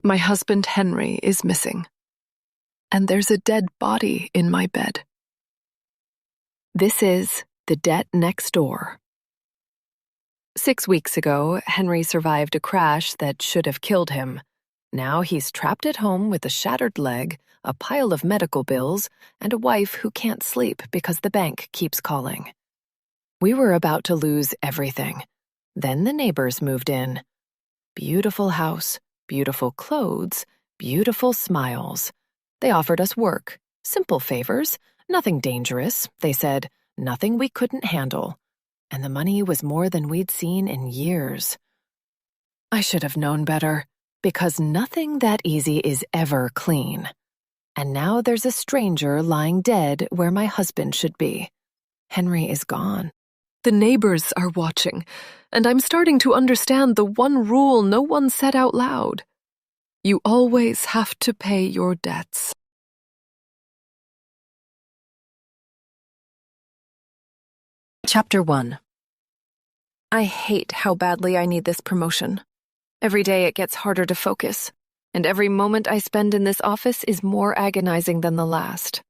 My husband Henry is missing, and there's a dead body in my bed. This is The Debt Next Door. 6 weeks ago, Henry survived a crash that should have killed him. Now he's trapped at home with a shattered leg, a pile of medical bills, and a wife who can't sleep because the bank keeps calling. We were about to lose everything. Then the neighbors moved in. Beautiful house, beautiful clothes, beautiful smiles. They offered us work, simple favors, nothing dangerous, they said, nothing we couldn't handle. And the money was more than we'd seen in years. I should have known better, because nothing that easy is ever clean. And now there's a stranger lying dead where my husband should be. Henry is gone. The neighbors are watching, and I'm starting to understand the one rule no one said out loud. You always have to pay your debts. Chapter 1. I hate how badly I need this promotion. Every day it gets harder to focus, and every moment I spend in this office is more agonizing than the last.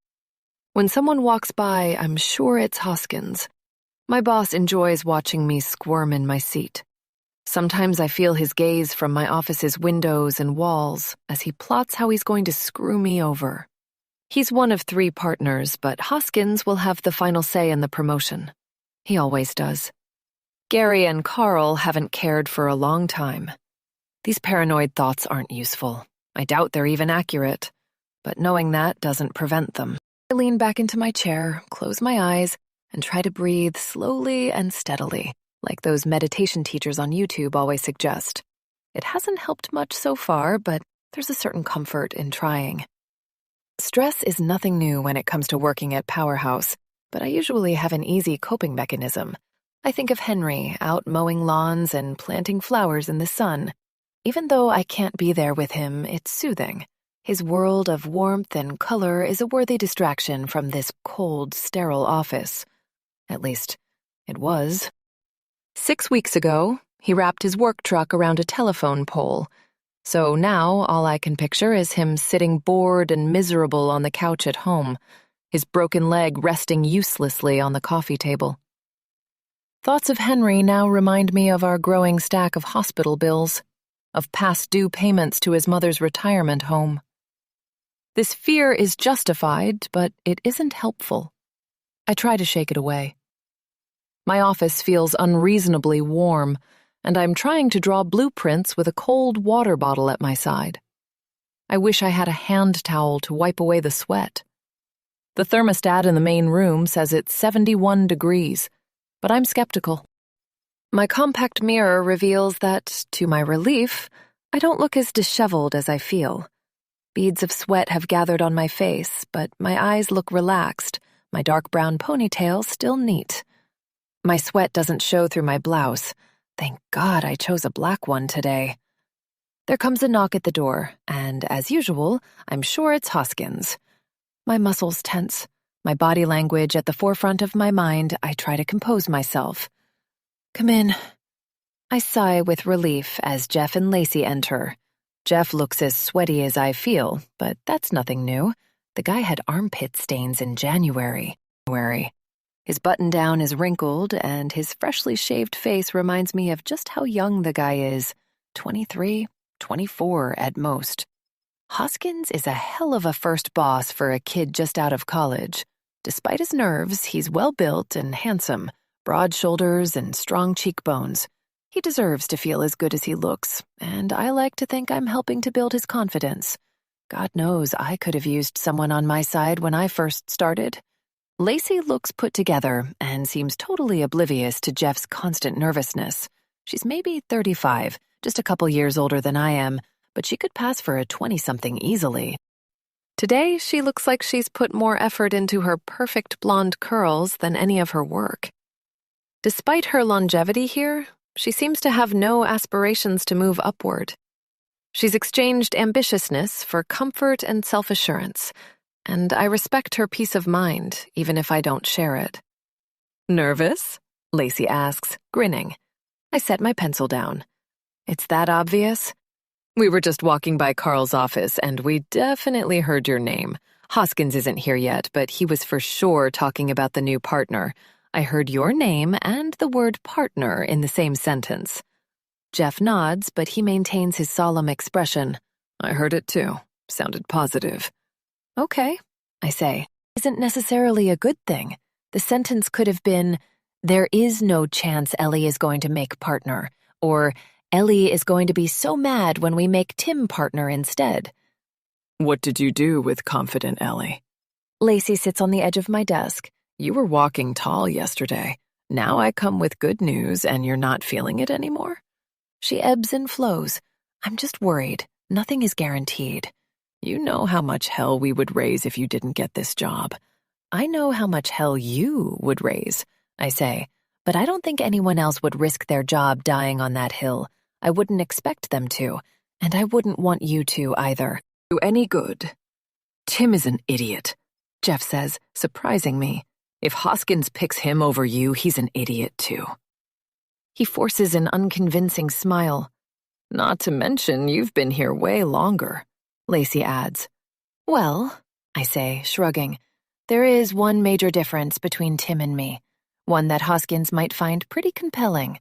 When someone walks by, I'm sure it's Hoskins. My boss enjoys watching me squirm in my seat. Sometimes I feel his gaze from my office's windows and walls as he plots how he's going to screw me over. He's one of 3 partners, but Hoskins will have the final say in the promotion. He always does. Gary and Carl haven't cared for a long time. These paranoid thoughts aren't useful. I doubt they're even accurate. But knowing that doesn't prevent them. I lean back into my chair, close my eyes, and try to breathe slowly and steadily, like those meditation teachers on YouTube always suggest. It hasn't helped much so far, but there's a certain comfort in trying. Stress is nothing new when it comes to working at Powerhouse, but I usually have an easy coping mechanism. I think of Henry out mowing lawns and planting flowers in the sun. Even though I can't be there with him, it's soothing. His world of warmth and color is a worthy distraction from this cold, sterile office. At least, it was. 6 weeks ago, he wrapped his work truck around a telephone pole. So now all I can picture is him sitting bored and miserable on the couch at home, his broken leg resting uselessly on the coffee table. Thoughts of Henry now remind me of our growing stack of hospital bills, of past due payments to his mother's retirement home. This fear is justified, but it isn't helpful. I try to shake it away. My office feels unreasonably warm, and I'm trying to draw blueprints with a cold water bottle at my side. I wish I had a hand towel to wipe away the sweat. The thermostat in the main room says it's 71 degrees, but I'm skeptical. My compact mirror reveals that, to my relief, I don't look as disheveled as I feel. Beads of sweat have gathered on my face, but my eyes look relaxed, my dark brown ponytail still neat. My sweat doesn't show through my blouse. Thank God I chose a black one today. There comes a knock at the door, and as usual, I'm sure it's Hoskins. My muscles tense, my body language at the forefront of my mind. I try to compose myself. Come in. I sigh with relief as Jeff and Lacey enter. Jeff looks as sweaty as I feel, but that's nothing new. The guy had armpit stains in January. His button-down is wrinkled, and his freshly shaved face reminds me of just how young the guy is. 23, 24 at most. Hoskins is a hell of a first boss for a kid just out of college. Despite his nerves, he's well-built and handsome, broad shoulders and strong cheekbones. He deserves to feel as good as he looks, and I like to think I'm helping to build his confidence. God knows I could have used someone on my side when I first started. Lacey looks put together and seems totally oblivious to Jeff's constant nervousness. She's maybe 35, just a couple years older than I am, but she could pass for a 20-something easily. Today, she looks like she's put more effort into her perfect blonde curls than any of her work. Despite her longevity here, she seems to have no aspirations to move upward. She's exchanged ambitiousness for comfort and self-assurance, and I respect her peace of mind, even if I don't share it. Nervous? Lacey asks, grinning. I set my pencil down. It's that obvious? We were just walking by Carl's office, and we definitely heard your name. Hoskins isn't here yet, but he was for sure talking about the new partner. I heard your name and the word partner in the same sentence. Jeff nods, but he maintains his solemn expression. I heard it too. Sounded positive. Okay, I say. Isn't necessarily a good thing. The sentence could have been, there is no chance Ellie is going to make partner, or Ellie is going to be so mad when we make Tim partner instead. What did you do with confident Ellie? Lacey sits on the edge of my desk. You were walking tall yesterday. Now I come with good news and you're not feeling it anymore? She ebbs and flows. I'm just worried. Nothing is guaranteed. You know how much hell we would raise if you didn't get this job. I know how much hell you would raise, I say, but I don't think anyone else would risk their job dying on that hill. I wouldn't expect them to, and I wouldn't want you to either. Do any good. Tim is an idiot, Jeff says, surprising me. If Hoskins picks him over you, he's an idiot too. He forces an unconvincing smile. Not to mention, you've been here way longer, Lacey adds. Well, I say, shrugging, there is one major difference between Tim and me, one that Hoskins might find pretty compelling.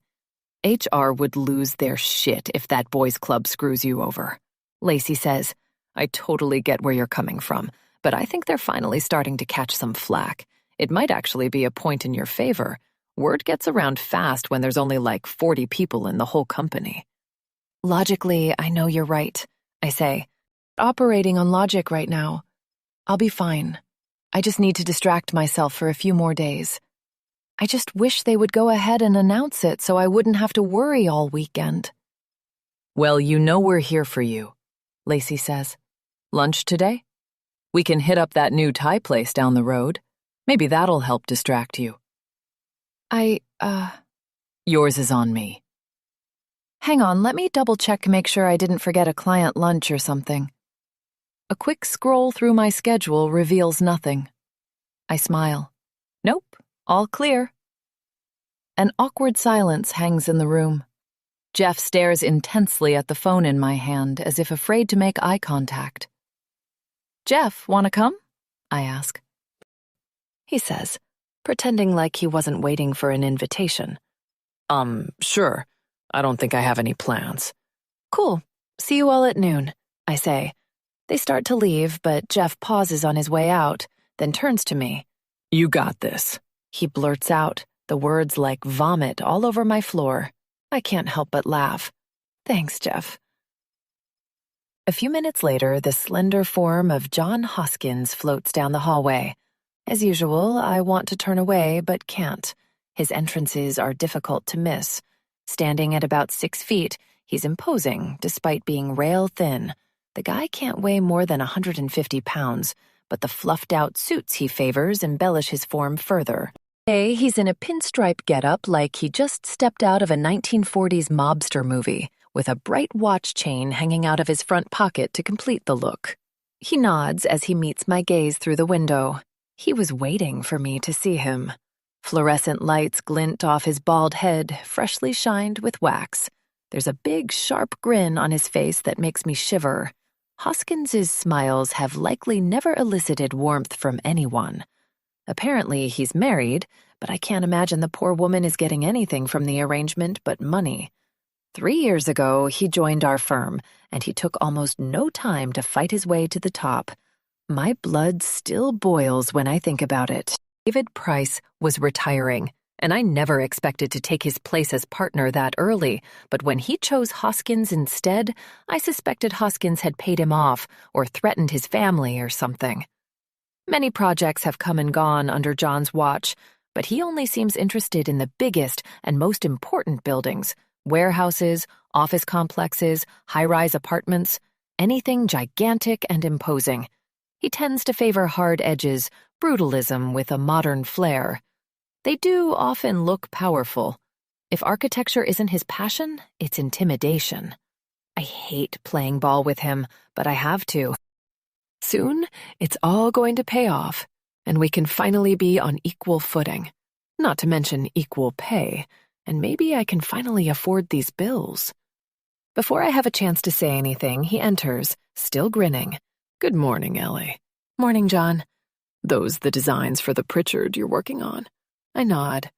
HR would lose their shit if that boys' club screws you over, Lacey says. I totally get where you're coming from, but I think they're finally starting to catch some flack. It might actually be a point in your favor. Word gets around fast when there's only like 40 people in the whole company. Logically, I know you're right, I say. Operating on logic right now. I'll be fine. I just need to distract myself for a few more days. I just wish they would go ahead and announce it so I wouldn't have to worry all weekend. Well, you know we're here for you, Lacey says. Lunch today? We can hit up that new Thai place down the road. Maybe that'll help distract you. Yours is on me. Hang on, let me double-check to make sure I didn't forget a client lunch or something. A quick scroll through my schedule reveals nothing. I smile. Nope, all clear. An awkward silence hangs in the room. Jeff stares intensely at the phone in my hand as if afraid to make eye contact. Jeff, wanna come? I ask. He says, pretending like he wasn't waiting for an invitation. Sure. I don't think I have any plans. Cool. See you all at noon, I say. They start to leave, but Jeff pauses on his way out, then turns to me. You got this. He blurts out, the words like vomit all over my floor. I can't help but laugh. Thanks, Jeff. A few minutes later, the slender form of John Hoskins floats down the hallway. As usual, I want to turn away, but can't. His entrances are difficult to miss. Standing at about 6 feet, he's imposing, despite being rail thin. The guy can't weigh more than 150 pounds, but the fluffed-out suits he favors embellish his form further. Today, he's in a pinstripe getup like he just stepped out of a 1940s mobster movie, with a bright watch chain hanging out of his front pocket to complete the look. He nods as he meets my gaze through the window. He was waiting for me to see him. Fluorescent lights glint off his bald head, freshly shined with wax. There's a big, sharp grin on his face that makes me shiver. Hoskins's smiles have likely never elicited warmth from anyone. Apparently, he's married, but I can't imagine the poor woman is getting anything from the arrangement but money. 3 years ago, he joined our firm, and he took almost no time to fight his way to the top. My blood still boils when I think about it. David Price was retiring, and I never expected to take his place as partner that early, but when he chose Hoskins instead, I suspected Hoskins had paid him off or threatened his family or something. Many projects have come and gone under John's watch, but he only seems interested in the biggest and most important buildings, warehouses, office complexes, high-rise apartments, anything gigantic and imposing. He tends to favor hard edges, brutalism with a modern flair. They do often look powerful. If architecture isn't his passion, it's intimidation. I hate playing ball with him, but I have to. Soon, it's all going to pay off, and we can finally be on equal footing. Not to mention equal pay, and maybe I can finally afford these bills. Before I have a chance to say anything, he enters, still grinning. Good morning, Ellie. Morning, John. Those the designs for the Pritchard you're working on? I nod.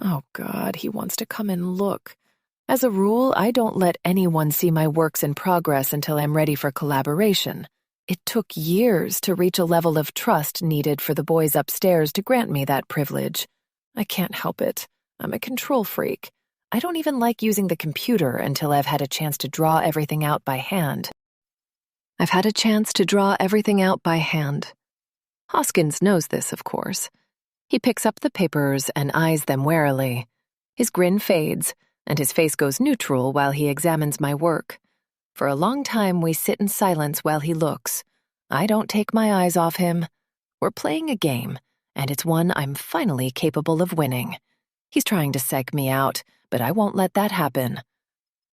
Oh, God, he wants to come and look. As a rule, I don't let anyone see my works in progress until I'm ready for collaboration. It took years to reach a level of trust needed for the boys upstairs to grant me that privilege. I can't help it. I'm a control freak. I don't even like using the computer until I've had a chance to draw everything out by hand. Hoskins knows this, of course. He picks up the papers and eyes them warily. His grin fades, and his face goes neutral while he examines my work. For a long time, we sit in silence while he looks. I don't take my eyes off him. We're playing a game, and it's one I'm finally capable of winning. He's trying to psych me out, but I won't let that happen.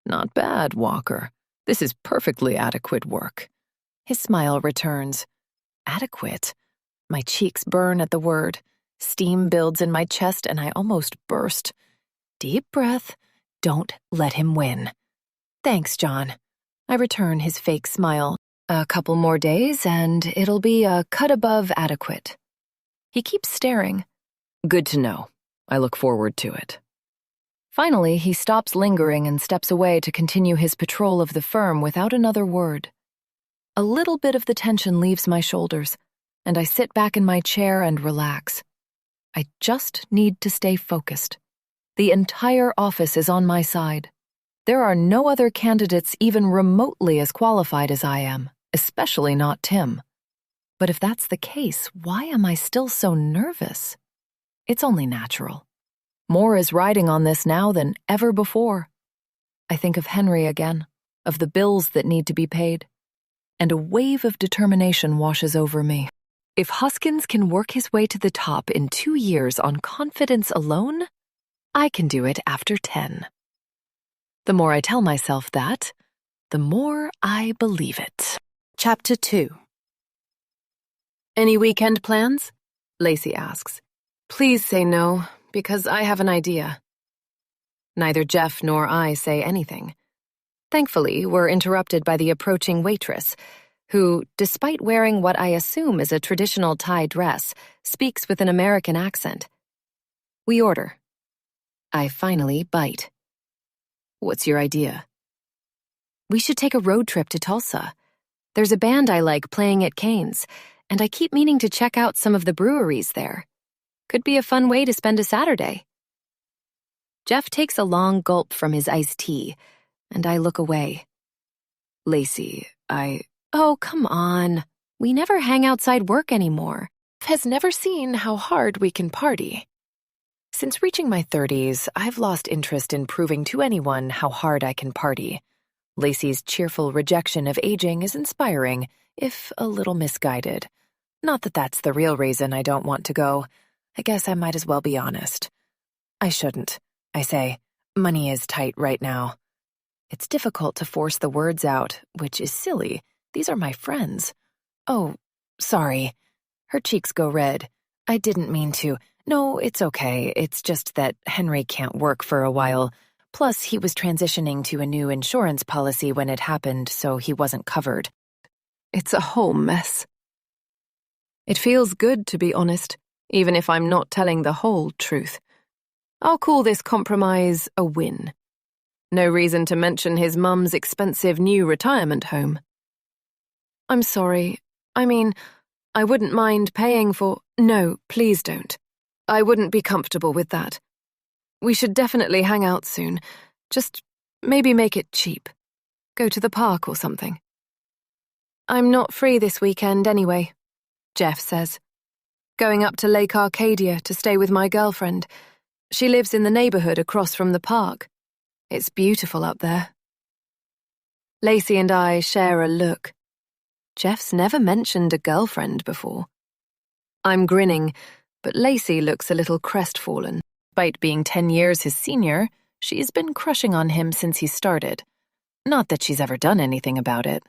Not bad, Walker. This is perfectly adequate work. His smile returns. Adequate? My cheeks burn at the word. Steam builds in my chest, and I almost burst. Deep breath. Don't let him win. Thanks, John. I return his fake smile. A couple more days, and it'll be a cut above adequate. He keeps staring. Good to know. I look forward to it. Finally, he stops lingering and steps away to continue his patrol of the firm without another word. A little bit of the tension leaves my shoulders, and I sit back in my chair and relax. I just need to stay focused. The entire office is on my side. There are no other candidates even remotely as qualified as I am, especially not Tim. But if that's the case, why am I still so nervous? It's only natural. More is riding on this now than ever before. I think of Henry again, of the bills that need to be paid, and a wave of determination washes over me. If Hoskins can work his way to the top in 2 years on confidence alone, I can do it after 10. The more I tell myself that, the more I believe it. Chapter 2. Any weekend plans? Lacey asks. Please say no, because I have an idea. Neither Jeff nor I say anything. Thankfully, we're interrupted by the approaching waitress, who, despite wearing what I assume is a traditional Thai dress, speaks with an American accent. We order. I finally bite. What's your idea? We should take a road trip to Tulsa. There's a band I like playing at Kane's, and I keep meaning to check out some of the breweries there. Could be a fun way to spend a Saturday. Jeff takes a long gulp from his iced tea, and I look away. Lacey, Oh, come on. We never hang outside work anymore. Has never seen how hard we can party. Since reaching my 30s, I've lost interest in proving to anyone how hard I can party. Lacey's cheerful rejection of aging is inspiring, if a little misguided. Not that that's the real reason I don't want to go. I guess I might as well be honest. I shouldn't. I say, money is tight right now. It's difficult to force the words out, which is silly. These are my friends. Oh, sorry. Her cheeks go red. I didn't mean to. No, it's okay. It's just that Henry can't work for a while. Plus, he was transitioning to a new insurance policy when it happened, so he wasn't covered. It's a whole mess. It feels good, to be honest, even if I'm not telling the whole truth. I'll call this compromise a win. No reason to mention his mum's expensive new retirement home. I'm sorry. I mean, I wouldn't mind paying for— No, please don't. I wouldn't be comfortable with that. We should definitely hang out soon. Just maybe make it cheap. Go to the park or something. I'm not free this weekend anyway, Jeff says. Going up to Lake Arcadia to stay with my girlfriend. She lives in the neighborhood across from the park. It's beautiful up there. Lacey and I share a look. Jeff's never mentioned a girlfriend before. I'm grinning, but Lacey looks a little crestfallen. Despite being 10 years his senior, she's been crushing on him since he started. Not that she's ever done anything about it.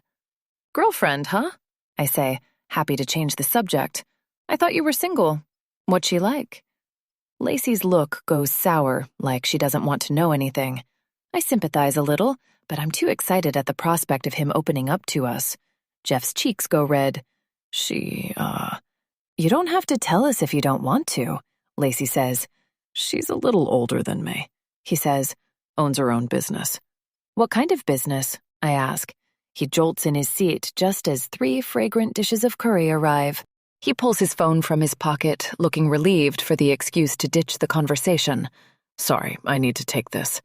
Girlfriend, huh? I say, happy to change the subject. I thought you were single. What's she like? Lacey's look goes sour, like she doesn't want to know anything. I sympathize a little, but I'm too excited at the prospect of him opening up to us. Jeff's cheeks go red. You don't have to tell us if you don't want to, Lacey says. She's a little older than me, he says. Owns her own business. What kind of business? I ask. He jolts in his seat just as 3 fragrant dishes of curry arrive. He pulls his phone from his pocket, looking relieved for the excuse to ditch the conversation. Sorry, I need to take this.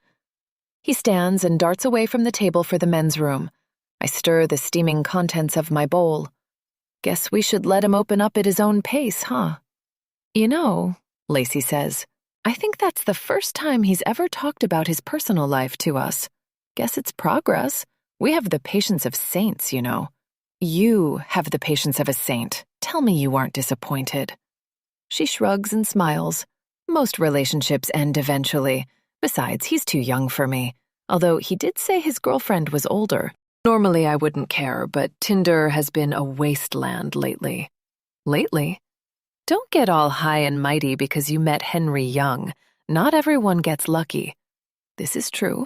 He stands and darts away from the table for the men's room. I stir the steaming contents of my bowl. Guess we should let him open up at his own pace, huh? You know, Lacey says, I think that's the first time he's ever talked about his personal life to us. Guess it's progress. We have the patience of saints, you know. You have the patience of a saint. Tell me you aren't disappointed. She shrugs and smiles. Most relationships end eventually. Besides, he's too young for me. Although he did say his girlfriend was older. Normally I wouldn't care, but Tinder has been a wasteland lately. Lately? Don't get all high and mighty because you met Henry young. Not everyone gets lucky. This is true.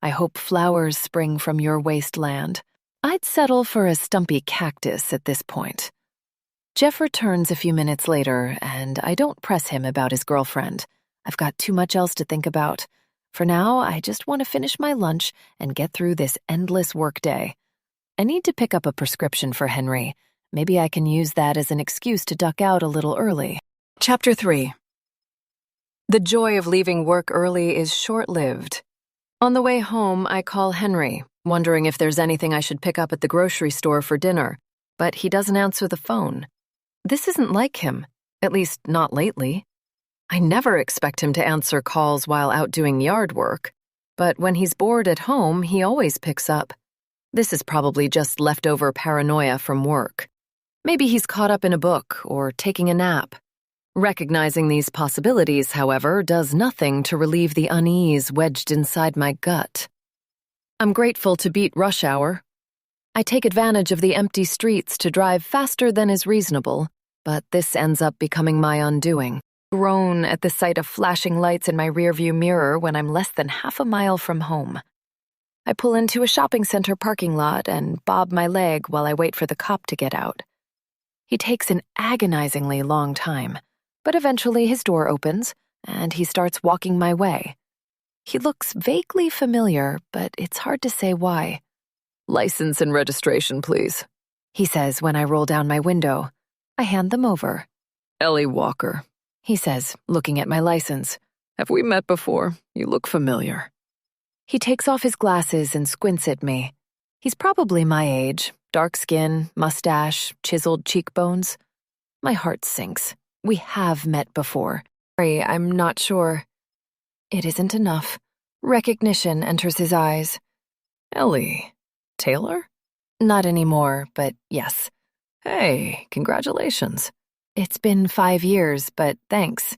I hope flowers spring from your wasteland. I'd settle for a stumpy cactus at this point. Jeff returns a few minutes later, and I don't press him about his girlfriend. I've got too much else to think about. For now, I just want to finish my lunch and get through this endless workday. I need to pick up a prescription for Henry. Maybe I can use that as an excuse to duck out a little early. Chapter 3. The joy of leaving work early is short-lived. On the way home, I call Henry, wondering if there's anything I should pick up at the grocery store for dinner, but he doesn't answer the phone. This isn't like him, at least not lately. I never expect him to answer calls while out doing yard work, but when he's bored at home, he always picks up. This is probably just leftover paranoia from work. Maybe he's caught up in a book or taking a nap. Recognizing these possibilities, however, does nothing to relieve the unease wedged inside my gut. I'm grateful to beat rush hour. I take advantage of the empty streets to drive faster than is reasonable, but this ends up becoming my undoing. Groan at the sight of flashing lights in my rearview mirror when I'm less than half a mile from home. I pull into a shopping center parking lot and bob my leg while I wait for the cop to get out. He takes an agonizingly long time, but eventually his door opens and he starts walking my way. He looks vaguely familiar, but it's hard to say why. License and registration, please, he says when I roll down my window. I hand them over. Ellie Walker, he says, looking at my license. Have we met before? You look familiar. He takes off his glasses and squints at me. He's probably my age, dark skin, mustache, chiseled cheekbones. My heart sinks. We have met before. Sorry, I'm not sure. It isn't enough. Recognition enters his eyes. Ellie. Taylor? Not anymore, but yes. Hey, congratulations. It's been 5 years, but thanks.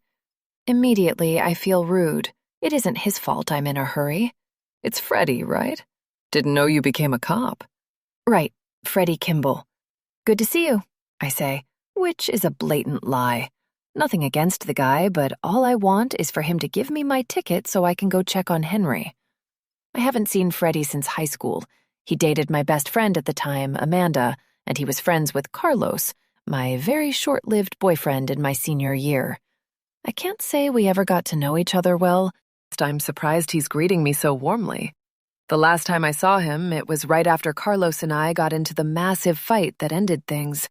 Immediately, I feel rude. It isn't his fault I'm in a hurry. It's Freddie, right? Didn't know you became a cop. Right, Freddie Kimball. Good to see you, I say, which is a blatant lie. Nothing against the guy, but all I want is for him to give me my ticket so I can go check on Henry. I haven't seen Freddie since high school. He dated my best friend at the time, Amanda, and he was friends with Carlos, my very short-lived boyfriend in my senior year. I can't say we ever got to know each other well. I'm surprised he's greeting me so warmly. The last time I saw him, it was right after Carlos and I got into the massive fight that ended things.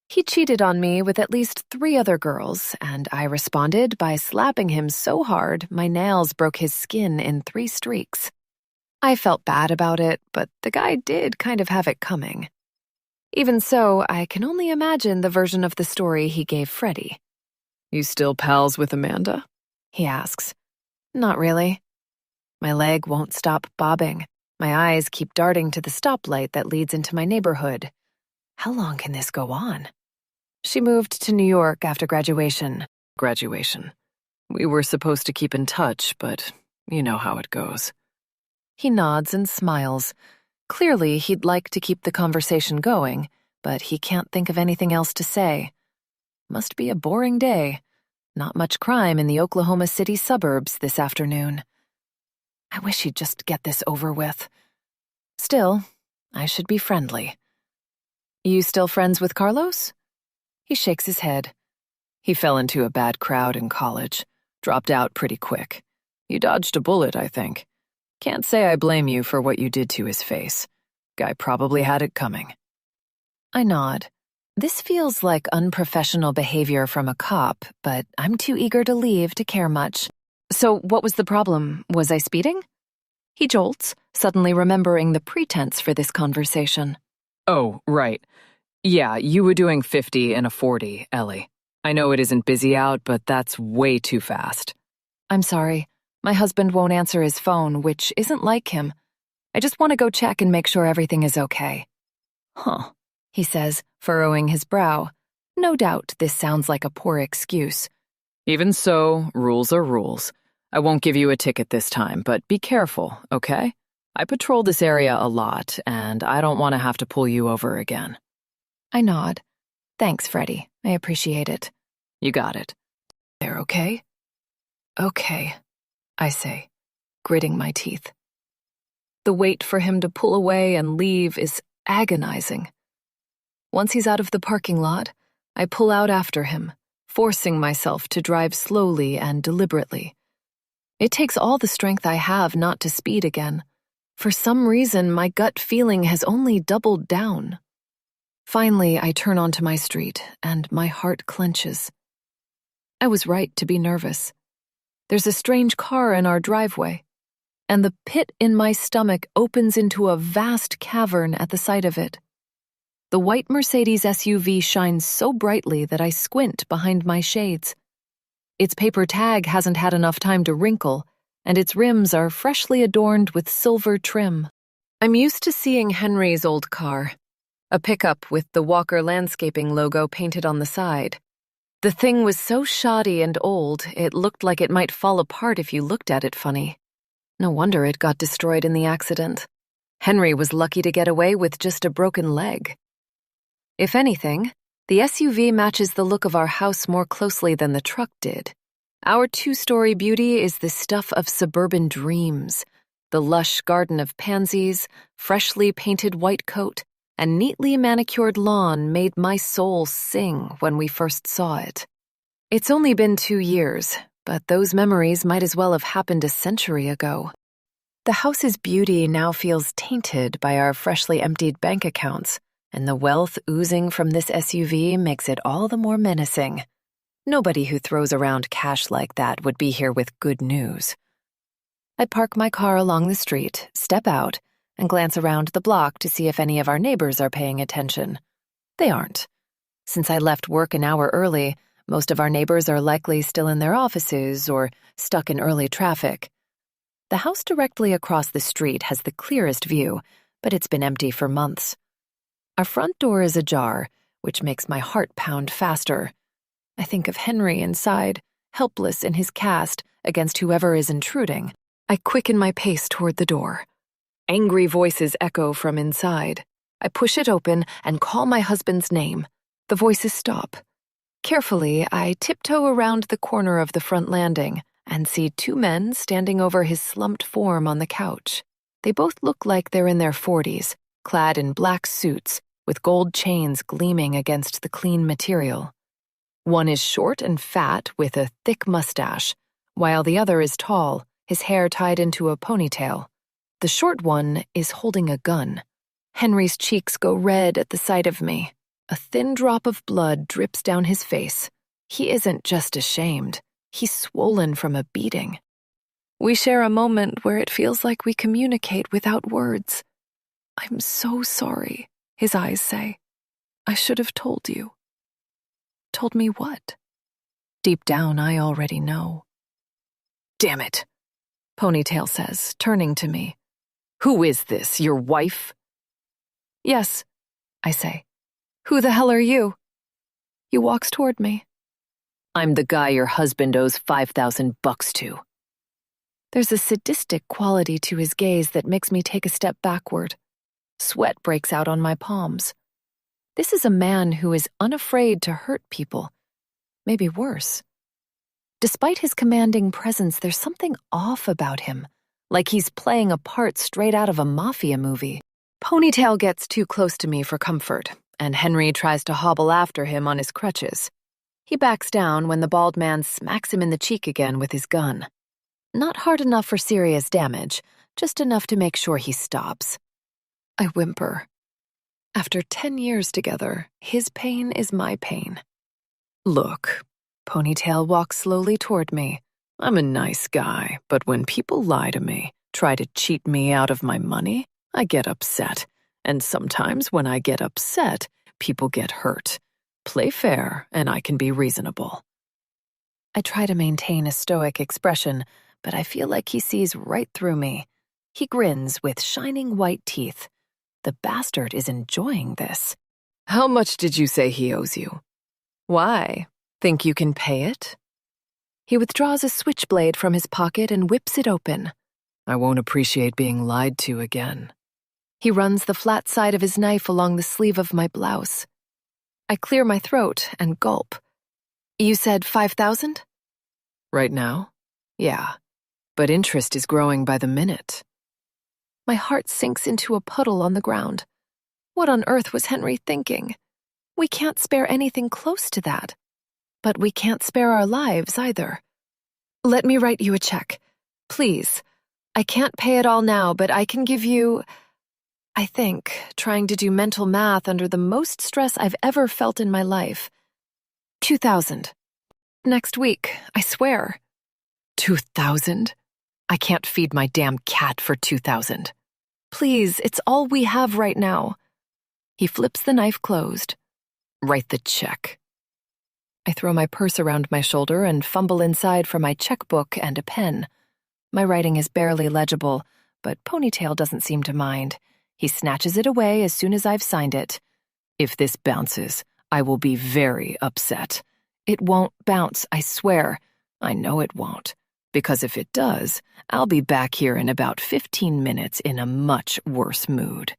He cheated on me with at least 3 other girls, and I responded by slapping him so hard my nails broke his skin in 3 streaks. I felt bad about it, but the guy did kind of have it coming. Even so, I can only imagine the version of the story he gave Freddie. You still pals with Amanda? He asks. Not really. My leg won't stop bobbing. My eyes keep darting to the stoplight that leads into my neighborhood. How long can this go on? She moved to New York after graduation. Graduation. We were supposed to keep in touch, but you know how it goes. He nods and smiles. Clearly, he'd like to keep the conversation going, but he can't think of anything else to say. Must be a boring day. Not much crime in the Oklahoma City suburbs this afternoon. I wish he'd just get this over with. Still, I should be friendly. You still friends with Carlos? He shakes his head. He fell into a bad crowd in college. Dropped out pretty quick. You dodged a bullet, I think. Can't say I blame you for what you did to his face. Guy probably had it coming. I nod. This feels like unprofessional behavior from a cop, but I'm too eager to leave to care much. So what was the problem? Was I speeding? He jolts, suddenly remembering the pretense for this conversation. Oh, right. Yeah, you were doing 50 in a 40, Ellie. I know it isn't busy out, but that's way too fast. I'm sorry. My husband won't answer his phone, which isn't like him. I just want to go check and make sure everything is okay. Huh, he says, furrowing his brow. No doubt this sounds like a poor excuse. Even so, rules are rules. I won't give you a ticket this time, but be careful, okay? I patrol this area a lot, and I don't want to have to pull you over again. I nod. Thanks, Freddie. I appreciate it. You got it. They're okay? Okay, I say, gritting my teeth. The wait for him to pull away and leave is agonizing. Once he's out of the parking lot, I pull out after him, forcing myself to drive slowly and deliberately. It takes all the strength I have not to speed again. For some reason, my gut feeling has only doubled down. Finally, I turn onto my street, and my heart clenches. I was right to be nervous. There's a strange car in our driveway, and the pit in my stomach opens into a vast cavern at the sight of it. The white Mercedes SUV shines so brightly that I squint behind my shades. Its paper tag hasn't had enough time to wrinkle, and its rims are freshly adorned with silver trim. I'm used to seeing Henry's old car, a pickup with the Walker Landscaping logo painted on the side. The thing was so shoddy and old, it looked like it might fall apart if you looked at it funny. No wonder it got destroyed in the accident. Henry was lucky to get away with just a broken leg. If anything, the SUV matches the look of our house more closely than the truck did. Our two-story beauty is the stuff of suburban dreams. The lush garden of pansies, freshly painted white coat, and neatly manicured lawn made my soul sing when we first saw it. It's only been 2 years, but those memories might as well have happened a century ago. The house's beauty now feels tainted by our freshly emptied bank accounts, and the wealth oozing from this SUV makes it all the more menacing. Nobody who throws around cash like that would be here with good news. I park my car along the street, step out, and glance around the block to see if any of our neighbors are paying attention. They aren't. Since I left work an hour early, most of our neighbors are likely still in their offices or stuck in early traffic. The house directly across the street has the clearest view, but it's been empty for months. Our front door is ajar, which makes my heart pound faster. I think of Henry inside, helpless in his cast against whoever is intruding. I quicken my pace toward the door. Angry voices echo from inside. I push it open and call my husband's name. The voices stop. Carefully, I tiptoe around the corner of the front landing and see 2 men standing over his slumped form on the couch. They both look like they're in their 40s, clad in black suits, with gold chains gleaming against the clean material. One is short and fat with a thick mustache, while the other is tall, his hair tied into a ponytail. The short one is holding a gun. Henry's cheeks go red at the sight of me. A thin drop of blood drips down his face. He isn't just ashamed. He's swollen from a beating. We share a moment where it feels like we communicate without words. "I'm so sorry," his eyes say. "I should have told you." Told me what? Deep down, I already know. "Damn it," Ponytail says, turning to me. "Who is this, your wife?" "Yes," I say. "Who the hell are you?" He walks toward me. "I'm the guy your husband owes $5,000 to." There's a sadistic quality to his gaze that makes me take a step backward. Sweat breaks out on my palms. This is a man who is unafraid to hurt people. Maybe worse. Despite his commanding presence, there's something off about him, like he's playing a part straight out of a mafia movie. Ponytail gets too close to me for comfort, and Henry tries to hobble after him on his crutches. He backs down when the bald man smacks him in the cheek again with his gun. Not hard enough for serious damage, just enough to make sure he stops. I whimper. After 10 years together, his pain is my pain. Look, Ponytail walks slowly toward me. I'm a nice guy, but when people lie to me, try to cheat me out of my money, I get upset. And sometimes when I get upset, people get hurt. Play fair, and I can be reasonable. I try to maintain a stoic expression, but I feel like he sees right through me. He grins with shining white teeth. The bastard is enjoying this. How much did you say he owes you? Why? Think you can pay it? He withdraws a switchblade from his pocket and whips it open. I won't appreciate being lied to again. He runs the flat side of his knife along the sleeve of my blouse. I clear my throat and gulp. You said 5,000? Right now? Yeah. But interest is growing by the minute. My heart sinks into a puddle on the ground. What on earth was Henry thinking? We can't spare anything close to that. But we can't spare our lives either. Let me write you a check. Please. I can't pay it all now, but I can give you... I think, trying to do mental math under the most stress I've ever felt in my life. 2,000. Next week, I swear. 2,000? I can't feed my damn cat for 2,000. Please, it's all we have right now. He flips the knife closed. Write the check. I throw my purse around my shoulder and fumble inside for my checkbook and a pen. My writing is barely legible, but Ponytail doesn't seem to mind. He snatches it away as soon as I've signed it. If this bounces, I will be very upset. It won't bounce, I swear. I know it won't. Because if it does, I'll be back here in about 15 minutes in a much worse mood.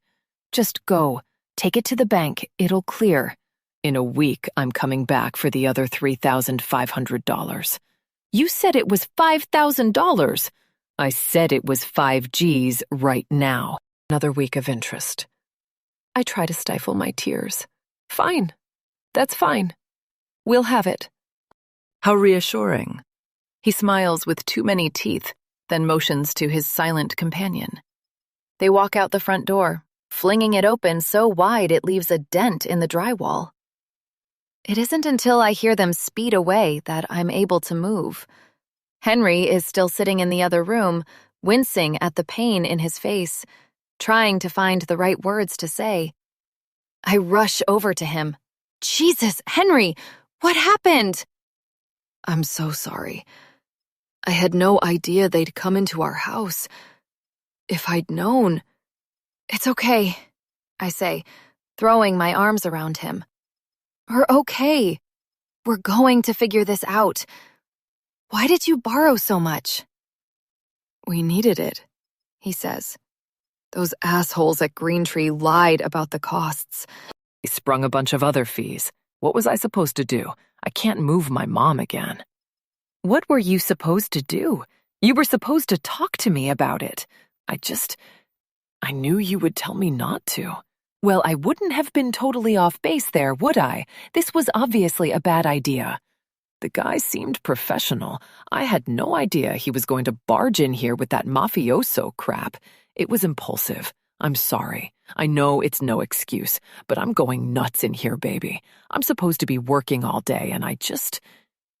Just go. Take it to the bank. It'll clear. In a week, I'm coming back for the other $3,500. You said it was $5,000. I said it was 5 G's right now. Another week of interest. I try to stifle my tears. Fine. That's fine. We'll have it. How reassuring. He smiles with too many teeth, then motions to his silent companion. They walk out the front door, flinging it open so wide it leaves a dent in the drywall. It isn't until I hear them speed away that I'm able to move. Henry is still sitting in the other room, wincing at the pain in his face, trying to find the right words to say. I rush over to him. Jesus, Henry, what happened? I'm so sorry. I had no idea they'd come into our house. If I'd known... It's okay, I say, throwing my arms around him. We're okay. We're going to figure this out. Why did you borrow so much? We needed it, he says. Those assholes at Greentree lied about the costs. They sprung a bunch of other fees. What was I supposed to do? I can't move my mom again. What were you supposed to do? You were supposed to talk to me about it. I knew you would tell me not to. Well, I wouldn't have been totally off base there, would I? This was obviously a bad idea. The guy seemed professional. I had no idea he was going to barge in here with that mafioso crap. It was impulsive. I'm sorry. I know it's no excuse, but I'm going nuts in here, baby. I'm supposed to be working all day, and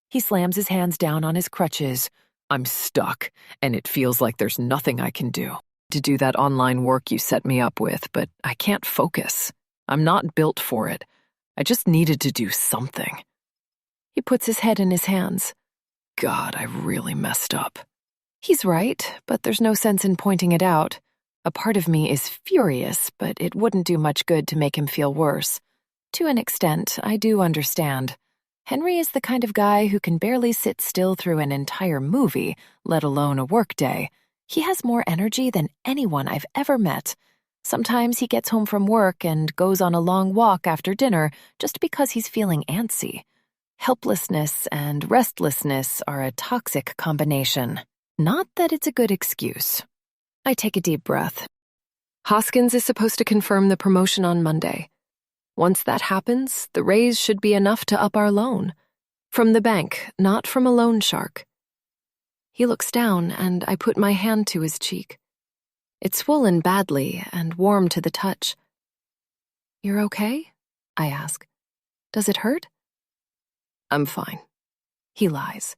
He slams his hands down on his crutches. I'm stuck, and it feels like there's nothing I can do. To do that online work you set me up with, but I can't focus. I'm not built for it. I just needed to do something. He puts his head in his hands. God, I really messed up. He's right, but there's no sense in pointing it out. A part of me is furious, but it wouldn't do much good to make him feel worse. To an extent, I do understand. Henry is the kind of guy who can barely sit still through an entire movie, let alone a workday. He has more energy than anyone I've ever met. Sometimes he gets home from work and goes on a long walk after dinner just because he's feeling antsy. Helplessness and restlessness are a toxic combination. Not that it's a good excuse. I take a deep breath. Hoskins is supposed to confirm the promotion on Monday. Once that happens, the raise should be enough to up our loan. From the bank, not from a loan shark. He looks down, and I put my hand to his cheek. It's swollen badly and warm to the touch. "You're okay?" I ask. "Does it hurt?" "I'm fine." He lies.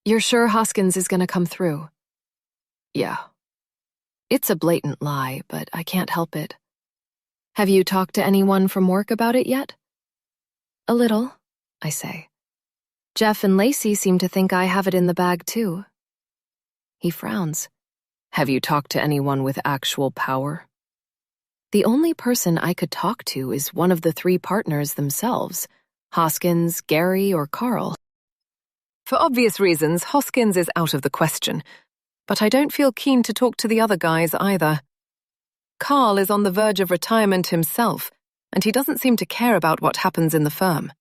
"You're sure Hoskins is going to come through?" "Yeah." It's a blatant lie, but I can't help it. "Have you talked to anyone from work about it yet?" "A little," I say. "Jeff and Lacey seem to think I have it in the bag, too." He frowns. "Have you talked to anyone with actual power?" The only person I could talk to is one of the 3 partners themselves, Hoskins, Gary, or Carl. For obvious reasons, Hoskins is out of the question, but I don't feel keen to talk to the other guys either. Carl is on the verge of retirement himself, and he doesn't seem to care about what happens in the firm.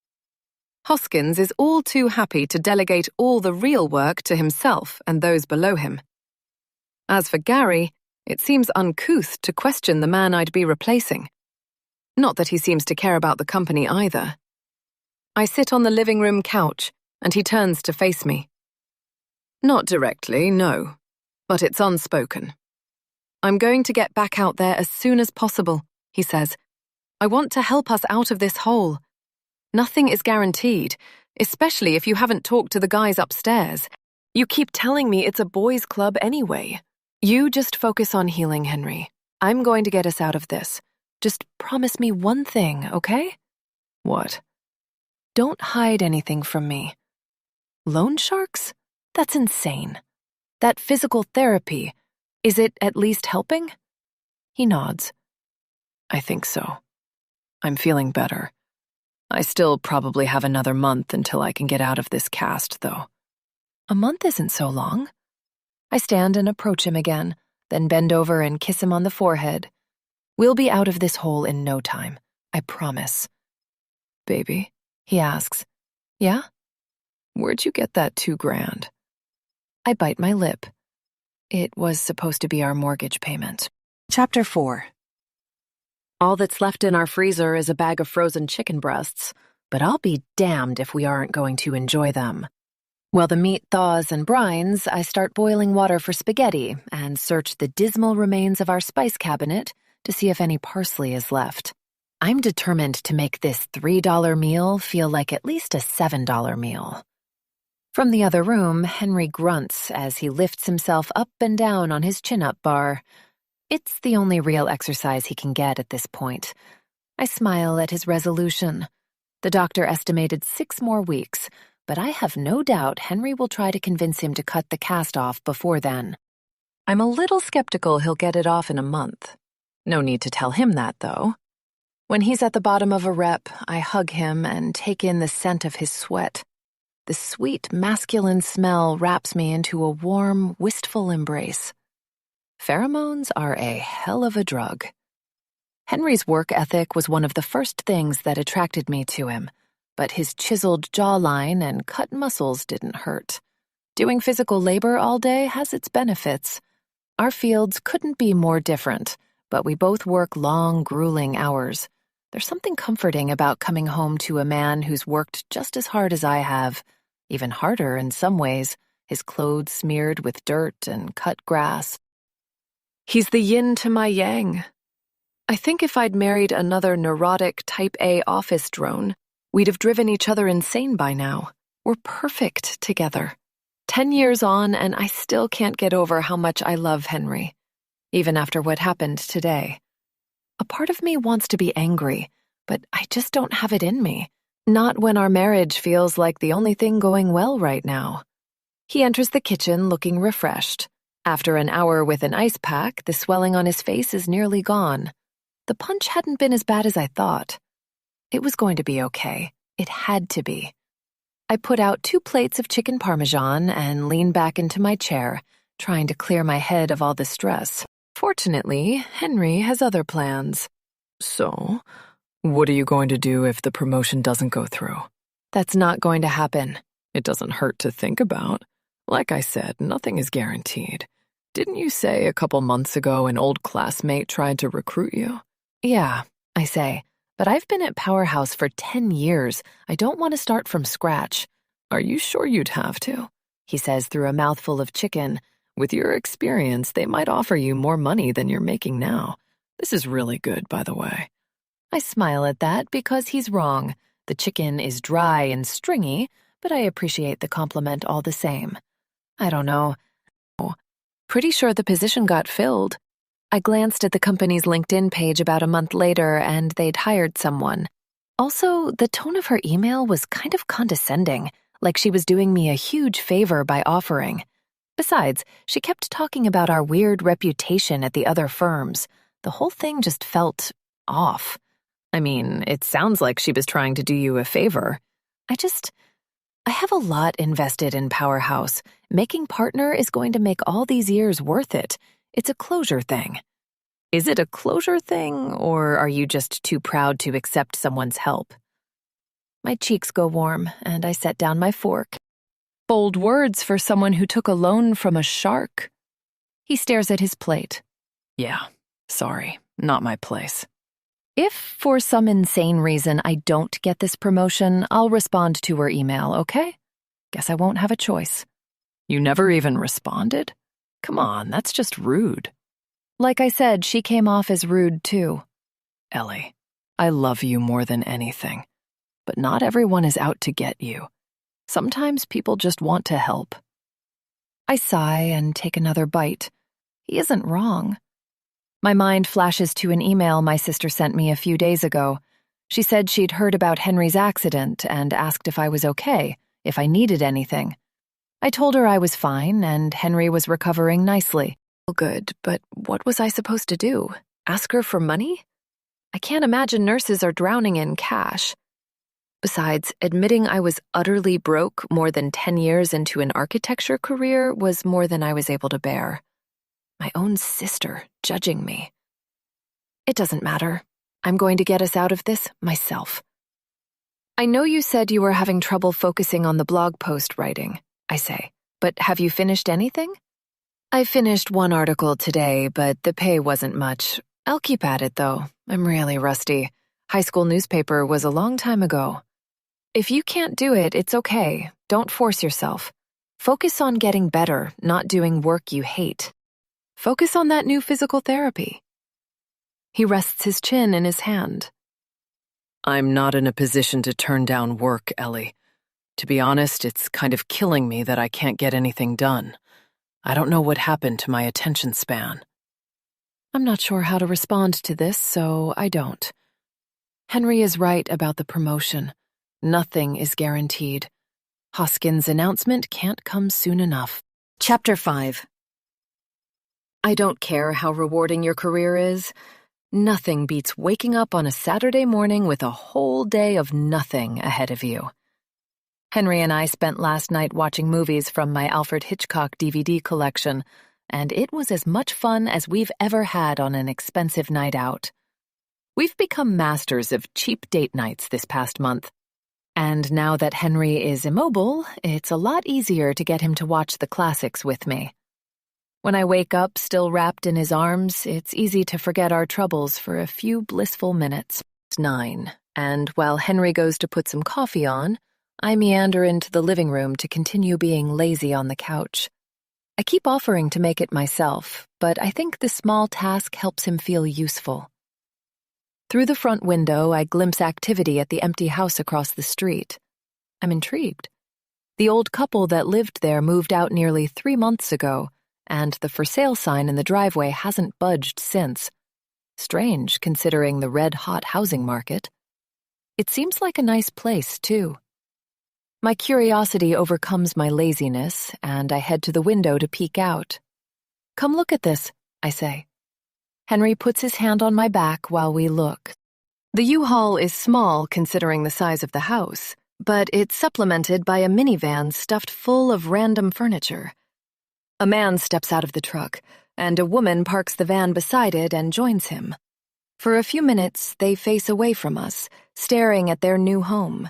Hoskins is all too happy to delegate all the real work to himself and those below him. As for Gary, it seems uncouth to question the man I'd be replacing. Not that he seems to care about the company either. I sit on the living room couch, and he turns to face me. "Not directly, no, but it's unspoken. I'm going to get back out there as soon as possible," he says. "I want to help us out of this hole. Nothing is guaranteed, especially if you haven't talked to the guys upstairs. You keep telling me it's a boys' club anyway. You just focus on healing, Henry. I'm going to get us out of this. Just promise me one thing, okay?" "What?" "Don't hide anything from me." "Loan sharks? That's insane. That physical therapy, is it at least helping?" He nods. "I think so. I'm feeling better. I still probably have another month until I can get out of this cast, though." "A month isn't so long." I stand and approach him again, then bend over and kiss him on the forehead. "We'll be out of this hole in no time, I promise." "Baby?" he asks. "Yeah?" "Where'd you get that $2,000? I bite my lip. It was supposed to be our mortgage payment. Chapter 4. All that's left in our freezer is a bag of frozen chicken breasts, but I'll be damned if we aren't going to enjoy them. While the meat thaws and brines, I start boiling water for spaghetti and search the dismal remains of our spice cabinet to see if any parsley is left. I'm determined to make this $3 meal feel like at least a $7 meal. From the other room, Henry grunts as he lifts himself up and down on his chin-up bar. It's the only real exercise he can get at this point. I smile at his resolution. The doctor estimated 6 more weeks, but I have no doubt Henry will try to convince him to cut the cast off before then. I'm a little skeptical he'll get it off in a month. No need to tell him that, though. When he's at the bottom of a rep, I hug him and take in the scent of his sweat. The sweet, masculine smell wraps me into a warm, wistful embrace. Pheromones are a hell of a drug. Henry's work ethic was one of the first things that attracted me to him, but his chiseled jawline and cut muscles didn't hurt. Doing physical labor all day has its benefits. Our fields couldn't be more different, but we both work long, grueling hours. There's something comforting about coming home to a man who's worked just as hard as I have, even harder in some ways, his clothes smeared with dirt and cut grass. He's the yin to my yang. I think if I'd married another neurotic Type A office drone, we'd have driven each other insane by now. We're perfect together. 10 years on, and I still can't get over how much I love Henry, even after what happened today. A part of me wants to be angry, but I just don't have it in me. Not when our marriage feels like the only thing going well right now. He enters the kitchen looking refreshed. After an hour with an ice pack, the swelling on his face is nearly gone. The punch hadn't been as bad as I thought. It was going to be okay. It had to be. I put out 2 plates of chicken parmesan and lean back into my chair, trying to clear my head of all the stress. Fortunately, Henry has other plans. "So, what are you going to do if the promotion doesn't go through?" "That's not going to happen." "It doesn't hurt to think about. Like I said, nothing is guaranteed. Didn't you say a couple months ago an old classmate tried to recruit you? Yeah, I say, but I've been at Powerhouse for 10 years. I don't want to start from scratch. Are you sure you'd have to? He says through a mouthful of chicken. With your experience, they might offer you more money than you're making now. This is really good, by the way. I smile at that because he's wrong. The chicken is dry and stringy, but I appreciate the compliment all the same. I don't know. Pretty sure the position got filled. I glanced at the company's LinkedIn page about a month later, and they'd hired someone. Also, the tone of her email was kind of condescending, like she was doing me a huge favor by offering. Besides, she kept talking about our weird reputation at the other firms. The whole thing just felt off. I mean, it sounds like she was trying to do you a favor. I have a lot invested in Powerhouse. Making partner is going to make all these years worth it. It's a closure thing. Is it a closure thing, or are you just too proud to accept someone's help? My cheeks go warm, and I set down my fork. Bold words for someone who took a loan from a shark. He stares at his plate. Yeah, sorry, not my place. If, for some insane reason, I don't get this promotion, I'll respond to her email, okay? Guess I won't have a choice. You never even responded? Come on, that's just rude. Like I said, she came off as rude, too. Ellie, I love you more than anything. But not everyone is out to get you. Sometimes people just want to help. I sigh and take another bite. He isn't wrong. My mind flashes to an email my sister sent me a few days ago. She said she'd heard about Henry's accident and asked if I was okay, if I needed anything. I told her I was fine and Henry was recovering nicely. Good, but what was I supposed to do? Ask her for money? I can't imagine nurses are drowning in cash. Besides, admitting I was utterly broke more than 10 years into an architecture career was more than I was able to bear. My own sister judging me. It doesn't matter. I'm going to get us out of this myself. I know you said you were having trouble focusing on the blog post writing, I say, but have you finished anything? I finished one article today, but the pay wasn't much. I'll keep at it, though. I'm really rusty. High school newspaper was a long time ago. If you can't do it, it's okay. Don't force yourself. Focus on getting better, not doing work you hate. Focus on that new physical therapy. He rests his chin in his hand. I'm not in a position to turn down work, Ellie. To be honest, it's kind of killing me that I can't get anything done. I don't know what happened to my attention span. I'm not sure how to respond to this, so I don't. Henry is right about the promotion. Nothing is guaranteed. Hoskins' announcement can't come soon enough. Chapter 5. I don't care how rewarding your career is. Nothing beats waking up on a Saturday morning with a whole day of nothing ahead of you. Henry and I spent last night watching movies from my Alfred Hitchcock DVD collection, and it was as much fun as we've ever had on an expensive night out. We've become masters of cheap date nights this past month, and now that Henry is immobile, it's a lot easier to get him to watch the classics with me. When I wake up still wrapped in his arms, it's easy to forget our troubles for a few blissful minutes. It's 9, and while Henry goes to put some coffee on, I meander into the living room to continue being lazy on the couch. I keep offering to make it myself, but I think the small task helps him feel useful. Through the front window, I glimpse activity at the empty house across the street. I'm intrigued. The old couple that lived there moved out nearly 3 months ago, and the for sale sign in the driveway hasn't budged since. Strange, considering the red-hot housing market. It seems like a nice place, too. My curiosity overcomes my laziness, and I head to the window to peek out. Come look at this, I say. Henry puts his hand on my back while we look. The U-Haul is small considering the size of the house, but it's supplemented by a minivan stuffed full of random furniture. A man steps out of the truck, and a woman parks the van beside it and joins him. For a few minutes, they face away from us, staring at their new home.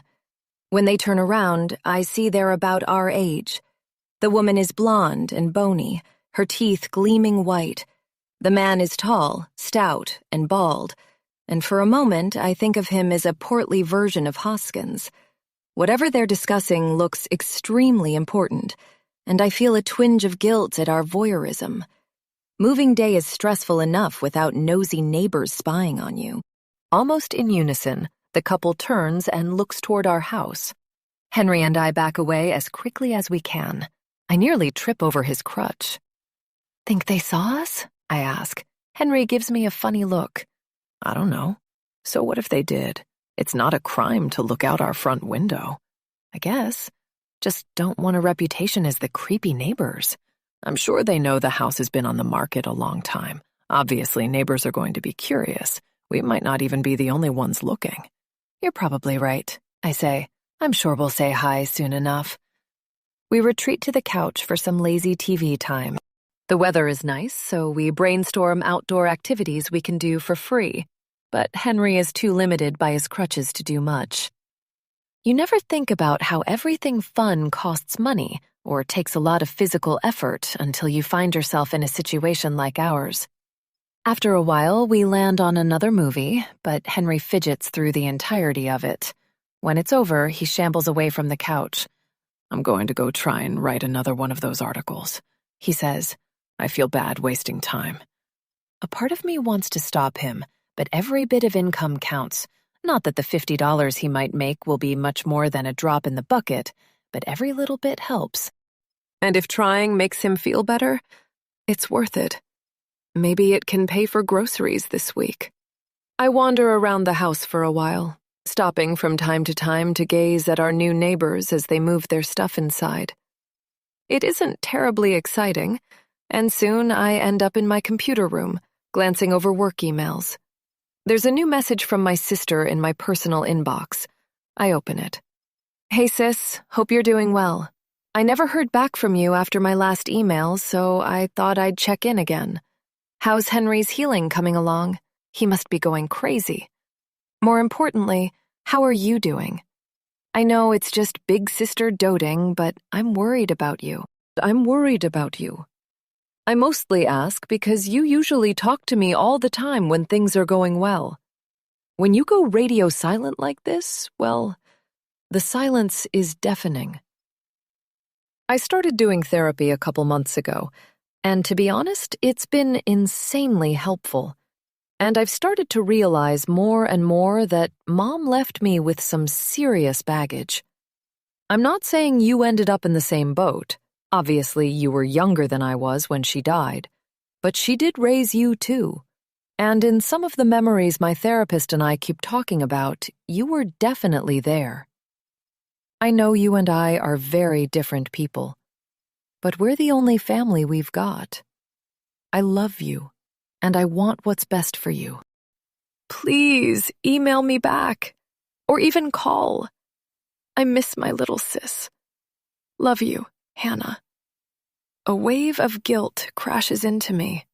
When they turn around, I see they're about our age. The woman is blonde and bony, her teeth gleaming white. The man is tall, stout, and bald, and for a moment I think of him as a portly version of Hoskins. Whatever they're discussing looks extremely important, and I feel a twinge of guilt at our voyeurism. Moving day is stressful enough without nosy neighbors spying on you. Almost in unison, the couple turns and looks toward our house. Henry and I back away as quickly as we can. I nearly trip over his crutch. "Think they saw us?" I ask. Henry gives me a funny look. "I don't know. So what if they did? It's not a crime to look out our front window. I guess. Just don't want a reputation as the creepy neighbors. I'm sure they know the house has been on the market a long time. Obviously, neighbors are going to be curious. We might not even be the only ones looking." "You're probably right," I say. "I'm sure we'll say hi soon enough." We retreat to the couch for some lazy TV time. The weather is nice, so we brainstorm outdoor activities we can do for free. But Henry is too limited by his crutches to do much. You never think about how everything fun costs money or takes a lot of physical effort until you find yourself in a situation like ours. After a while, we land on another movie, but Henry fidgets through the entirety of it. When it's over, he shambles away from the couch. "I'm going to go try and write another one of those articles," he says. "I feel bad wasting time." A part of me wants to stop him, but every bit of income counts. Not that the $50 he might make will be much more than a drop in the bucket, but every little bit helps. And if trying makes him feel better, it's worth it. Maybe it can pay for groceries this week. I wander around the house for a while, stopping from time to gaze at our new neighbors as they move their stuff inside. It isn't terribly exciting, and soon I end up in my computer room, glancing over work emails. There's a new message from my sister in my personal inbox. I open it. "Hey sis, hope you're doing well. I never heard back from you after my last email, so I thought I'd check in again. How's Henry's healing coming along? He must be going crazy. More importantly, how are you doing? I know it's just big sister doting, but I'm worried about you. I mostly ask because you usually talk to me all the time when things are going well. When you go radio silent like this, well, the silence is deafening." I started doing therapy a couple months ago, and to be honest, it's been insanely helpful. And I've started to realize more and more that Mom left me with some serious baggage. I'm not saying you ended up in the same boat. Obviously, you were younger than I was when she died. But she did raise you too. And in some of the memories my therapist and I keep talking about, you were definitely there. I know you and I are very different people, but we're the only family we've got. I love you, and I want what's best for you. Please email me back, or even call. I miss my little sis. Love you, Hannah. A wave of guilt crashes into me.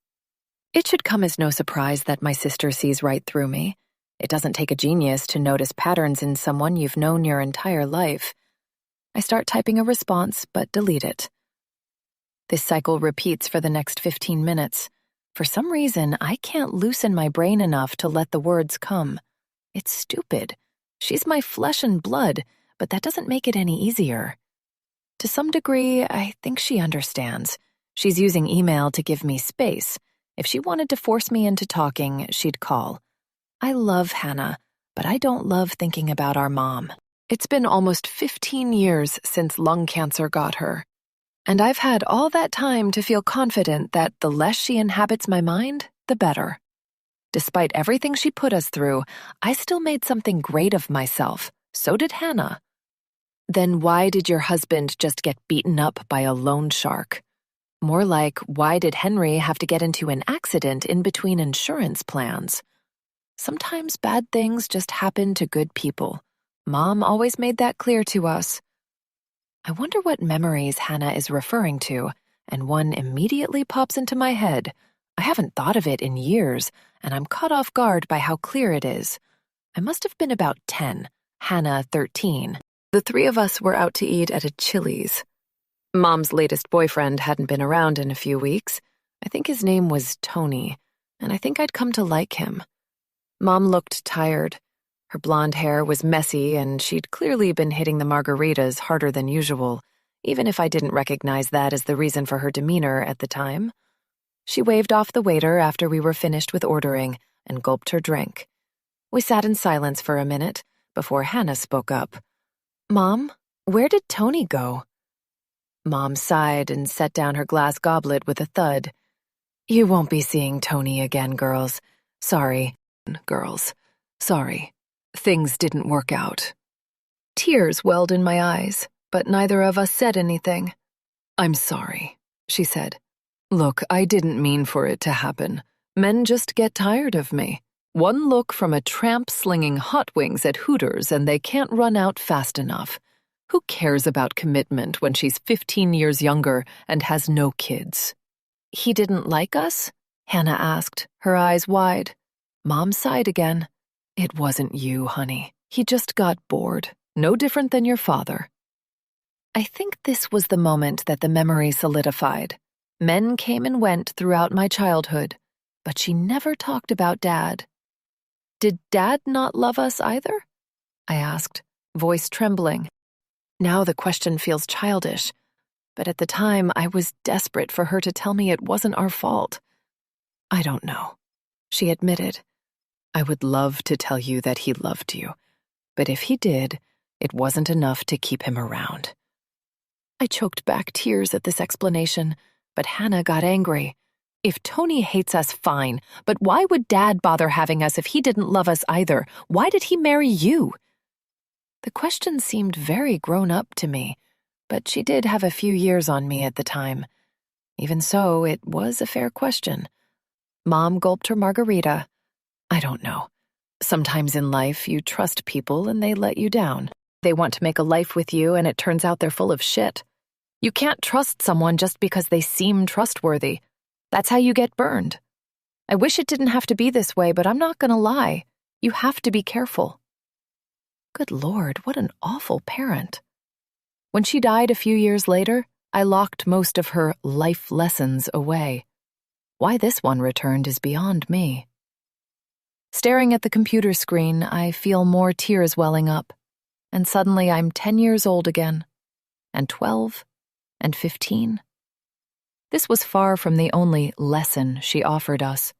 It should come as no surprise that my sister sees right through me. It doesn't take a genius to notice patterns in someone you've known your entire life. I start typing a response, but delete it. This cycle repeats for the next 15 minutes. For some reason, I can't loosen my brain enough to let the words come. It's stupid. She's my flesh and blood, but that doesn't make it any easier. To some degree, I think she understands. She's using email to give me space. If she wanted to force me into talking, she'd call. I love Hannah, but I don't love thinking about our mom. It's been almost 15 years since lung cancer got her. And I've had all that time to feel confident that the less she inhabits my mind, the better. Despite everything she put us through, I still made something great of myself. So did Hannah. Then why did your husband just get beaten up by a loan shark? More like, why did Henry have to get into an accident in between insurance plans? Sometimes bad things just happen to good people. Mom always made that clear to us. I wonder what memories Hannah is referring to, and one immediately pops into my head. I haven't thought of it in years, and I'm caught off guard by how clear it is. I must have been about 10, Hannah 13. The three of us were out to eat at a Chili's. Mom's latest boyfriend hadn't been around in a few weeks. I think his name was Tony, and I think I'd come to like him. Mom looked tired. Her blonde hair was messy, and she'd clearly been hitting the margaritas harder than usual, even if I didn't recognize that as the reason for her demeanor at the time. She waved off the waiter after we were finished with ordering and gulped her drink. We sat in silence for a minute before Hannah spoke up. "Mom, where did Tony go?" Mom sighed and set down her glass goblet with a thud. "You won't be seeing Tony again, girls. Sorry, girls. Sorry. Things didn't work out." Tears welled in my eyes, but neither of us said anything. "I'm sorry," she said. "Look, I didn't mean for it to happen. Men just get tired of me. One look from a tramp slinging hot wings at Hooters and they can't run out fast enough. Who cares about commitment when she's 15 years younger and has no kids?" "He didn't like us?" Hannah asked, her eyes wide. Mom sighed again. "It wasn't you, honey. He just got bored. No different than your father." I think this was the moment that the memory solidified. Men came and went throughout my childhood, but she never talked about Dad. "Did Dad not love us either?" I asked, voice trembling. Now the question feels childish, but at the time I was desperate for her to tell me it wasn't our fault. "I don't know," she admitted. "I would love to tell you that he loved you, but if he did, it wasn't enough to keep him around." I choked back tears at this explanation, but Hannah got angry. "If Tony hates us, fine, but why would Dad bother having us if he didn't love us either? Why did he marry you?" The question seemed very grown up to me, but she did have a few years on me at the time. Even so, it was a fair question. Mom gulped her margarita. "I don't know. Sometimes in life you trust people and they let you down. They want to make a life with you and it turns out they're full of shit. You can't trust someone just because they seem trustworthy. That's how you get burned. I wish it didn't have to be this way, but I'm not gonna lie. You have to be careful." Good Lord, what an awful parent. When she died a few years later, I locked most of her life lessons away. Why this one returned is beyond me. Staring at the computer screen, I feel more tears welling up, and suddenly I'm 10 years old again, and 12, and 15. This was far from the only lesson she offered us.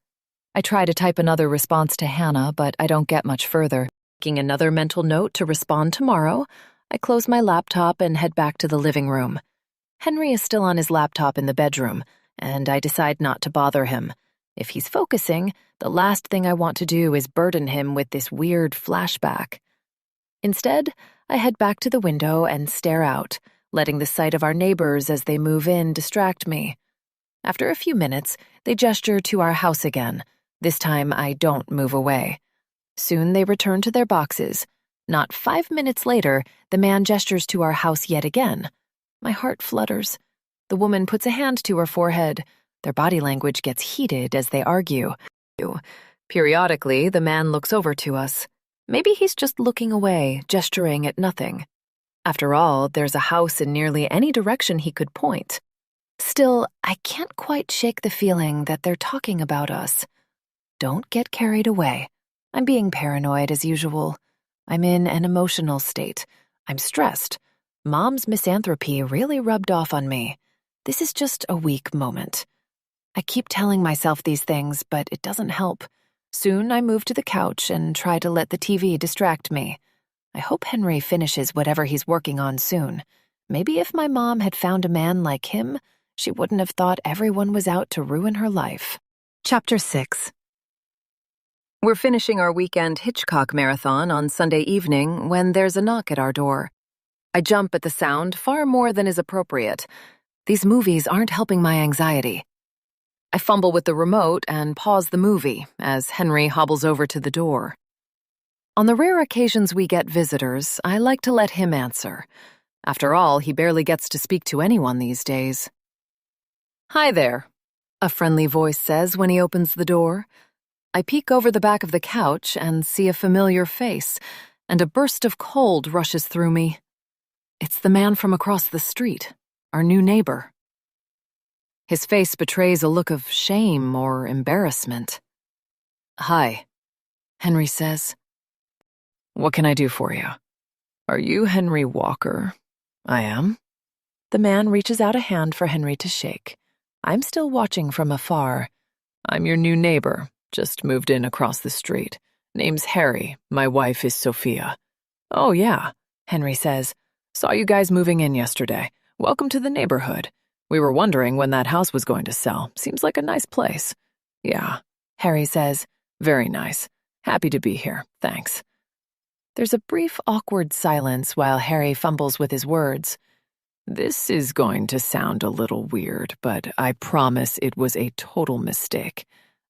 I try to type another response to Hannah, but I don't get much further. Making another mental note to respond tomorrow, I close my laptop and head back to the living room. Henry is still on his laptop in the bedroom, and I decide not to bother him. If he's focusing, the last thing I want to do is burden him with this weird flashback. Instead, I head back to the window and stare out, letting the sight of our neighbors as they move in distract me. After a few minutes, they gesture to our house again. This time, I don't move away. Soon they return to their boxes. Not 5 minutes later, the man gestures to our house yet again. My heart flutters. The woman puts a hand to her forehead. Their body language gets heated as they argue. Periodically, the man looks over to us. Maybe he's just looking away, gesturing at nothing. After all, there's a house in nearly any direction he could point. Still, I can't quite shake the feeling that they're talking about us. Don't get carried away. I'm being paranoid as usual. I'm in an emotional state. I'm stressed. Mom's misanthropy really rubbed off on me. This is just a weak moment. I keep telling myself these things, but it doesn't help. Soon I move to the couch and try to let the TV distract me. I hope Henry finishes whatever he's working on soon. Maybe if my mom had found a man like him, she wouldn't have thought everyone was out to ruin her life. Chapter 6. We're finishing our weekend Hitchcock marathon on Sunday evening when there's a knock at our door. I jump at the sound far more than is appropriate. These movies aren't helping my anxiety. I fumble with the remote and pause the movie as Henry hobbles over to the door. On the rare occasions we get visitors, I like to let him answer. After all, he barely gets to speak to anyone these days. "Hi there," a friendly voice says when he opens the door. I peek over the back of the couch and see a familiar face, and a burst of cold rushes through me. It's the man from across the street, our new neighbor. His face betrays a look of shame or embarrassment. "Hi," Henry says. "What can I do for you?" "Are you Henry Walker?" "I am." The man reaches out a hand for Henry to shake. I'm still watching from afar. "I'm your new neighbor, just moved in across the street. Name's Harry, my wife is Sophia." "Oh yeah," Henry says. "Saw you guys moving in yesterday. Welcome to the neighborhood. We were wondering when that house was going to sell. Seems like a nice place." "Yeah," Harry says. "Very nice. Happy to be here, thanks." There's a brief, awkward silence while Harry fumbles with his words. "This is going to sound a little weird, but I promise it was a total mistake.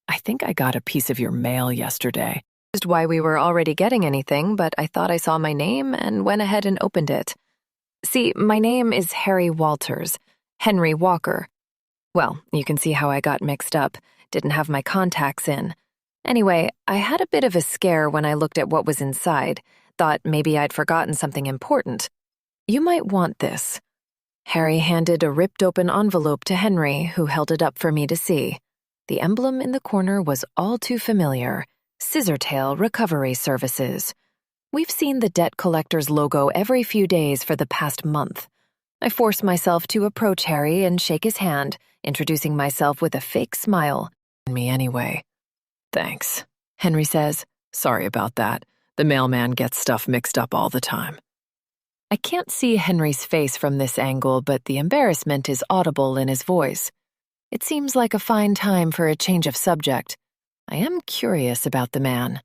I think I got a piece of your mail yesterday." Why we were already getting anything, but I thought I saw my name and went ahead and opened it. See, my name is Harry Walters, Henry Walker. Well, you can see how I got mixed up, didn't have my contacts in. Anyway, I had a bit of a scare when I looked at what was inside, thought maybe I'd forgotten something important. You might want this. Harry handed a ripped-open envelope to Henry, who held it up for me to see. The emblem in the corner was all too familiar. Scissortail Recovery Services. We've seen the debt collector's logo every few days for the past month. I force myself to approach Harry and shake his hand, introducing myself with a fake smile. Me anyway. "Thanks," Henry says. "Sorry about that. The mailman gets stuff mixed up all the time." I can't see Henry's face from this angle, but the embarrassment is audible in his voice. It seems like a fine time for a change of subject. I am curious about the man.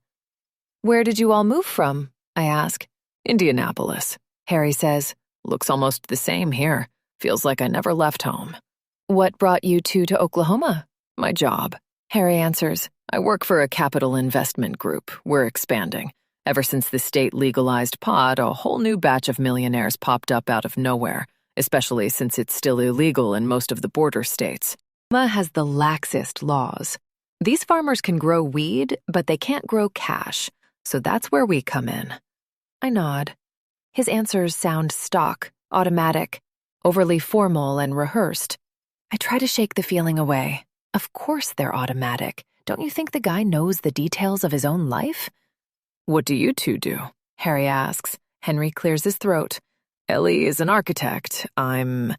"Where did you all move from?" I ask. "Indianapolis," Harry says. "Looks almost the same here. Feels like I never left home." "What brought you two to Oklahoma?" "My job," Harry answers. "I work for a capital investment group. We're expanding. Ever since the state legalized pot, a whole new batch of millionaires popped up out of nowhere, especially since it's still illegal in most of the border states. Oklahoma has the laxest laws. These farmers can grow weed, but they can't grow cash, so that's where we come in." I nod. His answers sound stock, automatic, overly formal and rehearsed. I try to shake the feeling away. Of course they're automatic. Don't you think the guy knows the details of his own life? "What do you two do?" Harry asks. Henry clears his throat. "Ellie is an architect. I'm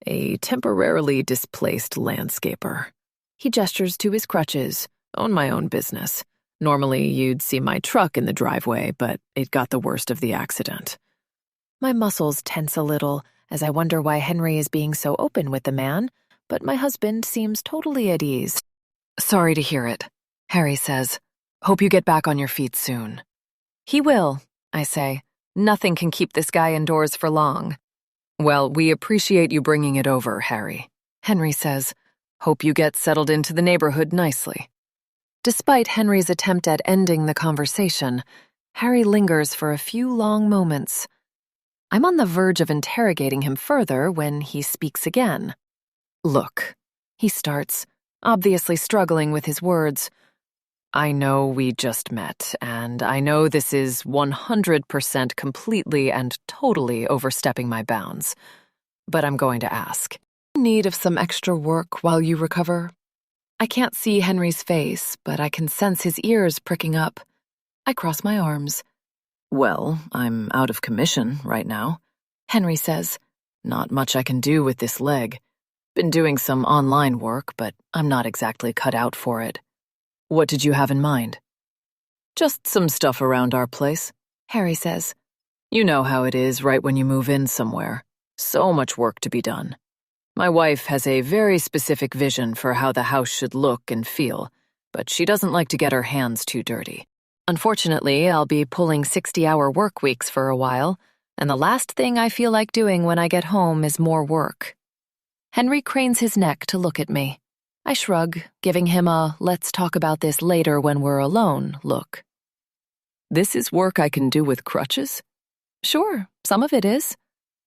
a temporarily displaced landscaper." He gestures to his crutches. "Own my own business. Normally you'd see my truck in the driveway, but it got the worst of the accident." My muscles tense a little as I wonder why Henry is being so open with the man, but my husband seems totally at ease. "Sorry to hear it," Harry says. "Hope you get back on your feet soon." "He will," I say. "Nothing can keep this guy indoors for long." "Well, we appreciate you bringing it over, Harry," Henry says. "Hope you get settled into the neighborhood nicely." Despite Henry's attempt at ending the conversation, Harry lingers for a few long moments. I'm on the verge of interrogating him further when he speaks again. "Look," he starts, obviously struggling with his words. "I know we just met, and I know this is 100% completely and totally overstepping my bounds. But I'm going to ask. Need of some extra work while you recover?" I can't see Henry's face, but I can sense his ears pricking up. I cross my arms. "Well, I'm out of commission right now," Henry says. "Not much I can do with this leg. Been doing some online work, but I'm not exactly cut out for it." "What did you have in mind?" "Just some stuff around our place," Harry says. "You know how it is right when you move in somewhere. So much work to be done. My wife has a very specific vision for how the house should look and feel, but she doesn't like to get her hands too dirty. Unfortunately, I'll be pulling 60-hour work weeks for a while, and the last thing I feel like doing when I get home is more work." Henry cranes his neck to look at me. I shrug, giving him a "let's talk about this later when we're alone" look. "This is work I can do with crutches?" "Sure, some of it is.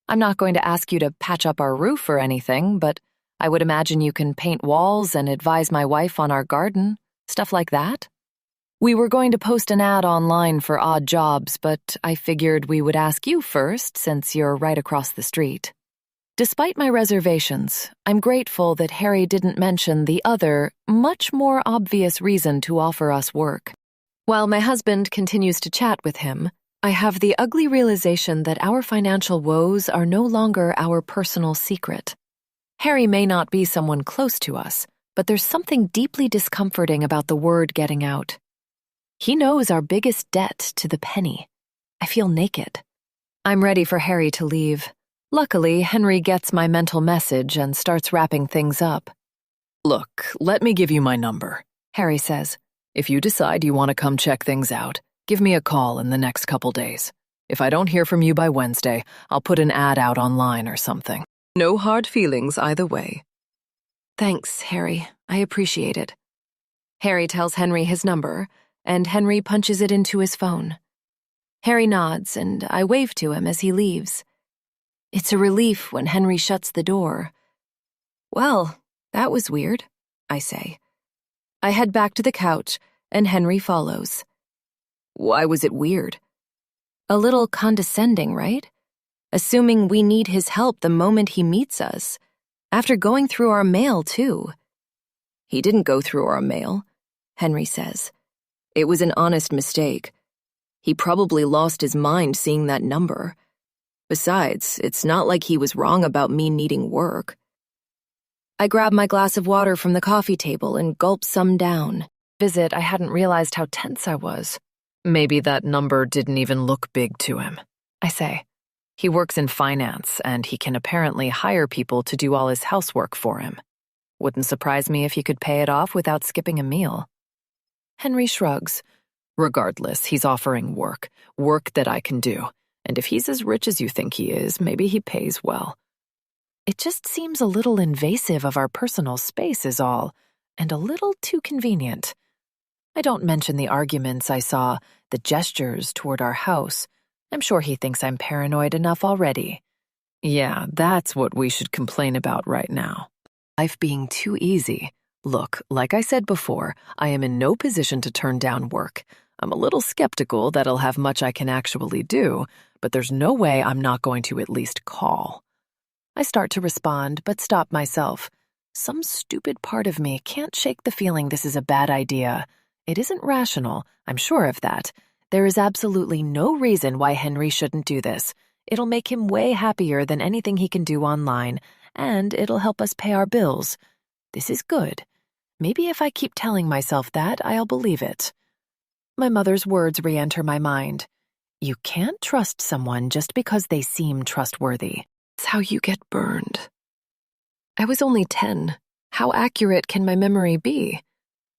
I'm not going to ask you to patch up our roof or anything, but I would imagine you can paint walls and advise my wife on our garden, stuff like that. We were going to post an ad online for odd jobs, but I figured we would ask you first since you're right across the street." Despite my reservations, I'm grateful that Harry didn't mention the other, much more obvious reason to offer us work. While my husband continues to chat with him, I have the ugly realization that our financial woes are no longer our personal secret. Harry may not be someone close to us, but there's something deeply discomforting about the word getting out. He knows our biggest debt to the penny. I feel naked. I'm ready for Harry to leave. Luckily, Henry gets my mental message and starts wrapping things up. Look, let me give you my number, Harry says. If you decide you want to come check things out, give me a call in the next couple days. If I don't hear from you by Wednesday, I'll put an ad out online or something. No hard feelings either way. Thanks, Harry. I appreciate it. Harry tells Henry his number, and Henry punches it into his phone. Harry nods, and I wave to him as he leaves. It's a relief when Henry shuts the door. Well, that was weird, I say. I head back to the couch, and Henry follows. Why was it weird? A little condescending, right? Assuming we need his help the moment he meets us. After going through our mail, too. He didn't go through our mail, Henry says. It was an honest mistake. He probably lost his mind seeing that number. Besides, it's not like he was wrong about me needing work. I grab my glass of water from the coffee table and gulp some down. I hadn't realized how tense I was. Maybe that number didn't even look big to him, I say. He works in finance, and he can apparently hire people to do all his housework for him. Wouldn't surprise me if he could pay it off without skipping a meal. Henry shrugs. Regardless, he's offering work that I can do. And if he's as rich as you think he is, maybe he pays well. It just seems a little invasive of our personal space is all, and a little too convenient. I don't mention the arguments I saw, the gestures toward our house. I'm sure he thinks I'm paranoid enough already. Yeah, that's what we should complain about right now. Life being too easy. Look, like I said before, I am in no position to turn down work. I'm a little skeptical that I'll have much I can actually do, but there's no way I'm not going to at least call. I start to respond, but stop myself. Some stupid part of me can't shake the feeling this is a bad idea. It isn't rational, I'm sure of that. There is absolutely no reason why Henry shouldn't do this. It'll make him way happier than anything he can do online, and it'll help us pay our bills. This is good. Maybe if I keep telling myself that, I'll believe it. My mother's words re-enter my mind. You can't trust someone just because they seem trustworthy. It's how you get burned. I was only 10. How accurate can my memory be?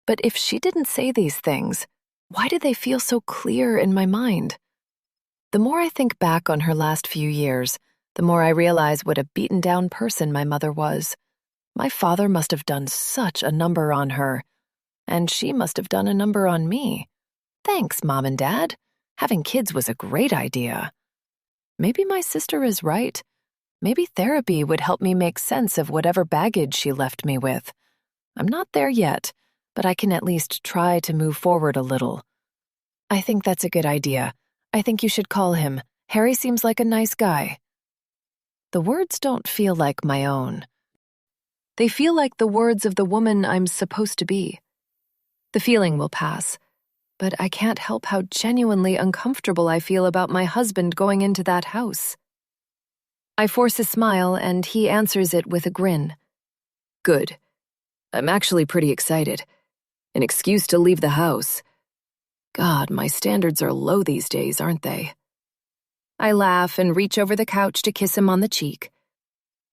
But if she didn't say these things, why did they feel so clear in my mind? The more I think back on her last few years, the more I realize what a beaten-down person my mother was. My father must have done such a number on her, and she must have done a number on me. Thanks, Mom and Dad. Having kids was a great idea. Maybe my sister is right. Maybe therapy would help me make sense of whatever baggage she left me with. I'm not there yet, but I can at least try to move forward a little. I think that's a good idea. I think you should call him. Harry seems like a nice guy. The words don't feel like my own. They feel like the words of the woman I'm supposed to be. The feeling will pass, but I can't help how genuinely uncomfortable I feel about my husband going into that house. I force a smile, and he answers it with a grin. Good. I'm actually pretty excited. An excuse to leave the house. God, my standards are low these days, aren't they? I laugh and reach over the couch to kiss him on the cheek.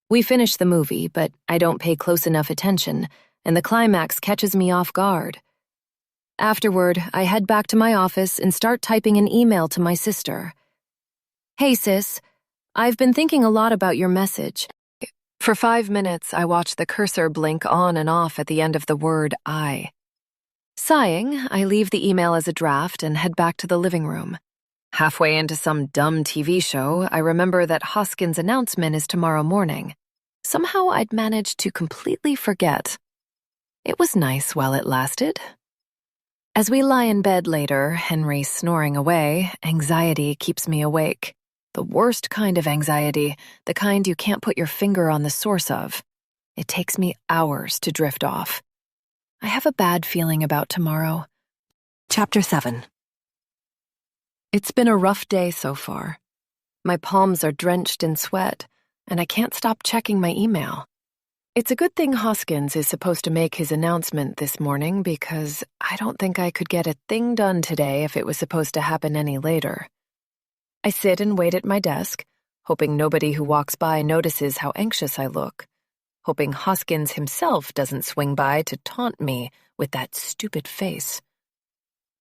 We finish the movie, but I don't pay close enough attention, and the climax catches me off guard. Afterward, I head back to my office and start typing an email to my sister. Hey, sis. I've been thinking a lot about your message. For 5 minutes, I watch the cursor blink on and off at the end of the word I. Sighing, I leave the email as a draft and head back to the living room. Halfway into some dumb TV show, I remember that Hoskins' announcement is tomorrow morning. Somehow I'd managed to completely forget. It was nice while it lasted. As we lie in bed later, Henry snoring away, anxiety keeps me awake. The worst kind of anxiety, the kind you can't put your finger on the source of. It takes me hours to drift off. I have a bad feeling about tomorrow. Chapter 7. It's been a rough day so far. My palms are drenched in sweat, and I can't stop checking my email. It's a good thing Hoskins is supposed to make his announcement this morning because I don't think I could get a thing done today if it was supposed to happen any later. I sit and wait at my desk, hoping nobody who walks by notices how anxious I look, hoping Hoskins himself doesn't swing by to taunt me with that stupid face.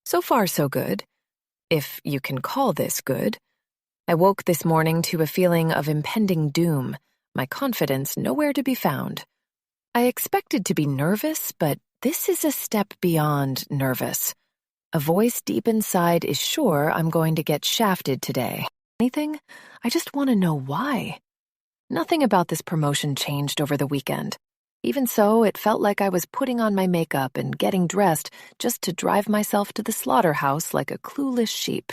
So far, so good. If you can call this good. I woke this morning to a feeling of impending doom, my confidence nowhere to be found. I expected to be nervous, but this is a step beyond nervous. A voice deep inside is sure I'm going to get shafted today. Anything? I just want to know why. Nothing about this promotion changed over the weekend. Even so, it felt like I was putting on my makeup and getting dressed just to drive myself to the slaughterhouse like a clueless sheep.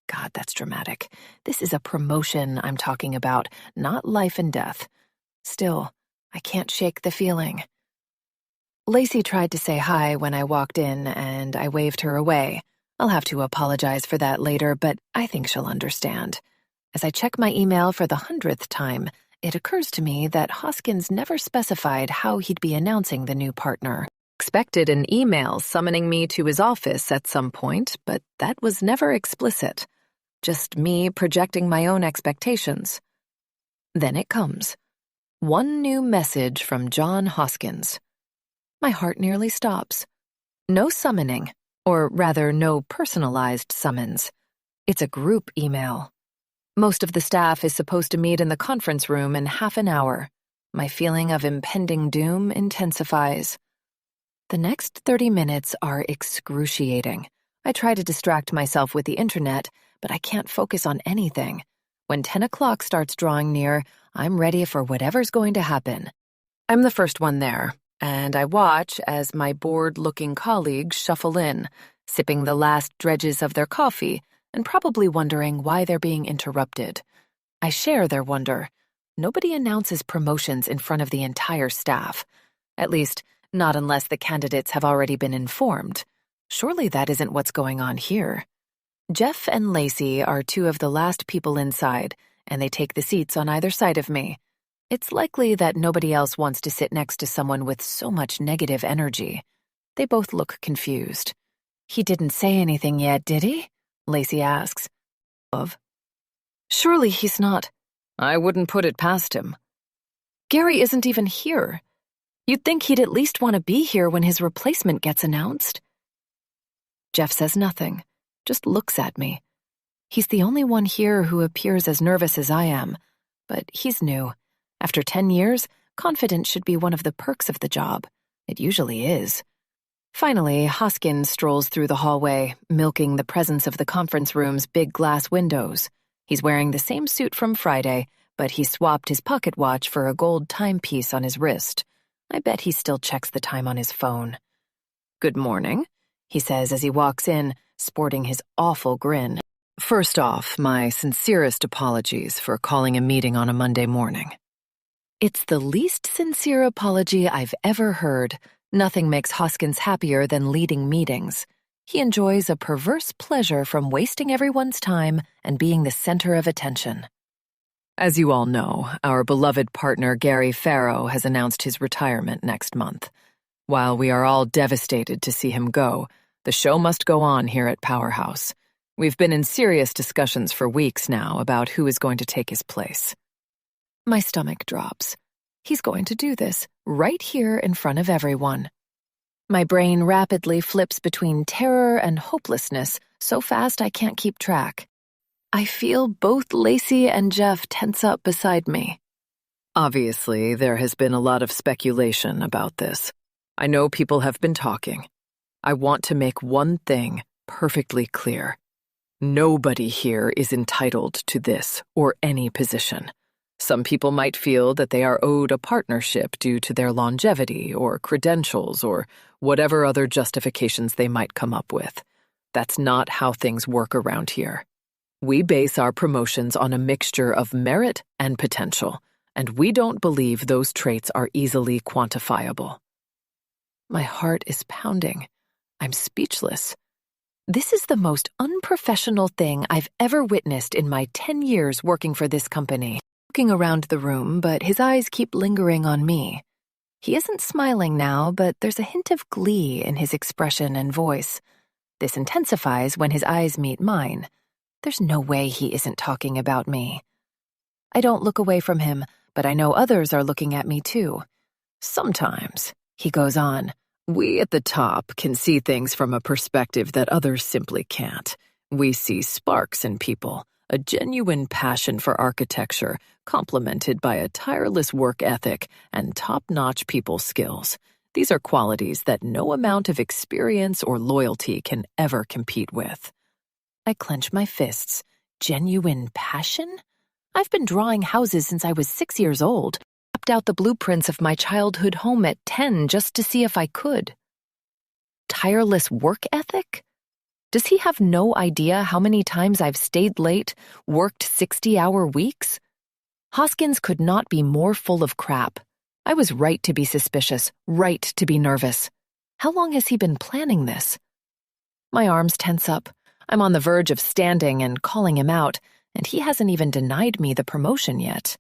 God, that's dramatic. This is a promotion I'm talking about, not life and death. Still, I can't shake the feeling. Lacey tried to say hi when I walked in, and I waved her away. I'll have to apologize for that later, but I think she'll understand. As I check my email for the 100th time, it occurs to me that Hoskins never specified how he'd be announcing the new partner. Expected an email summoning me to his office at some point, but that was never explicit. Just me projecting my own expectations. Then it comes. One new message from John Hoskins. My heart nearly stops. No summoning, or rather no personalized summons. It's a group email. Most of the staff is supposed to meet in the conference room in half an hour. My feeling of impending doom intensifies. The next 30 minutes are excruciating. I try to distract myself with the internet, but I can't focus on anything. When 10 o'clock starts drawing near, I'm ready for whatever's going to happen. I'm the first one there, and I watch as my bored-looking colleagues shuffle in, sipping the last dredges of their coffee, and probably wondering why they're being interrupted. I share their wonder. Nobody announces promotions in front of the entire staff. At least, not unless the candidates have already been informed. Surely that isn't what's going on here. Jeff and Lacey are two of the last people inside, and they take the seats on either side of me. It's likely that nobody else wants to sit next to someone with so much negative energy. They both look confused. He didn't say anything yet, did he? Lacey asks. Surely he's not. I wouldn't put it past him. Gary isn't even here. You'd think he'd at least want to be here when his replacement gets announced. Jeff says nothing, just looks at me. He's the only one here who appears as nervous as I am, but he's new. After 10 years, confidence should be one of the perks of the job. It usually is. Finally, Hoskins strolls through the hallway, milking the presence of the conference room's big glass windows. He's wearing the same suit from Friday, but he swapped his pocket watch for a gold timepiece on his wrist. I bet he still checks the time on his phone. Good morning, he says as he walks in, sporting his awful grin. First off, my sincerest apologies for calling a meeting on a Monday morning. It's the least sincere apology I've ever heard. Nothing makes Hoskins happier than leading meetings. He enjoys a perverse pleasure from wasting everyone's time and being the center of attention. As you all know, our beloved partner Gary Farrow has announced his retirement next month. While we are all devastated to see him go, the show must go on here at Powerhouse. We've been in serious discussions for weeks now about who is going to take his place. My stomach drops. He's going to do this right here in front of everyone. My brain rapidly flips between terror and hopelessness so fast I can't keep track. I feel both Lacey and Jeff tense up beside me. Obviously, there has been a lot of speculation about this. I know people have been talking. I want to make one thing perfectly clear. Nobody here is entitled to this or any position. Some people might feel that they are owed a partnership due to their longevity or credentials or whatever other justifications they might come up with. That's not how things work around here. We base our promotions on a mixture of merit and potential, and we don't believe those traits are easily quantifiable. My heart is pounding. I'm speechless. This is the most unprofessional thing I've ever witnessed in my 10 years working for this company. Looking around the room, but his eyes keep lingering on me. He isn't smiling now, but there's a hint of glee in his expression and voice. This intensifies when his eyes meet mine. There's no way he isn't talking about me. I don't look away from him, but I know others are looking at me too. Sometimes, he goes on, we at the top can see things from a perspective that others simply can't. We see sparks in people, a genuine passion for architecture, complemented by a tireless work ethic and top-notch people skills. These are qualities that no amount of experience or loyalty can ever compete with. I clench my fists. Genuine passion? I've been drawing houses since I was 6 years old. Mapped out the blueprints of my childhood home at 10 just to see if I could. Tireless work ethic? Does he have no idea how many times I've stayed late, worked 60-hour weeks? Hoskins could not be more full of crap. I was right to be suspicious, right to be nervous. How long has he been planning this? My arms tense up. I'm on the verge of standing and calling him out, and he hasn't even denied me the promotion yet.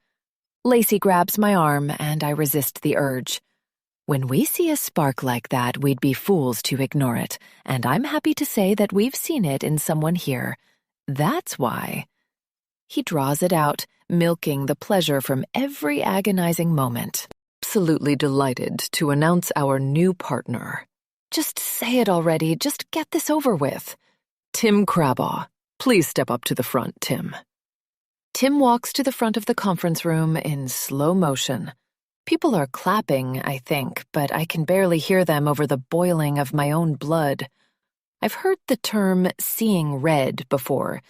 Lacey grabs my arm, and I resist the urge. When we see a spark like that, we'd be fools to ignore it, and I'm happy to say that we've seen it in someone here. That's why. He draws it out, milking the pleasure from every agonizing moment. Absolutely delighted to announce our new partner. Just say it already, just get this over with. Tim Crabaugh. Please step up to the front, Tim. Tim walks to the front of the conference room in slow motion. People are clapping, I think, but I can barely hear them over the boiling of my own blood. I've heard the term seeing red before,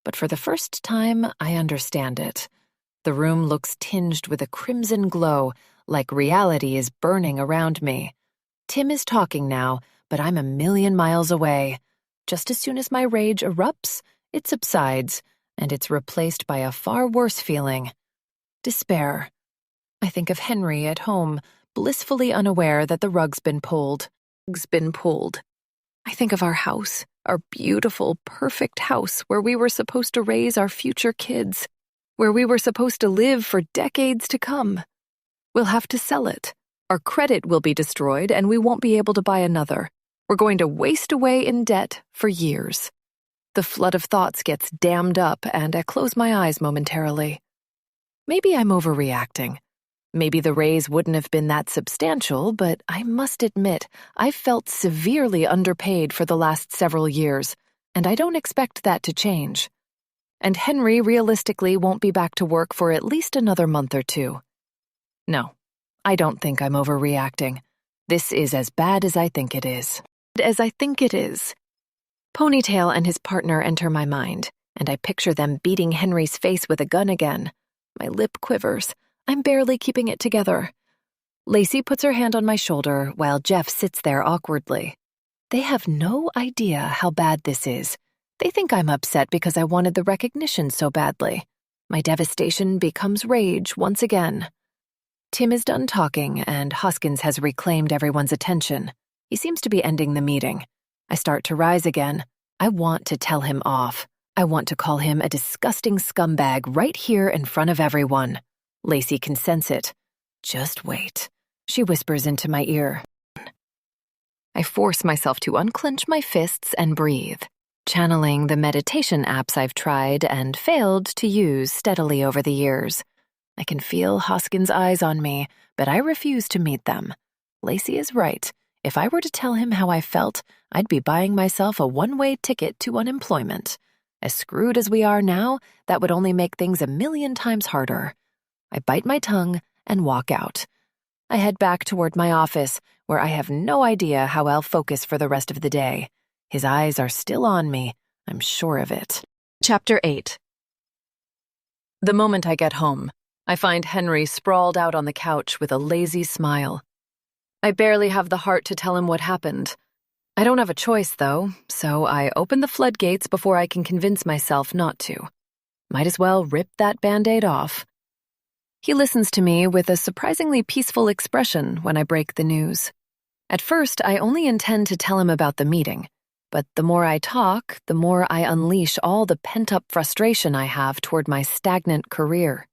but for the first time, I understand it. The room looks tinged with a crimson glow, like reality is burning around me. Tim is talking now, but I'm a million miles away. Just as soon as my rage erupts, it subsides, and it's replaced by a far worse feeling. Despair. I think of Henry at home, blissfully unaware that the rug's been pulled. I think of our house, our beautiful, perfect house where we were supposed to raise our future kids, where we were supposed to live for decades to come. We'll have to sell it. Our credit will be destroyed, and we won't be able to buy another. We're going to waste away in debt for years. The flood of thoughts gets dammed up, and I close my eyes momentarily. Maybe I'm overreacting. Maybe the raise wouldn't have been that substantial, but I must admit, I've felt severely underpaid for the last several years, and I don't expect that to change. And Henry realistically won't be back to work for at least another month or two. No, I don't think I'm overreacting. This is as bad as I think it is. Ponytail and his partner enter my mind, and I picture them beating Henry's face with a gun again. My lip quivers. I'm barely keeping it together. Lacey puts her hand on my shoulder while Jeff sits there awkwardly. They have no idea how bad this is. They think I'm upset because I wanted the recognition so badly. My devastation becomes rage once again. Tim is done talking, and Hoskins has reclaimed everyone's attention. He seems to be ending the meeting. I start to rise again. I want to tell him off. I want to call him a disgusting scumbag right here in front of everyone. Lacey can sense it. Just wait. She whispers into my ear. I force myself to unclench my fists and breathe, channeling the meditation apps I've tried and failed to use steadily over the years. I can feel Hoskins' eyes on me, but I refuse to meet them. Lacey is right. If I were to tell him how I felt, I'd be buying myself a one-way ticket to unemployment. As screwed as we are now, that would only make things 1,000,000 times harder. I bite my tongue and walk out. I head back toward my office, where I have no idea how I'll focus for the rest of the day. His eyes are still on me, I'm sure of it. Chapter 8. The moment I get home, I find Henry sprawled out on the couch with a lazy smile. I barely have the heart to tell him what happened. I don't have a choice, though, so I open the floodgates before I can convince myself not to. Might as well rip that Band-Aid off. He listens to me with a surprisingly peaceful expression when I break the news. At first, I only intend to tell him about the meeting, but the more I talk, the more I unleash all the pent-up frustration I have toward my stagnant career.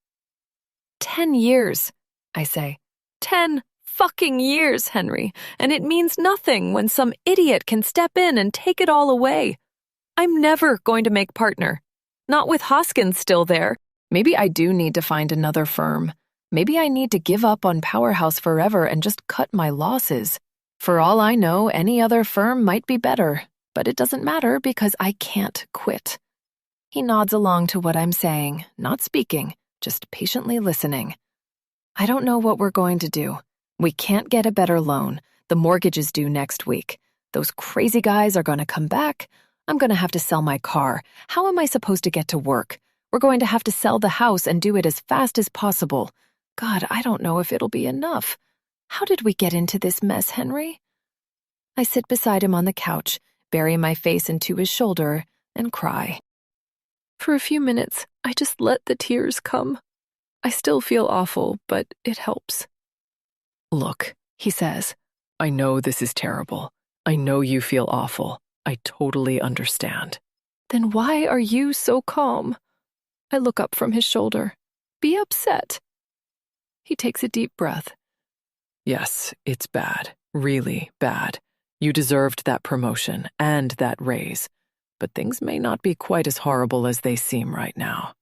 10 years, I say. 10 fucking years, Henry, and it means nothing when some idiot can step in and take it all away. I'm never going to make partner. Not with Hoskins still there. Maybe I do need to find another firm. Maybe I need to give up on Powerhouse forever and just cut my losses. For all I know, any other firm might be better, but it doesn't matter because I can't quit. He nods along to what I'm saying, not speaking, just patiently listening. I don't know what we're going to do. We can't get a better loan. The mortgage is due next week. Those crazy guys are going to come back. I'm going to have to sell my car. How am I supposed to get to work? We're going to have to sell the house and do it as fast as possible. God, I don't know if it'll be enough. How did we get into this mess, Henry? I sit beside him on the couch, bury my face into his shoulder, and cry. For a few minutes, I just let the tears come. I still feel awful, but it helps. Look, he says, I know this is terrible. I know you feel awful. I totally understand. Then why are you so calm? I look up from his shoulder. Be upset. He takes a deep breath. Yes, it's bad. Really bad. You deserved that promotion and that raise. But things may not be quite as horrible as they seem right now.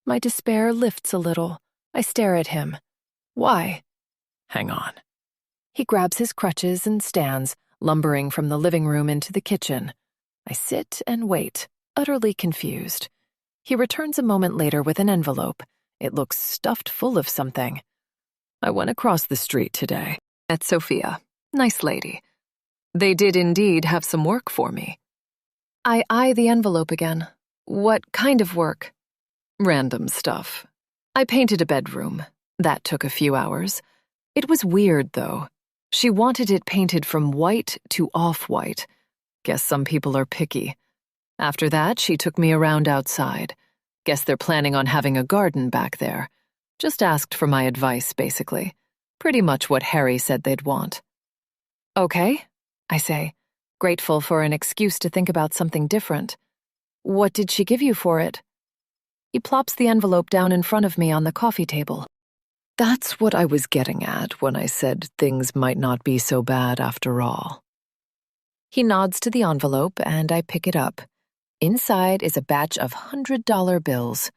My despair lifts a little. I stare at him. Why? Hang on. He grabs his crutches and stands, lumbering from the living room into the kitchen. I sit and wait, utterly confused. He returns a moment later with an envelope. It looks stuffed full of something. I went across the street today. At Sophia. Nice lady. They did indeed have some work for me. I eye the envelope again. What kind of work? Random stuff. I painted a bedroom. That took a few hours. It was weird, though. She wanted it painted from white to off-white. Guess some people are picky. After that, she took me around outside. Guess they're planning on having a garden back there. Just asked for my advice, basically. Pretty much what Harry said they'd want. Okay, I say, grateful for an excuse to think about something different. What did she give you for it? He plops the envelope down in front of me on the coffee table. That's what I was getting at when I said things might not be so bad after all. He nods to the envelope, and I pick it up. Inside is a batch of $100 bills.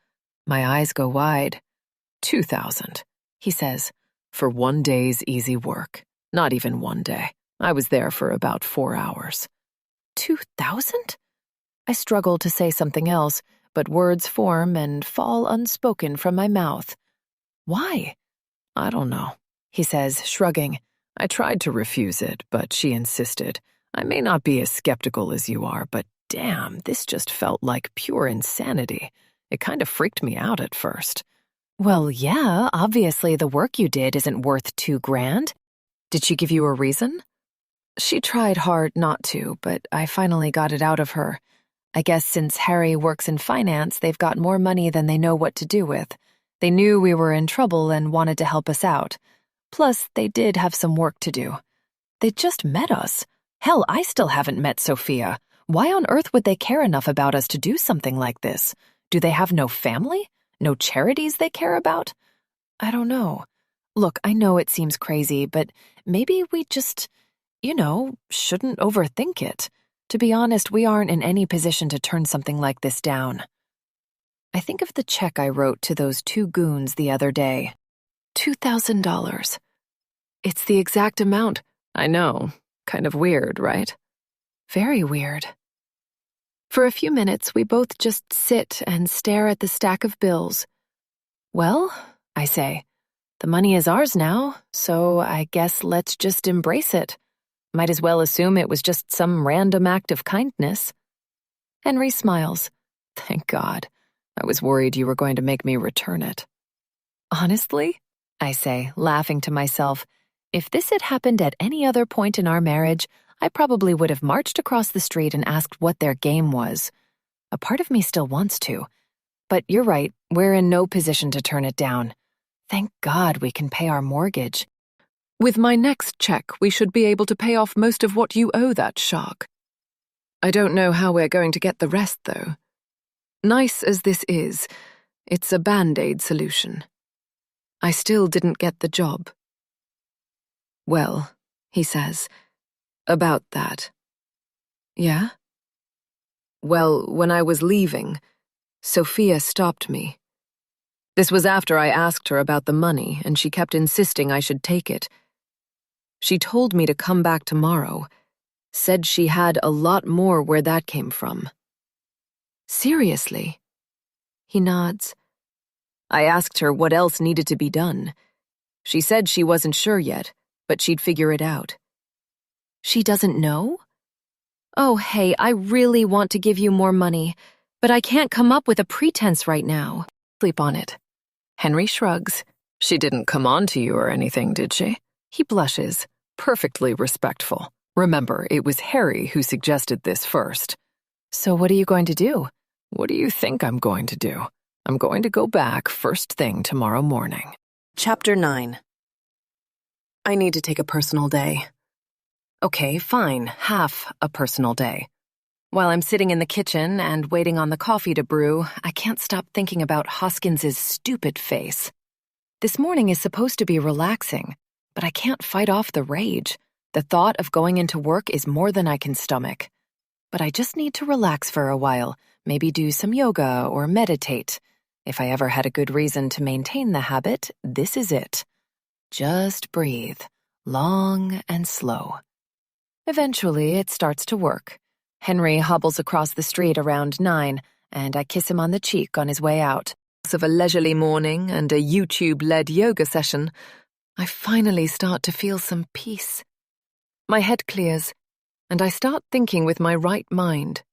My eyes go wide. 2,000, he says, for 1 day's easy work. Not even 1 day. I was there for about 4 hours. 2,000? I struggle to say something else, but words form and fall unspoken from my mouth. Why? I don't know, he says, shrugging. I tried to refuse it, but she insisted. I may not be as skeptical as you are, but damn, this just felt like pure insanity. It kind of freaked me out at first. Well, yeah, obviously the work you did isn't worth $2,000. Did she give you a reason? She tried hard not to, but I finally got it out of her. I guess since Harry works in finance, they've got more money than they know what to do with. They knew we were in trouble and wanted to help us out. Plus, they did have some work to do. They just met us. Hell, I still haven't met Sophia. Why on earth would they care enough about us to do something like this? Do they have no family? No charities they care about? I don't know. Look, I know it seems crazy, but maybe we just, shouldn't overthink it. To be honest, we aren't in any position to turn something like this down. I think of the check I wrote to those 2 goons the other day. $2,000. It's the exact amount. I know. Kind of weird, right? Very weird. For a few minutes, we both just sit and stare at the stack of bills. Well, I say, the money is ours now, so I guess let's just embrace it. Might as well assume it was just some random act of kindness. Henry smiles. Thank God. I was worried you were going to make me return it. Honestly, I say, laughing to myself, if this had happened at any other point in our marriage, I probably would have marched across the street and asked what their game was. A part of me still wants to. But you're right, we're in no position to turn it down. Thank God we can pay our mortgage. With my next check, we should be able to pay off most of what you owe that shark. I don't know how we're going to get the rest, though. Nice as this is, it's a Band-Aid solution. I still didn't get the job. Well, he says, about that. Yeah? Well, when I was leaving, Sophia stopped me. This was after I asked her about the money, and she kept insisting I should take it. She told me to come back tomorrow, said she had a lot more where that came from. Seriously? He nods. I asked her what else needed to be done. She said she wasn't sure yet, but she'd figure it out. She doesn't know? Oh, hey, I really want to give you more money, but I can't come up with a pretense right now. Sleep on it. Henry shrugs. She didn't come on to you or anything, did she? He blushes. Perfectly respectful. Remember, it was Harry who suggested this first. So what are you going to do? What do you think I'm going to do? I'm going to go back first thing tomorrow morning. Chapter 9. I need to take a personal day. Okay, fine, half a personal day. While I'm sitting in the kitchen and waiting on the coffee to brew, I can't stop thinking about Hoskins's stupid face. This morning is supposed to be relaxing, but I can't fight off the rage. The thought of going into work is more than I can stomach. But I just need to relax for a while, maybe do some yoga or meditate. If I ever had a good reason to maintain the habit, this is it. Just breathe, long and slow. Eventually, it starts to work. Henry hobbles across the street around 9, and I kiss him on the cheek on his way out. Of a leisurely morning and a YouTube-led yoga session, I finally start to feel some peace. My head clears, and I start thinking with my right mind.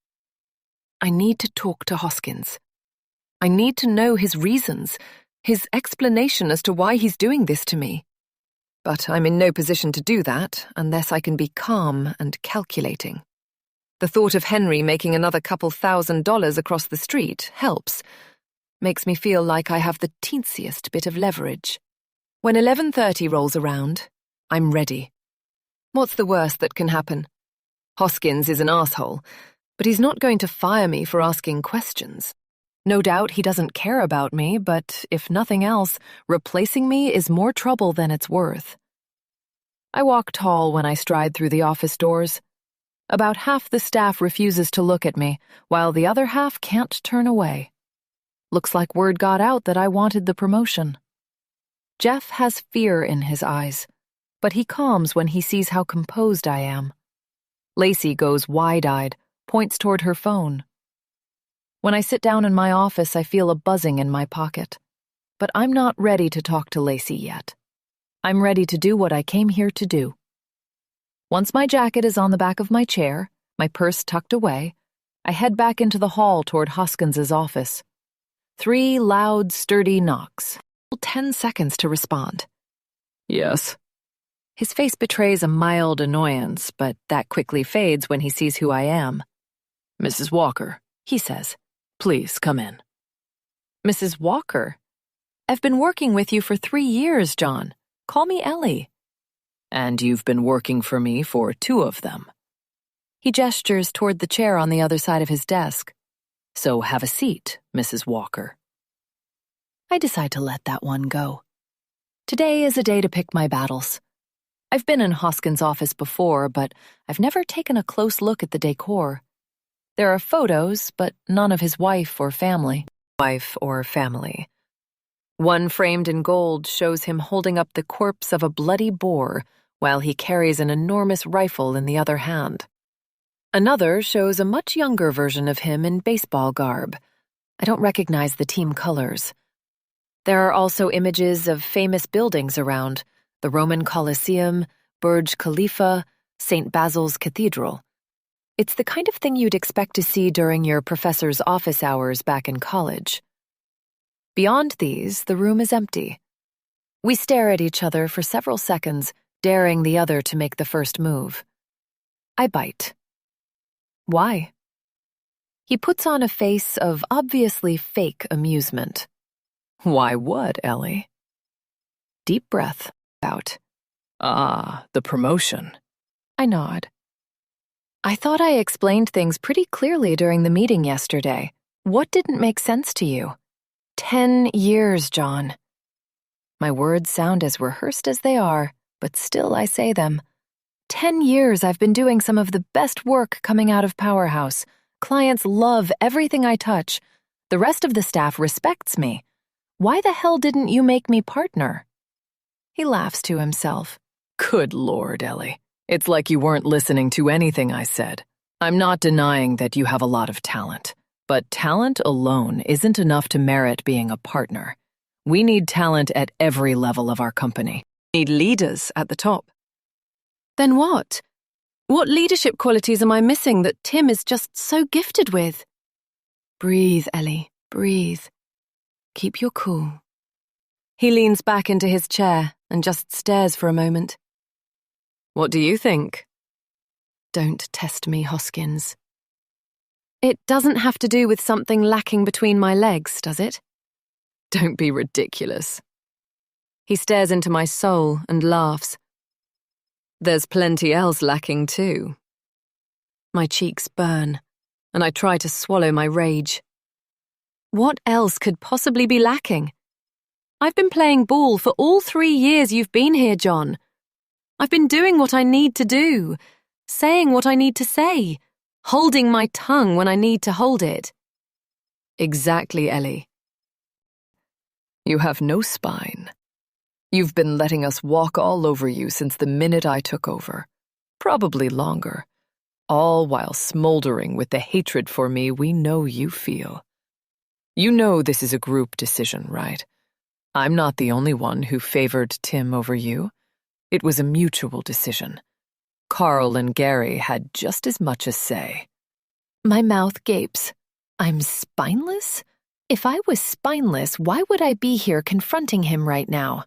I need to talk to Hoskins. I need to know his reasons, his explanation as to why he's doing this to me. But I'm in no position to do that unless I can be calm and calculating. The thought of Henry making another couple $1,000 across the street helps. Makes me feel like I have the teensiest bit of leverage. When 11:30 rolls around, I'm ready. What's the worst that can happen? Hoskins is an asshole, but he's not going to fire me for asking questions. No doubt he doesn't care about me, but if nothing else, replacing me is more trouble than it's worth. I walk tall when I stride through the office doors. About half the staff refuses to look at me, while the other half can't turn away. Looks like word got out that I wanted the promotion. Jeff has fear in his eyes, but he calms when he sees how composed I am. Lacey goes wide-eyed, points toward her phone. When I sit down in my office, I feel a buzzing in my pocket. But I'm not ready to talk to Lacey yet. I'm ready to do what I came here to do. Once my jacket is on the back of my chair, my purse tucked away, I head back into the hall toward Hoskins's office. 3 loud, sturdy knocks. 10 seconds to respond. Yes. His face betrays a mild annoyance, but that quickly fades when he sees who I am. Mrs. Walker, he says, please come in. Mrs. Walker? I've been working with you for 3 years, John. Call me Ellie. And you've been working for me for 2 of them. He gestures toward the chair on the other side of his desk. So have a seat, Mrs. Walker. I decide to let that one go. Today is a day to pick my battles. I've been in Hoskins' office before, but I've never taken a close look at the decor. There are photos, but none of his wife or family. One framed in gold shows him holding up the corpse of a bloody boar while he carries an enormous rifle in the other hand. Another shows a much younger version of him in baseball garb. I don't recognize the team colors. There are also images of famous buildings around: the Roman Colosseum, Burj Khalifa, St. Basil's Cathedral. It's the kind of thing you'd expect to see during your professor's office hours back in college. Beyond these, the room is empty. We stare at each other for several seconds, daring the other to make the first move. I bite. Why? He puts on a face of obviously fake amusement. Why what, Ellie? Deep breath. Out. Ah, the promotion. I nod. I thought I explained things pretty clearly during the meeting yesterday. What didn't make sense to you? 10 years, John. My words sound as rehearsed as they are, but still I say them. 10 years I've been doing some of the best work coming out of Powerhouse. Clients love everything I touch. The rest of the staff respects me. Why the hell didn't you make me partner? He laughs to himself. Good Lord, Ellie. It's like you weren't listening to anything I said. I'm not denying that you have a lot of talent, but talent alone isn't enough to merit being a partner. We need talent at every level of our company. We need leaders at the top. Then what? What leadership qualities am I missing that Tim is just so gifted with? Breathe, Ellie, breathe. Keep your cool. He leans back into his chair and just stares for a moment. What do you think? Don't test me, Hoskins. It doesn't have to do with something lacking between my legs, does it? Don't be ridiculous. He stares into my soul and laughs. There's plenty else lacking too. My cheeks burn, and I try to swallow my rage. What else could possibly be lacking? I've been playing ball for all 3 years you've been here, John. I've been doing what I need to do, saying what I need to say, holding my tongue when I need to hold it. Exactly, Ellie. You have no spine. You've been letting us walk all over you since the minute I took over. Probably longer. All while smoldering with the hatred for me we know you feel. You know this is a group decision, right? I'm not the only one who favored Tim over you. It was a mutual decision. Carl and Gary had just as much a say. My mouth gapes. I'm spineless? If I was spineless, why would I be here confronting him right now?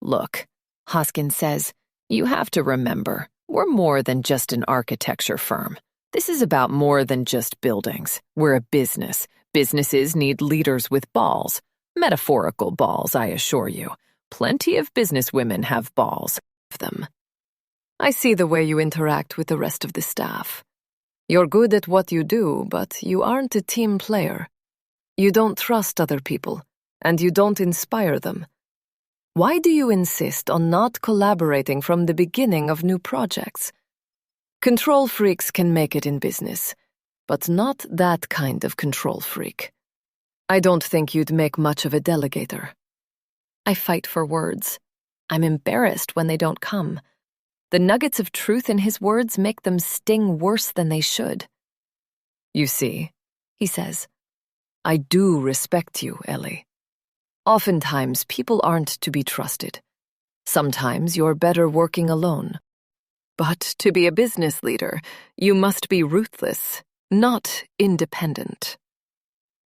Look, Hoskins says, you have to remember, we're more than just an architecture firm. This is about more than just buildings. We're a business. Businesses need leaders with balls. Metaphorical balls, I assure you. Plenty of businesswomen have balls. Them. I see the way you interact with the rest of the staff. You're good at what you do, but you aren't a team player. You don't trust other people, and you don't inspire them. Why do you insist on not collaborating from the beginning of new projects? Control freaks can make it in business, but not that kind of control freak. I don't think you'd make much of a delegator. I fight for words. I'm embarrassed when they don't come. The nuggets of truth in his words make them sting worse than they should. You see, he says, I do respect you, Ellie. Oftentimes, people aren't to be trusted. Sometimes you're better working alone. But to be a business leader, you must be ruthless, not independent.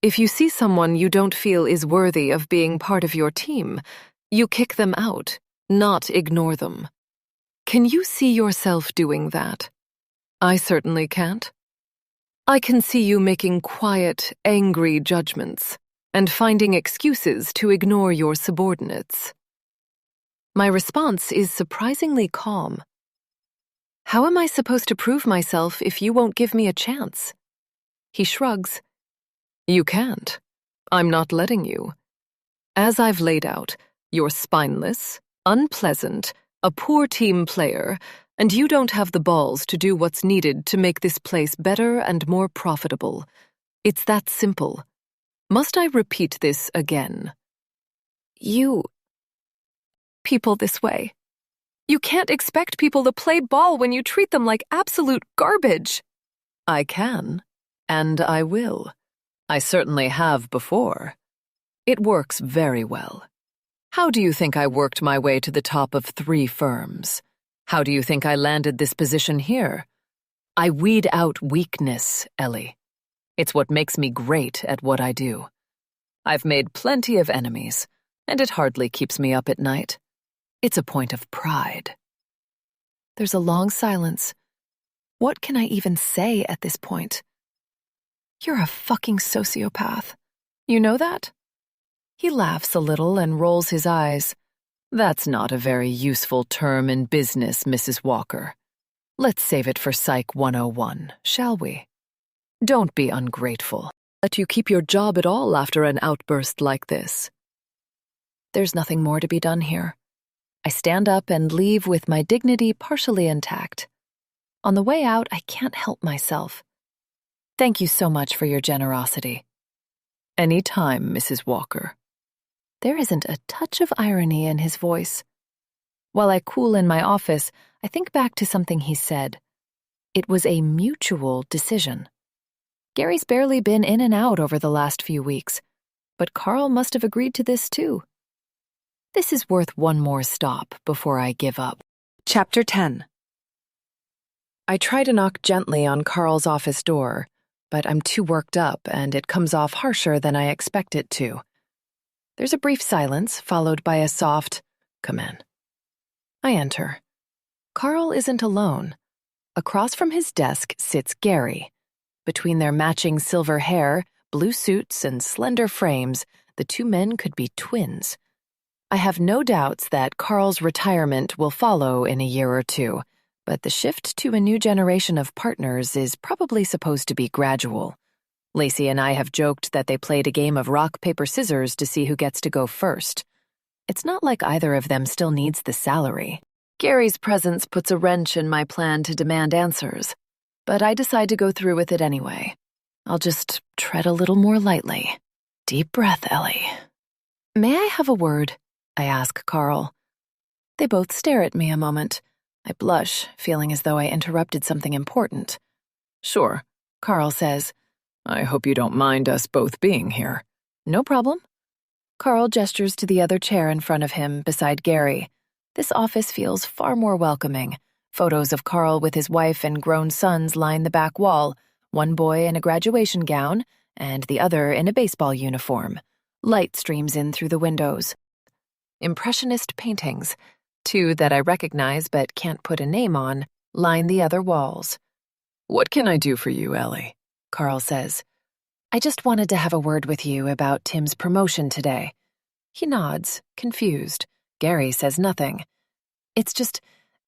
If you see someone you don't feel is worthy of being part of your team, you kick them out, not ignore them. Can you see yourself doing that? I certainly can't. I can see you making quiet, angry judgments and finding excuses to ignore your subordinates. My response is surprisingly calm. How am I supposed to prove myself if you won't give me a chance? He shrugs. You can't. I'm not letting you. As I've laid out, you're spineless, unpleasant, a poor team player, and you don't have the balls to do what's needed to make this place better and more profitable. It's that simple. Must I repeat this again? You people this way. You can't expect people to play ball when you treat them like absolute garbage. I can, and I will. I certainly have before. It works very well. How do you think I worked my way to the top of 3 firms? How do you think I landed this position here? I weed out weakness, Ellie. It's what makes me great at what I do. I've made plenty of enemies, and it hardly keeps me up at night. It's a point of pride. There's a long silence. What can I even say at this point? You're a fucking sociopath. You know that? He laughs a little and rolls his eyes. That's not a very useful term in business, Mrs. Walker. Let's save it for Psych 101, shall we? Don't be ungrateful. Let you keep your job at all after an outburst like this. There's nothing more to be done here. I stand up and leave with my dignity partially intact. On the way out, I can't help myself. Thank you so much for your generosity. Any time, Mrs. Walker. There isn't a touch of irony in his voice. While I cool in my office, I think back to something he said. It was a mutual decision. Gary's barely been in and out over the last few weeks, but Carl must have agreed to this too. This is worth one more stop before I give up. Chapter 10. I try to knock gently on Carl's office door, but I'm too worked up and it comes off harsher than I expect it to. There's a brief silence, followed by a soft, "Come in." I enter. Carl isn't alone. Across from his desk sits Gary. Between their matching silver hair, blue suits, and slender frames, the two men could be twins. I have no doubts that Carl's retirement will follow in a year or two, but the shift to a new generation of partners is probably supposed to be gradual. Lacey and I have joked that they played a game of rock, paper, scissors to see who gets to go first. It's not like either of them still needs the salary. Gary's presence puts a wrench in my plan to demand answers, but I decide to go through with it anyway. I'll just tread a little more lightly. Deep breath, Ellie. May I have a word? I ask Carl. They both stare at me a moment. I blush, feeling as though I interrupted something important. Sure, Carl says. I hope you don't mind us both being here. No problem. Carl gestures to the other chair in front of him, beside Gary. This office feels far more welcoming. Photos of Carl with his wife and grown sons line the back wall, one boy in a graduation gown and the other in a baseball uniform. Light streams in through the windows. Impressionist paintings, two that I recognize but can't put a name on, line the other walls. What can I do for you, Ellie? Carl says. I just wanted to have a word with you about Tim's promotion today. He nods, confused. Gary says nothing. It's just,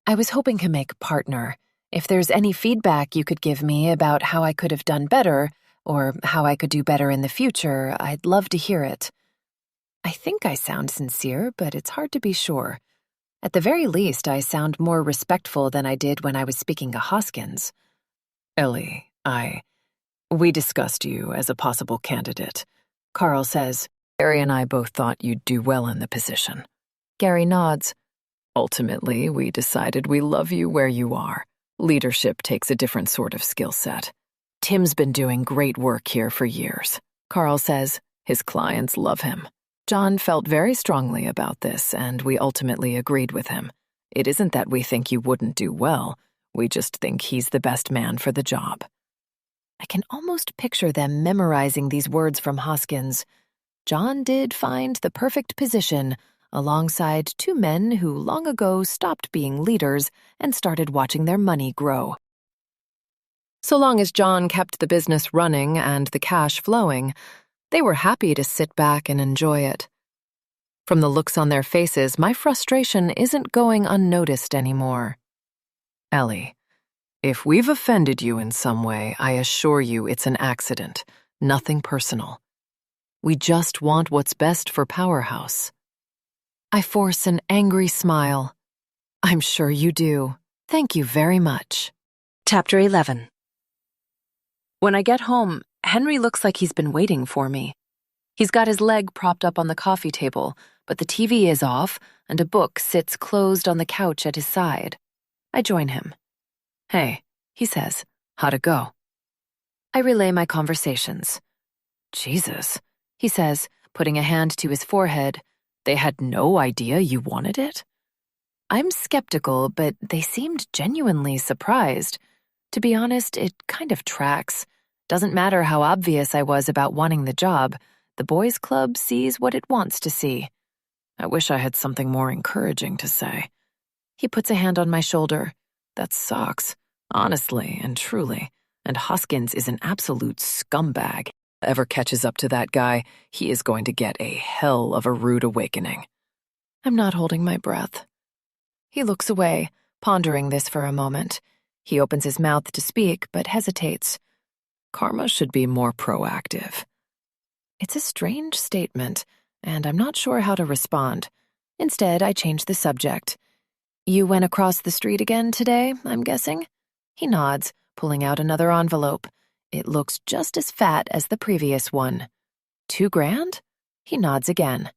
I was hoping to make partner. If there's any feedback you could give me about how I could have done better, or how I could do better in the future, I'd love to hear it. I think I sound sincere, but it's hard to be sure. At the very least, I sound more respectful than I did when I was speaking to Hoskins. Ellie, we discussed you as a possible candidate. Carl says. Gary and I both thought you'd do well in the position. Gary nods. Ultimately, we decided we love you where you are. Leadership takes a different sort of skill set. Tim's been doing great work here for years, Carl says. His clients love him. John felt very strongly about this, and we ultimately agreed with him. It isn't that we think you wouldn't do well. We just think he's the best man for the job. I can almost picture them memorizing these words from Hoskins. John did find the perfect position alongside two men who long ago stopped being leaders and started watching their money grow. So long as John kept the business running and the cash flowing, they were happy to sit back and enjoy it. From the looks on their faces, my frustration isn't going unnoticed anymore. Ellie, if we've offended you in some way, I assure you it's an accident, nothing personal. We just want what's best for Powerhouse. I force an angry smile. I'm sure you do. Thank you very much. Chapter 11. When I get home, Henry looks like he's been waiting for me. He's got his leg propped up on the coffee table, but the TV is off and a book sits closed on the couch at his side. I join him. Hey, he says, how'd it go? I relay my conversations. Jesus, he says, putting a hand to his forehead. They had no idea you wanted it? I'm skeptical, but they seemed genuinely surprised. To be honest, it kind of tracks. Doesn't matter how obvious I was about wanting the job. The boys' club sees what it wants to see. I wish I had something more encouraging to say. He puts a hand on my shoulder. That sucks. Honestly and truly. And Hoskins is an absolute scumbag. Ever catches up to that guy, he is going to get a hell of a rude awakening. I'm not holding my breath. He looks away, pondering this for a moment. He opens his mouth to speak, but hesitates. Karma should be more proactive. It's a strange statement, and I'm not sure how to respond. Instead, I change the subject. You went across the street again today, I'm guessing? He nods, pulling out another envelope. It looks just as fat as the previous one. $2,000? He nods again.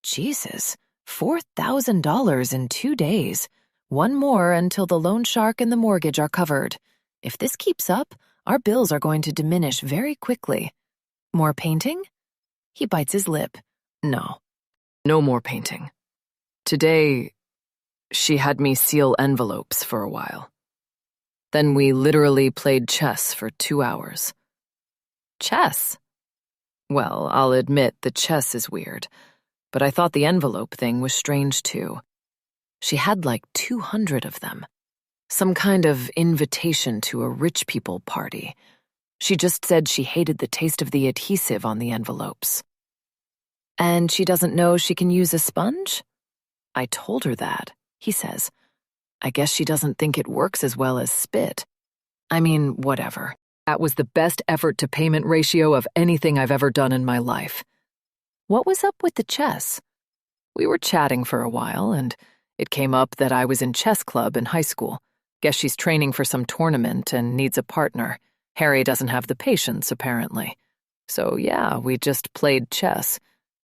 Jesus, $4,000 in 2 days. One more until the loan shark and the mortgage are covered. If this keeps up, our bills are going to diminish very quickly. More painting? He bites his lip. No more painting. Today, she had me seal envelopes for a while. Then we literally played chess for 2 hours. Chess? Well, I'll admit the chess is weird, but I thought the envelope thing was strange too. She had like 200 of them. Some kind of invitation to a rich people party. She just said she hated the taste of the adhesive on the envelopes. And she doesn't know she can use a sponge? I told her that, he says. I guess she doesn't think it works as well as spit. I mean, whatever. That was the best effort to payment ratio of anything I've ever done in my life. What was up with the chess? We were chatting for a while, and it came up that I was in chess club in high school. Guess she's training for some tournament and needs a partner. Harry doesn't have the patience, apparently. So yeah, we just played chess.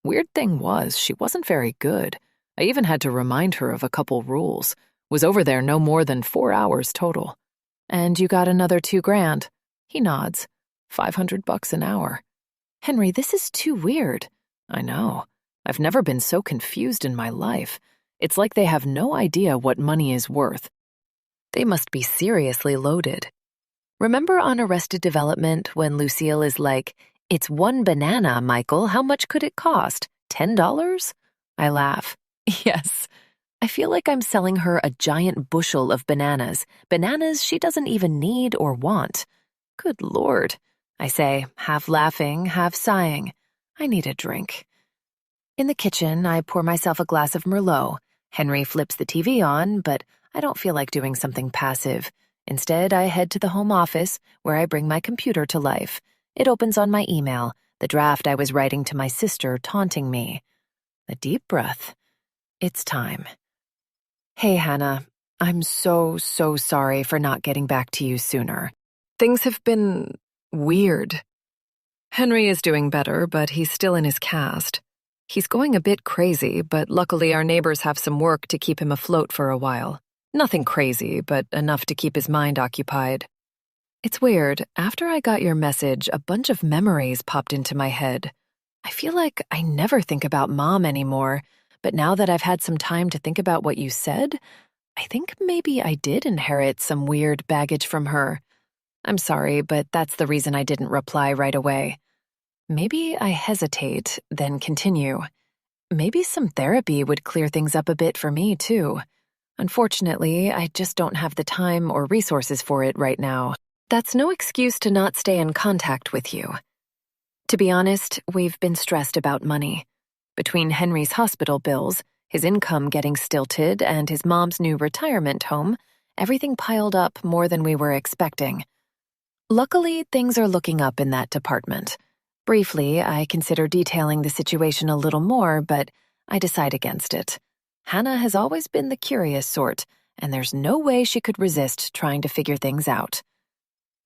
Weird thing was, she wasn't very good. I even had to remind her of a couple rules. Was over there no more than 4 hours total. And you got another $2,000. He nods. $500 an hour. Henry, this is too weird. I know. I've never been so confused in my life. It's like they have no idea what money is worth. They must be seriously loaded. Remember on Arrested Development when Lucille is like, "It's one banana, Michael. How much could it cost? $10? I laugh. Yes. I feel like I'm selling her a giant bushel of bananas. Bananas she doesn't even need or want. Good Lord, I say, half laughing, half sighing. I need a drink. In the kitchen, I pour myself a glass of Merlot. Henry flips the TV on, but I don't feel like doing something passive. Instead, I head to the home office, where I bring my computer to life. It opens on my email, the draft I was writing to my sister taunting me. A deep breath. It's time. Hey, Hannah. I'm so sorry for not getting back to you sooner. Things have been weird. Henry is doing better, but he's still in his cast. He's going a bit crazy, but luckily our neighbors have some work to keep him afloat for a while. Nothing crazy, but enough to keep his mind occupied. It's weird. After I got your message, a bunch of memories popped into my head. I feel like I never think about Mom anymore, but now that I've had some time to think about what you said, I think maybe I did inherit some weird baggage from her. I'm sorry, but that's the reason I didn't reply right away. Maybe I hesitate, then continue. Maybe some therapy would clear things up a bit for me, too. Unfortunately, I just don't have the time or resources for it right now. That's no excuse to not stay in contact with you. To be honest, we've been stressed about money. Between Henry's hospital bills, his income getting stilted, and his mom's new retirement home, everything piled up more than we were expecting. Luckily, things are looking up in that department. Briefly, I consider detailing the situation a little more, but I decide against it. Hannah has always been the curious sort, and there's no way she could resist trying to figure things out.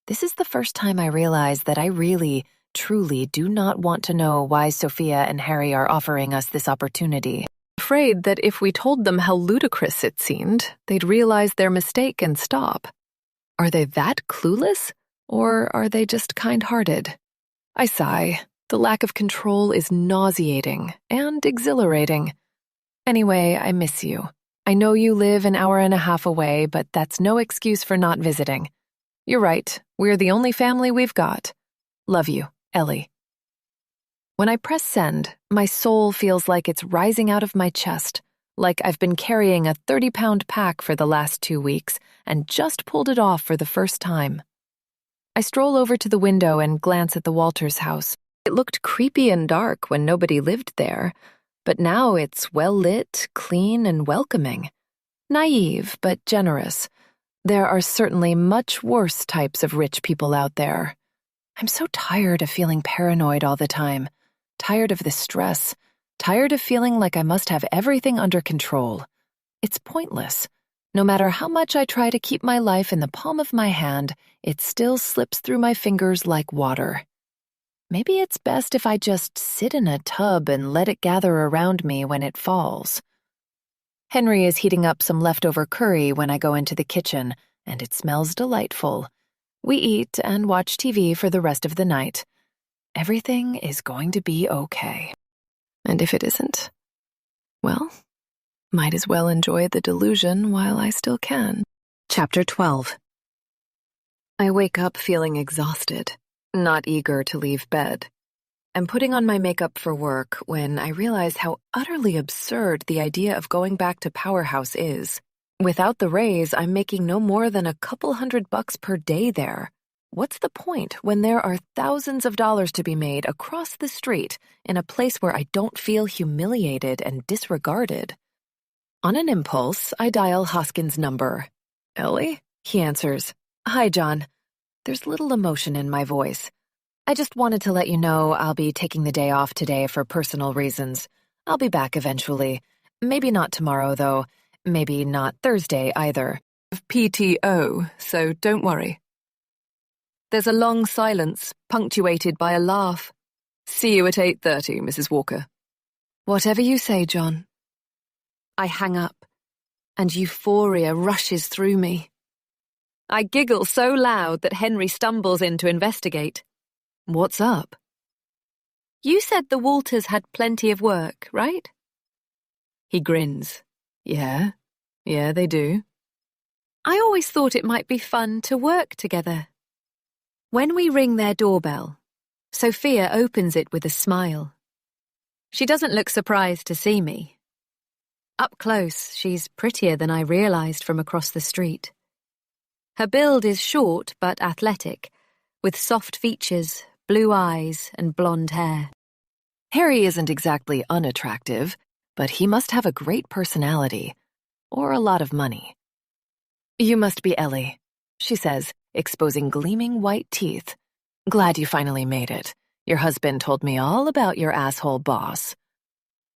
This is the first time I realize that I really, truly do not want to know why Sophia and Harry are offering us this opportunity. I'm afraid that if we told them how ludicrous it seemed, they'd realize their mistake and stop. Are they that clueless, or are they just kind-hearted? I sigh. The lack of control is nauseating and exhilarating. Anyway, I miss you. I know you live an hour and a half away, but that's no excuse for not visiting. You're right. We're the only family we've got. Love you, Ellie. When I press send, my soul feels like it's rising out of my chest. like I've been carrying a 30-pound pack for the last 2 weeks and just pulled it off for the first time. I stroll over to the window and glance at the Walters house. It looked creepy and dark when nobody lived there, but now it's well-lit, clean, and welcoming. Naive, but generous. There are certainly much worse types of rich people out there. I'm so tired of feeling paranoid all the time, tired of the stress, tired of feeling like I must have everything under control. It's pointless. No matter how much I try to keep my life in the palm of my hand, it still slips through my fingers like water. Maybe it's best if I just sit in a tub and let it gather around me when it falls. Henry is heating up some leftover curry when I go into the kitchen, and it smells delightful. We eat and watch TV for the rest of the night. Everything is going to be okay. And if it isn't, well, might as well enjoy the delusion while I still can. Chapter 12. I wake up feeling exhausted, not eager to leave bed. I'm putting on my makeup for work when I realize how utterly absurd the idea of going back to Powerhouse is. Without the raise, I'm making no more than a couple $100 per day there. What's the point when there are thousands of dollars to be made across the street in a place where I don't feel humiliated and disregarded? On an impulse, I dial Hoskins' number. "Ellie?" He answers. "Hi, John." There's little emotion in my voice. "I just wanted to let you know I'll be taking the day off today for personal reasons. I'll be back eventually. Maybe not tomorrow, though. Maybe not Thursday, either. PTO, so don't worry." There's a long silence, punctuated by a laugh. "See you at 8:30, Mrs. Walker." "Whatever you say, John." I hang up, and euphoria rushes through me. I giggle so loud that Henry stumbles in to investigate. "What's up?" "You said the Walters had plenty of work, right?" He grins. Yeah, they do." "I always thought it might be fun to work together." When we ring their doorbell, Sophia opens it with a smile. She doesn't look surprised to see me. Up close, she's prettier than I realized from across the street. Her build is short but athletic, with soft features, blue eyes, and blonde hair. Harry isn't exactly unattractive, but he must have a great personality, or a lot of money. "You must be Ellie," she says, exposing gleaming white teeth. "Glad you finally made it. Your husband told me all about your asshole boss."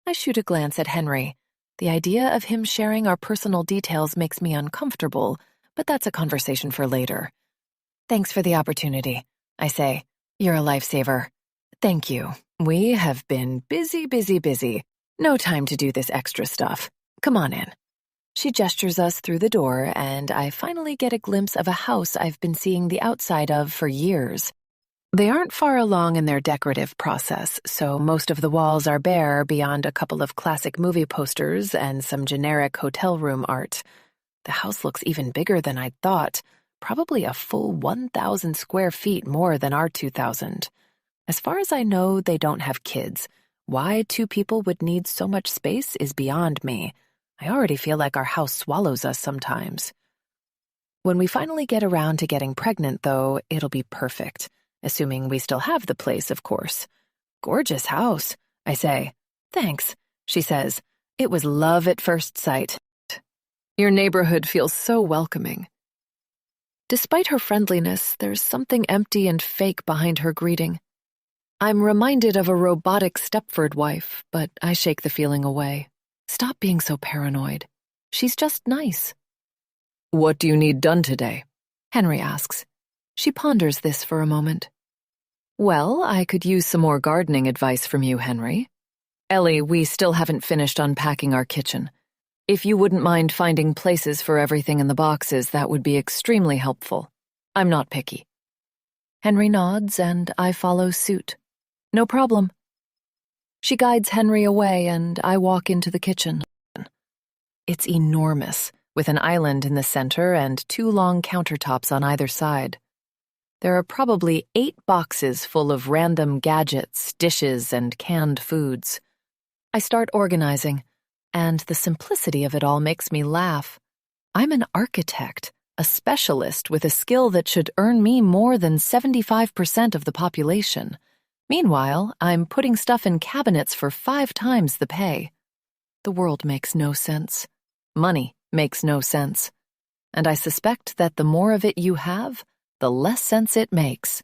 I shoot a glance at Henry. The idea of him sharing our personal details makes me uncomfortable, but that's a conversation for later. "Thanks for the opportunity," I say. "You're a lifesaver." "Thank you. We have been busy. No time to do this extra stuff. Come on in." She gestures us through the door, and I finally get a glimpse of a house I've been seeing the outside of for years. They aren't far along in their decorative process, so most of the walls are bare beyond a couple of classic movie posters and some generic hotel room art. The house looks even bigger than I'd thought, probably a full 1,000 square feet more than our 2,000. As far as I know, they don't have kids. Why 2 people would need so much space is beyond me. I already feel like our house swallows us sometimes. When we finally get around to getting pregnant, though, it'll be perfect. Assuming we still have the place, of course. "Gorgeous house," I say. "Thanks," she says. "It was love at first sight. Your neighborhood feels so welcoming." Despite her friendliness, there's something empty and fake behind her greeting. I'm reminded of a robotic Stepford wife, but I shake the feeling away. Stop being so paranoid. She's just nice. "What do you need done today?" Henry asks. She ponders this for a moment. "Well, I could use some more gardening advice from you, Henry. Ellie, we still haven't finished unpacking our kitchen. If you wouldn't mind finding places for everything in the boxes, that would be extremely helpful. I'm not picky." Henry nods, and I follow suit. "No problem." She guides Henry away, and I walk into the kitchen. It's enormous, with an island in the center and 2 long countertops on either side. There are probably 8 boxes full of random gadgets, dishes, and canned foods. I start organizing, and the simplicity of it all makes me laugh. I'm an architect, a specialist with a skill that should earn me more than 75% of the population. Meanwhile, I'm putting stuff in cabinets for 5 times the pay. The world makes no sense. Money makes no sense. And I suspect that the more of it you have, the less sense it makes.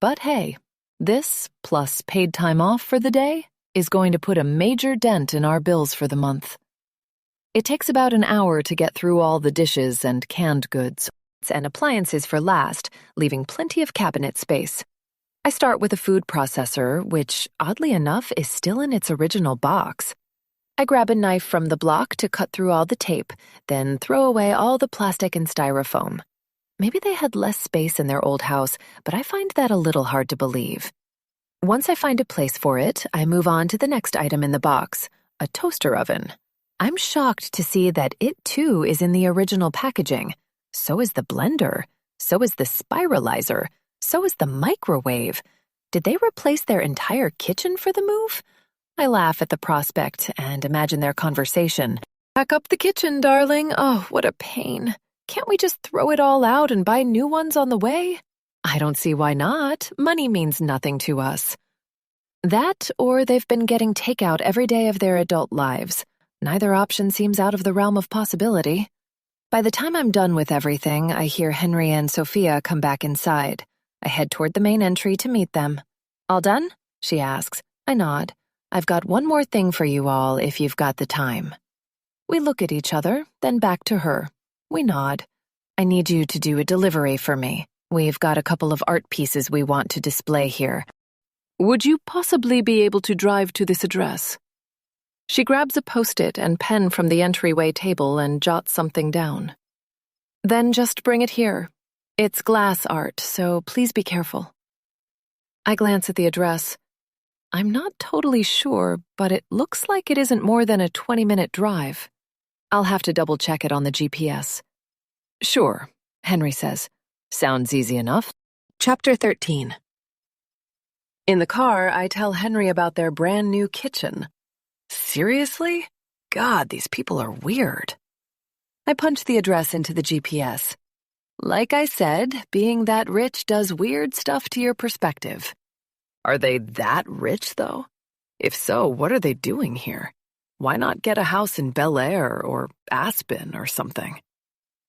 But hey, this, plus paid time off for the day, is going to put a major dent in our bills for the month. It takes about an hour to get through all the dishes and canned goods and appliances for last, leaving plenty of cabinet space. I start with a food processor, which, oddly enough, is still in its original box. I grab a knife from the block to cut through all the tape, then throw away all the plastic and styrofoam. Maybe they had less space in their old house, but I find that a little hard to believe. Once I find a place for it, I move on to the next item in the box, a toaster oven. I'm shocked to see that it too is in the original packaging. So is the blender. So is the spiralizer. So is the microwave. Did they replace their entire kitchen for the move? I laugh at the prospect and imagine their conversation. Pack up the kitchen, darling. Oh, what a pain. Can't we just throw it all out and buy new ones on the way? I don't see why not. Money means nothing to us. That, or they've been getting takeout every day of their adult lives. Neither option seems out of the realm of possibility. By the time I'm done with everything, I hear Henry and Sophia come back inside. I head toward the main entry to meet them. All done? She asks. I nod. I've got one more thing for you all if you've got the time. We look at each other, then back to her. We nod. I need you to do a delivery for me. We've got a couple of art pieces we want to display here. Would you possibly be able to drive to this address? She grabs a Post-it and pen from the entryway table and jots something down. Then just bring it here. It's glass art, so please be careful. I glance at the address. I'm not totally sure, but it looks like it isn't more than a 20-minute drive. I'll have to double-check it on the GPS. Sure, Henry says. Sounds easy enough. Chapter 13. In the car, I tell Henry about their brand new kitchen. Seriously? God, these people are weird. I punch the address into the GPS. Like I said, being that rich does weird stuff to your perspective. Are they that rich, though? If so, what are they doing here? Why not get a house in Bel Air or Aspen or something?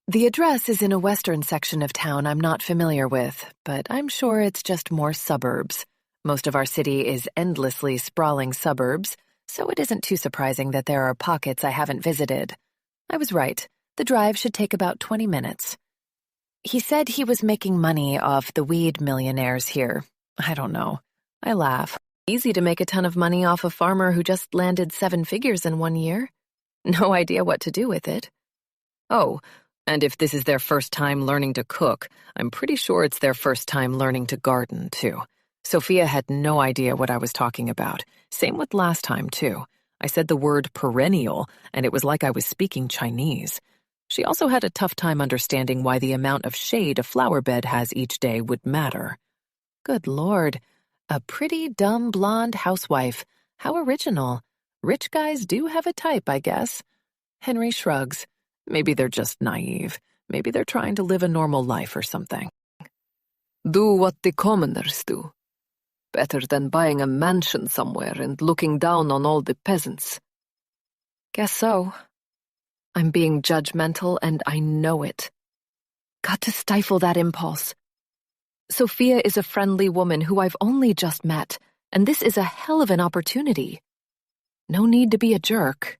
The address is in a western section of town I'm not familiar with, but I'm sure it's just more suburbs. Most of our city is endlessly sprawling suburbs, so it isn't too surprising that there are pockets I haven't visited. I was right. The drive should take about 20 minutes. He said he was making money off the weed millionaires here. I don't know. I laugh. Easy to make a ton of money off a farmer who just landed 7 figures in 1 year. No idea what to do with it. Oh, and if this is their first time learning to cook, I'm pretty sure it's their first time learning to garden, too. Sophia had no idea what I was talking about. Same with last time, too. I said the word perennial, and it was like I was speaking Chinese. She also had a tough time understanding why the amount of shade a flower bed has each day would matter. Good Lord. A pretty, dumb, blonde housewife. How original. Rich guys do have a type, I guess. Henry shrugs. Maybe they're just naive. Maybe they're trying to live a normal life or something. Do what the commoners do. Better than buying a mansion somewhere and looking down on all the peasants. Guess so. I'm being judgmental and I know it. Got to stifle that impulse. Sophia is a friendly woman who I've only just met, and this is a hell of an opportunity. No need to be a jerk.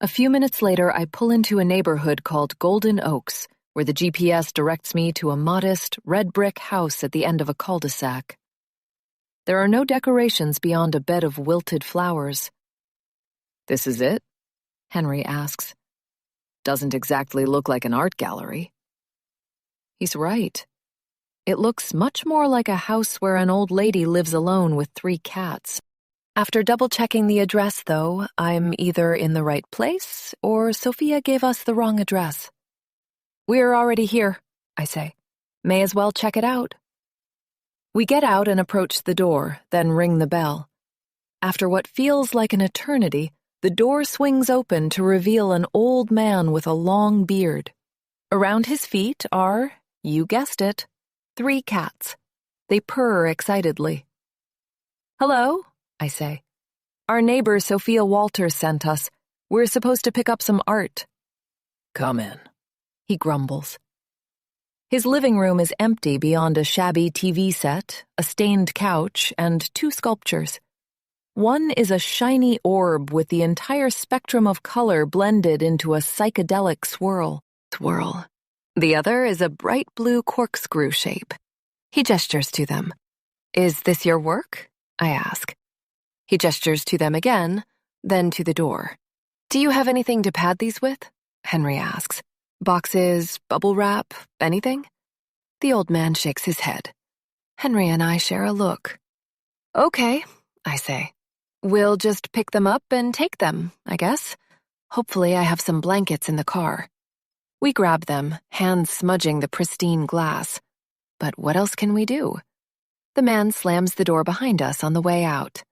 A few minutes later, I pull into a neighborhood called Golden Oaks, where the GPS directs me to a modest, red brick house at the end of a cul-de-sac. There are no decorations beyond a bed of wilted flowers. This is it? Henry asks. Doesn't exactly look like an art gallery. He's right. It looks much more like a house where an old lady lives alone with 3 cats. After double-checking the address, though, I'm either in the right place or Sophia gave us the wrong address. We're already here, I say. May as well check it out. We get out and approach the door, then ring the bell. After what feels like an eternity, The door swings open to reveal an old man with a long beard. Around his feet are, you guessed it, 3 cats. They purr excitedly. "Hello," I say. "Our neighbor Sophia Walters sent us. We're supposed to pick up some art." "Come in," he grumbles. His living room is empty beyond a shabby TV set, a stained couch, and 2 sculptures. One is a shiny orb with the entire spectrum of color blended into a psychedelic swirl. The other is a bright blue corkscrew shape. He gestures to them. "Is this your work?" I ask. He gestures to them again, then to the door. "Do you have anything to pad these with?" Henry asks. "Boxes, bubble wrap, anything?" The old man shakes his head. Henry and I share a look. "Okay," I say. "We'll just pick them up and take them, I guess. Hopefully I have some blankets in the car." We grab them, hands smudging the pristine glass. But what else can we do? The man slams the door behind us on the way out.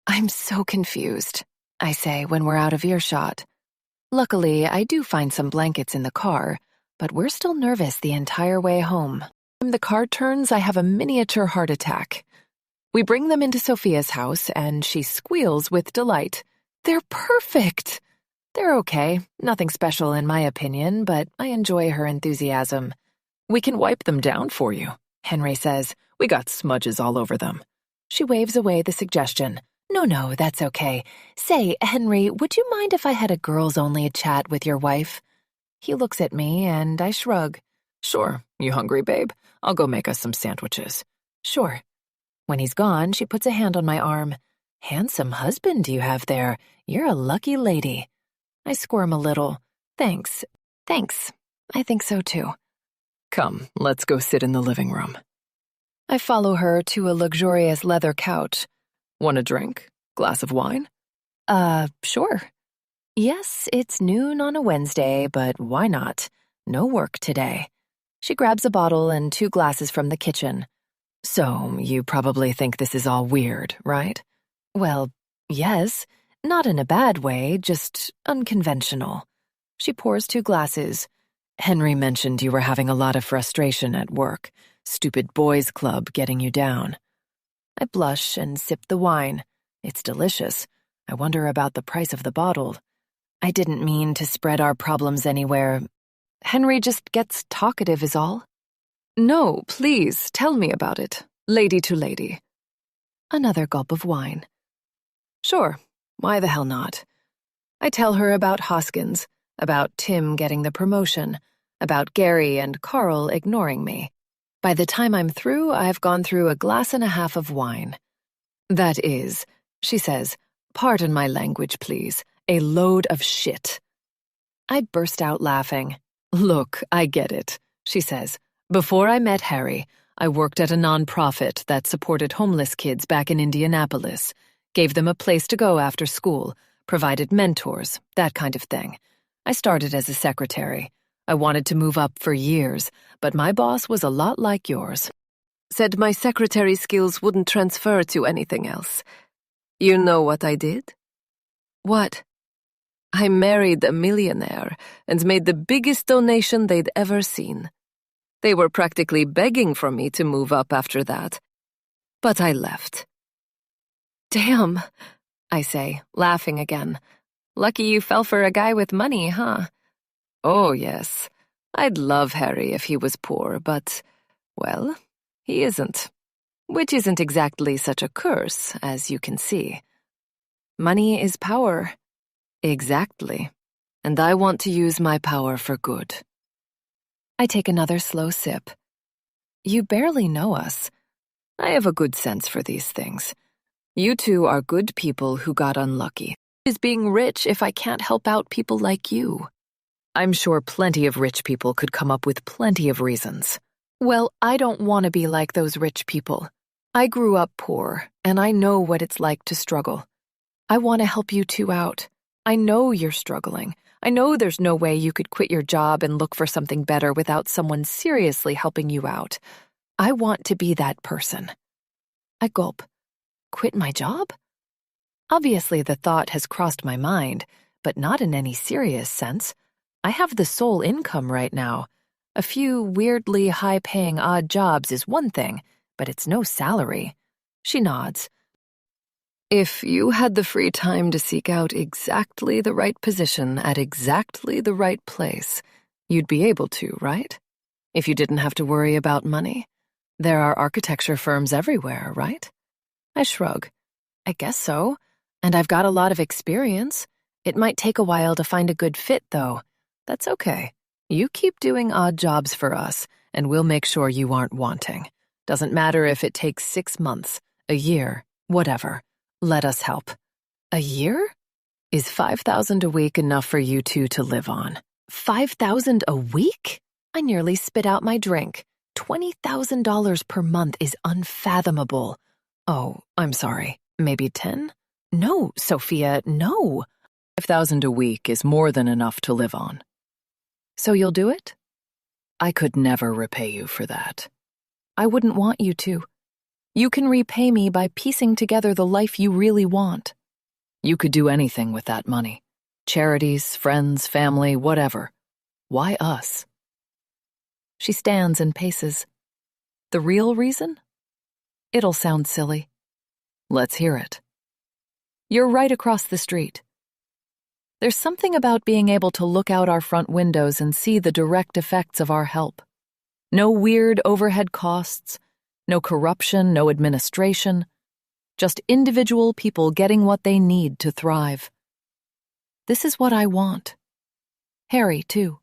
"I'm so confused," I say when we're out of earshot. Luckily, I do find some blankets in the car, but we're still nervous the entire way home. When the car turns, I have a miniature heart attack. We bring them into Sophia's house, and she squeals with delight. "They're perfect!" They're okay, nothing special in my opinion, but I enjoy her enthusiasm. "We can wipe them down for you," Henry says. "We got smudges all over them." She waves away the suggestion. No, that's okay. Say, Henry, would you mind if I had a girls-only chat with your wife?" He looks at me, and I shrug. "Sure. You hungry, babe? I'll go make us some sandwiches." "Sure." When he's gone, she puts a hand on my arm. "Handsome husband you have there. You're a lucky lady." I squirm a little. Thanks. I think so too." "Come, let's go sit in the living room." I follow her to a luxurious leather couch. "Want a drink? Glass of wine?" Sure. Yes, it's noon on a Wednesday, but why not? No work today. She grabs a bottle and 2 glasses from the kitchen. "So, you probably think this is all weird, right?" Well, yes. Not in a bad way, just unconventional. She pours 2 glasses. "Henry mentioned you were having a lot of frustration at work. Stupid boys' club getting you down." I blush and sip the wine. It's delicious. I wonder about the price of the bottle. I didn't mean to spread our problems anywhere. Henry just gets talkative is all. "No, please, tell me about it. Lady to lady." Another gulp of wine. "Sure. Why the hell not?" I tell her about Hoskins, about Tim getting the promotion, about Gary and Carl ignoring me. By the time I'm through, I've gone through a glass and a half of wine. "That is," she says, "pardon my language, please, a load of shit." I burst out laughing. "Look, I get it," she says. "Before I met Harry, I worked at a nonprofit that supported homeless kids back in Indianapolis, gave them a place to go after school, provided mentors, that kind of thing. I started as a secretary. I wanted to move up for years, but my boss was a lot like yours. Said my secretary skills wouldn't transfer to anything else. You know what I did?" "What?" "I married a millionaire and made the biggest donation they'd ever seen. They were practically begging for me to move up after that. But I left." "Damn," I say, laughing again. "Lucky you fell for a guy with money, huh?" "Oh, yes. I'd love Harry if he was poor, but, well, he isn't. Which isn't exactly such a curse, as you can see." "Money is power." "Exactly. And I want to use my power for good." I take another slow sip. "You barely know us." "I have a good sense for these things. You two are good people who got unlucky. Is being rich if I can't help out people like you?" I'm sure plenty of rich people could come up with plenty of reasons. Well, I don't want to be like those rich people. I grew up poor, and I know what it's like to struggle. I want to help you two out. I know you're struggling. I know there's no way you could quit your job and look for something better without someone seriously helping you out. I want to be that person. I gulp. Quit my job? Obviously, the thought has crossed my mind, but not in any serious sense. I have the sole income right now. A few weirdly high-paying odd jobs is one thing, but it's no salary. She nods. If you had the free time to seek out exactly the right position at exactly the right place, you'd be able to, right? If you didn't have to worry about money. There are architecture firms everywhere, right? I shrug. I guess so. And I've got a lot of experience. It might take a while to find a good fit, though. That's okay. You keep doing odd jobs for us, and we'll make sure you aren't wanting. Doesn't matter if it takes 6 months, a year, whatever. Let us help. A year? Is $5,000 a week enough for you two to live on? $5,000 a week? I nearly spit out my drink. $20,000 per month is unfathomable. Oh, I'm sorry. Maybe 10? No, Sophia, no. $5,000 a week is more than enough to live on. So you'll do it? I could never repay you for that. I wouldn't want you to. You can repay me by piecing together the life you really want. You could do anything with that money. Charities, friends, family, whatever. Why us? She stands and paces. The real reason? It'll sound silly. Let's hear it. You're right across the street. There's something about being able to look out our front windows and see the direct effects of our help. No weird overhead costs, no corruption, no administration, just individual people getting what they need to thrive. This is what I want. Harry, too.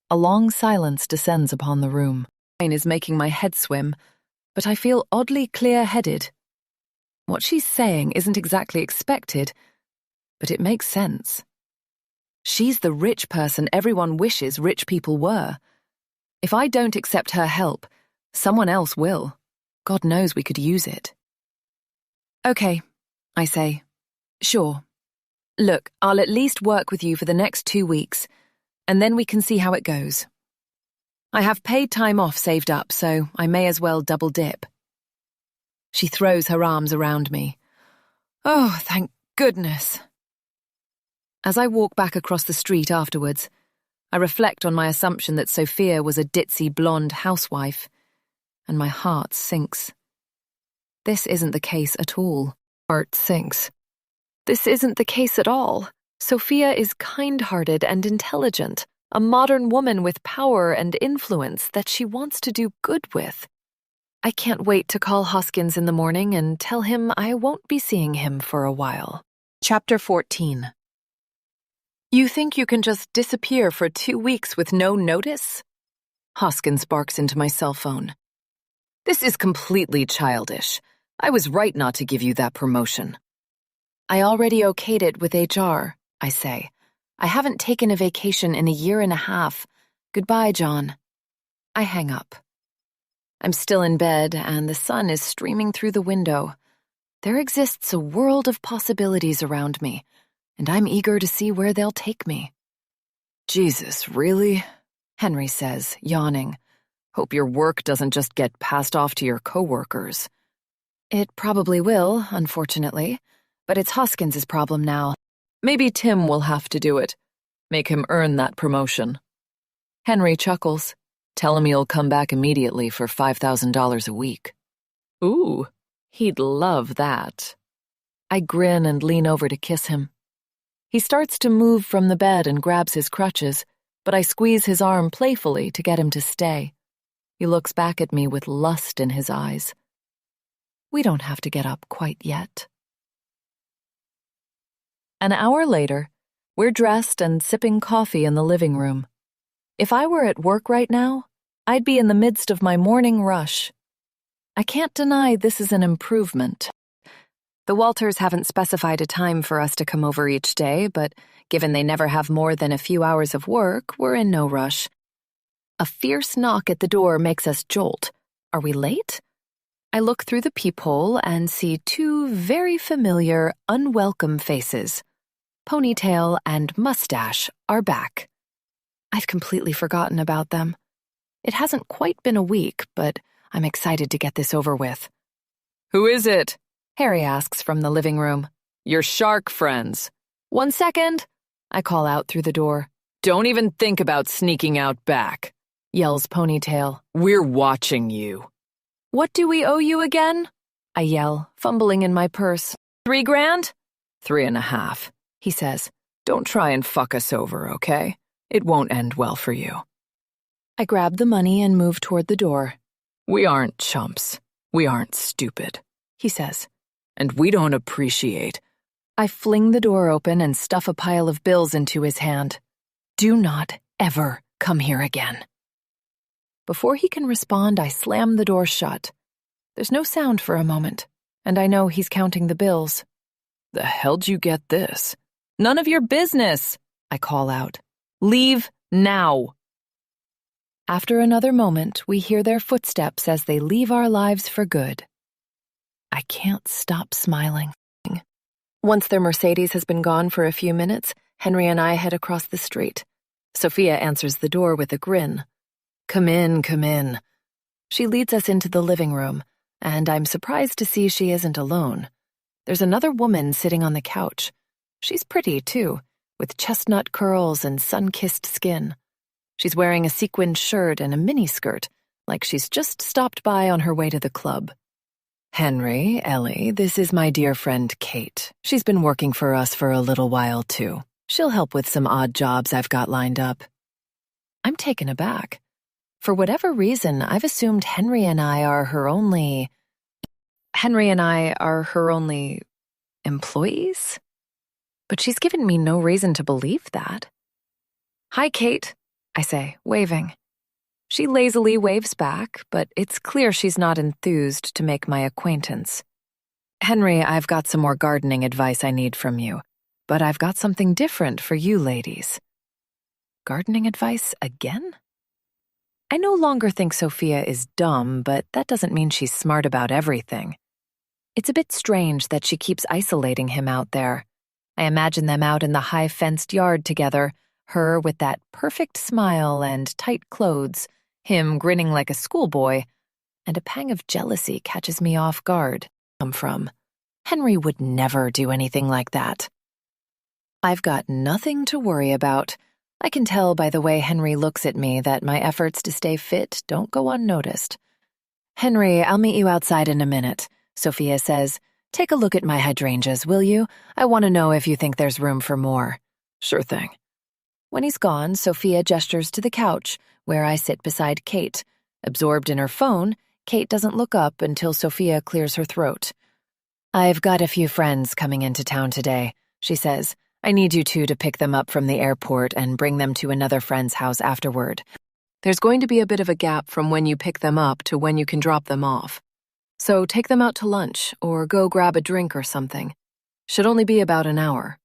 A long silence descends upon the room. Rain is making my head swim, but I feel oddly clear-headed. What she's saying isn't exactly expected, but it makes sense. She's the rich person everyone wishes rich people were. If I don't accept her help, someone else will. God knows we could use it. Okay, I say. Sure. Look, I'll at least work with you for the next 2 weeks, and then we can see how it goes. I have paid time off saved up, so I may as well double dip. She throws her arms around me. Oh, thank goodness. As I walk back across the street afterwards, I reflect on my assumption that Sophia was a ditzy blonde housewife, and my heart sinks. This isn't the case at all. Heart sinks. This isn't the case at all. Sophia is kind-hearted and intelligent, a modern woman with power and influence that she wants to do good with. I can't wait to call Hoskins in the morning and tell him I won't be seeing him for a while. Chapter 14. You think you can just disappear for 2 weeks with no notice? Hoskins barks into my cell phone. This is completely childish. I was right not to give you that promotion. I already okayed it with HR, I say. I haven't taken a vacation in a year and a half. Goodbye, John. I hang up. I'm still in bed, and the sun is streaming through the window. There exists a world of possibilities around me, and I'm eager to see where they'll take me. Jesus, really? Henry says, yawning. Hope your work doesn't just get passed off to your coworkers. It probably will, unfortunately, but it's Hoskins' problem now. Maybe Tim will have to do it. Make him earn that promotion. Henry chuckles. Tell him you'll come back immediately for $5,000 a week. Ooh, he'd love that. I grin and lean over to kiss him. He starts to move from the bed and grabs his crutches, but I squeeze his arm playfully to get him to stay. He looks back at me with lust in his eyes. We don't have to get up quite yet. An hour later, we're dressed and sipping coffee in the living room. If I were at work right now, I'd be in the midst of my morning rush. I can't deny this is an improvement. The Walters haven't specified a time for us to come over each day, but given they never have more than a few hours of work, we're in no rush. A fierce knock at the door makes us jolt. Are we late? I look through the peephole and see 2 very familiar, unwelcome faces. Ponytail and mustache are back. I've completely forgotten about them. It hasn't quite been a week, but I'm excited to get this over with. Who is it? Harry asks from the living room. Your shark friends. 1 second, I call out through the door. Don't even think about sneaking out back, yells Ponytail. We're watching you. What do we owe you again? I yell, fumbling in my purse. 3 grand? 3.5, he says. Don't try and fuck us over, okay? It won't end well for you. I grab the money and move toward the door. We aren't chumps. We aren't stupid, he says. And we don't appreciate. I fling the door open and stuff a pile of bills into his hand. Do not ever come here again. Before he can respond, I slam the door shut. There's no sound for a moment, and I know he's counting the bills. The hell'd you get this? None of your business, I call out. Leave now. After another moment, we hear their footsteps as they leave our lives for good. I can't stop smiling. Once their Mercedes has been gone for a few minutes, Henry and I head across the street. Sophia answers the door with a grin. Come in, come in. She leads us into the living room, and I'm surprised to see she isn't alone. There's another woman sitting on the couch. She's pretty, too, with chestnut curls and sun-kissed skin. She's wearing a sequined shirt and a miniskirt, like she's just stopped by on her way to the club. Henry, Ellie, this is my dear friend Kate. She's been working for us for a little while, too. She'll help with some odd jobs I've got lined up. I'm taken aback. For whatever reason, I've assumed Henry and I are her only employees? But she's given me no reason to believe that. Hi, Kate, I say, waving. She lazily waves back, but it's clear she's not enthused to make my acquaintance. Henry, I've got some more gardening advice I need from you, but I've got something different for you ladies. Gardening advice again? I no longer think Sophia is dumb, but that doesn't mean she's smart about everything. It's a bit strange that she keeps isolating him out there. I imagine them out in the high-fenced yard together, her with that perfect smile and tight clothes, him grinning like a schoolboy, and a pang of jealousy catches me off guard. Henry would never do anything like that. I've got nothing to worry about. I can tell by the way Henry looks at me that my efforts to stay fit don't go unnoticed. Henry, I'll meet you outside in a minute, Sophia says. Take a look at my hydrangeas, will you? I want to know if you think there's room for more. Sure thing. When he's gone, Sophia gestures to the couch, where I sit beside Kate. Absorbed in her phone, Kate doesn't look up until Sophia clears her throat. I've got a few friends coming into town today, she says. I need you two to pick them up from the airport and bring them to another friend's house afterward. There's going to be a bit of a gap from when you pick them up to when you can drop them off. So take them out to lunch or go grab a drink or something. Should only be about an hour.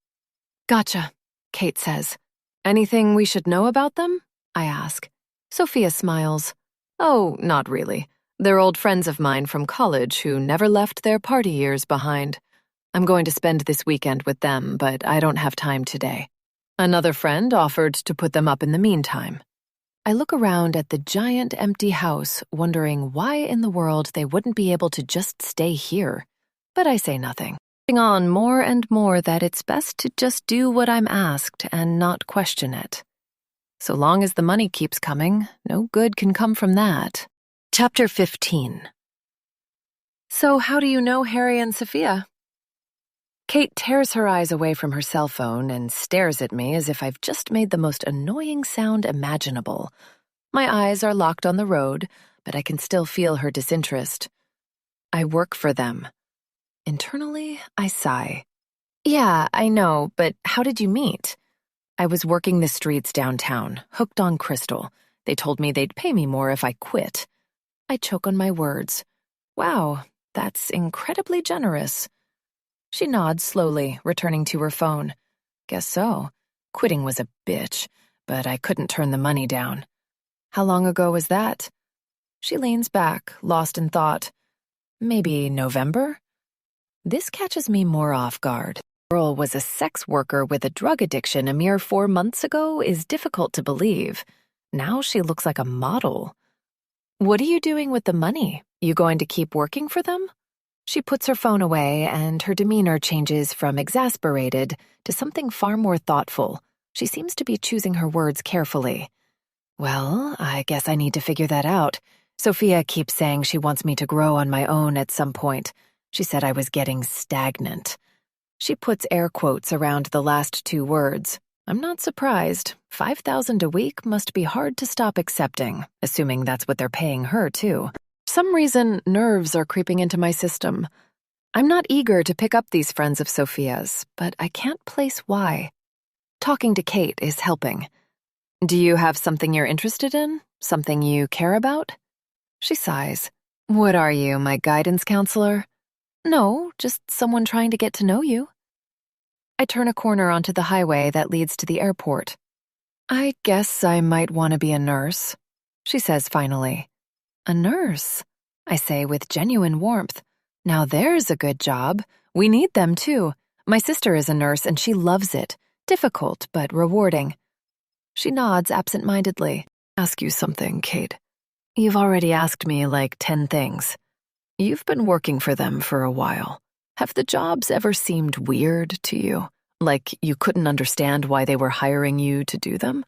Gotcha, Kate says. Anything we should know about them? I ask. Sophia smiles. Oh, not really. They're old friends of mine from college who never left their party years behind. I'm going to spend this weekend with them, but I don't have time today. Another friend offered to put them up in the meantime. I look around at the giant empty house, wondering why in the world they wouldn't be able to just stay here. But I say nothing, getting on more and more that it's best to just do what I'm asked and not question it. So long as the money keeps coming, no good can come from that. Chapter 15. So how do you know Harry and Sophia? Kate tears her eyes away from her cell phone and stares at me as if I've just made the most annoying sound imaginable. My eyes are locked on the road, but I can still feel her disinterest. I work for them. Internally, I sigh. Yeah, I know, but how did you meet? I was working the streets downtown, hooked on crystal. They told me they'd pay me more if I quit. I choke on my words. Wow, that's incredibly generous. She nods slowly, returning to her phone. Guess so. Quitting was a bitch, but I couldn't turn the money down. How long ago was that? She leans back, lost in thought. Maybe November? This catches me more off guard. The girl was a sex worker with a drug addiction a mere 4 months ago is difficult to believe. Now she looks like a model. What are you doing with the money? You going to keep working for them? She puts her phone away, and her demeanor changes from exasperated to something far more thoughtful. She seems to be choosing her words carefully. Well, I guess I need to figure that out. Sophia keeps saying she wants me to grow on my own at some point. She said I was getting stagnant. She puts air quotes around the last two words. I'm not surprised. $5,000 a week must be hard to stop accepting, assuming that's what they're paying her, too. For some reason, nerves are creeping into my system. I'm not eager to pick up these friends of Sophia's, but I can't place why. Talking to Kate is helping. Do you have something you're interested in? Something you care about? She sighs. What are you, my guidance counselor? No, just someone trying to get to know you. I turn a corner onto the highway that leads to the airport. I guess I might want to be a nurse, she says finally. A nurse, I say with genuine warmth. Now there's a good job. We need them too. My sister is a nurse and she loves it. Difficult, but rewarding. She nods absent-mindedly. Ask you something, Kate. You've already asked me like 10 things. You've been working for them for a while. Have the jobs ever seemed weird to you? Like you couldn't understand why they were hiring you to do them?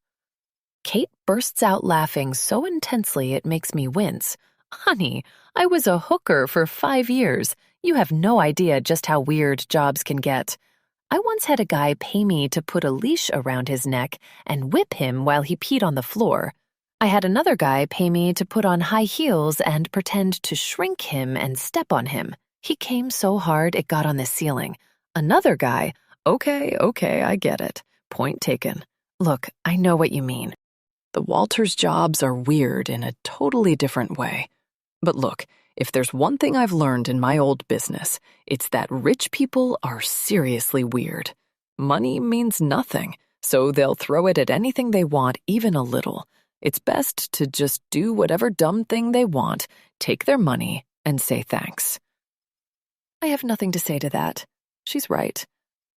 Kate bursts out laughing so intensely it makes me wince. Honey, I was a hooker for 5 years. You have no idea just how weird jobs can get. I once had a guy pay me to put a leash around his neck and whip him while he peed on the floor. I had another guy pay me to put on high heels and pretend to shrink him and step on him. He came so hard it got on the ceiling. Another guy, okay, I get it. Point taken. Look, I know what you mean. The Walters jobs are weird in a totally different way. But look, if there's one thing I've learned in my old business, it's that rich people are seriously weird. Money means nothing, so they'll throw it at anything they want, even a little. It's best to just do whatever dumb thing they want, take their money, and say thanks. I have nothing to say to that. She's right.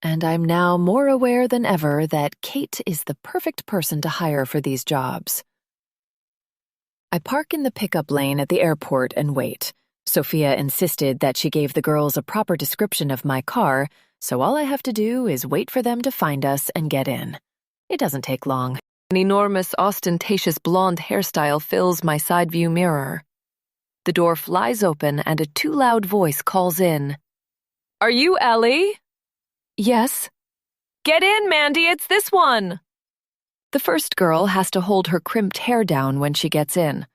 And I'm now more aware than ever that Kate is the perfect person to hire for these jobs. I park in the pickup lane at the airport and wait. Sophia insisted that she gave the girls a proper description of my car, so all I have to do is wait for them to find us and get in. It doesn't take long. An enormous, ostentatious blonde hairstyle fills my side view mirror. The door flies open and a too loud voice calls in. Are you Ellie? Yes. Get in, Mandy, it's this one. The first girl has to hold her crimped hair down when she gets in.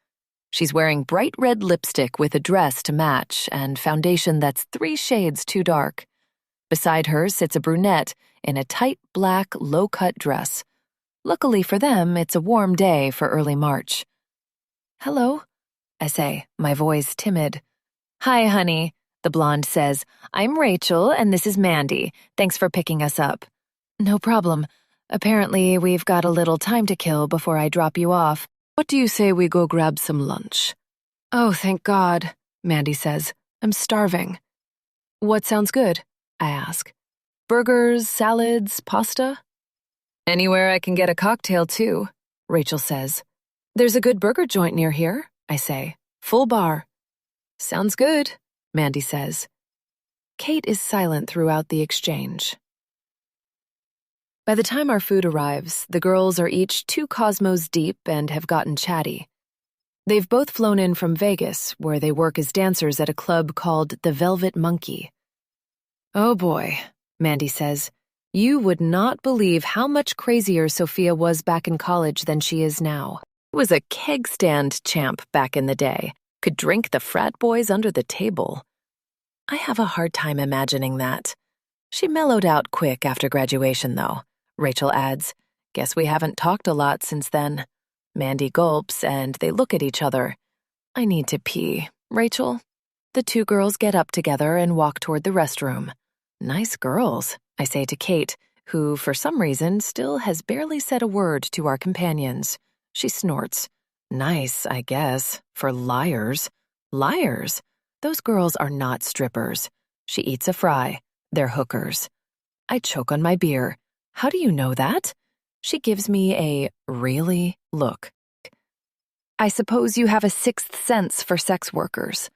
She's wearing bright red lipstick with a dress to match and foundation that's 3 shades too dark. Beside her sits a brunette in a tight black low-cut dress. Luckily for them, it's a warm day for early March. Hello, I say, my voice timid. Hi, honey, the blonde says. I'm Rachel and this is Mandy. Thanks for picking us up. No problem. Apparently, we've got a little time to kill before I drop you off. What do you say we go grab some lunch? Oh, thank God, Mandy says. I'm starving. What sounds good? I ask. Burgers, salads, pasta? Anywhere I can get a cocktail, too, Rachel says. There's a good burger joint near here, I say. Full bar. Sounds good, Mandy says. Kate is silent throughout the exchange. By the time our food arrives, the girls are each 2 Cosmos deep and have gotten chatty. They've both flown in from Vegas, where they work as dancers at a club called the Velvet Monkey. Oh boy, Mandy says. You would not believe how much crazier Sophia was back in college than she is now. She was a keg stand champ back in the day. Could drink the frat boys under the table. I have a hard time imagining that. She mellowed out quick after graduation, though. Rachel adds, guess we haven't talked a lot since then. Mandy gulps, and they look at each other. I need to pee. Rachel? The 2 girls get up together and walk toward the restroom. Nice girls, I say to Kate, who, for some reason, still has barely said a word to our companions. She snorts. Nice, I guess, for liars. Liars? Those girls are not strippers. She eats a fry. They're hookers. I choke on my beer. How do you know that? She gives me a really look. I suppose you have a 6th sense for sex workers.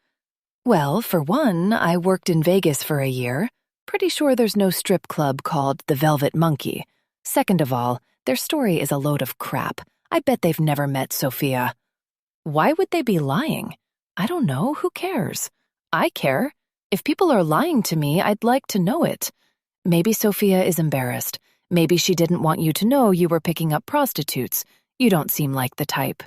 Well, for one, I worked in Vegas for a year. Pretty sure there's no strip club called the Velvet Monkey. Second of all, their story is a load of crap. I bet they've never met Sophia. Why would they be lying? I don't know. Who cares? I care. If people are lying to me, I'd like to know it. Maybe Sophia is embarrassed. Maybe she didn't want you to know you were picking up prostitutes. You don't seem like the type.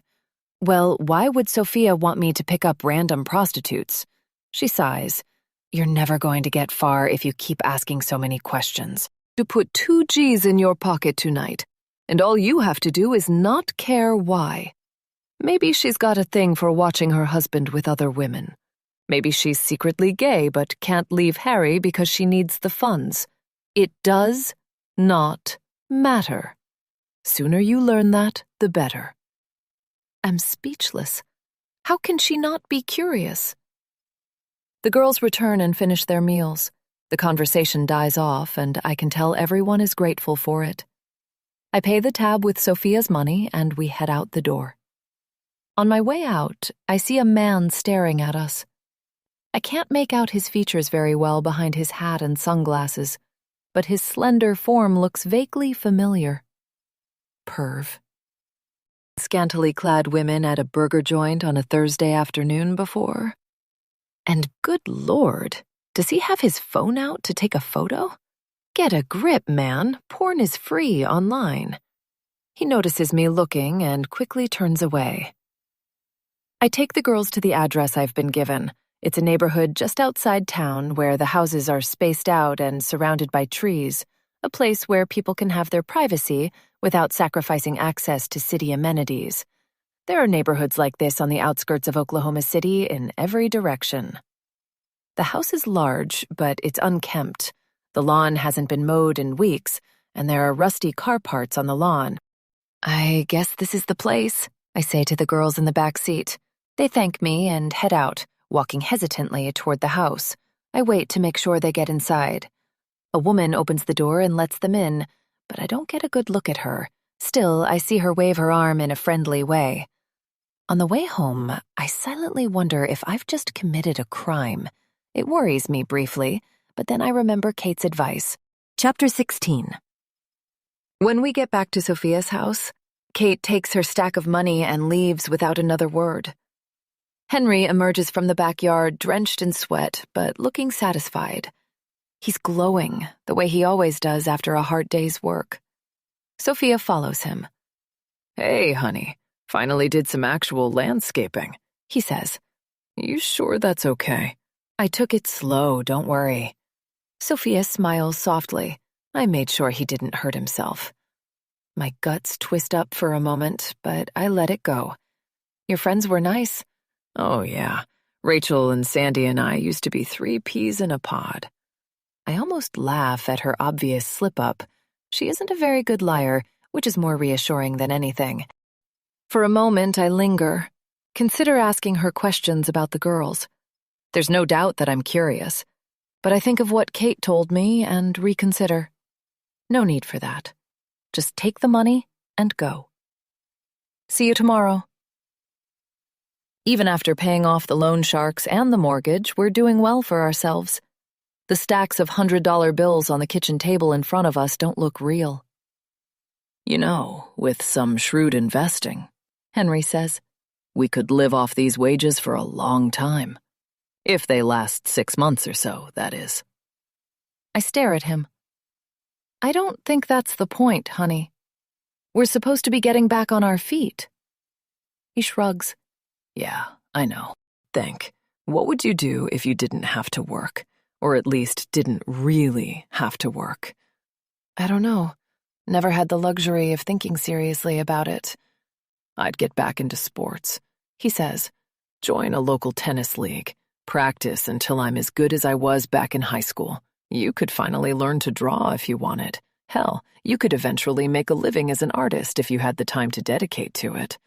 Well, why would Sophia want me to pick up random prostitutes? She sighs. You're never going to get far if you keep asking so many questions. To put 2 G's in your pocket tonight, and all you have to do is not care why. Maybe she's got a thing for watching her husband with other women. Maybe she's secretly gay but can't leave Harry because she needs the funds. It does not matter. Sooner you learn that, the better. I'm speechless. How can she not be curious? The girls return and finish their meals. The conversation dies off, and I can tell everyone is grateful for it. I pay the tab with Sophia's money, and we head out the door. On my way out, I see a man staring at us. I can't make out his features very well behind his hat and sunglasses, but his slender form looks vaguely familiar. Perv. Scantily clad women at a burger joint on a Thursday afternoon before. And good Lord, does he have his phone out to take a photo? Get a grip, man. Porn is free online. He notices me looking and quickly turns away. I take the girls to the address I've been given. It's a neighborhood just outside town where the houses are spaced out and surrounded by trees, a place where people can have their privacy without sacrificing access to city amenities. There are neighborhoods like this on the outskirts of Oklahoma City in every direction. The house is large, but it's unkempt. The lawn hasn't been mowed in weeks, and there are rusty car parts on the lawn. I guess this is the place, I say to the girls in the back seat. They thank me and head out, walking hesitantly toward the house. I wait to make sure they get inside. A woman opens the door and lets them in, but I don't get a good look at her. Still, I see her wave her arm in a friendly way. On the way home, I silently wonder if I've just committed a crime. It worries me briefly, but then I remember Kate's advice. Chapter 16. When we get back to Sophia's house, Kate takes her stack of money and leaves without another word. Henry emerges from the backyard drenched in sweat, but looking satisfied. He's glowing, the way he always does after a hard day's work. Sophia follows him. Hey, honey. Finally did some actual landscaping, He says. You sure that's okay? I took it slow, don't worry. Sophia smiles softly. I made sure he didn't hurt himself. My guts twist up for a moment, but I let it go. Your friends were nice. Oh, yeah. Rachel and Sandy and I used to be 3 peas in a pod. I almost laugh at her obvious slip-up. She isn't a very good liar, which is more reassuring than anything. For a moment, I linger. Consider asking her questions about the girls. There's no doubt that I'm curious, but I think of what Kate told me and reconsider. No need for that. Just take the money and go. See you tomorrow. Even after paying off the loan sharks and the mortgage, we're doing well for ourselves. The stacks of $100 bills on the kitchen table in front of us don't look real. You know, with some shrewd investing, Henry says, we could live off these wages for a long time. If they last 6 months or so, that is. I stare at him. I don't think that's the point, honey. We're supposed to be getting back on our feet. He shrugs. Yeah, I know. Think. What would you do if you didn't have to work? Or at least didn't really have to work? I don't know. Never had the luxury of thinking seriously about it. I'd get back into sports, He says. Join a local tennis league. Practice until I'm as good as I was back in high school. You could finally learn to draw if you wanted. Hell, you could eventually make a living as an artist if you had the time to dedicate to it.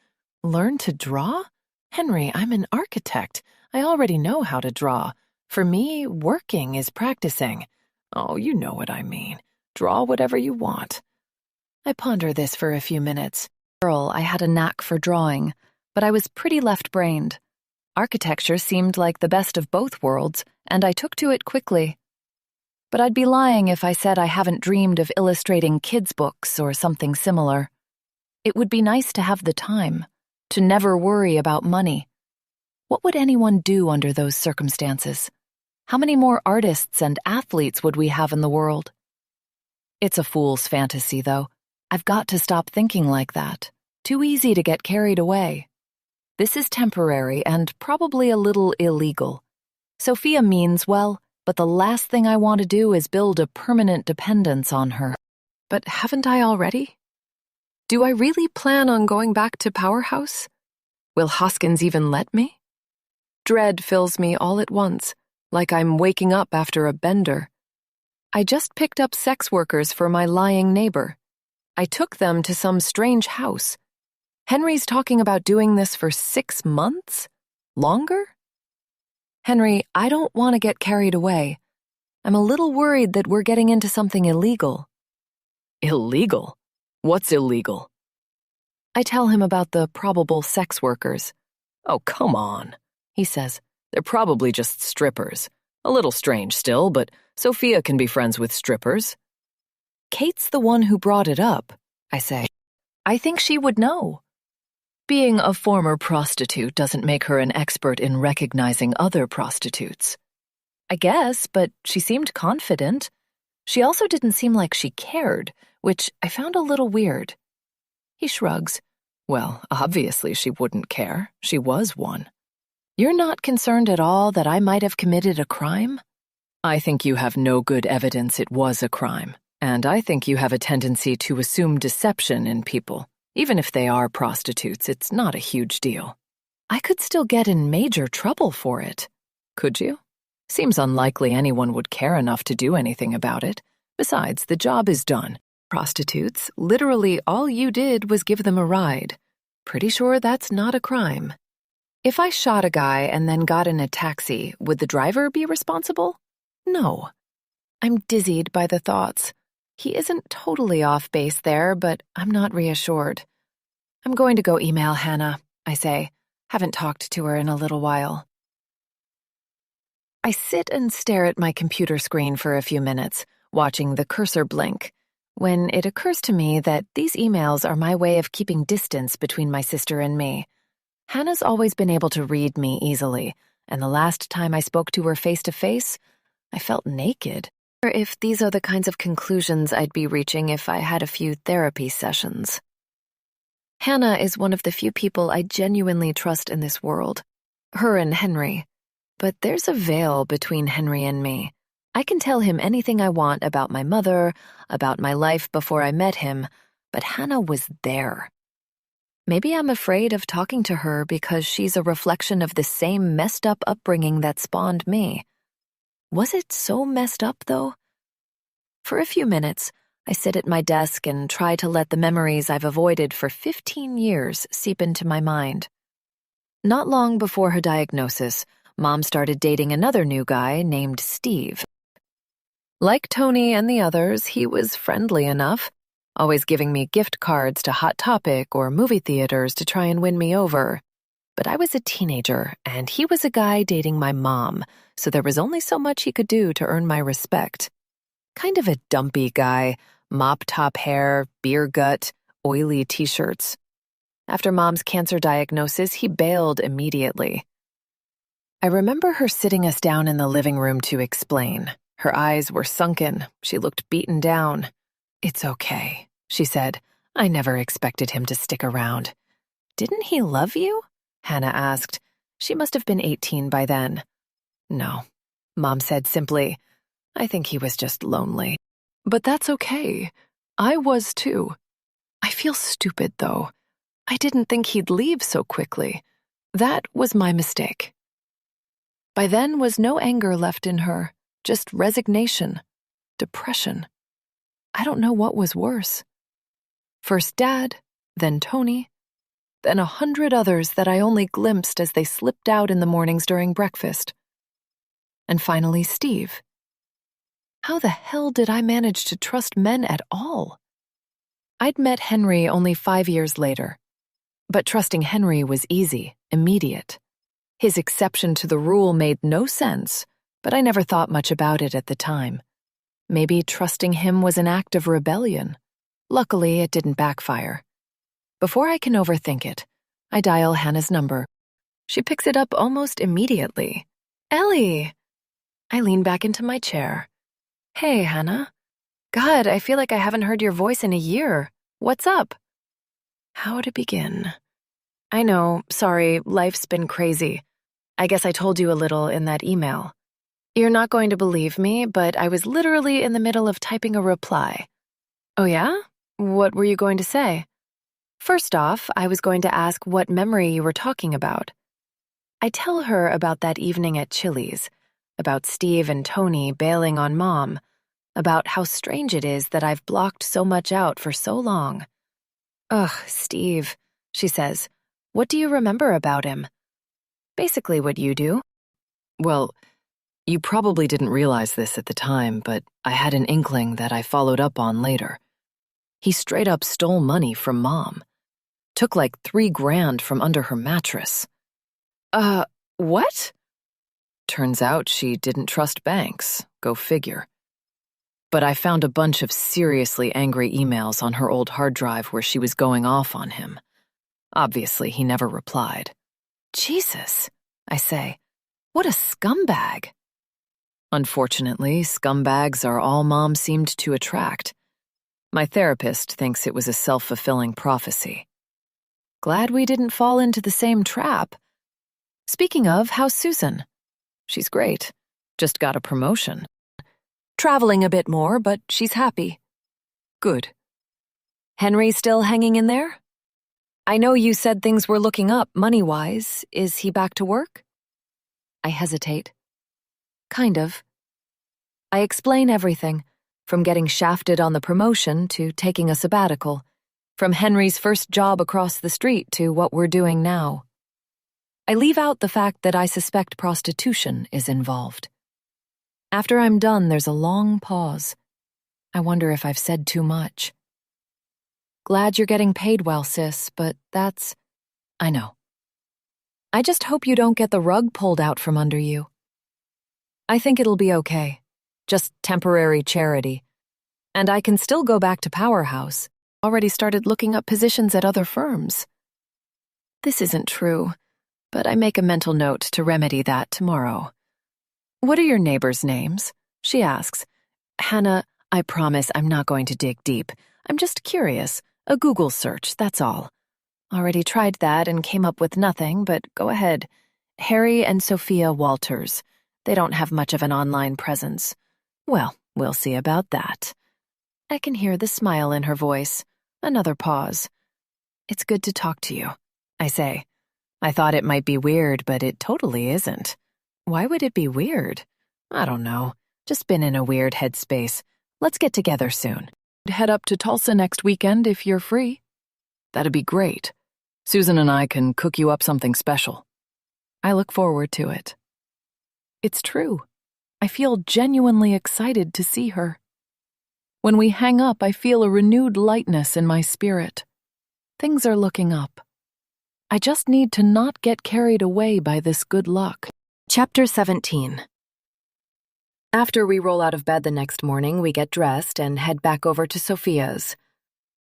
Learn to draw? Henry, I'm an architect. I already know how to draw. For me, working is practicing. Oh, you know what I mean. Draw whatever you want. I ponder this for a few minutes. I had a knack for drawing, but I was pretty left-brained. Architecture seemed like the best of both worlds, and I took to it quickly. But I'd be lying if I said I haven't dreamed of illustrating kids' books or something similar. It would be nice to have the time, to never worry about money. What would anyone do under those circumstances? How many more artists and athletes would we have in the world? It's a fool's fantasy, though. I've got to stop thinking like that. Too easy to get carried away. This is temporary and probably a little illegal. Sophia means well, but the last thing I want to do is build a permanent dependence on her. But haven't I already? Do I really plan on going back to Powerhouse? Will Hoskins even let me? Dread fills me all at once, like I'm waking up after a bender. I just picked up sex workers for my lying neighbor. I took them to some strange house. Henry's talking about doing this for 6 months? Longer? Henry, I don't want to get carried away. I'm a little worried that we're getting into something illegal. Illegal? What's illegal? I tell him about the probable sex workers. Oh, come on, he says. They're probably just strippers. A little strange still, but Sophia can be friends with strippers. Kate's the one who brought it up, I say. I think she would know. Being a former prostitute doesn't make her an expert in recognizing other prostitutes. I guess, but she seemed confident. She also didn't seem like she cared, which I found a little weird. He shrugs. Well, obviously she wouldn't care. She was one. You're not concerned at all that I might have committed a crime? I think you have no good evidence it was a crime, and I think you have a tendency to assume deception in people. Even if they are prostitutes, it's not a huge deal. I could still get in major trouble for it. Could you? Seems unlikely anyone would care enough to do anything about it. Besides, the job is done. Prostitutes, literally all you did was give them a ride. Pretty sure that's not a crime. If I shot a guy and then got in a taxi, would the driver be responsible? No. I'm dizzied by the thoughts. He isn't totally off base there, but I'm not reassured. I'm going to go email Hannah, I say. Haven't talked to her in a little while. I sit and stare at my computer screen for a few minutes, watching the cursor blink, when it occurs to me that these emails are my way of keeping distance between my sister and me. Hannah's always been able to read me easily, and the last time I spoke to her face-to-face, I felt naked. Or if these are the kinds of conclusions I'd be reaching if I had a few therapy sessions. Hannah is one of the few people I genuinely trust in this world. Her and Henry. But there's a veil between Henry and me. I can tell him anything I want about my mother, about my life before I met him, but Hannah was there. Maybe I'm afraid of talking to her because she's a reflection of the same messed up upbringing that spawned me. Was it so messed up, though? For a few minutes, I sit at my desk and try to let the memories I've avoided for 15 years seep into my mind. Not long before her diagnosis, Mom started dating another new guy named Steve. Like Tony and the others, he was friendly enough, always giving me gift cards to Hot Topic or movie theaters to try and win me over. But I was a teenager, and he was a guy dating my mom, so there was only so much he could do to earn my respect. Kind of a dumpy guy, mop-top hair, beer gut, oily t-shirts. After Mom's cancer diagnosis, he bailed immediately. I remember her sitting us down in the living room to explain. Her eyes were sunken. She looked beaten down. "It's okay," she said. "I never expected him to stick around." "Didn't he love you?" Hannah asked. She must have been 18 by then. "No," Mom said simply. "I think he was just lonely." But that's okay. I was too. I feel stupid, though. I didn't think he'd leave so quickly. That was my mistake. By then was no anger left in her, just resignation, depression. I don't know what was worse. First Dad, then Tony, then 100 others that I only glimpsed as they slipped out in the mornings during breakfast. And finally Steve. How the hell did I manage to trust men at all? I'd met Henry only 5 years later. But trusting Henry was easy, immediate. His exception to the rule made no sense, but I never thought much about it at the time. Maybe trusting him was an act of rebellion. Luckily, it didn't backfire. Before I can overthink it, I dial Hannah's number. She picks it up almost immediately. Ellie! I lean back into my chair. Hey, Hannah. God, I feel like I haven't heard your voice in a year. What's up? How to begin? I know, sorry, life's been crazy. I guess I told you a little in that email. You're not going to believe me, but I was literally in the middle of typing a reply. Oh yeah? What were you going to say? First off, I was going to ask what memory you were talking about. I tell her about that evening at Chili's, about Steve and Tony bailing on Mom, about how strange it is that I've blocked so much out for so long. Ugh, Steve, she says. What do you remember about him? Basically what you do. Well, you probably didn't realize this at the time, but I had an inkling that I followed up on later. He straight up stole money from Mom. Took like $3,000 from under her mattress. What? Turns out she didn't trust banks. Go figure. But I found a bunch of seriously angry emails on her old hard drive where she was going off on him. Obviously, he never replied. Jesus, I say. What a scumbag. Unfortunately, scumbags are all Mom seemed to attract. My therapist thinks it was a self-fulfilling prophecy. Glad we didn't fall into the same trap. Speaking of, how's Susan? She's great. Just got a promotion. Traveling a bit more, but she's happy. Good. Henry still hanging in there? I know you said things were looking up money-wise. Is he back to work? I hesitate. Kind of. I explain everything, from getting shafted on the promotion to taking a sabbatical, from Henry's first job across the street to what we're doing now. I leave out the fact that I suspect prostitution is involved. After I'm done, there's a long pause. I wonder if I've said too much. Glad you're getting paid well, sis, but that's... I know. I just hope you don't get the rug pulled out from under you. I think it'll be okay. Just temporary charity. And I can still go back to Powerhouse. Already started looking up positions at other firms. This isn't true, but I make a mental note to remedy that tomorrow. What are your neighbors' names? She asks. Hannah, I promise I'm not going to dig deep. I'm just curious. A Google search, that's all. Already tried that and came up with nothing, but go ahead. Harry and Sophia Walters. They don't have much of an online presence. Well, we'll see about that. I can hear the smile in her voice. Another pause. It's good to talk to you, I say. I thought it might be weird, but it totally isn't. Why would it be weird? I don't know. Just been in a weird headspace. Let's get together soon. Head up to Tulsa next weekend if you're free. That'd be great. Susan and I can cook you up something special. I look forward to it. It's true. I feel genuinely excited to see her. When we hang up, I feel a renewed lightness in my spirit. Things are looking up. I just need to not get carried away by this good luck. Chapter 17. After we roll out of bed the next morning, we get dressed and head back over to Sophia's.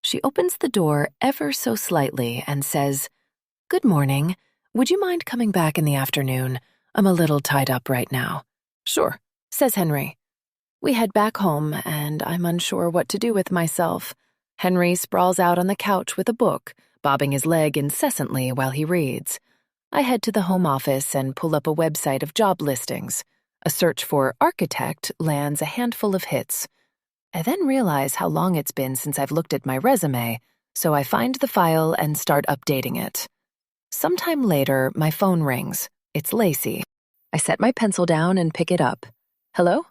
She opens the door ever so slightly and says, "Good morning. Would you mind coming back in the afternoon? I'm a little tied up right now." "Sure," says Henry. We head back home, and I'm unsure what to do with myself. Henry sprawls out on the couch with a book, bobbing his leg incessantly while he reads. I head to the home office and pull up a website of job listings. A search for architect lands a handful of hits. I then realize how long it's been since I've looked at my resume, so I find the file and start updating it. Sometime later, my phone rings. It's Lacey. I set my pencil down and pick it up. Hello?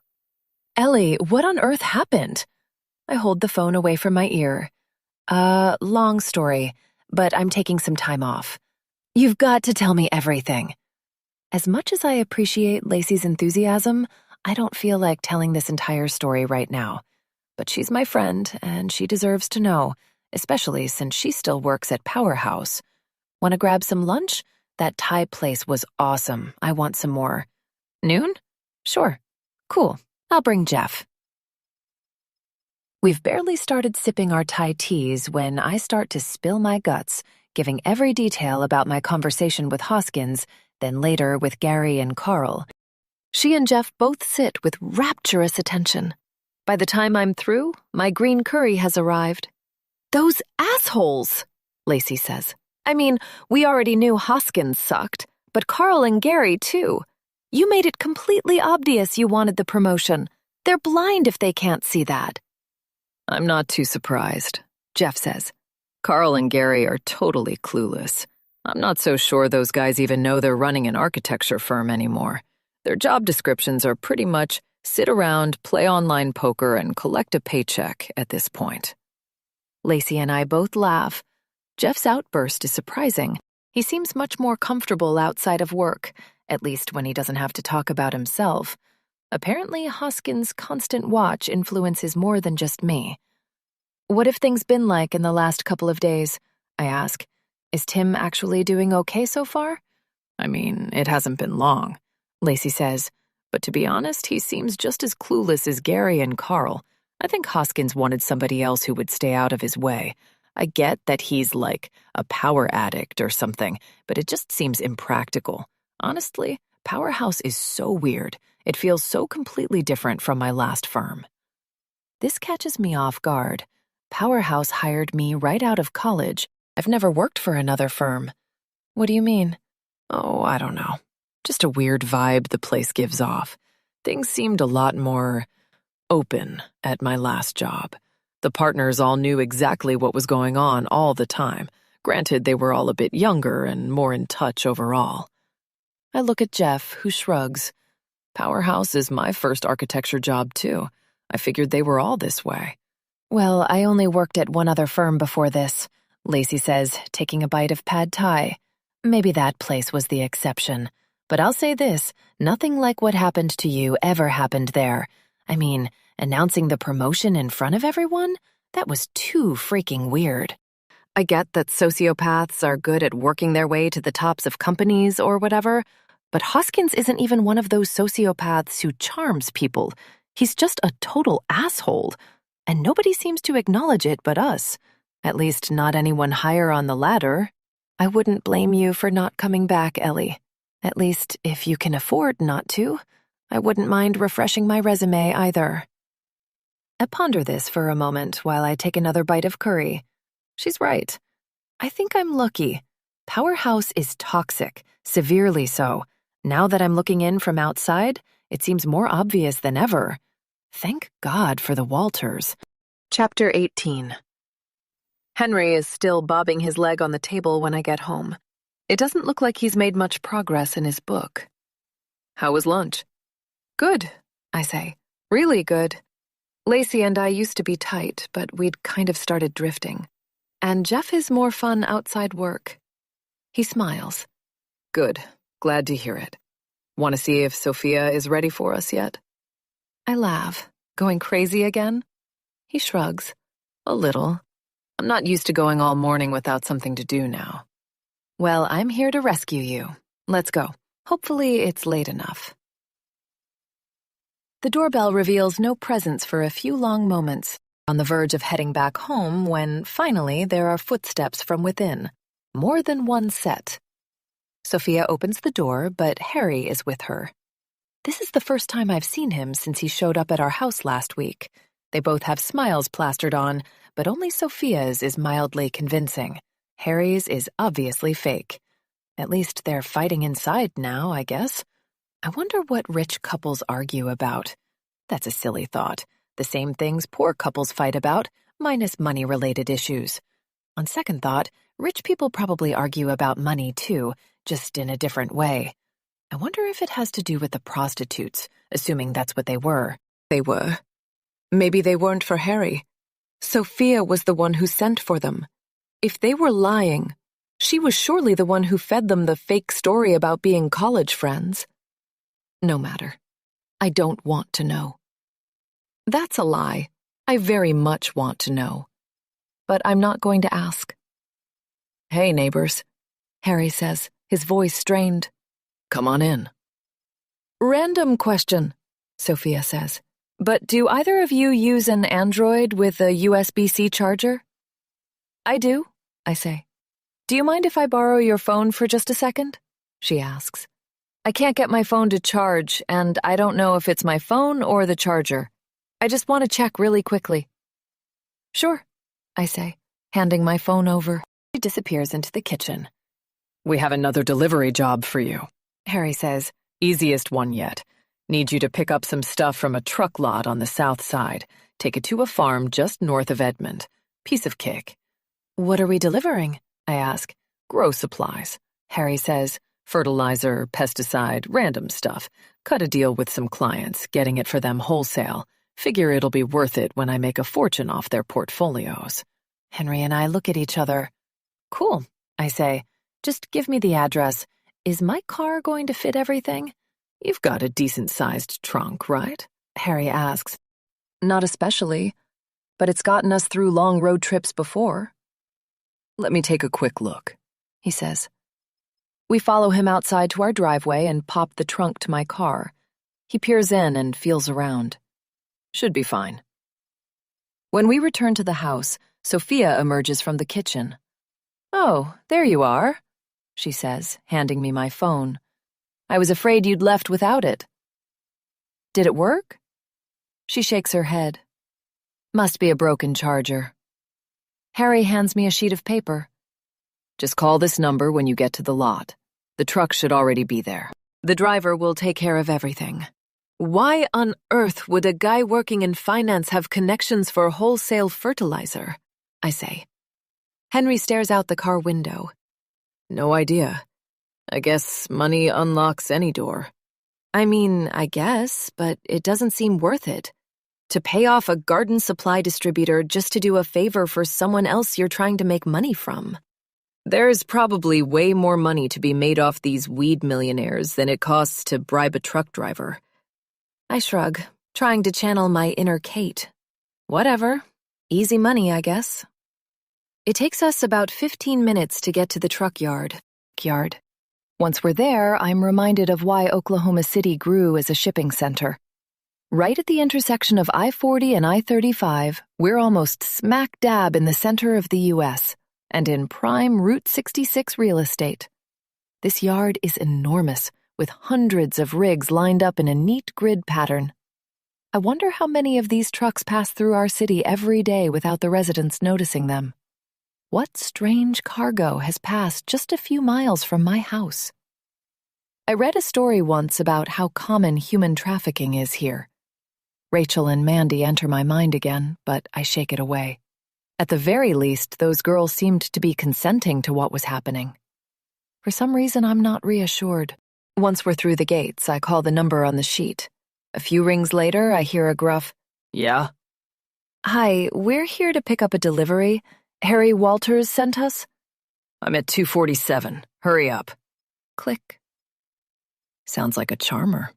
Ellie, what on earth happened? I hold the phone away from my ear. Long story, but I'm taking some time off. You've got to tell me everything. As much as I appreciate Lacey's enthusiasm, I don't feel like telling this entire story right now. But she's my friend, and she deserves to know, especially since she still works at Powerhouse. Want to grab some lunch? That Thai place was awesome. I want some more. Noon? Sure. Cool. I'll bring Jeff. We've barely started sipping our Thai teas when I start to spill my guts, giving every detail about my conversation with Hoskins, then later with Gary and Carl. She and Jeff both sit with rapturous attention. By the time I'm through, my green curry has arrived. Those assholes, Lacey says. I mean, we already knew Hoskins sucked, but Carl and Gary too. You made it completely obvious you wanted the promotion. They're blind if they can't see that. I'm not too surprised, Jeff says. Carl and Gary are totally clueless. I'm not so sure those guys even know they're running an architecture firm anymore. Their job descriptions are pretty much sit around, play online poker, and collect a paycheck at this point. Lacey and I both laugh. Jeff's outburst is surprising. He seems much more comfortable outside of work, at least when he doesn't have to talk about himself. Apparently, Hoskins' constant watch influences more than just me. What have things been like in the last couple of days? I ask. Is Tim actually doing okay so far? I mean, it hasn't been long, Lacey says. But to be honest, he seems just as clueless as Gary and Carl. I think Hoskins wanted somebody else who would stay out of his way. I get that he's like a power addict or something, but it just seems impractical. Honestly, Powerhouse is so weird. It feels so completely different from my last firm. This catches me off guard. Powerhouse hired me right out of college. I've never worked for another firm. What do you mean? Oh, I don't know. Just a weird vibe the place gives off. Things seemed a lot more open at my last job. The partners all knew exactly what was going on all the time. Granted, they were all a bit younger and more in touch overall. I look at Jeff, who shrugs. Powerhouse is my first architecture job, too. I figured they were all this way. Well, I only worked at one other firm before this, Lacey says, taking a bite of pad thai. Maybe that place was the exception. But I'll say this, nothing like what happened to you ever happened there. I mean, announcing the promotion in front of everyone? That was too freaking weird. I get that sociopaths are good at working their way to the tops of companies or whatever, but Hoskins isn't even one of those sociopaths who charms people. He's just a total asshole, and nobody seems to acknowledge it but us. At least not anyone higher on the ladder. I wouldn't blame you for not coming back, Ellie. At least if you can afford not to. I wouldn't mind refreshing my resume either. I ponder this for a moment while I take another bite of curry. She's right. I think I'm lucky. Powerhouse is toxic, severely so. Now that I'm looking in from outside, it seems more obvious than ever. Thank God for the Walters. Chapter 18. Henry is still bobbing his leg on the table when I get home. It doesn't look like he's made much progress in his book. How was lunch? Good, I say. Really good. Lacey and I used to be tight, but we'd kind of started drifting. And Jeff is more fun outside work. He smiles. Good. Glad to hear it. Want to see if Sophia is ready for us yet? I laugh. Going crazy again? He shrugs. A little. I'm not used to going all morning without something to do now. Well, I'm here to rescue you. Let's go. Hopefully it's late enough. The doorbell reveals no presence for a few long moments, on the verge of heading back home when, finally, there are footsteps from within. More than one set. Sophia opens the door, but Harry is with her. This is the first time I've seen him since he showed up at our house last week. They both have smiles plastered on, but only Sophia's is mildly convincing. Harry's is obviously fake. At least they're fighting inside now, I guess. I wonder what rich couples argue about. That's a silly thought. The same things poor couples fight about, minus money-related issues. On second thought, rich people probably argue about money too, just in a different way. I wonder if it has to do with the prostitutes, assuming that's what they were. They were. Maybe they weren't for Harry. Sophia was the one who sent for them. If they were lying, she was surely the one who fed them the fake story about being college friends. No matter. I don't want to know. That's a lie. I very much want to know. But I'm not going to ask. Hey, neighbors, Harry says. his voice strained. Come on in. Random question, Sophia says. But do either of you use an Android with a USB-C charger? I do, I say. Do you mind if I borrow your phone for just a second? She asks. I can't get my phone to charge, and I don't know if it's my phone or the charger. I just want to check really quickly. Sure, I say, handing my phone over. She disappears into the kitchen. We have another delivery job for you, Harry says. Easiest one yet. Need you to pick up some stuff from a truck lot on the south side. Take it to a farm just north of Edmond. Piece of cake. What are we delivering? I ask. Grow supplies, Harry says. Fertilizer, pesticide, random stuff. Cut a deal with some clients, getting it for them wholesale. Figure it'll be worth it when I make a fortune off their portfolios. Henry and I look at each other. Cool, I say. Just give me the address. Is my car going to fit everything? You've got a decent-sized trunk, right? Harry asks. Not especially, but it's gotten us through long road trips before. Let me take a quick look, he says. We follow him outside to our driveway and pop the trunk to my car. He peers in and feels around. Should be fine. When we return to the house, Sophia emerges from the kitchen. Oh, there you are, she says, handing me my phone. I was afraid you'd left without it. Did it work? She shakes her head. Must be a broken charger. Harry hands me a sheet of paper. Just call this number when you get to the lot. The truck should already be there. The driver will take care of everything. Why on earth would a guy working in finance have connections for wholesale fertilizer? I say. Henry stares out the car window. No idea. I guess money unlocks any door. I mean, I guess, but it doesn't seem worth it. To pay off a garden supply distributor just to do a favor for someone else you're trying to make money from. There's probably way more money to be made off these weed millionaires than it costs to bribe a truck driver. I shrug, trying to channel my inner Kate. Whatever. Easy money, I guess. It takes us about 15 minutes to get to the truck yard. Once we're there, I'm reminded of why Oklahoma City grew as a shipping center. Right at the intersection of I-40 and I-35, we're almost smack dab in the center of the U.S., and in prime Route 66 real estate. This yard is enormous, with hundreds of rigs lined up in a neat grid pattern. I wonder how many of these trucks pass through our city every day without the residents noticing them. What strange cargo has passed just a few miles from my house? I read a story once about how common human trafficking is here. Rachel and Mandy enter my mind again, but I shake it away. At the very least, those girls seemed to be consenting to what was happening. For some reason, I'm not reassured. Once we're through the gates, I call the number on the sheet. A few rings later, I hear a gruff, "Yeah?" "Hi, we're here to pick up a delivery. Harry Walters sent us." "I'm at 247. Hurry up." Click. Sounds like a charmer,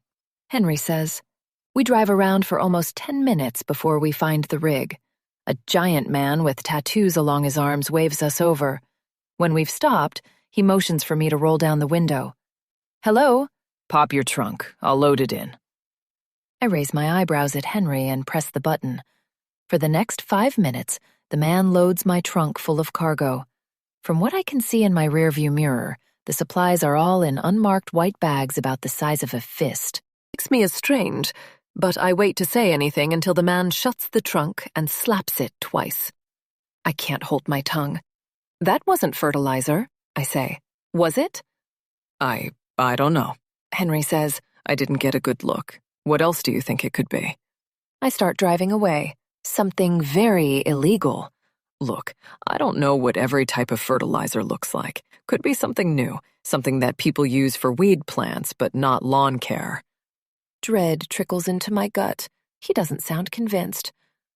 Henry says. We drive around for almost 10 minutes before we find the rig. A giant man with tattoos along his arms waves us over. When we've stopped, he motions for me to roll down the window. "Hello?" "Pop your trunk. I'll load it in." I raise my eyebrows at Henry and press the button. For the next 5 minutes, the man loads my trunk full of cargo. From what I can see in my rearview mirror, the supplies are all in unmarked white bags about the size of a fist. It strikes me as strange, but I wait to say anything until the man shuts the trunk and slaps it twice. I can't hold my tongue. "That wasn't fertilizer," I say. "Was it?" I don't know," Henry says. "I didn't get a good look. What else do you think it could be?" I start driving away. Something very illegal. Look, I don't know what every type of fertilizer looks like. Could be something new, something that people use for weed plants, but not lawn care. Dread trickles into my gut. He doesn't sound convinced.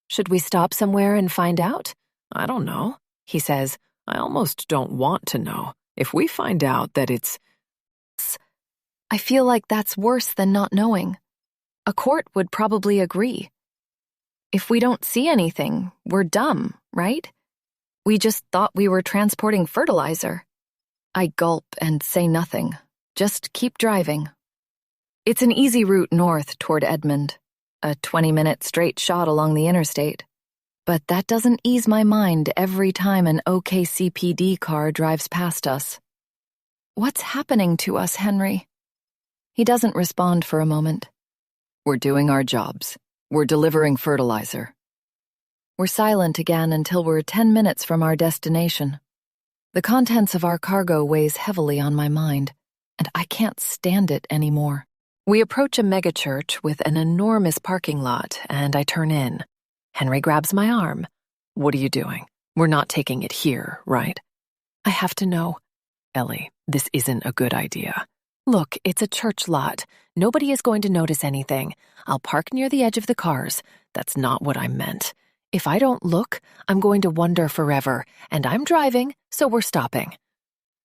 Should we stop somewhere and find out? "I don't know," he says. "I almost don't want to know. If we find out that it's..." I feel like that's worse than not knowing. A court would probably agree. If we don't see anything, we're dumb, right? We just thought we were transporting fertilizer. I gulp and say nothing. Just keep driving. It's an easy route north toward Edmond, a 20-minute straight shot along the interstate. But that doesn't ease my mind every time an OKCPD car drives past us. What's happening to us, Henry? He doesn't respond for a moment. We're doing our jobs. We're delivering fertilizer. We're silent again until we're 10 minutes from our destination. The contents of our cargo weighs heavily on my mind, and I can't stand it anymore. We approach a megachurch with an enormous parking lot, and I turn in. Henry grabs my arm. What are you doing? We're not taking it here, right? I have to know. Ellie, this isn't a good idea. Look, it's a church lot. Nobody is going to notice anything. I'll park near the edge of the cars. That's not what I meant. If I don't look, I'm going to wonder forever, and I'm driving, so we're stopping.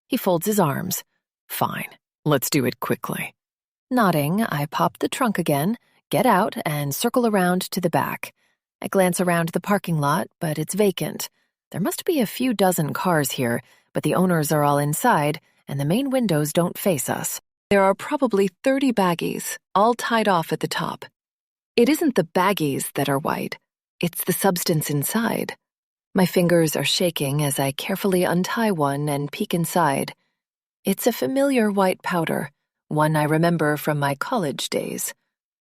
He folds his arms. Fine, let's do it quickly. Nodding, I pop the trunk again, get out, and circle around to the back. I glance around the parking lot, but it's vacant. There must be a few dozen cars here, but the owners are all inside, and the main windows don't face us. There are probably 30 baggies, all tied off at the top. It isn't the baggies that are white. It's the substance inside. My fingers are shaking as I carefully untie one and peek inside. It's a familiar white powder, one I remember from my college days.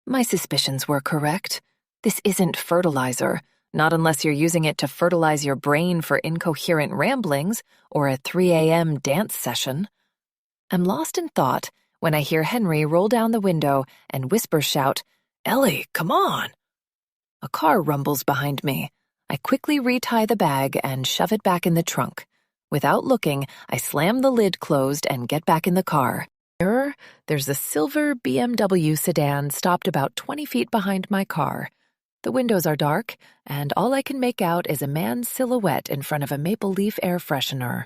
My suspicions were correct. This isn't fertilizer, not unless you're using it to fertilize your brain for incoherent ramblings or a 3 a.m. dance session. I'm lost in thought when I hear Henry roll down the window and whisper shout, "Ellie, come on!" A car rumbles behind me. I quickly retie the bag and shove it back in the trunk. Without looking, I slam the lid closed and get back in the car. There's a silver BMW sedan stopped about 20 feet behind my car. The windows are dark, and all I can make out is a man's silhouette in front of a maple leaf air freshener.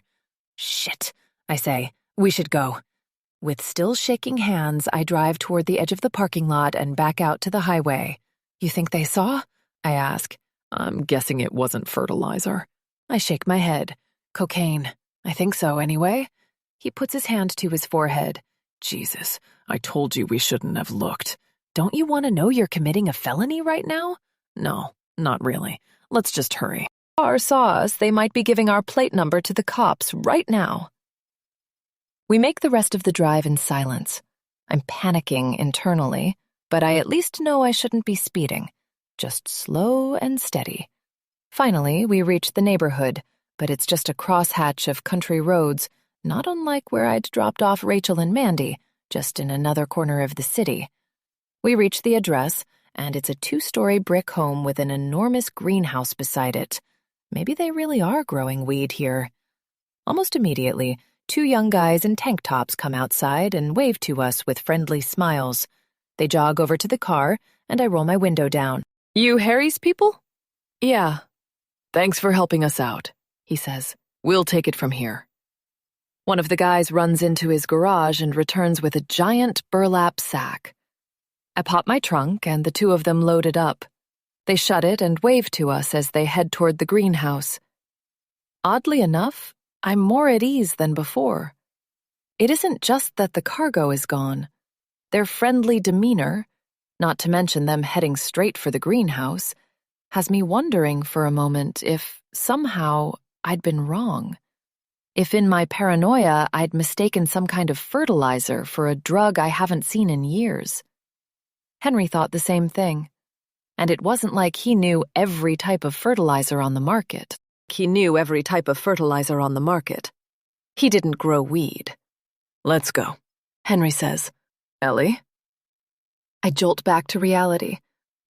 Shit, I say. We should go. With still shaking hands, I drive toward the edge of the parking lot and back out to the highway. You think they saw? I ask. I'm guessing it wasn't fertilizer. I shake my head. Cocaine. I think so, anyway. He puts his hand to his forehead. Jesus, I told you we shouldn't have looked. Don't you want to know you're committing a felony right now? No, not really. Let's just hurry. If the car saw us, they might be giving our plate number to the cops right now. We make the rest of the drive in silence. I'm panicking internally, but I at least know I shouldn't be speeding. Just slow and steady. Finally, we reach the neighborhood, but it's just a crosshatch of country roads, not unlike where I'd dropped off Rachel and Mandy, just in another corner of the city. We reach the address, and it's a 2-story brick home with an enormous greenhouse beside it. Maybe they really are growing weed here. Almost immediately, 2 young guys in tank tops come outside and wave to us with friendly smiles. They jog over to the car, and I roll my window down. You Harry's people? Yeah. Thanks for helping us out, he says. We'll take it from here. One of the guys runs into his garage and returns with a giant burlap sack. I pop my trunk, and the 2 of them load it up. They shut it and wave to us as they head toward the greenhouse. Oddly enough, I'm more at ease than before. It isn't just that the cargo is gone. Their friendly demeanor, not to mention them heading straight for the greenhouse, has me wondering for a moment if, somehow, I'd been wrong. If in my paranoia I'd mistaken some kind of fertilizer for a drug I haven't seen in years. Henry thought the same thing. And it wasn't like he knew every type of fertilizer on the market. He knew every type of fertilizer on the market. He didn't grow weed. Let's go, Henry says. Ellie? I jolt back to reality,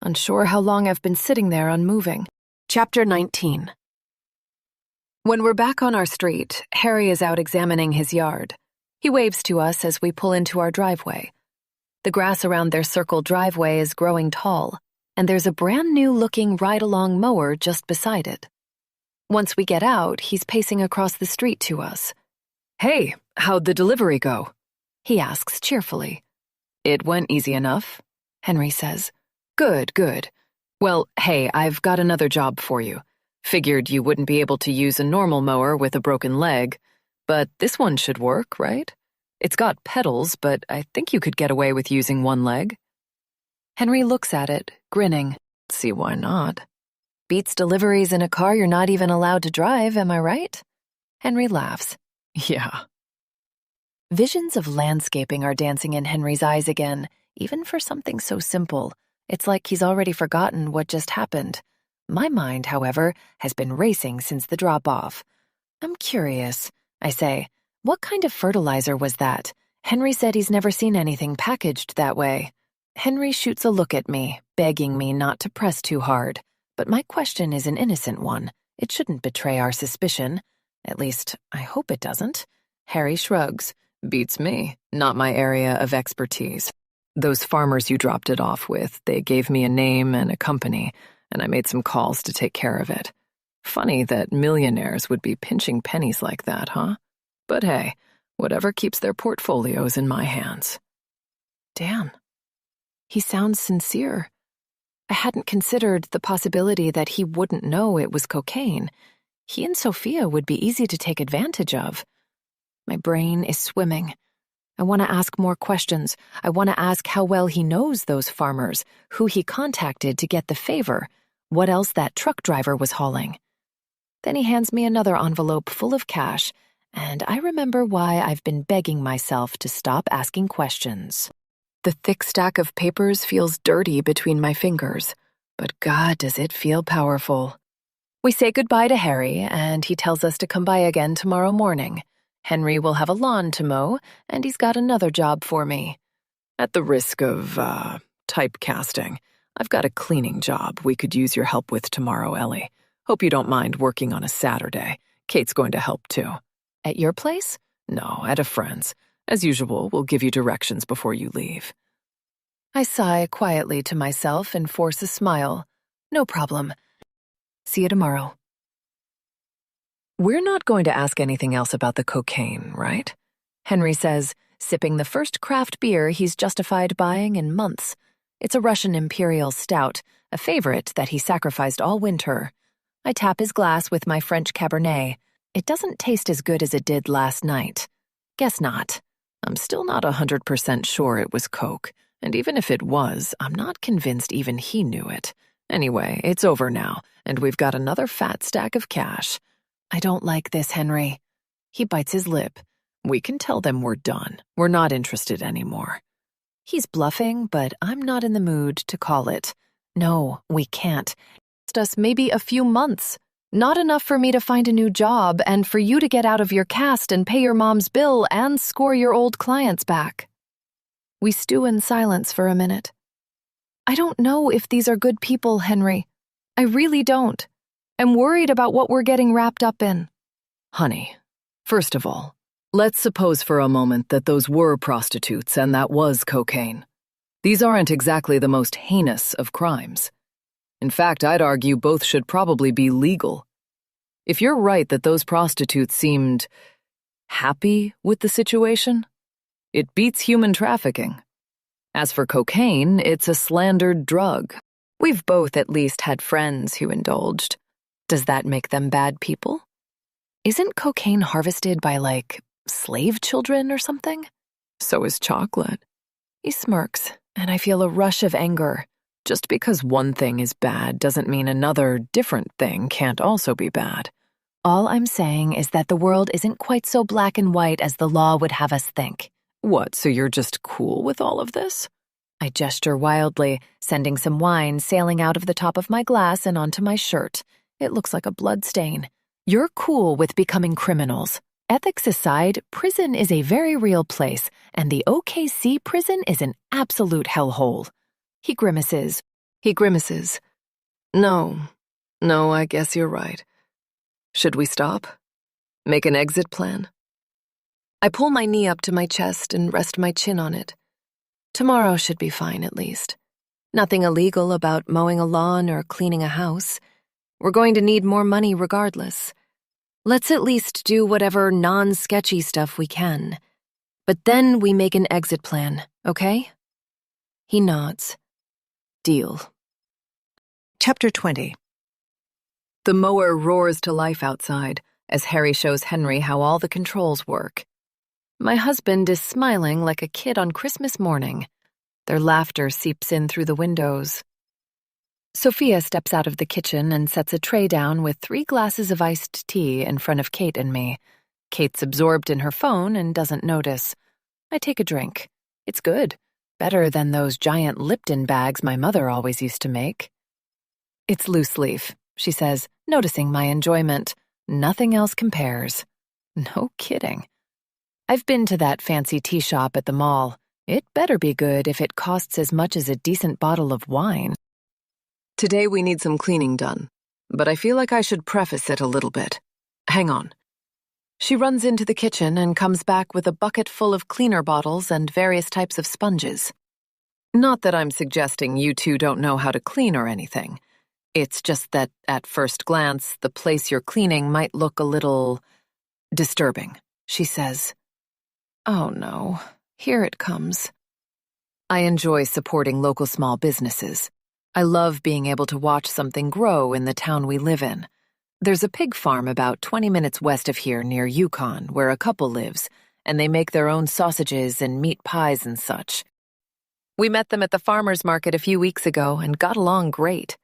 unsure how long I've been sitting there unmoving. Chapter 19. When we're back on our street, Harry is out examining his yard. He waves to us as we pull into our driveway. The grass around their circle driveway is growing tall, and there's a brand new looking ride-along mower just beside it. Once we get out, he's pacing across the street to us. Hey, how'd the delivery go? He asks cheerfully. It went easy enough, Henry says. Good, good. Well, hey, I've got another job for you. Figured you wouldn't be able to use a normal mower with a broken leg. But this one should work, right? It's got pedals, but I think you could get away with using one leg. Henry looks at it, grinning. See why not? Beats deliveries in a car you're not even allowed to drive, am I right? Henry laughs. Yeah. Visions of landscaping are dancing in Henry's eyes again, even for something so simple. It's like he's already forgotten what just happened. My mind, however, has been racing since the drop-off. I'm curious, I say. What kind of fertilizer was that? Henry said he's never seen anything packaged that way. Henry shoots a look at me, begging me not to press too hard. But my question is an innocent one. It shouldn't betray our suspicion. At least, I hope it doesn't. Harry shrugs. Beats me. Not my area of expertise. Those farmers you dropped it off with, they gave me a name and a company, and I made some calls to take care of it. Funny that millionaires would be pinching pennies like that, huh? But hey, whatever keeps their portfolios in my hands. Damn. He sounds sincere. I hadn't considered the possibility that he wouldn't know it was cocaine. He and Sophia would be easy to take advantage of. My brain is swimming. I want to ask more questions. I want to ask how well he knows those farmers, who he contacted to get the favor, what else that truck driver was hauling. Then he hands me another envelope full of cash, and I remember why I've been begging myself to stop asking questions. The thick stack of papers feels dirty between my fingers, but God, does it feel powerful. We say goodbye to Harry, and he tells us to come by again tomorrow morning. Henry will have a lawn to mow, and he's got another job for me. At the risk of, typecasting, I've got a cleaning job we could use your help with tomorrow, Ellie. Hope you don't mind working on a Saturday. Kate's going to help too. At your place? No, at a friend's. As usual, we'll give you directions before you leave. I sigh quietly to myself and force a smile. No problem. See you tomorrow. We're not going to ask anything else about the cocaine, right? Henry says, sipping the first craft beer he's justified buying in months. It's a Russian Imperial Stout, a favorite that he sacrificed all winter. I tap his glass with my French Cabernet. It doesn't taste as good as it did last night. Guess not. I'm still not 100% sure it was coke, and even if it was, I'm not convinced even he knew it. Anyway, it's over now, and we've got another fat stack of cash. I don't like this, Henry. He bites his lip. We can tell them we're done. We're not interested anymore. He's bluffing, but I'm not in the mood to call it. No, we can't. It's just maybe a few months. Not enough for me to find a new job and for you to get out of your cast and pay your mom's bill and score your old clients back. We stew in silence for a minute. I don't know if these are good people, Henry. I really don't. I'm worried about what we're getting wrapped up in. Honey, first of all, let's suppose for a moment that those were prostitutes and that was cocaine. These aren't exactly the most heinous of crimes. In fact, I'd argue both should probably be legal. If you're right that those prostitutes seemed happy with the situation, it beats human trafficking. As for cocaine, it's a slandered drug. We've both at least had friends who indulged. Does that make them bad people? Isn't cocaine harvested by, like, slave children or something? So is chocolate. He smirks, and I feel a rush of anger. Just because one thing is bad doesn't mean another different thing can't also be bad. All I'm saying is that the world isn't quite so black and white as the law would have us think. What, so you're just cool with all of this? I gesture wildly, sending some wine sailing out of the top of my glass and onto my shirt. It looks like a blood stain. You're cool with becoming criminals. Ethics aside, prison is a very real place, and the OKC prison is an absolute hellhole. He grimaces. No, I guess you're right. Should we stop? Make an exit plan? I pull my knee up to my chest and rest my chin on it. Tomorrow should be fine, at least. Nothing illegal about mowing a lawn or cleaning a house. We're going to need more money regardless. Let's at least do whatever non-sketchy stuff we can. But then we make an exit plan, okay? He nods. Deal. Chapter 20. The mower roars to life outside, as Harry shows Henry how all the controls work. My husband is smiling like a kid on Christmas morning. Their laughter seeps in through the windows. Sophia steps out of the kitchen and sets a tray down with 3 glasses of iced tea in front of Kate and me. Kate's absorbed in her phone and doesn't notice. I take a drink. It's good. Better than those giant Lipton bags my mother always used to make. It's loose leaf, she says, noticing my enjoyment. Nothing else compares. No kidding. I've been to that fancy tea shop at the mall. It better be good if it costs as much as a decent bottle of wine. Today we need some cleaning done, but I feel like I should preface it a little bit. Hang on. She runs into the kitchen and comes back with a bucket full of cleaner bottles and various types of sponges. Not that I'm suggesting you two don't know how to clean or anything. It's just that, at first glance, the place you're cleaning might look a little disturbing, she says. Oh no, here it comes. I enjoy supporting local small businesses. I love being able to watch something grow in the town we live in. There's a pig farm about 20 minutes west of here near Yukon where a couple lives, and they make their own sausages and meat pies and such. We met them at the farmer's market a few weeks ago and got along great.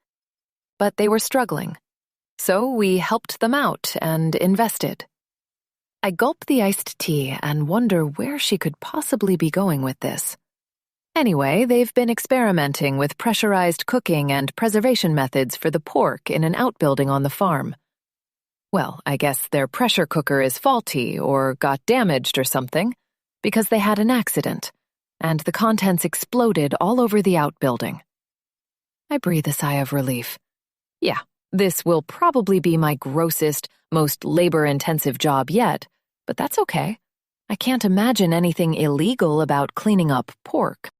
But they were struggling. So we helped them out and invested. I gulp the iced tea and wonder where she could possibly be going with this. Anyway, they've been experimenting with pressurized cooking and preservation methods for the pork in an outbuilding on the farm. Well, I guess their pressure cooker is faulty or got damaged or something, because they had an accident, and the contents exploded all over the outbuilding. I breathe a sigh of relief. Yeah, this will probably be my grossest, most labor-intensive job yet, but that's okay. I can't imagine anything illegal about cleaning up pork.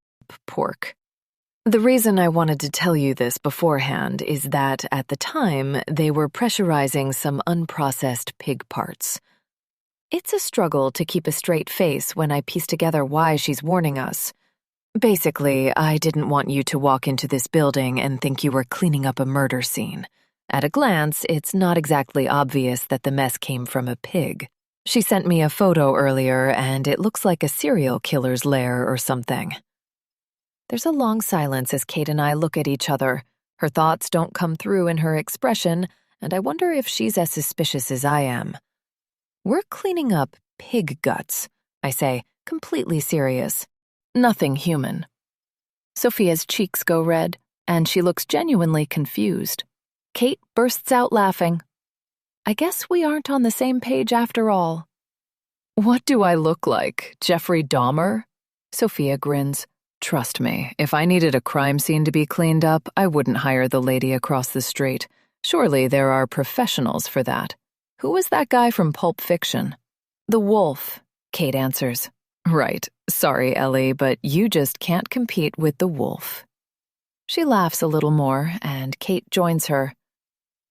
The reason I wanted to tell you this beforehand is that, at the time, they were pressurizing some unprocessed pig parts. It's a struggle to keep a straight face when I piece together why she's warning us. Basically, I didn't want you to walk into this building and think you were cleaning up a murder scene. At a glance, it's not exactly obvious that the mess came from a pig. She sent me a photo earlier, and it looks like a serial killer's lair or something. There's a long silence as Kate and I look at each other. Her thoughts don't come through in her expression, and I wonder if she's as suspicious as I am. We're cleaning up pig guts, I say, completely serious. Nothing human. Sophia's cheeks go red, and she looks genuinely confused. Kate bursts out laughing. I guess we aren't on the same page after all. What do I look like, Jeffrey Dahmer? Sophia grins. Trust me, if I needed a crime scene to be cleaned up, I wouldn't hire the lady across the street. Surely there are professionals for that. Who was that guy from Pulp Fiction? The wolf, Kate answers. Right. Sorry, Ellie, but you just can't compete with the wolf. She laughs a little more, and Kate joins her.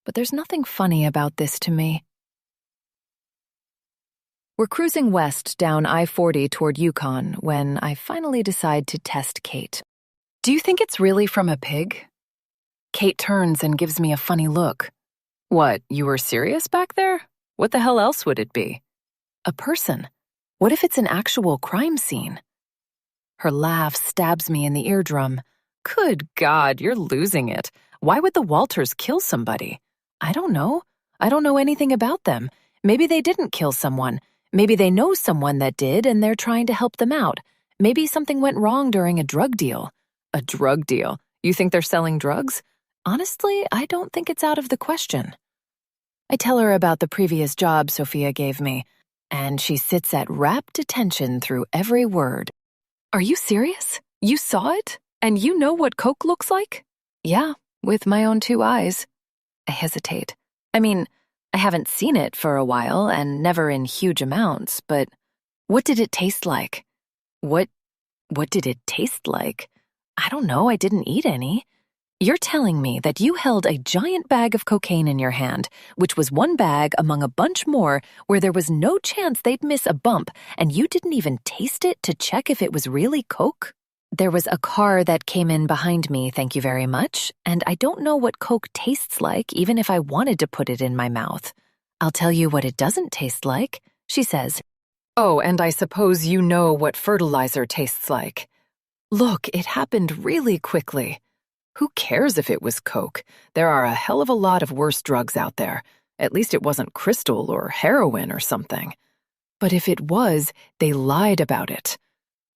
But there's nothing funny about this to me. We're cruising west down I-40 toward Yukon when I finally decide to test Kate. Do you think it's really from a pig? Kate turns and gives me a funny look. What, you were serious back there? What the hell else would it be? A person. What if it's an actual crime scene? Her laugh stabs me in the eardrum. Good God, you're losing it. Why would the Walters kill somebody? I don't know. I don't know anything about them. Maybe they didn't kill someone. Maybe they know someone that did and they're trying to help them out. Maybe something went wrong during a drug deal. A drug deal? You think they're selling drugs? Honestly, I don't think it's out of the question. I tell her about the previous job Sophia gave me, and she sits at rapt attention through every word. Are you serious? You saw it? And you know what coke looks like? Yeah, with my own 2 eyes. I hesitate. I mean, I haven't seen it for a while and never in huge amounts, but what did it taste like? What did it taste like? I don't know, I didn't eat any. You're telling me that you held a giant bag of cocaine in your hand, which was one bag among a bunch more where there was no chance they'd miss a bump, and you didn't even taste it to check if it was really coke? There was a car that came in behind me, thank you very much, and I don't know what coke tastes like even if I wanted to put it in my mouth. I'll tell you what it doesn't taste like, she says. Oh, and I suppose you know what fertilizer tastes like. Look, it happened really quickly. Who cares if it was coke? There are a hell of a lot of worse drugs out there. At least it wasn't crystal or heroin or something. But if it was, they lied about it.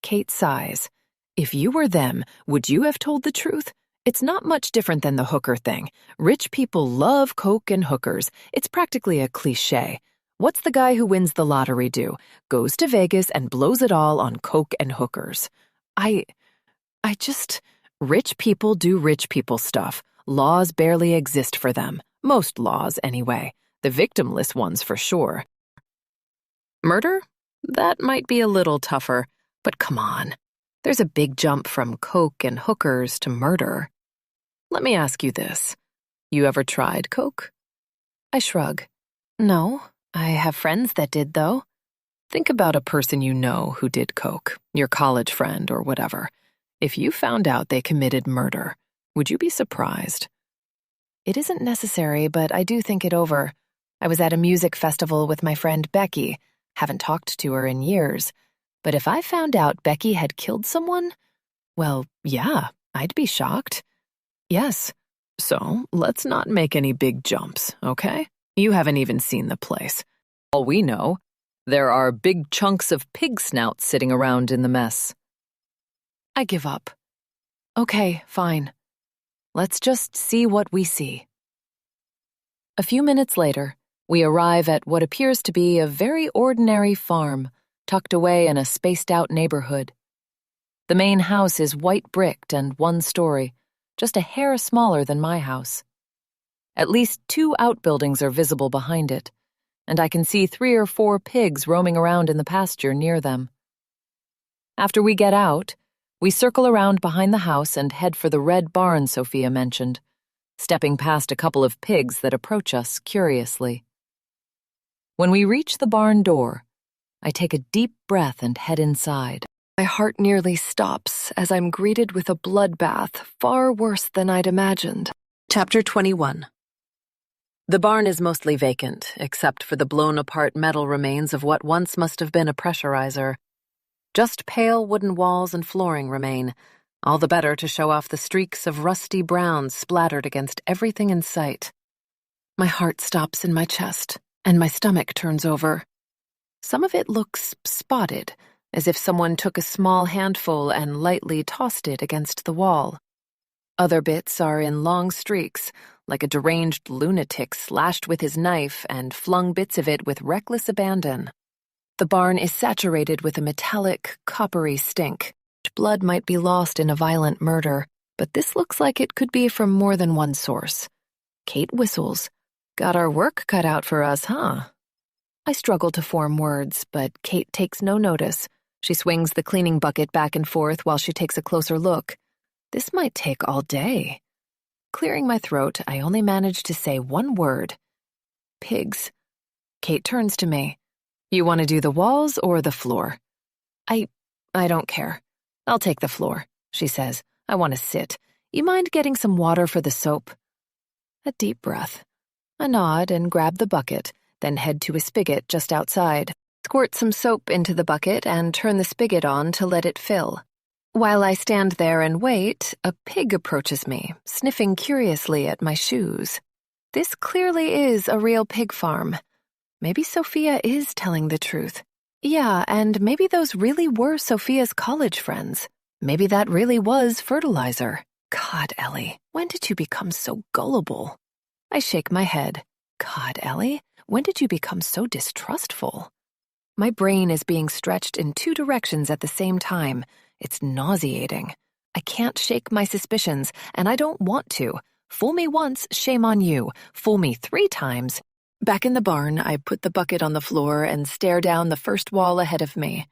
Kate sighs. If you were them, would you have told the truth? It's not much different than the hooker thing. Rich people love coke and hookers. It's practically a cliché. What's the guy who wins the lottery do? Goes to Vegas and blows it all on coke and hookers. Rich people do rich people stuff. Laws barely exist for them. Most laws, anyway. The victimless ones, for sure. Murder? That might be a little tougher, but come on. There's a big jump from coke and hookers to murder. Let me ask you this. You ever tried coke? I shrug. No, I have friends that did, though. Think about a person you know who did coke, your college friend or whatever. If you found out they committed murder, would you be surprised? It isn't necessary, but I do think it over. I was at a music festival with my friend Becky. Haven't talked to her in years. But if I found out Becky had killed someone, well, yeah, I'd be shocked. Yes. So, let's not make any big jumps, okay? You haven't even seen the place. All we know, there are big chunks of pig snouts sitting around in the mess. I give up. Okay, fine. Let's just see what we see. A few minutes later, we arrive at what appears to be a very ordinary farm, tucked away in a spaced-out neighborhood. The main house is white-bricked and one-story, just a hair smaller than my house. At least 2 outbuildings are visible behind it, and I can see 3 or 4 pigs roaming around in the pasture near them. After we get out, we circle around behind the house and head for the red barn Sophia mentioned, stepping past a couple of pigs that approach us curiously. When we reach the barn door, I take a deep breath and head inside. My heart nearly stops as I'm greeted with a bloodbath far worse than I'd imagined. Chapter 21. The barn is mostly vacant, except for the blown-apart metal remains of what once must have been a pressurizer. Just pale wooden walls and flooring remain, all the better to show off the streaks of rusty brown splattered against everything in sight. My heart stops in my chest, and my stomach turns over. Some of it looks spotted, as if someone took a small handful and lightly tossed it against the wall. Other bits are in long streaks, like a deranged lunatic slashed with his knife and flung bits of it with reckless abandon. The barn is saturated with a metallic, coppery stink. Blood might be lost in a violent murder, but this looks like it could be from more than one source. Kate whistles. Got our work cut out for us, huh? I struggle to form words, but Kate takes no notice. She swings the cleaning bucket back and forth while she takes a closer look. This might take all day. Clearing my throat, I only manage to say one word. Pigs. Kate turns to me. You want to do the walls or the floor? I don't care. I'll take the floor, she says. I want to sit. You mind getting some water for the soap? A deep breath. I nod and grab the bucket, then head to a spigot just outside. Squirt some soap into the bucket and turn the spigot on to let it fill. While I stand there and wait, a pig approaches me, sniffing curiously at my shoes. This clearly is a real pig farm. Maybe Sophia is telling the truth. Yeah, and maybe those really were Sophia's college friends. Maybe that really was fertilizer. God, Ellie, when did you become so gullible? I shake my head. God, Ellie, when did you become so distrustful? My brain is being stretched in 2 directions at the same time. It's nauseating. I can't shake my suspicions, and I don't want to. Fool me once, shame on you. Fool me 3 times. Back in the barn, I put the bucket on the floor and stare down the first wall ahead of me.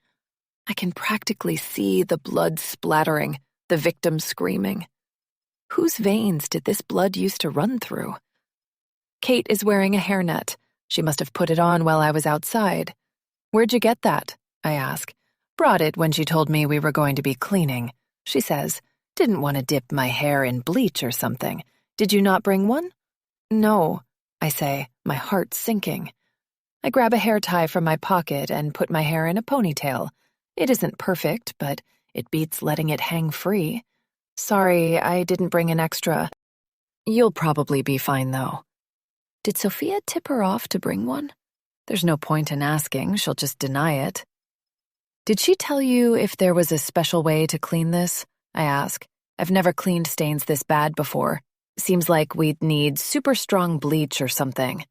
I can practically see the blood splattering, the victim screaming. Whose veins did this blood used to run through? Kate is wearing a hairnet. She must have put it on while I was outside. Where'd you get that? I ask. Brought it when she told me we were going to be cleaning. She says, didn't want to dip my hair in bleach or something. Did you not bring one? No, I say, my heart sinking. I grab a hair tie from my pocket and put my hair in a ponytail. It isn't perfect, but it beats letting it hang free. Sorry, I didn't bring an extra. You'll probably be fine, though. Did Sophia tip her off to bring one? There's no point in asking, she'll just deny it. Did she tell you if there was a special way to clean this? I ask. I've never cleaned stains this bad before. Seems like we'd need super strong bleach or something.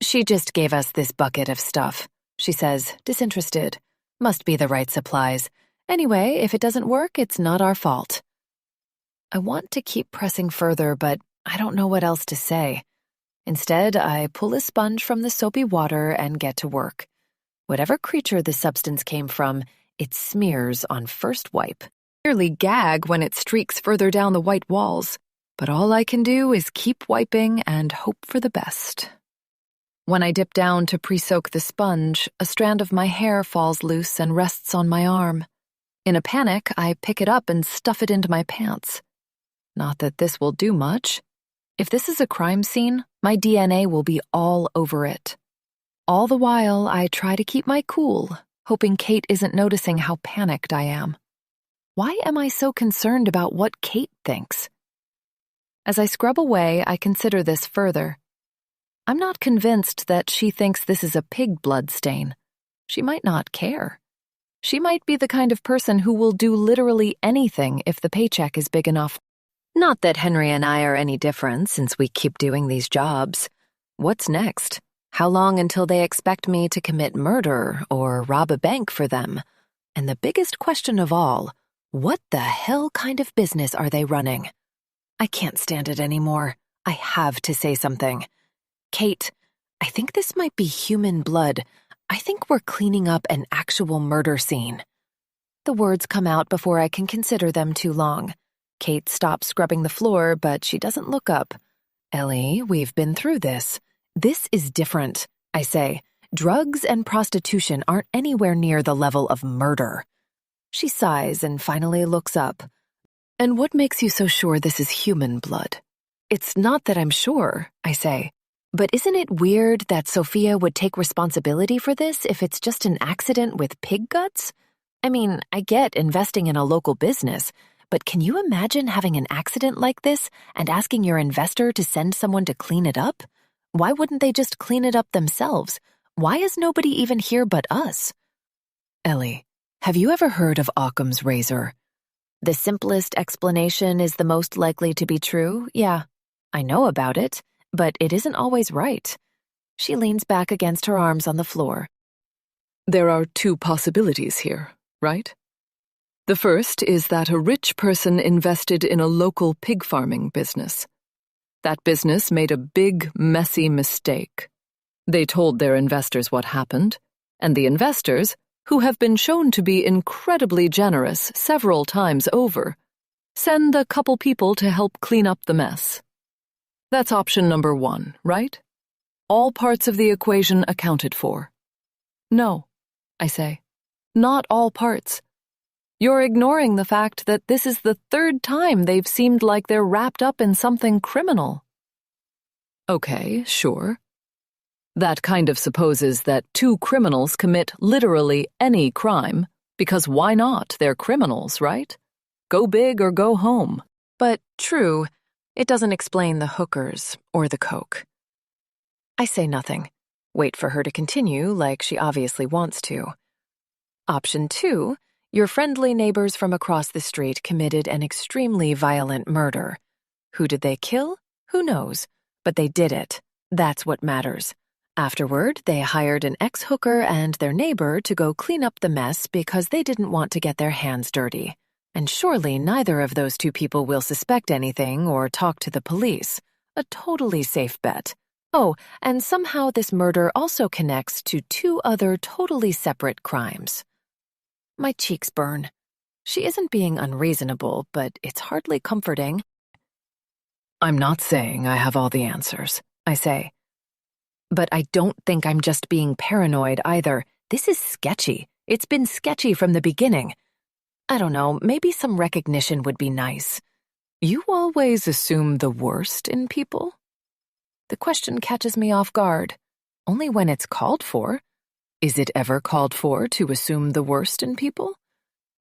She just gave us this bucket of stuff, she says, disinterested. Must be the right supplies. Anyway, if it doesn't work, it's not our fault. I want to keep pressing further, but I don't know what else to say. Instead, I pull a sponge from the soapy water and get to work. Whatever creature the substance came from, it smears on first wipe. I nearly gag when it streaks further down the white walls, but all I can do is keep wiping and hope for the best. When I dip down to pre-soak the sponge, a strand of my hair falls loose and rests on my arm. In a panic, I pick it up and stuff it into my pants. Not that this will do much. If this is a crime scene, my DNA will be all over it. All the while, I try to keep my cool, hoping Kate isn't noticing how panicked I am. Why am I so concerned about what Kate thinks? As I scrub away, I consider this further. I'm not convinced that she thinks this is a pig blood stain. She might not care. She might be the kind of person who will do literally anything if the paycheck is big enough. Not that Henry and I are any different since we keep doing these jobs. What's next? How long until they expect me to commit murder or rob a bank for them? And the biggest question of all, what the hell kind of business are they running? I can't stand it anymore. I have to say something. Kate, I think this might be human blood. I think we're cleaning up an actual murder scene. The words come out before I can consider them too long. Kate stops scrubbing the floor, but she doesn't look up. Ellie, we've been through this. This is different, I say. Drugs and prostitution aren't anywhere near the level of murder. She sighs and finally looks up. And what makes you so sure this is human blood? It's not that I'm sure, I say. But isn't it weird that Sophia would take responsibility for this if it's just an accident with pig guts? I mean, I get investing in a local business, but can you imagine having an accident like this and asking your investor to send someone to clean it up? Why wouldn't they just clean it up themselves? Why is nobody even here but us? Ellie, have you ever heard of Occam's razor? The simplest explanation is the most likely to be true, yeah. I know about it, but it isn't always right. She leans back against her arms on the floor. There are two possibilities here, right? The first is that a rich person invested in a local pig farming business. That business made a big, messy mistake. They told their investors what happened, and the investors, who have been shown to be incredibly generous several times over, send a couple people to help clean up the mess. That's option number one, right? All parts of the equation accounted for. No, I say. Not all parts. You're ignoring the fact that this is the third time they've seemed like they're wrapped up in something criminal. Okay, sure. That kind of supposes that two criminals commit literally any crime, because why not? They're criminals, right? Go big or go home. But true, it doesn't explain the hookers or the coke. I say nothing. Wait for her to continue like she obviously wants to. Option 2, your friendly neighbors from across the street committed an extremely violent murder. Who did they kill? Who knows? But they did it. That's what matters. Afterward, they hired an ex-hooker and their neighbor to go clean up the mess because they didn't want to get their hands dirty. And surely neither of those two people will suspect anything or talk to the police. A totally safe bet. Oh, and somehow this murder also connects to two other totally separate crimes. My cheeks burn. She isn't being unreasonable, but it's hardly comforting. I'm not saying I have all the answers, I say. But I don't think I'm just being paranoid either. This is sketchy. It's been sketchy from the beginning. I don't know, maybe some recognition would be nice. You always assume the worst in people? The question catches me off guard. only when it's called for. Is it ever called for to assume the worst in people?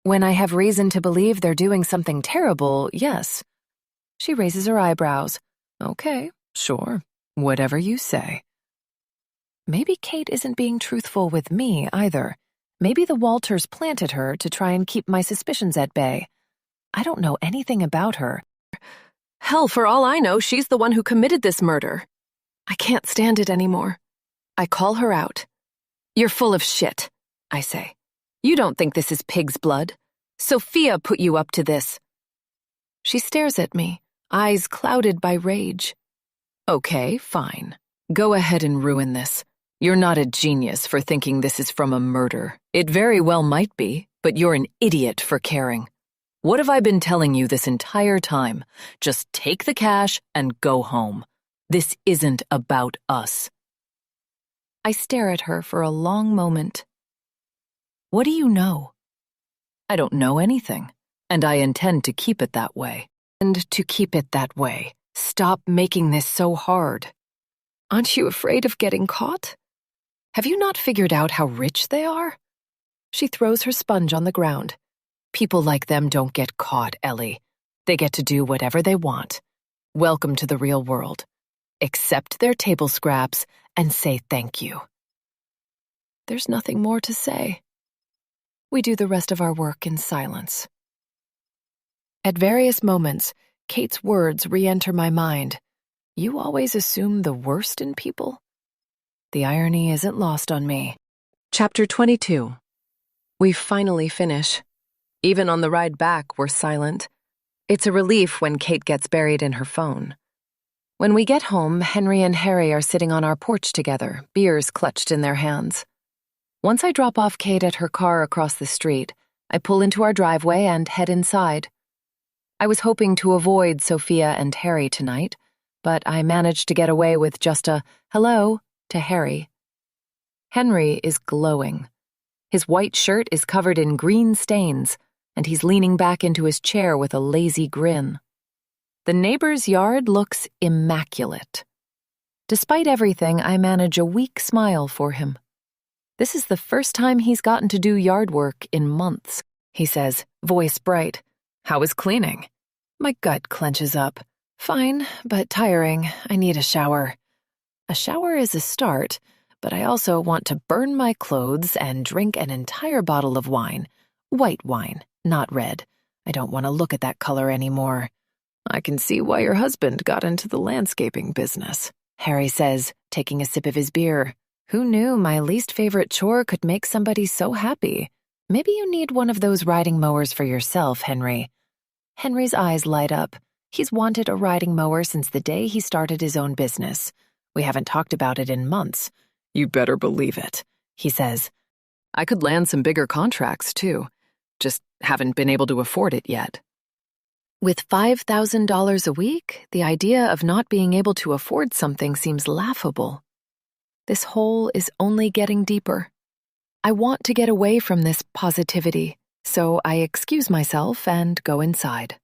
When I have reason to believe they're doing something terrible, yes. She raises her eyebrows. Okay, sure, whatever you say. Maybe Kate isn't being truthful with me either. Maybe the Walters planted her to try and keep my suspicions at bay. I don't know anything about her. Hell, for all I know, she's the one who committed this murder. I can't stand it anymore. I call her out. You're full of shit, I say. You don't think this is pig's blood. Sophia put you up to this. She stares at me, eyes clouded by rage. Okay, fine. Go ahead and ruin this. You're not a genius for thinking this is from a murder. It very well might be, but you're an idiot for caring. What have I been telling you this entire time? Just take the cash and go home. This isn't about us. I stare at her for a long moment. What do you know? I don't know anything, and I intend to keep it that way. And to keep it that way, stop making this so hard. Aren't you afraid of getting caught? Have you not figured out how rich they are? She throws her sponge on the ground. People like them don't get caught, Ellie. They get to do whatever they want. Welcome to the real world. Accept their table scraps and say thank you. There's nothing more to say. We do the rest of our work in silence. At various moments, Kate's words re-enter my mind. You always assume the worst in people? The irony isn't lost on me. Chapter 22. We finally finish. Even on the ride back, we're silent. It's a relief when Kate gets buried in her phone. When we get home, Henry and Harry are sitting on our porch together, beers clutched in their hands. Once I drop off Kate at her car across the street, I pull into our driveway and head inside. I was hoping to avoid Sophia and Harry tonight, but I managed to get away with just a hello to Harry. Henry is glowing. His white shirt is covered in green stains, and he's leaning back into his chair with a lazy grin. The neighbor's yard looks immaculate. Despite everything, I manage a weak smile for him. This is the first time he's gotten to do yard work in months, he says, voice bright. How is cleaning? My gut clenches up. Fine, but tiring. I need a shower. A shower is a start, but I also want to burn my clothes and drink an entire bottle of wine. White wine, not red. I don't want to look at that color anymore. I can see why your husband got into the landscaping business, Harry says, taking a sip of his beer. Who knew my least favorite chore could make somebody so happy? Maybe you need one of those riding mowers for yourself, Henry. Henry's eyes light up. He's wanted a riding mower since the day he started his own business. We haven't talked about it in months. You better believe it, he says. I could land some bigger contracts, too. Just haven't been able to afford it yet. With $5,000 a week, the idea of not being able to afford something seems laughable. This hole is only getting deeper. I want to get away from this positivity, so I excuse myself and go inside.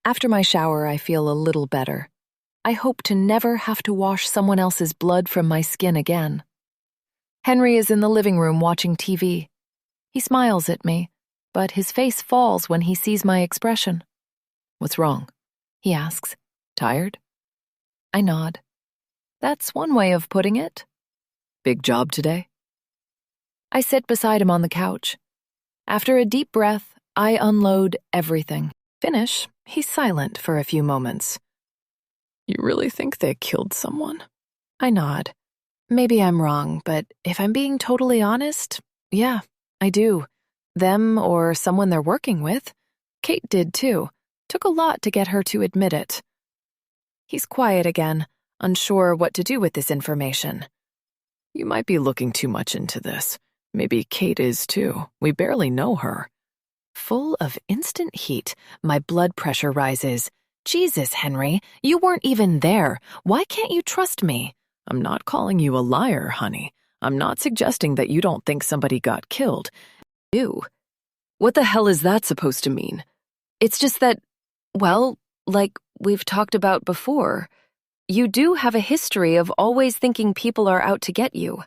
After my shower, I feel a little better. I hope to never have to wash someone else's blood from my skin again. Henry is in the living room watching TV. He smiles at me, but his face falls when he sees my expression. What's wrong? He asks. Tired? I nod. That's one way of putting it. Big job today? I sit beside him on the couch. After a deep breath, I unload everything. Finish, he's silent for a few moments. You really think they killed someone? I nod. Maybe I'm wrong, but if I'm being totally honest, yeah, I do. Them or someone they're working with. Kate did too. Took a lot to get her to admit it. He's quiet again, unsure what to do with this information. You might be looking too much into this. Maybe Kate is too. We barely know her. Full of instant heat, my blood pressure rises. Jesus, Henry, you weren't even there. Why can't you trust me? I'm not calling you a liar, honey. I'm not suggesting that you don't think somebody got killed. Ew. What the hell is that supposed to mean? It's just that, well, like we've talked about before, You do have a history of always thinking people are out to get you.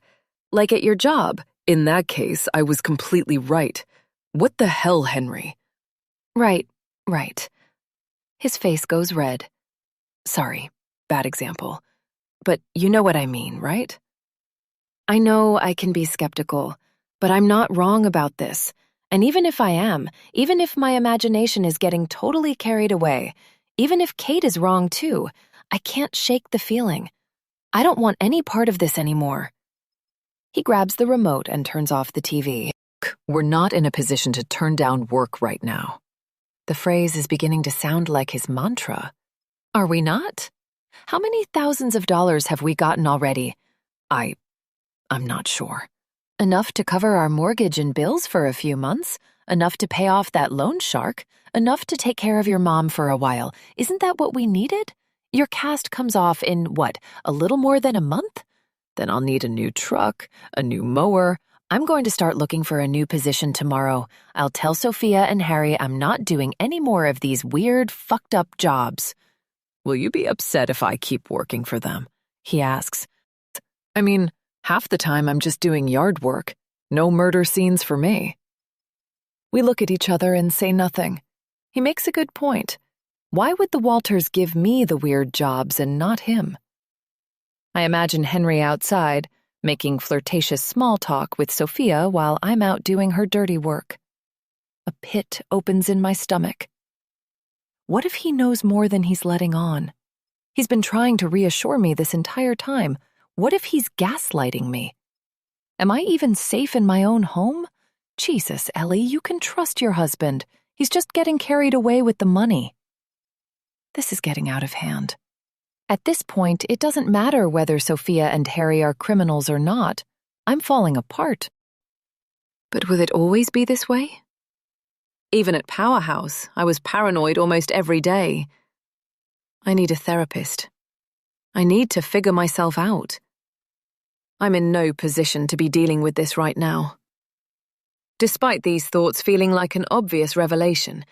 Like at your job. In that case, I was completely right. What the hell, Henry? Right. His face goes red. Sorry, bad example. But you know what I mean, right? I know I can be skeptical, but I'm not wrong about this. And even if I am, even if my imagination is getting totally carried away, even if Kate is wrong too, I can't shake the feeling. I don't want any part of this anymore. He grabs the remote and turns off the TV. We're not in a position to turn down work right now. The phrase is beginning to sound like his mantra. Are we not? How many thousands of dollars have we gotten already? I'm not sure. Enough to cover our mortgage and bills for a few months, enough to pay off that loan shark, enough to take care of your mom for a while. Isn't that what we needed? Your cast comes off in, what, a little more than a month? Then I'll need a new truck, a new mower. I'm going to start looking for a new position tomorrow. I'll tell Sophia and Harry I'm not doing any more of these weird, fucked up jobs. Will you be upset if I keep working for them? He asks. I mean, half the time I'm just doing yard work. No murder scenes for me. We look at each other and say nothing. He makes a good point. Why would the Walters give me the weird jobs and not him? I imagine Henry outside, making flirtatious small talk with Sophia while I'm out doing her dirty work. A pit opens in my stomach. What if he knows more than he's letting on? He's been trying to reassure me this entire time. What if he's gaslighting me? Am I even safe in my own home? Jesus, Ellie, you can trust your husband. He's just getting carried away with the money. This is getting out of hand. At this point, it doesn't matter whether Sophia and Harry are criminals or not. I'm falling apart. But will it always be this way? Even at Powerhouse, I was paranoid almost every day. I need a therapist. I need to figure myself out. I'm in no position to be dealing with this right now. Despite these thoughts feeling like an obvious revelation,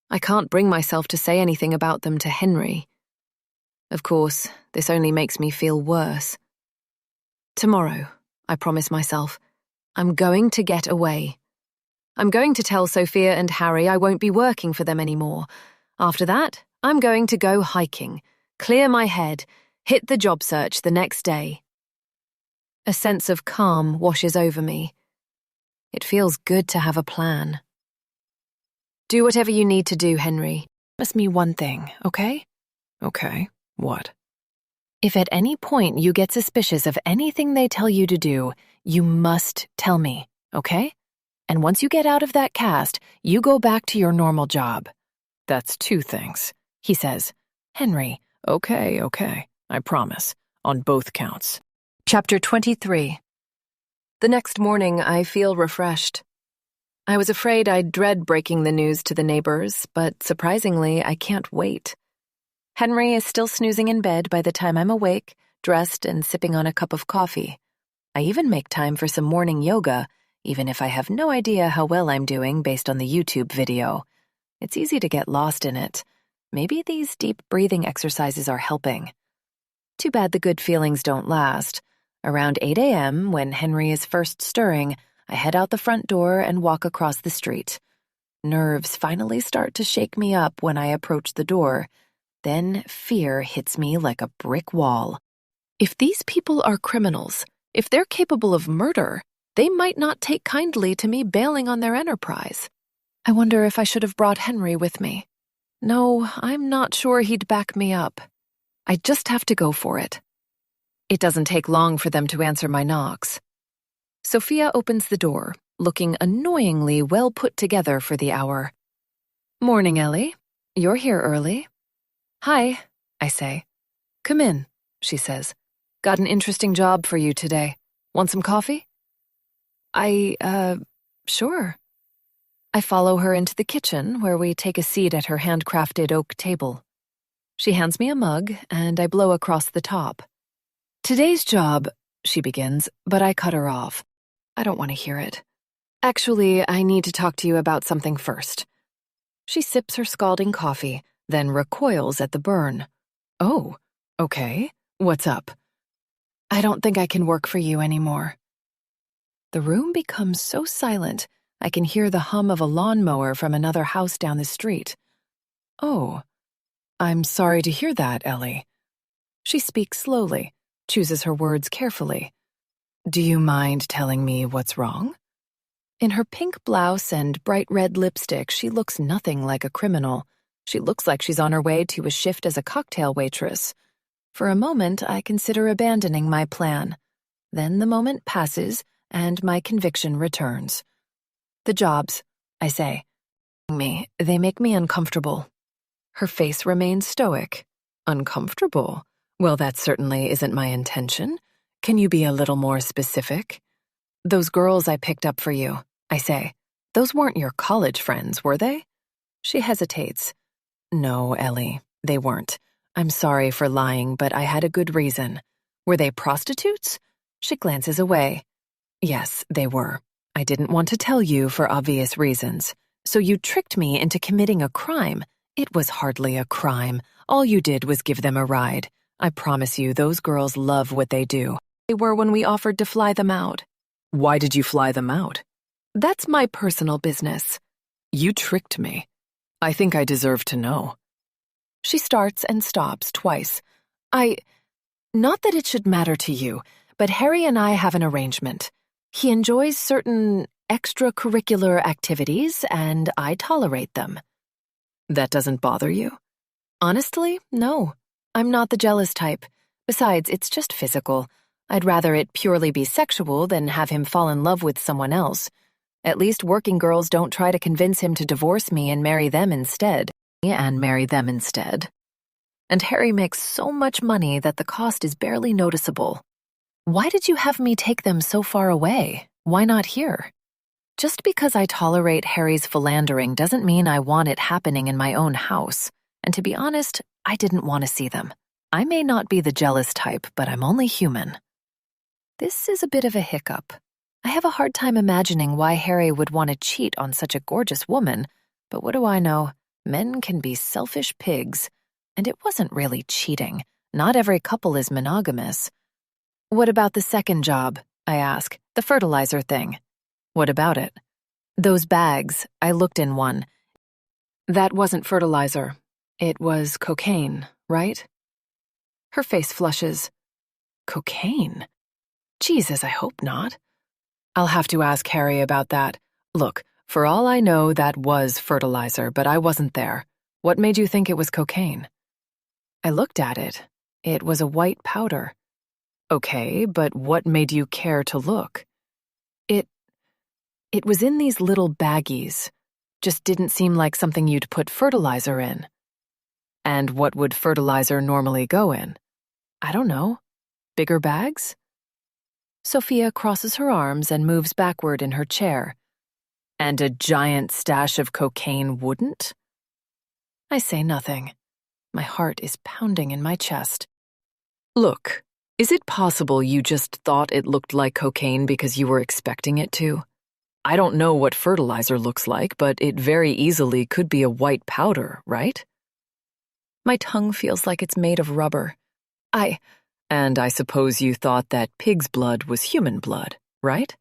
I can't bring myself to say anything about them to Henry. Of course, this only makes me feel worse. Tomorrow, I promise myself, I'm going to get away. I'm going to tell Sophia and Harry I won't be working for them anymore. After that, I'm going to go hiking, clear my head, hit the job search the next day. A sense of calm washes over me. It feels good to have a plan. Do whatever you need to do, Henry. Promise me one thing, okay? Okay, what? If at any point you get suspicious of anything they tell you to do, you must tell me, okay? And once you get out of that cast, you go back to your normal job. That's two things, he says. Henry. Okay, I promise. On both counts. Chapter 23. The next morning, I feel refreshed. I was afraid I'd dread breaking the news to the neighbors, but surprisingly, I can't wait. Henry is still snoozing in bed by the time I'm awake, dressed, and sipping on a cup of coffee. I even make time for some morning yoga, even if I have no idea how well I'm doing based on the YouTube video. It's easy to get lost in it. Maybe these deep breathing exercises are helping. Too bad the good feelings don't last. Around 8 a.m., when Henry is first stirring, I head out the front door and walk across the street. Nerves finally start to shake me up when I approach the door. Then fear hits me like a brick wall. If these people are criminals, if they're capable of murder, they might not take kindly to me bailing on their enterprise. I wonder if I should have brought Henry with me. No, I'm not sure he'd back me up. I just have to go for it. It doesn't take long for them to answer my knocks. Sophia opens the door, looking annoyingly well put together for the hour. Morning, Ellie. You're here early. Hi, I say. Come in, she says. Got an interesting job for you today. Want some coffee? Sure. I follow her into the kitchen, where we take a seat at her handcrafted oak table. She hands me a mug, and I blow across the top. Today's job, she begins, but I cut her off. I don't want to hear it. Actually, I need to talk to you about something first. She sips her scalding coffee, then recoils at the burn. Oh, okay. What's up? I don't think I can work for you anymore. The room becomes so silent, I can hear the hum of a lawnmower from another house down the street. Oh, I'm sorry to hear that, Ellie. She speaks slowly, chooses her words carefully. Do you mind telling me what's wrong? In her pink blouse and bright red lipstick, she looks nothing like a criminal. She looks like she's on her way to a shift as a cocktail waitress. For a moment, I consider abandoning my plan. Then the moment passes, and my conviction returns. The jobs, I say. They make me uncomfortable. Her face remains stoic. Uncomfortable? Well, that certainly isn't my intention. Can you be a little more specific? Those girls I picked up for you, I say. Those weren't your college friends, were they? She hesitates. No, Ellie, they weren't. I'm sorry for lying, but I had a good reason. Were they prostitutes? She glances away. Yes, they were. I didn't want to tell you for obvious reasons. So you tricked me into committing a crime. It was hardly a crime. All you did was give them a ride. I promise you, those girls love what they do. They were when we offered to fly them out. Why did you fly them out? That's my personal business. You tricked me. I think I deserve to know. She starts and stops twice. Not that it should matter to you, but Harry and I have an arrangement. He enjoys certain extracurricular activities, and I tolerate them. That doesn't bother you? Honestly, no. I'm not the jealous type. Besides, it's just physical. I'd rather it purely be sexual than have him fall in love with someone else. At least working girls don't try to convince him to divorce me and marry them instead. And Harry makes so much money that the cost is barely noticeable. Why did you have me take them so far away? Why not here? Just because I tolerate Harry's philandering doesn't mean I want it happening in my own house. And to be honest, I didn't want to see them. I may not be the jealous type, but I'm only human. This is a bit of a hiccup. I have a hard time imagining why Harry would want to cheat on such a gorgeous woman, but what do I know? Men can be selfish pigs. And it wasn't really cheating. Not every couple is monogamous. What about the second job? I ask. The fertilizer thing. What about it? Those bags. I looked in one. That wasn't fertilizer. It was cocaine, right? Her face flushes. Cocaine? Jesus, I hope not. I'll have to ask Harry about that. Look, for all I know, that was fertilizer, but I wasn't there. What made you think it was cocaine? I looked at it. It was a white powder. Okay, but what made you care to look? It was in these little baggies. Just didn't seem like something you'd put fertilizer in. And what would fertilizer normally go in? I don't know. Bigger bags? Sophia crosses her arms and moves backward in her chair. And a giant stash of cocaine wouldn't? I say nothing. My heart is pounding in my chest. Look, is it possible you just thought it looked like cocaine because you were expecting it to? I don't know what fertilizer looks like, but it very easily could be a white powder, right? My tongue feels like it's made of rubber. And I suppose you thought that pig's blood was human blood, right?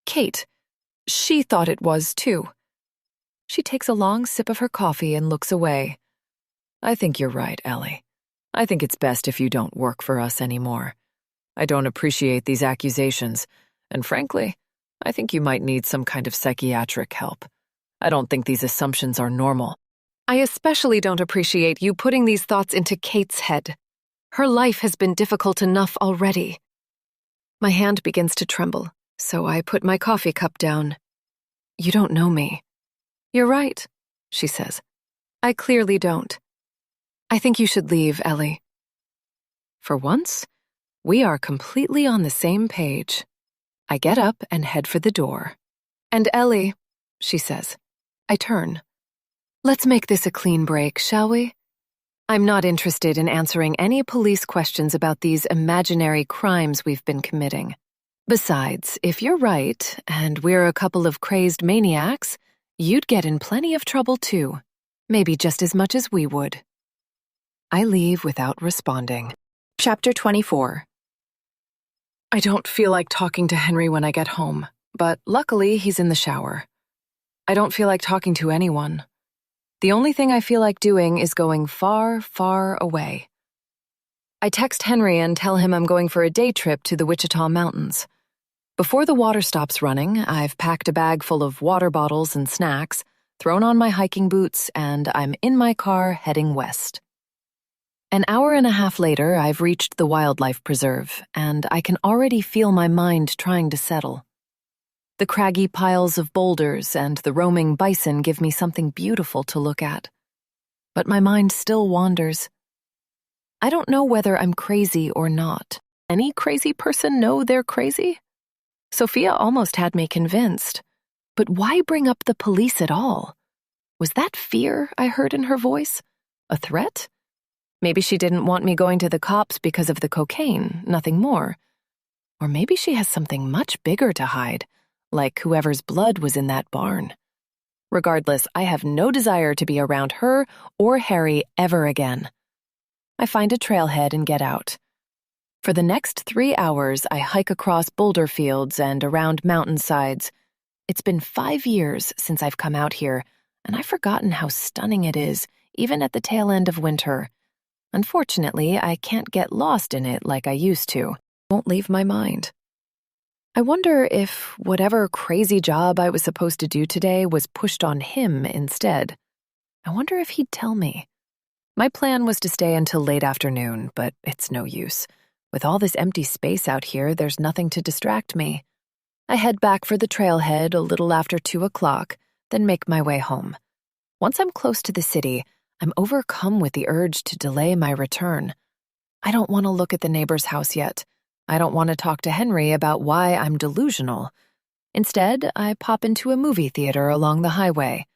Kate, she thought it was too. She takes a long sip of her coffee and looks away. I think you're right, Ellie. I think it's best if you don't work for us anymore. I don't appreciate these accusations, and frankly, I think you might need some kind of psychiatric help. I don't think these assumptions are normal. I especially don't appreciate you putting these thoughts into Kate's head. Her life has been difficult enough already. My hand begins to tremble, so I put my coffee cup down. You don't know me. You're right, she says. I clearly don't. I think you should leave, Ellie. For once, we are completely on the same page. I get up and head for the door. And Ellie, she says. I turn. Let's make this a clean break, shall we? I'm not interested in answering any police questions about these imaginary crimes we've been committing. Besides, if you're right, and we're a couple of crazed maniacs, you'd get in plenty of trouble too. Maybe just as much as we would. I leave without responding. Chapter 24. I don't feel like talking to Henry when I get home, but luckily he's in the shower. I don't feel like talking to anyone. The only thing I feel like doing is going far, far away. I text Henry and tell him I'm going for a day trip to the Wichita Mountains. Before the water stops running, I've packed a bag full of water bottles and snacks, thrown on my hiking boots, and I'm in my car heading west. An hour and a half later, I've reached the wildlife preserve, and I can already feel my mind trying to settle. The craggy piles of boulders and the roaming bison give me something beautiful to look at. But my mind still wanders. I don't know whether I'm crazy or not. Any crazy person know they're crazy? Sophia almost had me convinced. But why bring up the police at all? Was that fear I heard in her voice? A threat? Maybe she didn't want me going to the cops because of the cocaine, nothing more. Or maybe she has something much bigger to hide, like whoever's blood was in that barn. Regardless, I have no desire to be around her or Harry ever again. I find a trailhead and get out. For the next 3 hours, I hike across boulder fields and around mountainsides. It's been 5 years since I've come out here, and I've forgotten how stunning it is, even at the tail end of winter. Unfortunately, I can't get lost in it like I used to. It won't leave my mind. I wonder if whatever crazy job I was supposed to do today was pushed on him instead. I wonder if he'd tell me. My plan was to stay until late afternoon, but it's no use. With all this empty space out here, there's nothing to distract me. I head back for the trailhead a little after 2 o'clock, then make my way home. Once I'm close to the city, I'm overcome with the urge to delay my return. I don't want to look at the neighbor's house yet. I don't want to talk to Henry about why I'm delusional. Instead, I pop into a movie theater along the highway.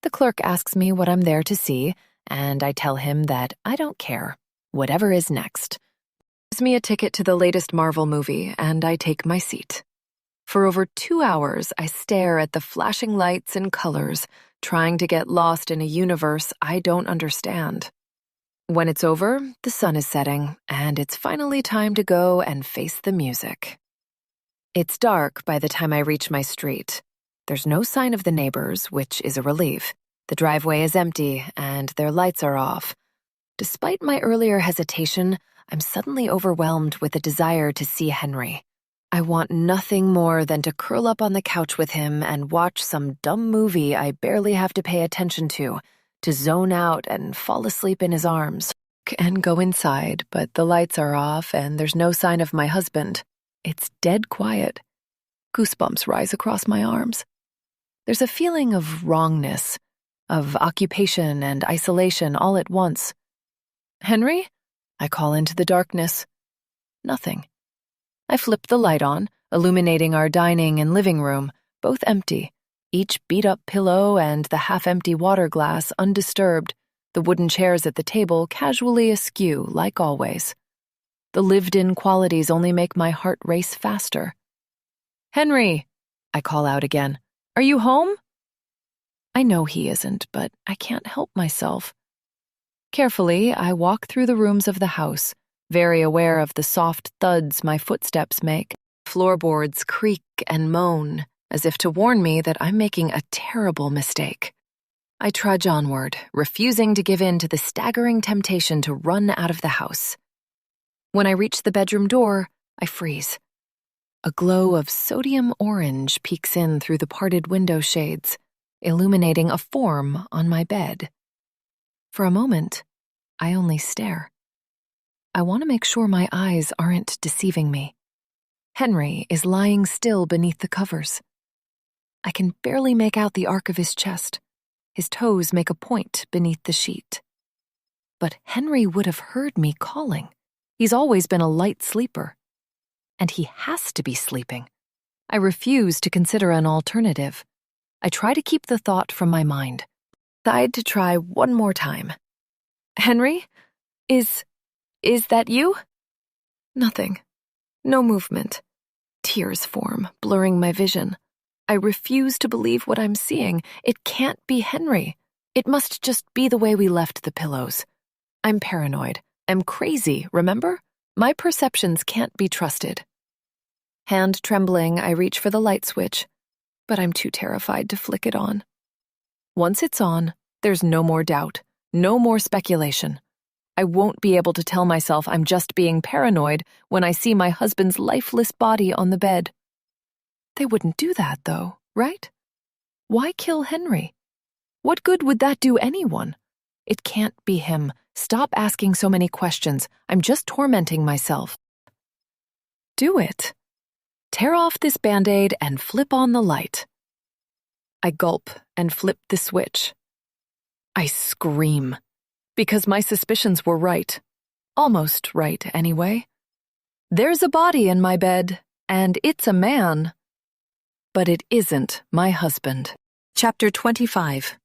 The clerk asks me what I'm there to see, and I tell him that I don't care. Whatever is next. He gives me a ticket to the latest Marvel movie, and I take my seat. For over 2 hours, I stare at the flashing lights and colors, trying to get lost in a universe I don't understand. When it's over, the sun is setting, and it's finally time to go and face the music. It's dark by the time I reach my street. There's no sign of the neighbors, which is a relief. The driveway is empty, and their lights are off. Despite my earlier hesitation, I'm suddenly overwhelmed with a desire to see Henry. I want nothing more than to curl up on the couch with him and watch some dumb movie I barely have to pay attention to zone out and fall asleep in his arms. And go inside, but the lights are off and there's no sign of my husband. It's dead quiet. Goosebumps rise across my arms. There's a feeling of wrongness, of occupation and isolation all at once. Henry? I call into the darkness. Nothing. I flip the light on, illuminating our dining and living room, both empty, each beat-up pillow and the half-empty water glass undisturbed, the wooden chairs at the table casually askew, like always. The lived-in qualities only make my heart race faster. Henry, I call out again. Are you home? I know he isn't, but I can't help myself. Carefully, I walk through the rooms of the house, very aware of the soft thuds my footsteps make. Floorboards creak and moan, as if to warn me that I'm making a terrible mistake. I trudge onward, refusing to give in to the staggering temptation to run out of the house. When I reach the bedroom door, I freeze. A glow of sodium orange peeks in through the parted window shades, illuminating a form on my bed. For a moment, I only stare. I want to make sure my eyes aren't deceiving me. Henry is lying still beneath the covers. I can barely make out the arc of his chest. His toes make a point beneath the sheet. But Henry would have heard me calling. He's always been a light sleeper. And he has to be sleeping. I refuse to consider an alternative. I try to keep the thought from my mind. Decide to try one more time. Henry? Is that you? Nothing. No movement. Tears form, blurring my vision. I refuse to believe what I'm seeing. It can't be Henry. It must just be the way we left the pillows. I'm paranoid. I'm crazy, remember? My perceptions can't be trusted. Hand trembling, I reach for the light switch, but I'm too terrified to flick it on. Once it's on, there's no more doubt, no more speculation. I won't be able to tell myself I'm just being paranoid when I see my husband's lifeless body on the bed. They wouldn't do that, though, right? Why kill Henry? What good would that do anyone? It can't be him. Stop asking so many questions. I'm just tormenting myself. Do it. Tear off this Band-Aid and flip on the light. I gulp and flip the switch. I scream, because my suspicions were right. Almost right, anyway. There's a body in my bed, and it's a man. But it isn't my husband. Chapter 25.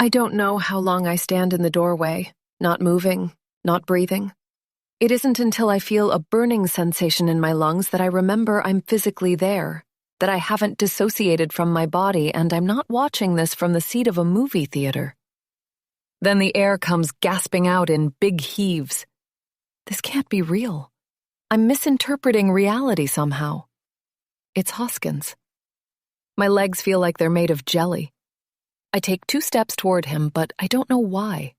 I don't know how long I stand in the doorway, not moving, not breathing. It isn't until I feel a burning sensation in my lungs that I remember I'm physically there, that I haven't dissociated from my body and I'm not watching this from the seat of a movie theater. Then the air comes gasping out in big heaves. This can't be real. I'm misinterpreting reality somehow. It's Hoskins. My legs feel like they're made of jelly. I take 2 steps toward him, but I don't know why.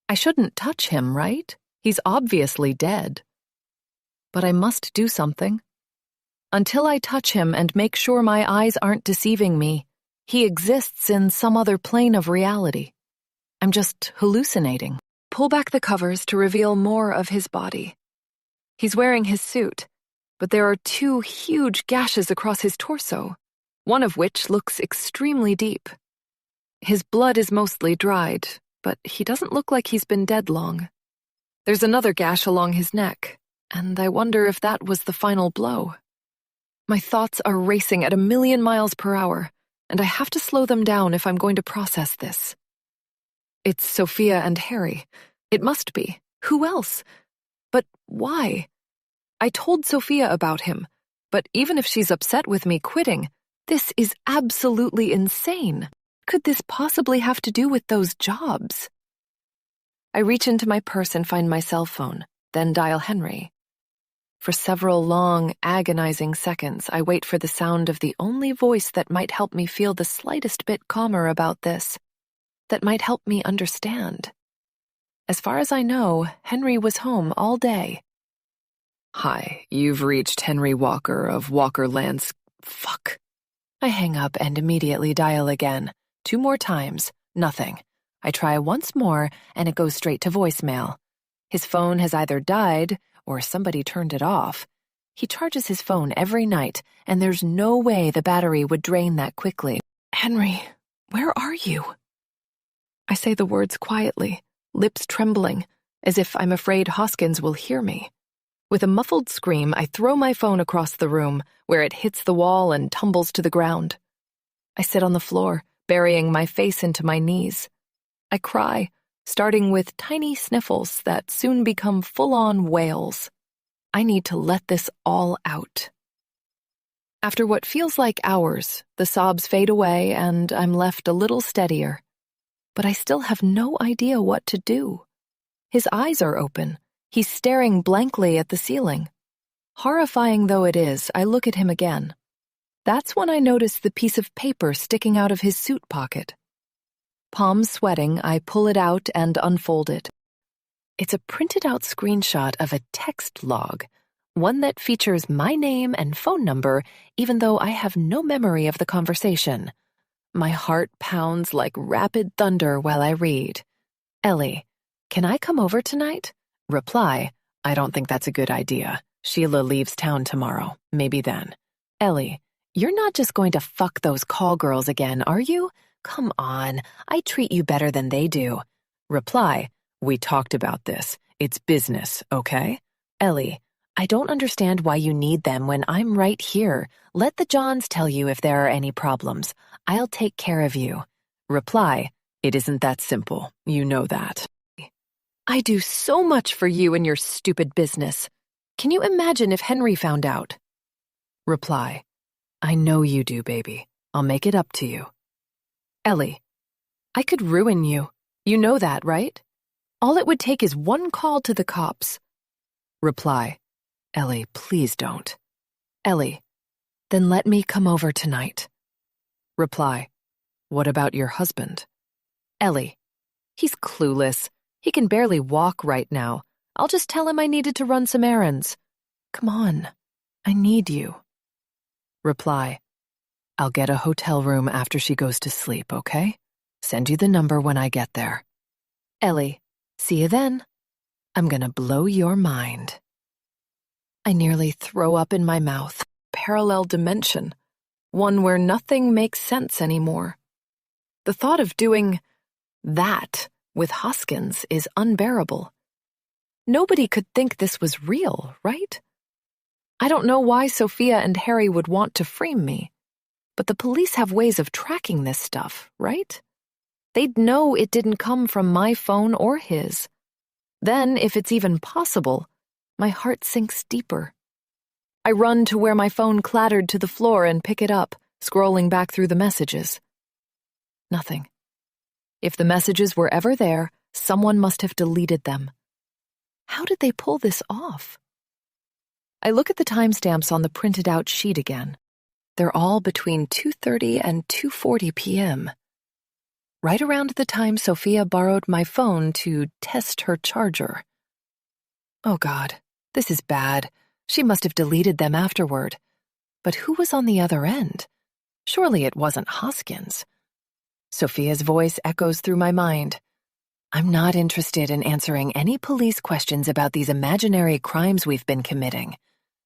I shouldn't touch him, right? He's obviously dead. But I must do something. Until I touch him and make sure my eyes aren't deceiving me, he exists in some other plane of reality. I'm just hallucinating. Pull back the covers to reveal more of his body. He's wearing his suit, but there are 2 huge gashes across his torso, one of which looks extremely deep. His blood is mostly dried, but he doesn't look like he's been dead long. There's another gash along his neck, and I wonder if that was the final blow. My thoughts are racing at 1,000,000 miles per hour, and I have to slow them down if I'm going to process this. It's Sophia and Harry. It must be. Who else? But why? I told Sophia about him, but even if she's upset with me quitting, this is absolutely insane. Could this possibly have to do with those jobs? I reach into my purse and find my cell phone, then dial Henry. For several long, agonizing seconds, I wait for the sound of the only voice that might help me feel the slightest bit calmer about this, that might help me understand. As far as I know, Henry was home all day. Hi, you've reached Henry Walker of Walker Lands. Fuck. I hang up and immediately dial again. 2 more times, nothing. I try once more, and it goes straight to voicemail. His phone has either died, or somebody turned it off. He charges his phone every night, and there's no way the battery would drain that quickly. Henry, where are you? I say the words quietly, lips trembling, as if I'm afraid Hoskins will hear me. With a muffled scream, I throw my phone across the room, where it hits the wall and tumbles to the ground. I sit on the floor, burying my face into my knees. I cry, starting with tiny sniffles that soon become full-on wails. I need to let this all out. After what feels like hours, the sobs fade away and I'm left a little steadier. But I still have no idea what to do. His eyes are open. He's staring blankly at the ceiling. Horrifying though it is, I look at him again. That's when I notice the piece of paper sticking out of his suit pocket. Palms sweating, I pull it out and unfold it. It's a printed-out screenshot of a text log, one that features my name and phone number, even though I have no memory of the conversation. My heart pounds like rapid thunder while I read. Ellie, can I come over tonight? Reply, I don't think that's a good idea. Sheila leaves town tomorrow. Maybe then. Ellie, you're not just going to fuck those call girls again, are you? Come on, I treat you better than they do. Reply, we talked about this. It's business, okay? Ellie, I don't understand why you need them when I'm right here. Let the Johns tell you if there are any problems. I'll take care of you. Reply, it isn't that simple. You know that. I do so much for you and your stupid business. Can you imagine if Henry found out? Reply, I know you do, baby. I'll make it up to you. Ellie, I could ruin you. You know that, right? All it would take is one call to the cops. Reply, Ellie, please don't. Ellie, then let me come over tonight. Reply, what about your husband? Ellie, he's clueless. He can barely walk right now. I'll just tell him I needed to run some errands. Come on, I need you. Reply, I'll get a hotel room after she goes to sleep, okay? Send you the number when I get there. Ellie, see you then. I'm gonna blow your mind. I nearly throw up in my mouth. Parallel dimension. One where nothing makes sense anymore. The thought of doing that with Hoskins is unbearable. Nobody could think this was real, right? I don't know why Sophia and Harry would want to frame me, but the police have ways of tracking this stuff, right? They'd know it didn't come from my phone or his. Then, if it's even possible, my heart sinks deeper. I run to where my phone clattered to the floor and pick it up, scrolling back through the messages. Nothing. If the messages were ever there, someone must have deleted them. How did they pull this off? I look at the timestamps on the printed out sheet again. They're all between 2:30 and 2:40 p.m. Right around the time Sophia borrowed my phone to test her charger. Oh God, this is bad. She must have deleted them afterward. But who was on the other end? Surely it wasn't Hoskins. Sophia's voice echoes through my mind. I'm not interested in answering any police questions about these imaginary crimes we've been committing.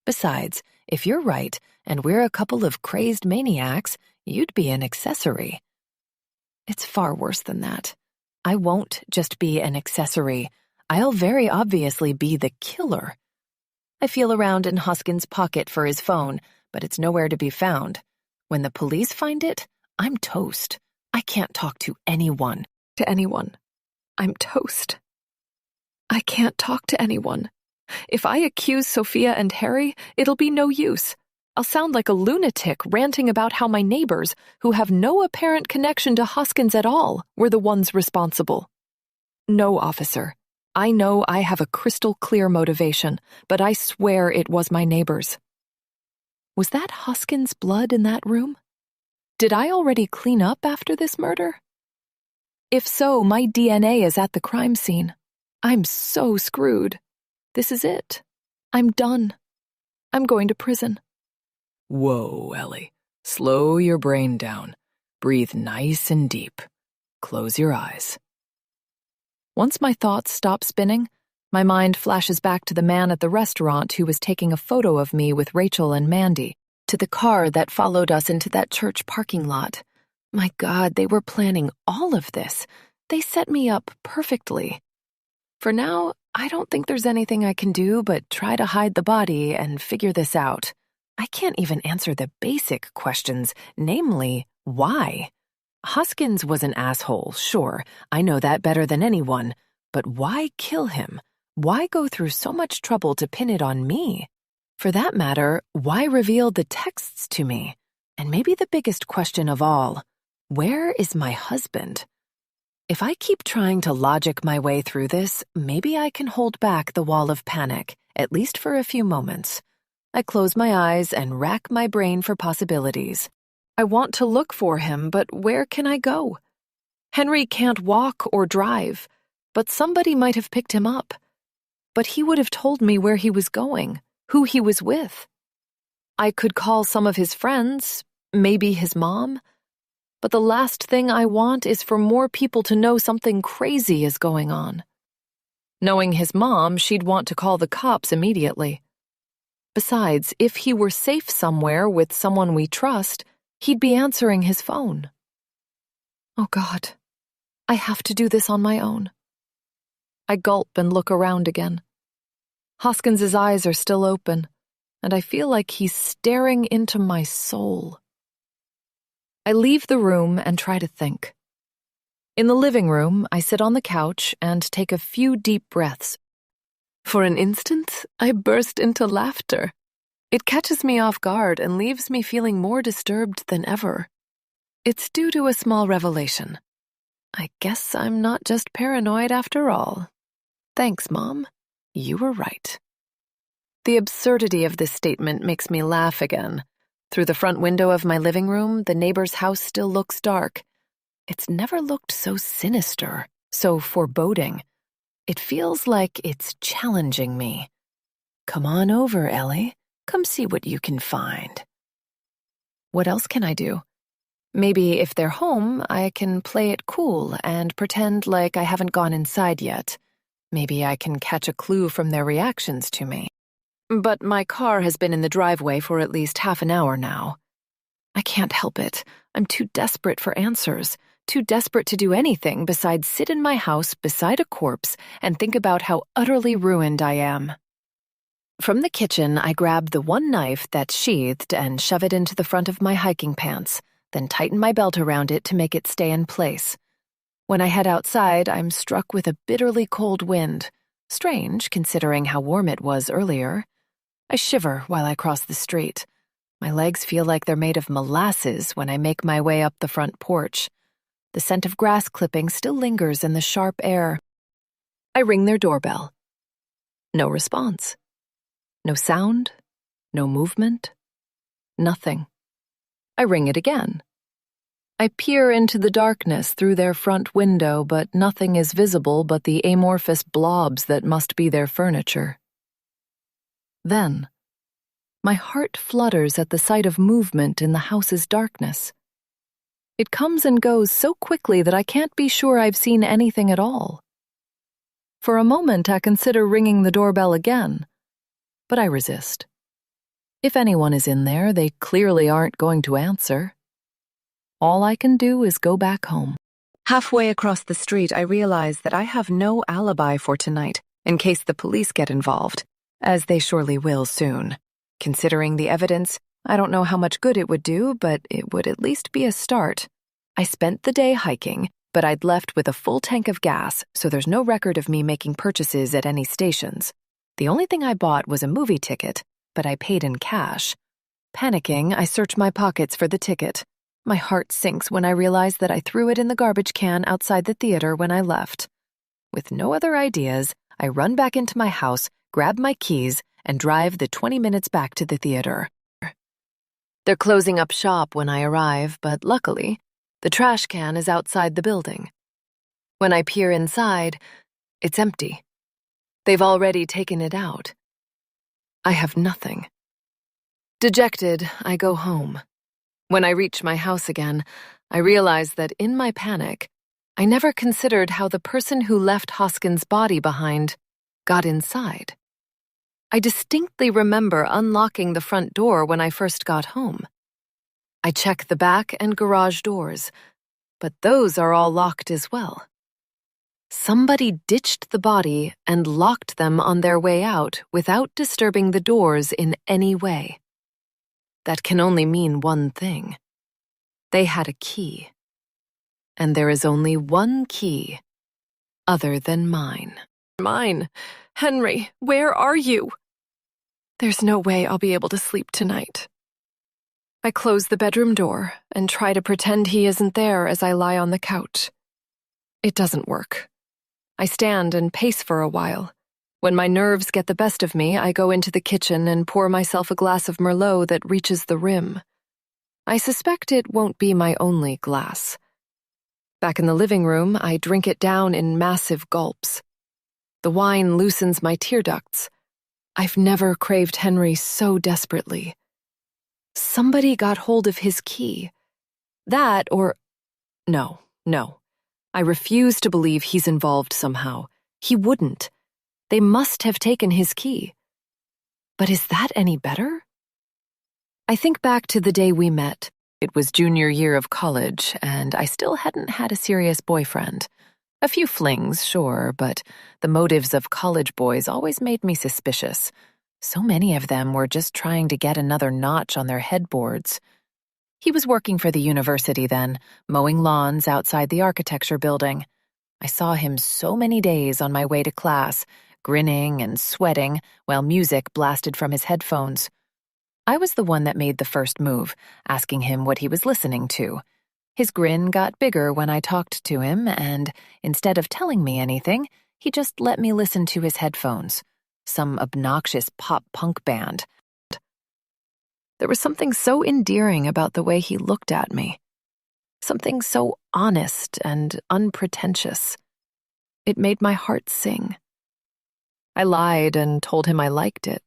Besides, if you're right, and we're a couple of crazed maniacs, you'd be an accessory. It's far worse than that. I won't just be an accessory. I'll very obviously be the killer. I feel around in Hoskins' pocket for his phone, but it's nowhere to be found. When the police find it, I'm toast. I can't talk to anyone. To anyone. I'm toast. I can't talk to anyone. If I accuse Sophia and Harry, it'll be no use. I'll sound like a lunatic ranting about how my neighbors, who have no apparent connection to Hoskins at all, were the ones responsible. No, officer. I know I have a crystal clear motivation, but I swear it was my neighbors. Was that Hoskins' blood in that room? Did I already clean up after this murder? If so, my DNA is at the crime scene. I'm so screwed. This is it. I'm done. I'm going to prison. Whoa, Ellie. Slow your brain down. Breathe nice and deep. Close your eyes. Once my thoughts stop spinning, my mind flashes back to the man at the restaurant who was taking a photo of me with Rachel and Mandy, to the car that followed us into that church parking lot. My God, they were planning all of this. They set me up perfectly. For now, I don't think there's anything I can do but try to hide the body and figure this out. I can't even answer the basic questions, namely, why? Hoskins was an asshole, sure. I know that better than anyone. But why kill him? Why go through so much trouble to pin it on me? For that matter, why reveal the texts to me? And maybe the biggest question of all, where is my husband? If I keep trying to logic my way through this, maybe I can hold back the wall of panic, at least for a few moments. I close my eyes and rack my brain for possibilities. I want to look for him, but where can I go? Henry can't walk or drive, but somebody might have picked him up. But he would have told me where he was going, who he was with. I could call some of his friends, maybe his mom. But the last thing I want is for more people to know something crazy is going on. Knowing his mom, she'd want to call the cops immediately. Besides, if he were safe somewhere with someone we trust, he'd be answering his phone. Oh God, I have to do this on my own. I gulp and look around again. Hoskins's eyes are still open, and I feel like he's staring into my soul. I leave the room and try to think. In the living room, I sit on the couch and take a few deep breaths. For an instant, I burst into laughter. It catches me off guard and leaves me feeling more disturbed than ever. It's due to a small revelation. I guess I'm not just paranoid after all. Thanks, Mom. You were right. The absurdity of this statement makes me laugh again. Through the front window of my living room, the neighbor's house still looks dark. It's never looked so sinister, so foreboding. It feels like it's challenging me. Come on over, Ellie. Come see what you can find. What else can I do? Maybe if they're home, I can play it cool and pretend like I haven't gone inside yet. Maybe I can catch a clue from their reactions to me. But my car has been in the driveway for at least half an hour now. I can't help it. I'm too desperate for answers, too desperate to do anything besides sit in my house beside a corpse and think about how utterly ruined I am. From the kitchen, I grab the one knife that's sheathed and shove it into the front of my hiking pants, then tighten my belt around it to make it stay in place. When I head outside, I'm struck with a bitterly cold wind. Strange, considering how warm it was earlier. I shiver while I cross the street. My legs feel like they're made of molasses when I make my way up the front porch. The scent of grass clippings still lingers in the sharp air. I ring their doorbell. No response. No sound, no movement, nothing. I ring it again. I peer into the darkness through their front window, but nothing is visible but the amorphous blobs that must be their furniture. Then, my heart flutters at the sight of movement in the house's darkness. It comes and goes so quickly that I can't be sure I've seen anything at all. For a moment, I consider ringing the doorbell again. But I resist. If anyone is in there, they clearly aren't going to answer. All I can do is go back home. Halfway across the street, I realize that I have no alibi for tonight, in case the police get involved, as they surely will soon. Considering the evidence, I don't know how much good it would do, but it would at least be a start. I spent the day hiking, but I'd left with a full tank of gas, so there's no record of me making purchases at any stations. The only thing I bought was a movie ticket, but I paid in cash. Panicking, I search my pockets for the ticket. My heart sinks when I realize that I threw it in the garbage can outside the theater when I left. With no other ideas, I run back into my house, grab my keys, and drive the 20 minutes back to the theater. They're closing up shop when I arrive, but luckily, the trash can is outside the building. When I peer inside, it's empty. They've already taken it out. I have nothing. Dejected, I go home. When I reach my house again, I realize that in my panic, I never considered how the person who left Hoskins' body behind got inside. I distinctly remember unlocking the front door when I first got home. I check the back and garage doors, but those are all locked as well. Somebody ditched the body and locked them on their way out without disturbing the doors in any way. That can only mean one thing. They had a key. And there is only one key other than mine. Mine. Henry, where are you? There's no way I'll be able to sleep tonight. I close the bedroom door and try to pretend he isn't there as I lie on the couch. It doesn't work. I stand and pace for a while. When my nerves get the best of me, I go into the kitchen and pour myself a glass of Merlot that reaches the rim. I suspect it won't be my only glass. Back in the living room, I drink it down in massive gulps. The wine loosens my tear ducts. I've never craved Henry so desperately. Somebody got hold of his key. That or... No. I refuse to believe he's involved somehow. He wouldn't. They must have taken his key. But is that any better? I think back to the day we met. It was junior year of college, and I still hadn't had a serious boyfriend. A few flings, sure, but the motives of college boys always made me suspicious. So many of them were just trying to get another notch on their headboards. He was working for the university then, mowing lawns outside the architecture building. I saw him so many days on my way to class, grinning and sweating while music blasted from his headphones. I was the one that made the first move, asking him what he was listening to. His grin got bigger when I talked to him, and instead of telling me anything, he just let me listen to his headphones. some obnoxious pop-punk band. There was something so endearing about the way he looked at me. Something so honest and unpretentious. It made my heart sing. I lied and told him I liked it.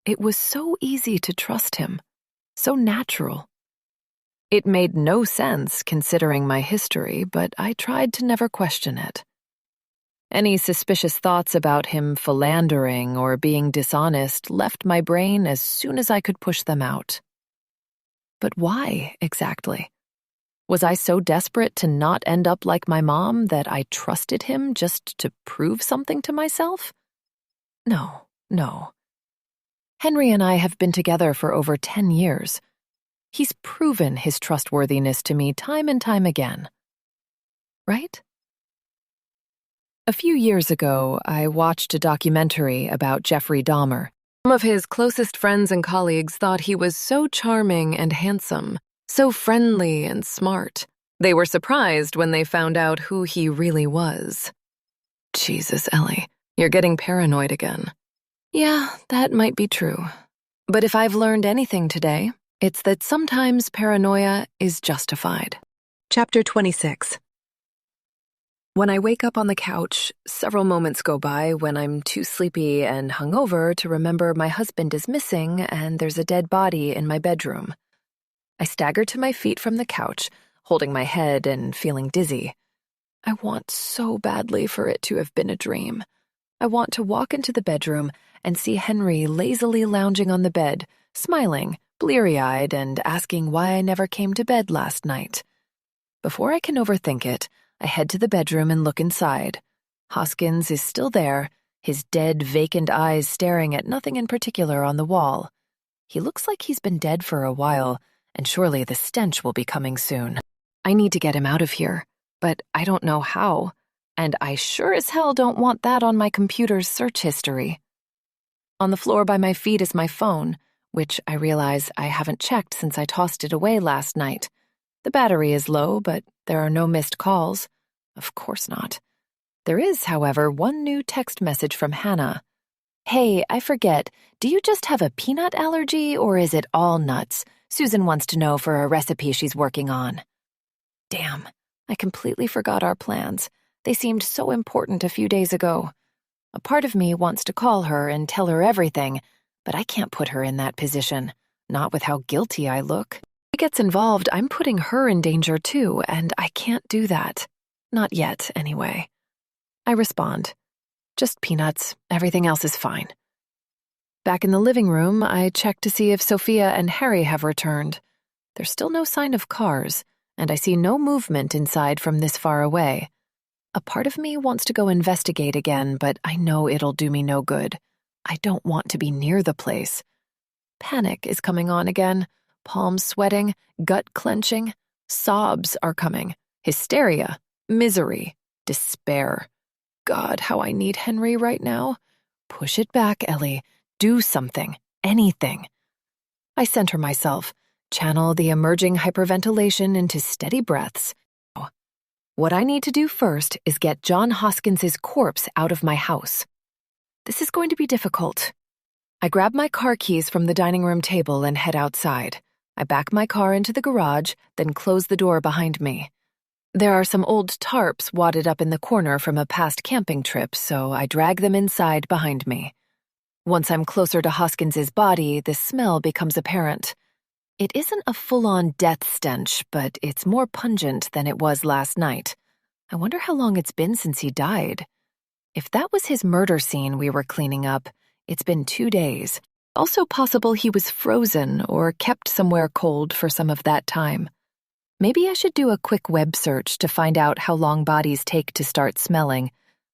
It was so easy to trust him, so natural. It made no sense considering my history, but I tried to never question it. Any suspicious thoughts about him philandering or being dishonest left my brain as soon as I could push them out. But why, exactly? Was I so desperate to not end up like my mom that I trusted him just to prove something to myself? No. Henry and I have been together for over 10 years. He's proven his trustworthiness to me time and time again. Right? A few years ago, I watched a documentary about Jeffrey Dahmer. Some of his closest friends and colleagues thought he was so charming and handsome, so friendly and smart. They were surprised when they found out who he really was. Jesus, Ellie, you're getting paranoid again. Yeah, that might be true. But if I've learned anything today, it's that sometimes paranoia is justified. Chapter 26. When I wake up on the couch, several moments go by when I'm too sleepy and hungover to remember my husband is missing and there's a dead body in my bedroom. I stagger to my feet from the couch, holding my head and feeling dizzy. I want so badly for it to have been a dream. I want to walk into the bedroom and see Henry lazily lounging on the bed, smiling, bleary-eyed, and asking why I never came to bed last night. Before I can overthink it, I head to the bedroom and look inside. Hoskins is still there, his dead, vacant eyes staring at nothing in particular on the wall. He looks like he's been dead for a while, and surely the stench will be coming soon. I need to get him out of here, but I don't know how, and I sure as hell don't want that on my computer's search history. On the floor by my feet is my phone, which I realize I haven't checked since I tossed it away last night. The battery is low, but there are no missed calls. Of course not. There is, however, one new text message from Hannah. Hey, I forget, do you just have a peanut allergy or is it all nuts? Susan wants to know for a recipe she's working on. Damn, I completely forgot our plans. They seemed so important a few days ago. A part of me wants to call her and tell her everything, but I can't put her in that position, not with how guilty I look. If she gets involved, I'm putting her in danger too, and I can't do that. Not yet, anyway. I respond. Just peanuts. Everything else is fine. Back in the living room, I check to see if Sophia and Harry have returned. There's still no sign of cars, and I see no movement inside from this far away. A part of me wants to go investigate again, but I know it'll do me no good. I don't want to be near the place. Panic is coming on again. Palms sweating, gut clenching. Sobs are coming. Hysteria, misery, despair. God, how I need Henry right now. Push it back, Ellie. Do something. Anything. I center myself, channel the emerging hyperventilation into steady breaths. What I need to do first is get John Hoskins's corpse out of my house. This is going to be difficult. I grab my car keys from the dining room table and head outside. I back my car into the garage, then close the door behind me. There are some old tarps wadded up in the corner from a past camping trip, so I drag them inside behind me. Once I'm closer to Hoskins's body, the smell becomes apparent. It isn't a full-on death stench, but it's more pungent than it was last night. I wonder how long it's been since he died. If that was his murder scene we were cleaning up, it's been 2 days. Also possible he was frozen or kept somewhere cold for some of that time. Maybe I should do a quick web search to find out how long bodies take to start smelling,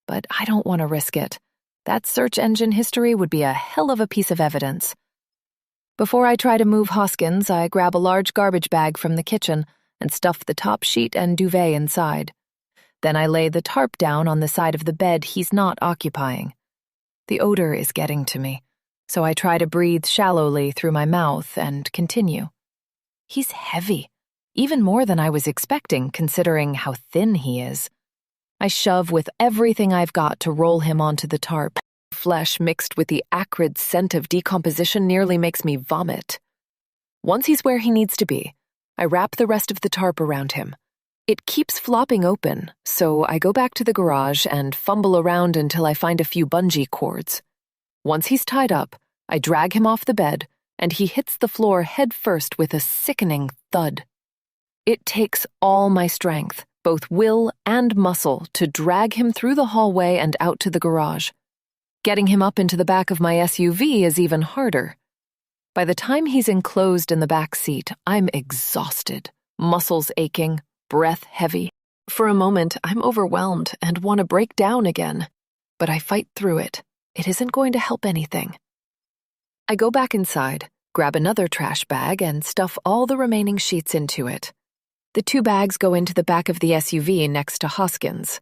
but I don't want to risk it. That search engine history would be a hell of a piece of evidence. Before I try to move Hoskins, I grab a large garbage bag from the kitchen and stuff the top sheet and duvet inside. Then I lay the tarp down on the side of the bed he's not occupying. The odor is getting to me, so I try to breathe shallowly through my mouth and continue. He's heavy, even more than I was expecting considering how thin he is. I shove with everything I've got to roll him onto the tarp, flesh mixed with the acrid scent of decomposition nearly makes me vomit. Once he's where he needs to be, I wrap the rest of the tarp around him. It keeps flopping open, so I go back to the garage and fumble around until I find a few bungee cords. Once he's tied up, I drag him off the bed, and he hits the floor head first with a sickening thud. It takes all my strength, both will and muscle, to drag him through the hallway and out to the garage. Getting him up into the back of my SUV is even harder. By the time he's enclosed in the back seat, I'm exhausted, muscles aching, breath heavy. For a moment, I'm overwhelmed and want to break down again. But I fight through it. It isn't going to help anything. I go back inside, grab another trash bag, and stuff all the remaining sheets into it. The 2 bags go into the back of the SUV next to Hoskins.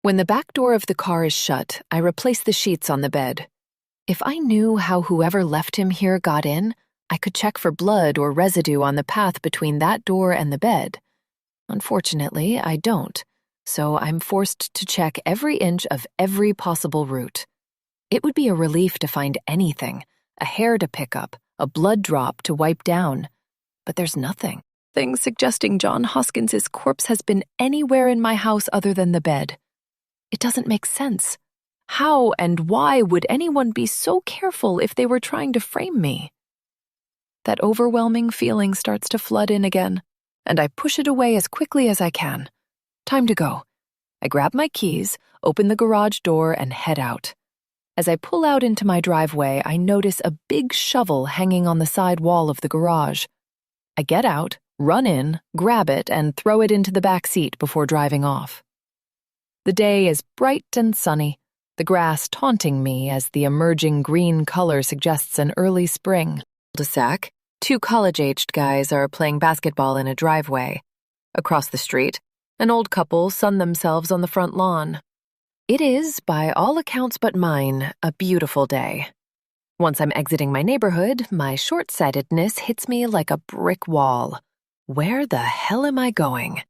When the back door of the car is shut, I replace the sheets on the bed. If I knew how whoever left him here got in, I could check for blood or residue on the path between that door and the bed. Unfortunately, I don't, so I'm forced to check every inch of every possible route. It would be a relief to find anything, a hair to pick up, a blood drop to wipe down. But there's nothing. Things suggesting John Hoskins's corpse has been anywhere in my house other than the bed. It doesn't make sense. How and why would anyone be so careful if they were trying to frame me? That overwhelming feeling starts to flood in again, and I push it away as quickly as I can. Time to go. I grab my keys, open the garage door, and head out. As I pull out into my driveway, I notice a big shovel hanging on the side wall of the garage. I get out, run in, grab it, and throw it into the back seat before driving off. The day is bright and sunny, the grass taunting me as the emerging green color suggests an early spring. Cul-de-sac, 2 college-aged guys are playing basketball in a driveway. Across the street, an old couple sun themselves on the front lawn. It is, by all accounts but mine, a beautiful day. Once I'm exiting my neighborhood, my short-sightedness hits me like a brick wall. Where the hell am I going?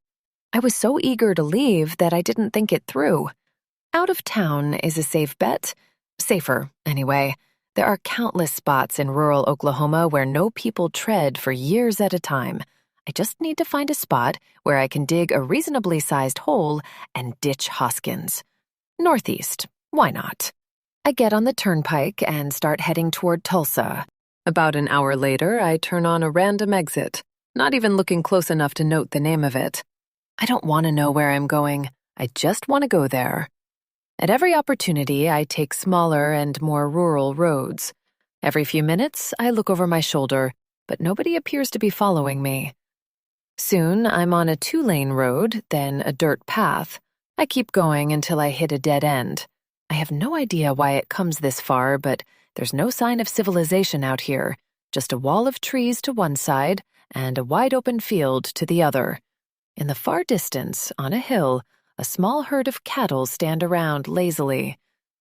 I was so eager to leave that I didn't think it through. Out of town is a safe bet. Safer, anyway. There are countless spots in rural Oklahoma where no people tread for years at a time. I just need to find a spot where I can dig a reasonably sized hole and ditch Hoskins. Northeast, why not? I get on the turnpike and start heading toward Tulsa. About an hour later, I turn on a random exit, not even looking close enough to note the name of it. I don't want to know where I'm going. I just want to go there. At every opportunity, I take smaller and more rural roads. Every few minutes, I look over my shoulder, but nobody appears to be following me. Soon, I'm on a 2-lane road, then a dirt path. I keep going until I hit a dead end. I have no idea why it comes this far, but there's no sign of civilization out here, just a wall of trees to one side and a wide-open field to the other. In the far distance, on a hill, a small herd of cattle stand around lazily.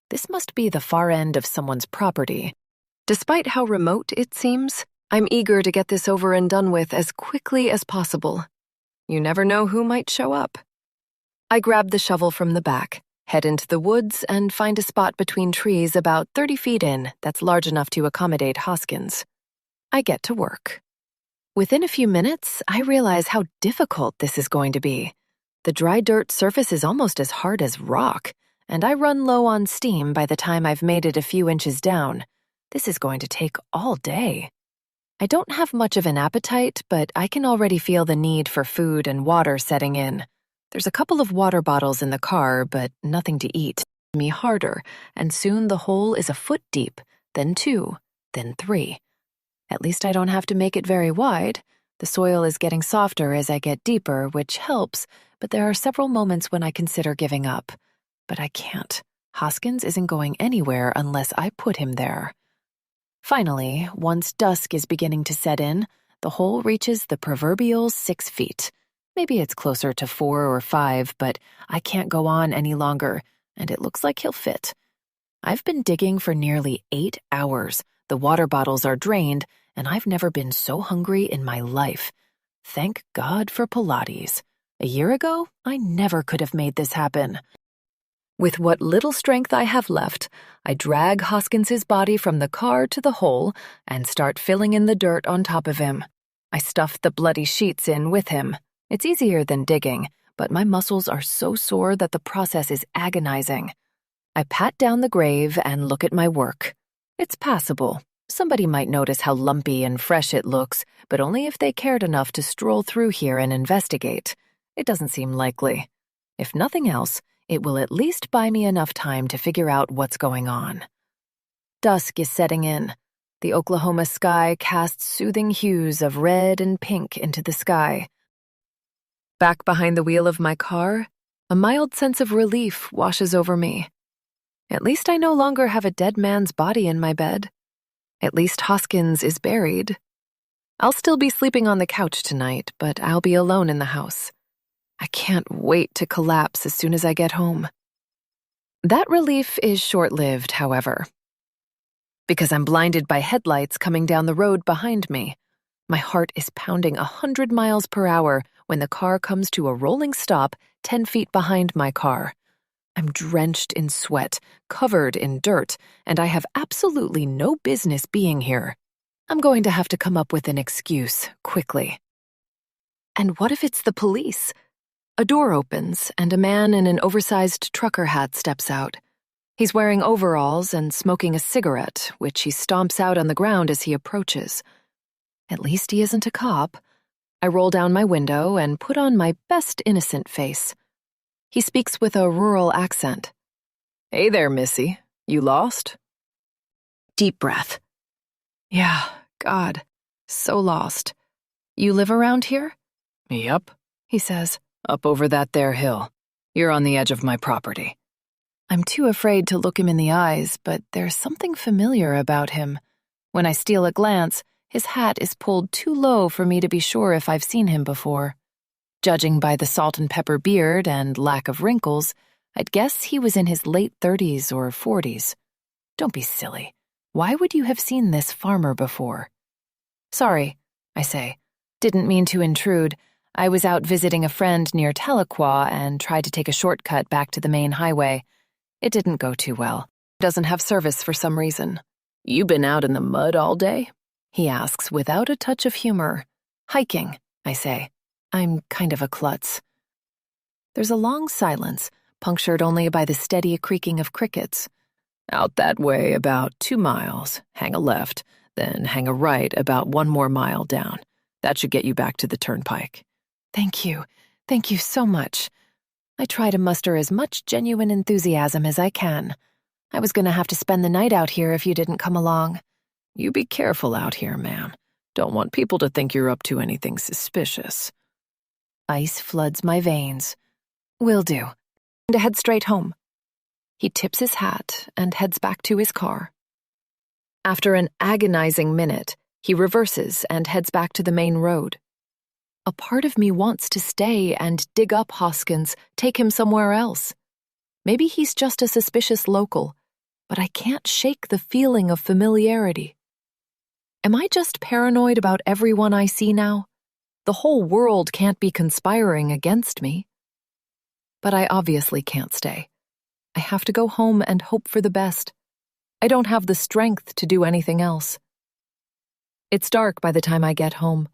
This must be the far end of someone's property. Despite how remote it seems, I'm eager to get this over and done with as quickly as possible. You never know who might show up. I grab the shovel from the back, head into the woods, and find a spot between trees about 30 feet in that's large enough to accommodate Hoskins. I get to work. Within a few minutes, I realize how difficult this is going to be. The dry dirt surface is almost as hard as rock, and I run low on steam by the time I've made it a few inches down. This is going to take all day. I don't have much of an appetite, but I can already feel the need for food and water setting in. There's a couple of water bottles in the car, but nothing to eat. Me harder, and soon the hole is a foot deep, then 2, then 3. At least I don't have to make it very wide. The soil is getting softer as I get deeper, which helps, but there are several moments when I consider giving up. But I can't. Hoskins isn't going anywhere unless I put him there. Finally, once dusk is beginning to set in, the hole reaches the proverbial 6 feet. Maybe it's closer to 4 or 5, but I can't go on any longer, and it looks like he'll fit. I've been digging for nearly 8 hours. The water bottles are drained, and I've never been so hungry in my life. Thank God for Pilates. A year ago, I never could have made this happen. With what little strength I have left, I drag Hoskins's body from the car to the hole and start filling in the dirt on top of him. I stuff the bloody sheets in with him. It's easier than digging, but my muscles are so sore that the process is agonizing. I pat down the grave and look at my work. It's passable. Somebody might notice how lumpy and fresh it looks, but only if they cared enough to stroll through here and investigate. It doesn't seem likely. If nothing else, it will at least buy me enough time to figure out what's going on. Dusk is setting in. The Oklahoma sky casts soothing hues of red and pink into the sky. Back behind the wheel of my car, a mild sense of relief washes over me. At least I no longer have a dead man's body in my bed. At least Hoskins is buried. I'll still be sleeping on the couch tonight, but I'll be alone in the house. I can't wait to collapse as soon as I get home. That relief is short-lived, however, because I'm blinded by headlights coming down the road behind me. My heart is pounding 100 miles per hour when the car comes to a rolling stop 10 feet behind my car. I'm drenched in sweat, covered in dirt, and I have absolutely no business being here. I'm going to have to come up with an excuse quickly. And what if it's the police? A door opens, and a man in an oversized trucker hat steps out. He's wearing overalls and smoking a cigarette, which he stomps out on the ground as he approaches. At least he isn't a cop. I roll down my window and put on my best innocent face. He speaks with a rural accent. "Hey there, Missy. You lost?" Deep breath. "Yeah, God, so lost. You live around here?" "Yup," he says. "Up over that there hill. You're on the edge of my property." I'm too afraid to look him in the eyes, but there's something familiar about him. When I steal a glance, his hat is pulled too low for me to be sure if I've seen him before. Judging by the salt and pepper beard and lack of wrinkles, I'd guess he was in his late 30s or 40s. Don't be silly. Why would you have seen this farmer before? "Sorry," I say. "Didn't mean to intrude. I was out visiting a friend near Tahlequah and tried to take a shortcut back to the main highway. It didn't go too well. Doesn't have service for some reason." "You been out in the mud all day?" he asks without a touch of humor. "Hiking," I say. I'm kind of a klutz. There's a long silence, punctured only by the steady creaking of crickets. "Out that way about 2 miles, hang a left, then hang a right about 1 more mile down. That should get you back to the turnpike." Thank you so much. I try to muster as much genuine enthusiasm as I can. I was going to have to spend the night out here if you didn't come along. "You be careful out here, ma'am. Don't want people to think you're up to anything suspicious." Ice floods my veins. "Will do. To head straight home." He tips his hat and heads back to his car. After an agonizing minute, he reverses and heads back to the main road. A part of me wants to stay and dig up Hoskins, take him somewhere else. Maybe he's just a suspicious local, but I can't shake the feeling of familiarity. Am I just paranoid about everyone I see now? The whole world can't be conspiring against me. But I obviously can't stay. I have to go home and hope for the best. I don't have the strength to do anything else. It's dark by the time I get home,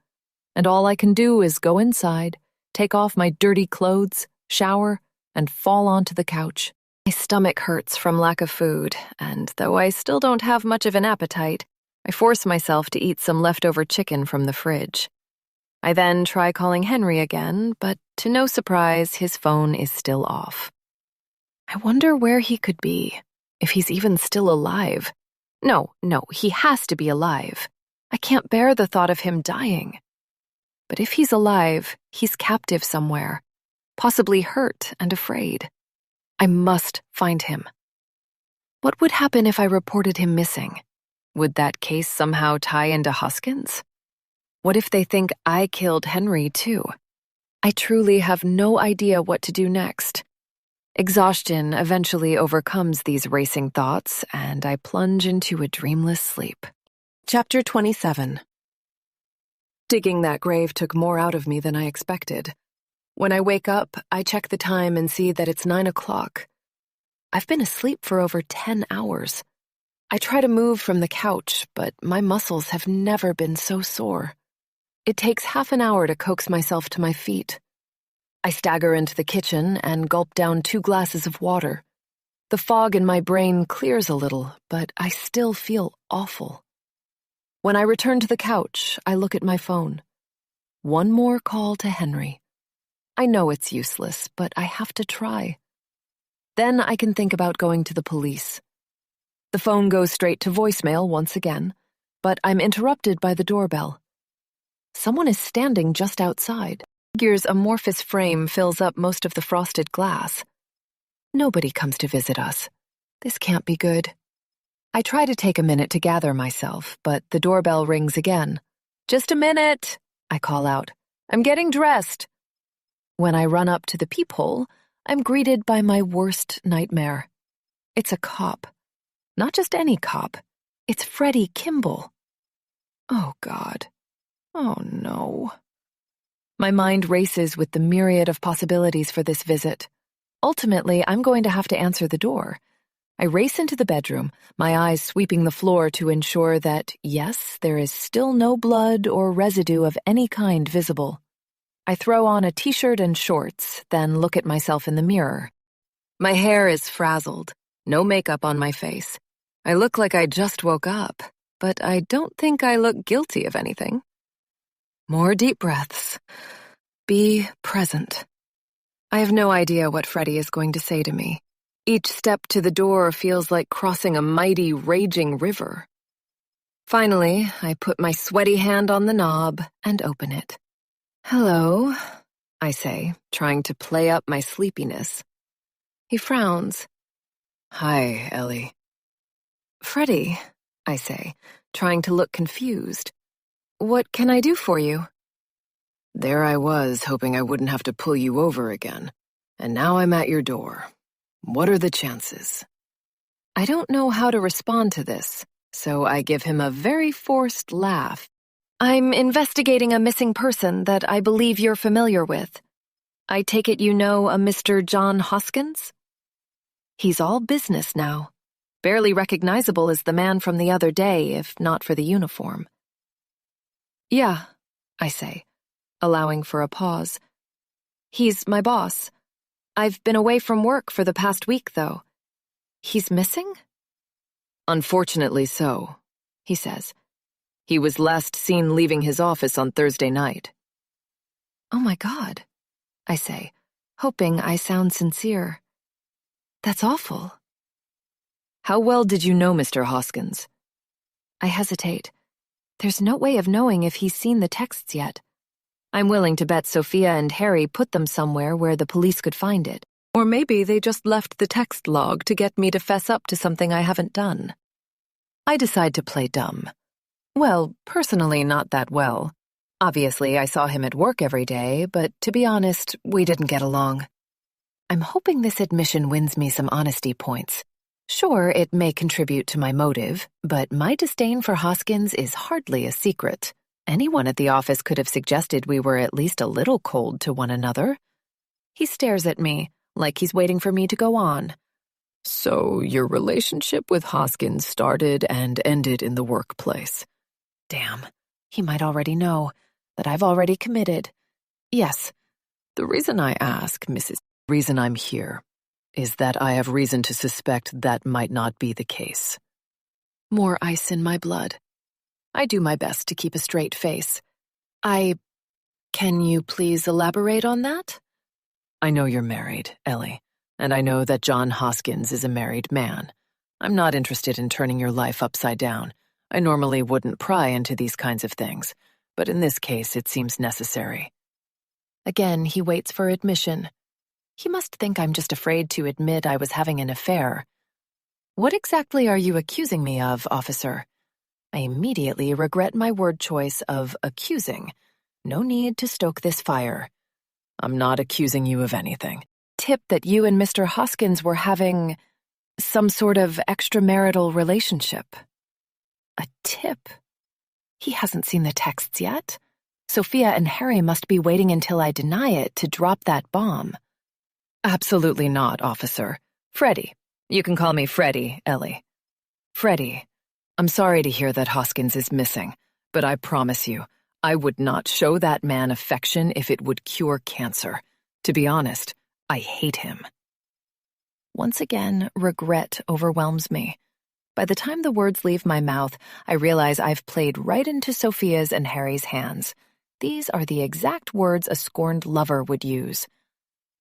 and all I can do is go inside, take off my dirty clothes, shower, and fall onto the couch. My stomach hurts from lack of food, and though I still don't have much of an appetite, I force myself to eat some leftover chicken from the fridge. I then try calling Henry again, but to no surprise, his phone is still off. I wonder where he could be, if he's even still alive. No, he has to be alive. I can't bear the thought of him dying. But if he's alive, he's captive somewhere, possibly hurt and afraid. I must find him. What would happen if I reported him missing? Would that case somehow tie into Hoskins? What if they think I killed Henry too? I truly have no idea what to do next. Exhaustion eventually overcomes these racing thoughts, and I plunge into a dreamless sleep. Chapter 27. Digging that grave took more out of me than I expected. When I wake up, I check the time and see that it's 9 o'clock. I've been asleep for over 10 hours. I try to move from the couch, but my muscles have never been so sore. It takes half an hour to coax myself to my feet. I stagger into the kitchen and gulp down 2 glasses of water. The fog in my brain clears a little, but I still feel awful. When I return to the couch, I look at my phone. One more call to Henry. I know it's useless, but I have to try. Then I can think about going to the police. The phone goes straight to voicemail once again, but I'm interrupted by the doorbell. Someone is standing just outside. Figure's amorphous frame fills up most of the frosted glass. Nobody comes to visit us. This can't be good. I try to take a minute to gather myself, but the doorbell rings again. "Just a minute," I call out. "I'm getting dressed." When I run up to the peephole, I'm greeted by my worst nightmare. It's a cop. Not just any cop. It's Freddie Kimball. Oh, God. Oh, no. My mind races with the myriad of possibilities for this visit. Ultimately, I'm going to have to answer the door. I race into the bedroom, my eyes sweeping the floor to ensure that, yes, there is still no blood or residue of any kind visible. I throw on a t-shirt and shorts, then look at myself in the mirror. My hair is frazzled, no makeup on my face. I look like I just woke up, but I don't think I look guilty of anything. More deep breaths. Be present. I have no idea what Freddie is going to say to me. Each step to the door feels like crossing a mighty, raging river. Finally, I put my sweaty hand on the knob and open it. "Hello," I say, trying to play up my sleepiness. He frowns. "Hi, Ellie." "Freddie," I say, trying to look confused. "What can I do for you?" There I was, hoping I wouldn't have to pull you over again. And now I'm at your door. What are the chances? I don't know how to respond to this, so I give him a very forced laugh. "I'm investigating a missing person that I believe you're familiar with. I take it you know a Mr. John Hoskins?" He's all business now, barely recognizable as the man from the other day, if not for the uniform. "Yeah," I say, allowing for a pause. "He's my boss. I've been away from work for the past week, though. He's missing?" Unfortunately so, he says. He was last seen leaving his office on Thursday night. "Oh my God," I say, hoping I sound sincere. "That's awful." How well did you know Mr. Hoskins? I hesitate. There's no way of knowing if he's seen the texts yet. I'm willing to bet Sophia and Harry put them somewhere where the police could find it. Or maybe they just left the text log to get me to fess up to something I haven't done. I decide to play dumb. Well, personally, not that well. Obviously, I saw him at work every day, but to be honest, we didn't get along. I'm hoping this admission wins me some honesty points. Sure, it may contribute to my motive, but my disdain for Hoskins is hardly a secret. Anyone at the office could have suggested we were at least a little cold to one another. He stares at me, like he's waiting for me to go on. So your relationship with Hoskins started and ended in the workplace. Damn, he might already know that I've already committed. Yes. The reason I ask, reason I'm here, is that I have reason to suspect that might not be the case. More ice in my blood. I do my best to keep a straight face. Can you please elaborate on that? I know you're married, Ellie, and I know that John Hoskins is a married man. I'm not interested in turning your life upside down. I normally wouldn't pry into these kinds of things, but in this case it seems necessary. Again, he waits for admission. He must think I'm just afraid to admit I was having an affair. What exactly are you accusing me of, officer? I immediately regret my word choice of accusing. No need to stoke this fire. I'm not accusing you of anything. Tip that you and Mr. Hoskins were having some sort of extramarital relationship. A tip? He hasn't seen the texts yet. Sophia and Harry must be waiting until I deny it to drop that bomb. Absolutely not, officer. Freddie, You can call me Freddie, Ellie. Freddie, I'm sorry to hear that Hoskins is missing, but I promise you, I would not show that man affection if it would cure cancer. To be honest, I hate him. Once again, regret overwhelms me. By the time the words leave my mouth, I realize I've played right into Sophia's and Harry's hands. These are the exact words a scorned lover would use.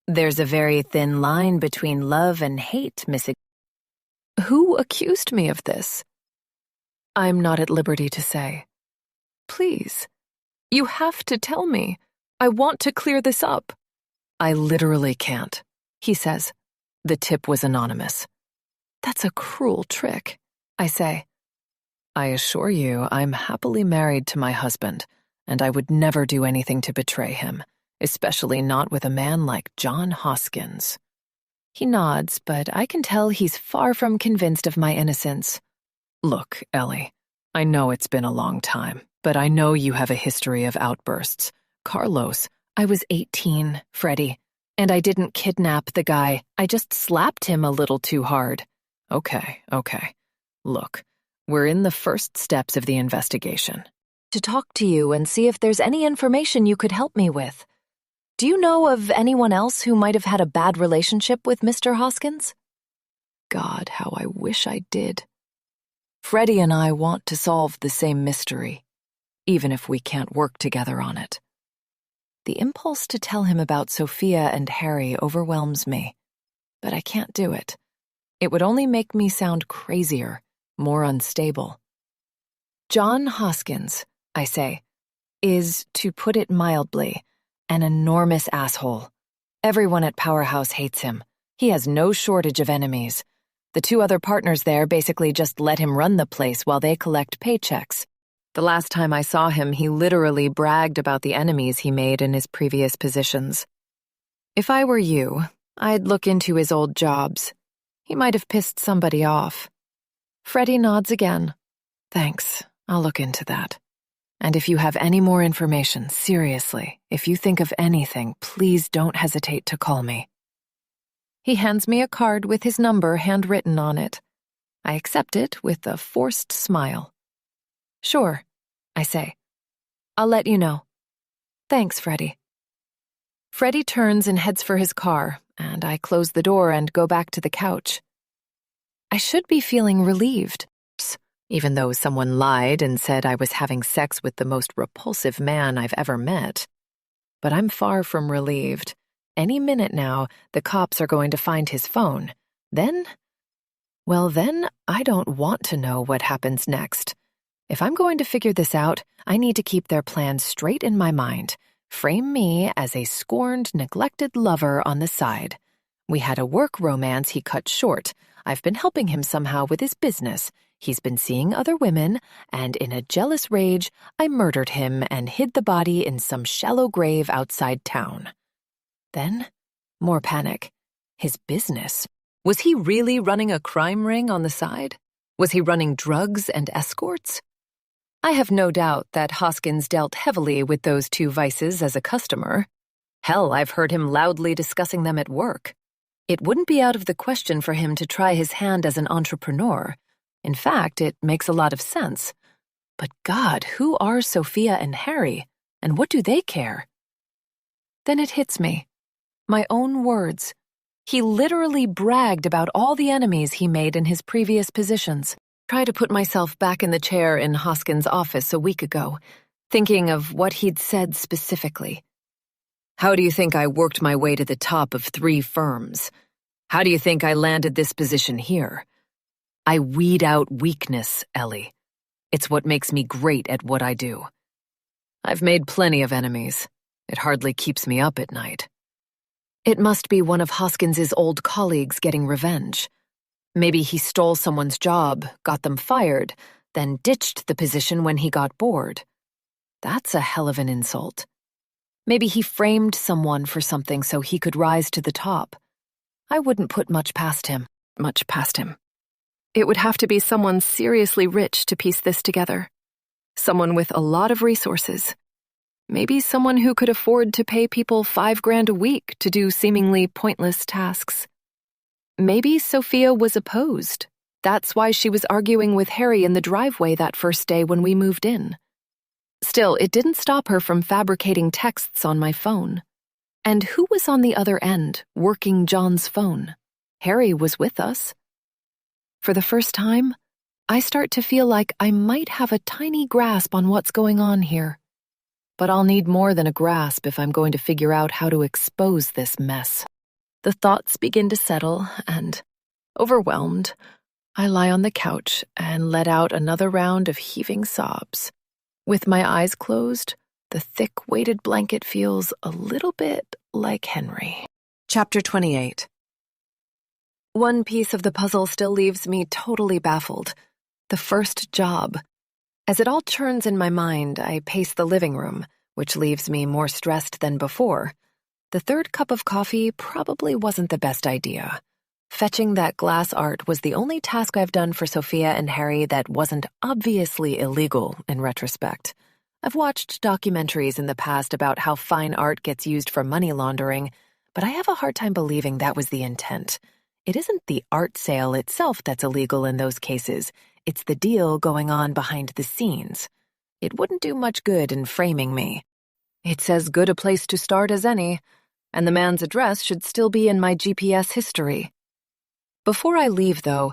There's a very thin line between love and hate, Miss. Who accused me of this? I'm not at liberty to say. Please, you have to tell me. I want to clear this up. I literally can't, he says. The tip was anonymous. That's a cruel trick, I say. I assure you, I'm happily married to my husband, and I would never do anything to betray him, especially not with a man like John Hoskins. He nods, but I can tell he's far from convinced of my innocence. Look, Ellie, I know it's been a long time, but I know you have a history of outbursts. Carlos, I was 18, Freddie, and I didn't kidnap the guy. I just slapped him a little too hard. Okay. Look, we're in the first steps of the investigation. To talk to you and see if there's any information you could help me with. Do you know of anyone else who might have had a bad relationship with Mr. Hoskins? God, how I wish I did. Freddie and I want to solve the same mystery, even if we can't work together on it. The impulse to tell him about Sophia and Harry overwhelms me, but I can't do it. It would only make me sound crazier, more unstable. John Hoskins, I say, is, to put it mildly, an enormous asshole. Everyone at Powerhouse hates him. He has no shortage of enemies. The two other partners there basically just let him run the place while they collect paychecks. The last time I saw him, he literally bragged about the enemies he made in his previous positions. If I were you, I'd look into his old jobs. He might have pissed somebody off. Freddie nods again. Thanks, I'll look into that. And if you have any more information, seriously, if you think of anything, please don't hesitate to call me. He hands me a card with his number handwritten on it. I accept it with a forced smile. Sure, I say. I'll let you know. Thanks, Freddie. Freddie turns and heads for his car, and I close the door and go back to the couch. I should be feeling relieved, even though someone lied and said I was having sex with the most repulsive man I've ever met. But I'm far from relieved. Any minute now, the cops are going to find his phone. Then I don't want to know what happens next. If I'm going to figure this out, I need to keep their plan straight in my mind. Frame me as a scorned, neglected lover on the side. We had a work romance he cut short. I've been helping him somehow with his business. He's been seeing other women, and in a jealous rage, I murdered him and hid the body in some shallow grave outside town. Then, more panic. His business. Was he really running a crime ring on the side? Was he running drugs and escorts? I have no doubt that Hoskins dealt heavily with those two vices as a customer. Hell, I've heard him loudly discussing them at work. It wouldn't be out of the question for him to try his hand as an entrepreneur. In fact, it makes a lot of sense. But God, who are Sophia and Harry, and what do they care? Then it hits me. My own words. He literally bragged about all the enemies he made in his previous positions. Try to put myself back in the chair in Hoskins' office a week ago, thinking of what he'd said specifically. How do you think I worked my way to the top of 3 firms? How do you think I landed this position here? I weed out weakness, Ellie. It's what makes me great at what I do. I've made plenty of enemies. It hardly keeps me up at night. It must be one of Hoskins's old colleagues getting revenge. Maybe he stole someone's job, got them fired, then ditched the position when he got bored. That's a hell of an insult. Maybe he framed someone for something so he could rise to the top. I wouldn't put much past him. It would have to be someone seriously rich to piece this together. Someone with a lot of resources. Maybe someone who could afford to pay people $5,000 a week to do seemingly pointless tasks. Maybe Sophia was opposed. That's why she was arguing with Harry in the driveway that first day when we moved in. Still, it didn't stop her from fabricating texts on my phone. And who was on the other end, working John's phone? Harry was with us. For the first time, I start to feel like I might have a tiny grasp on what's going on here. But I'll need more than a grasp if I'm going to figure out how to expose this mess. The thoughts begin to settle, and, overwhelmed, I lie on the couch and let out another round of heaving sobs. With my eyes closed, the thick weighted blanket feels a little bit like Henry. Chapter 28. One piece of the puzzle still leaves me totally baffled. The first job. As it all churns in my mind, I pace the living room, which leaves me more stressed than before. The third cup of coffee probably wasn't the best idea. Fetching that glass art was the only task I've done for Sophia and Harry that wasn't obviously illegal in retrospect. I've watched documentaries in the past about how fine art gets used for money laundering, but I have a hard time believing that was the intent. It isn't the art sale itself that's illegal in those cases. It's the deal going on behind the scenes. It wouldn't do much good in framing me. It's as good a place to start as any, and the man's address should still be in my GPS history. Before I leave, though,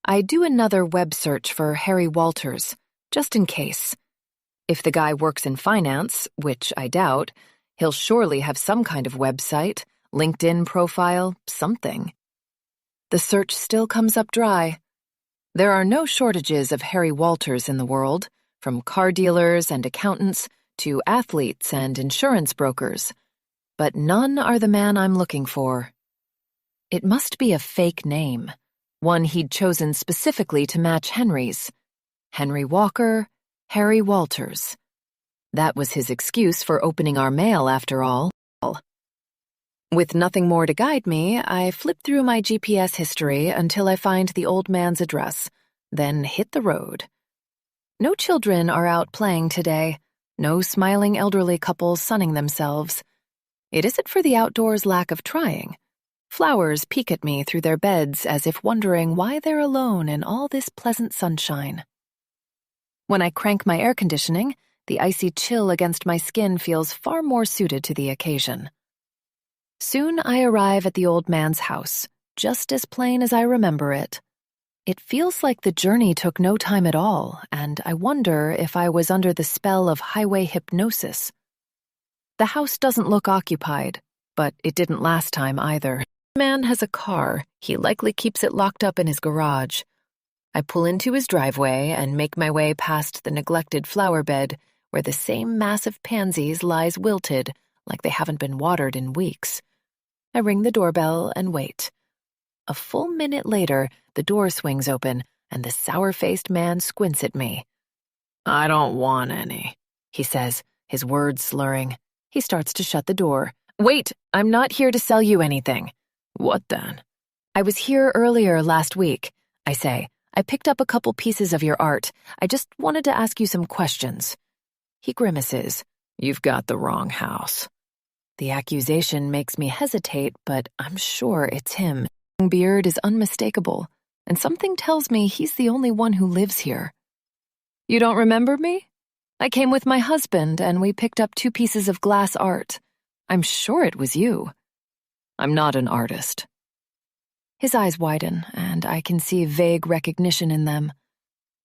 I do another web search for Harry Walters, just in case. If the guy works in finance, which I doubt, he'll surely have some kind of website, LinkedIn profile, something. The search still comes up dry. There are no shortages of Harry Walters in the world, from car dealers and accountants to athletes and insurance brokers. But none are the man I'm looking for. It must be a fake name, one he'd chosen specifically to match Henry's. Henry Walker, Harry Walters. That was his excuse for opening our mail, after all. With nothing more to guide me, I flip through my GPS history until I find the old man's address, then hit the road. No children are out playing today, no smiling elderly couples sunning themselves. It isn't for the outdoors' lack of trying. Flowers peek at me through their beds as if wondering why they're alone in all this pleasant sunshine. When I crank my air conditioning, the icy chill against my skin feels far more suited to the occasion. Soon I arrive at the old man's house, just as plain as I remember it. It feels like the journey took no time at all, and I wonder if I was under the spell of highway hypnosis. The house doesn't look occupied, but it didn't last time either. The man has a car. He likely keeps it locked up in his garage. I pull into his driveway and make my way past the neglected flower bed where the same mass of pansies lies wilted like they haven't been watered in weeks. I ring the doorbell and wait. A full minute later, the door swings open and the sour-faced man squints at me. "I don't want any," he says, his words slurring. He starts to shut the door. "Wait, I'm not here to sell you anything." "What then?" "I was here earlier last week," I say. "I picked up a couple pieces of your art. I just wanted to ask you some questions." He grimaces. "You've got the wrong house." The accusation makes me hesitate, but I'm sure it's him. His beard is unmistakable, and something tells me he's the only one who lives here. "You don't remember me? I came with my husband, and we picked up 2 pieces of glass art. I'm sure it was you." "I'm not an artist." His eyes widen, and I can see vague recognition in them.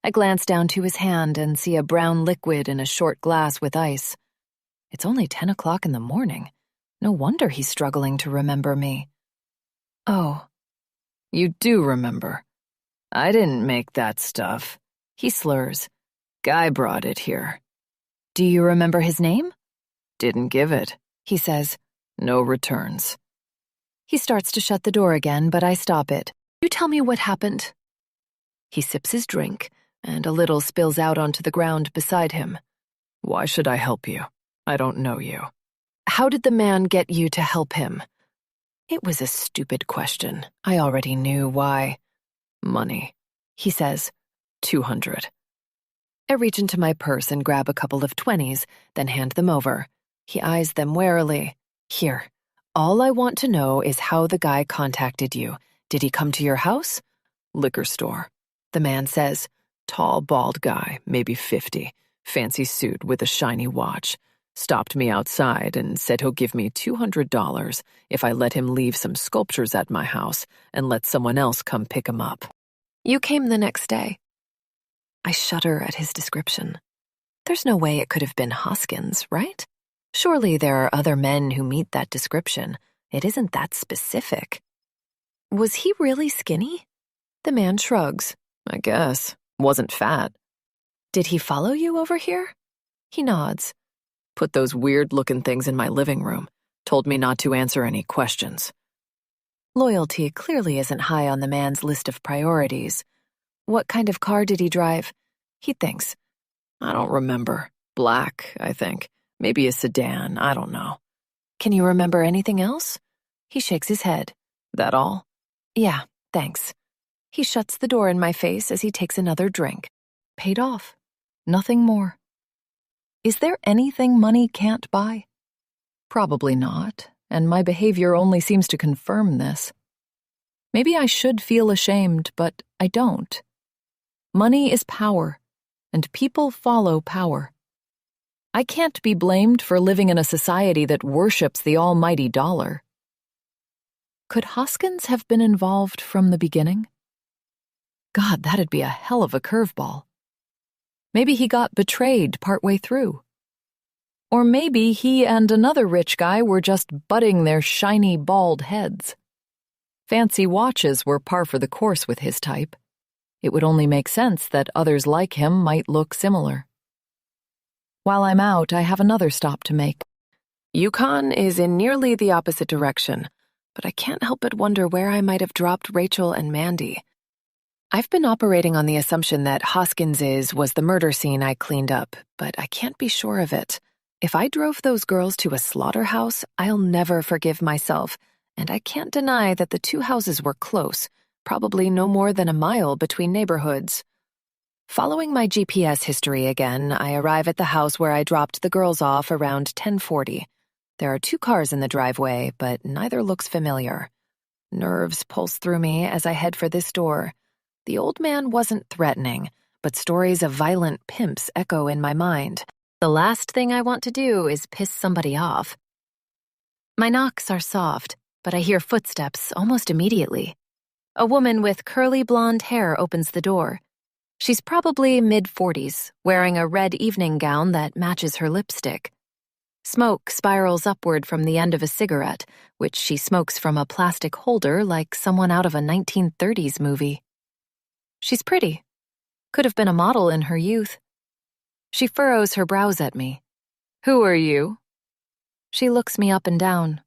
I glance down to his hand and see a brown liquid in a short glass with ice. It's only 10 o'clock in the morning. No wonder he's struggling to remember me. "Oh, you do remember. I didn't make that stuff," he slurs. "Guy brought it here." "Do you remember his name?" "Didn't give it," he says. "No returns." He starts to shut the door again, but I stop it. "You tell me what happened." He sips his drink, and a little spills out onto the ground beside him. "Why should I help you? I don't know you." "How did the man get you to help him?" It was a stupid question. I already knew why. "Money," he says. 200. I reach into my purse and grab a couple of 20s, then hand them over. He eyes them warily. "Here. All I want to know is how the guy contacted you. Did he come to your house? Liquor store. The man says, tall, bald guy, maybe 50, fancy suit with a shiny watch. Stopped me outside and said he'll give me $200 if I let him leave some sculptures at my house and let someone else come pick him up. You came the next day. I shudder at his description. There's no way it could have been Hoskins, right? Surely there are other men who meet that description. It isn't that specific. Was he really skinny? The man shrugs. I guess. Wasn't fat. Did he follow you over here? He nods. Put those weird-looking things in my living room. Told me not to answer any questions. Loyalty clearly isn't high on the man's list of priorities. What kind of car did he drive? He thinks. I don't remember. Black, I think. Maybe a sedan, I don't know. Can you remember anything else? He shakes his head. That all? Yeah, thanks. He shuts the door in my face as he takes another drink. Paid off. Nothing more. Is there anything money can't buy? Probably not, and my behavior only seems to confirm this. Maybe I should feel ashamed, but I don't. Money is power, and people follow power. I can't be blamed for living in a society that worships the almighty dollar. Could Hoskins have been involved from the beginning? God, that'd be a hell of a curveball. Maybe he got betrayed partway through. Or maybe he and another rich guy were just butting their shiny, bald heads. Fancy watches were par for the course with his type. It would only make sense that others like him might look similar. While I'm out, I have another stop to make. Yukon is in nearly the opposite direction, but I can't help but wonder where I might have dropped Rachel and Mandy. I've been operating on the assumption that Hoskins' was the murder scene I cleaned up, but I can't be sure of it. If I drove those girls to a slaughterhouse, I'll never forgive myself, and I can't deny that the two houses were close, probably no more than a mile between neighborhoods. Following my GPS history again, I arrive at the house where I dropped the girls off around 10:40. There are 2 cars in the driveway, but neither looks familiar. Nerves pulse through me as I head for this door. The old man wasn't threatening, but stories of violent pimps echo in my mind. The last thing I want to do is piss somebody off. My knocks are soft, but I hear footsteps almost immediately. A woman with curly blonde hair opens the door. She's probably mid-40s, wearing a red evening gown that matches her lipstick. Smoke spirals upward from the end of a cigarette, which she smokes from a plastic holder like someone out of a 1930s movie. She's pretty. Could have been a model in her youth. She furrows her brows at me. Who are you? She looks me up and down.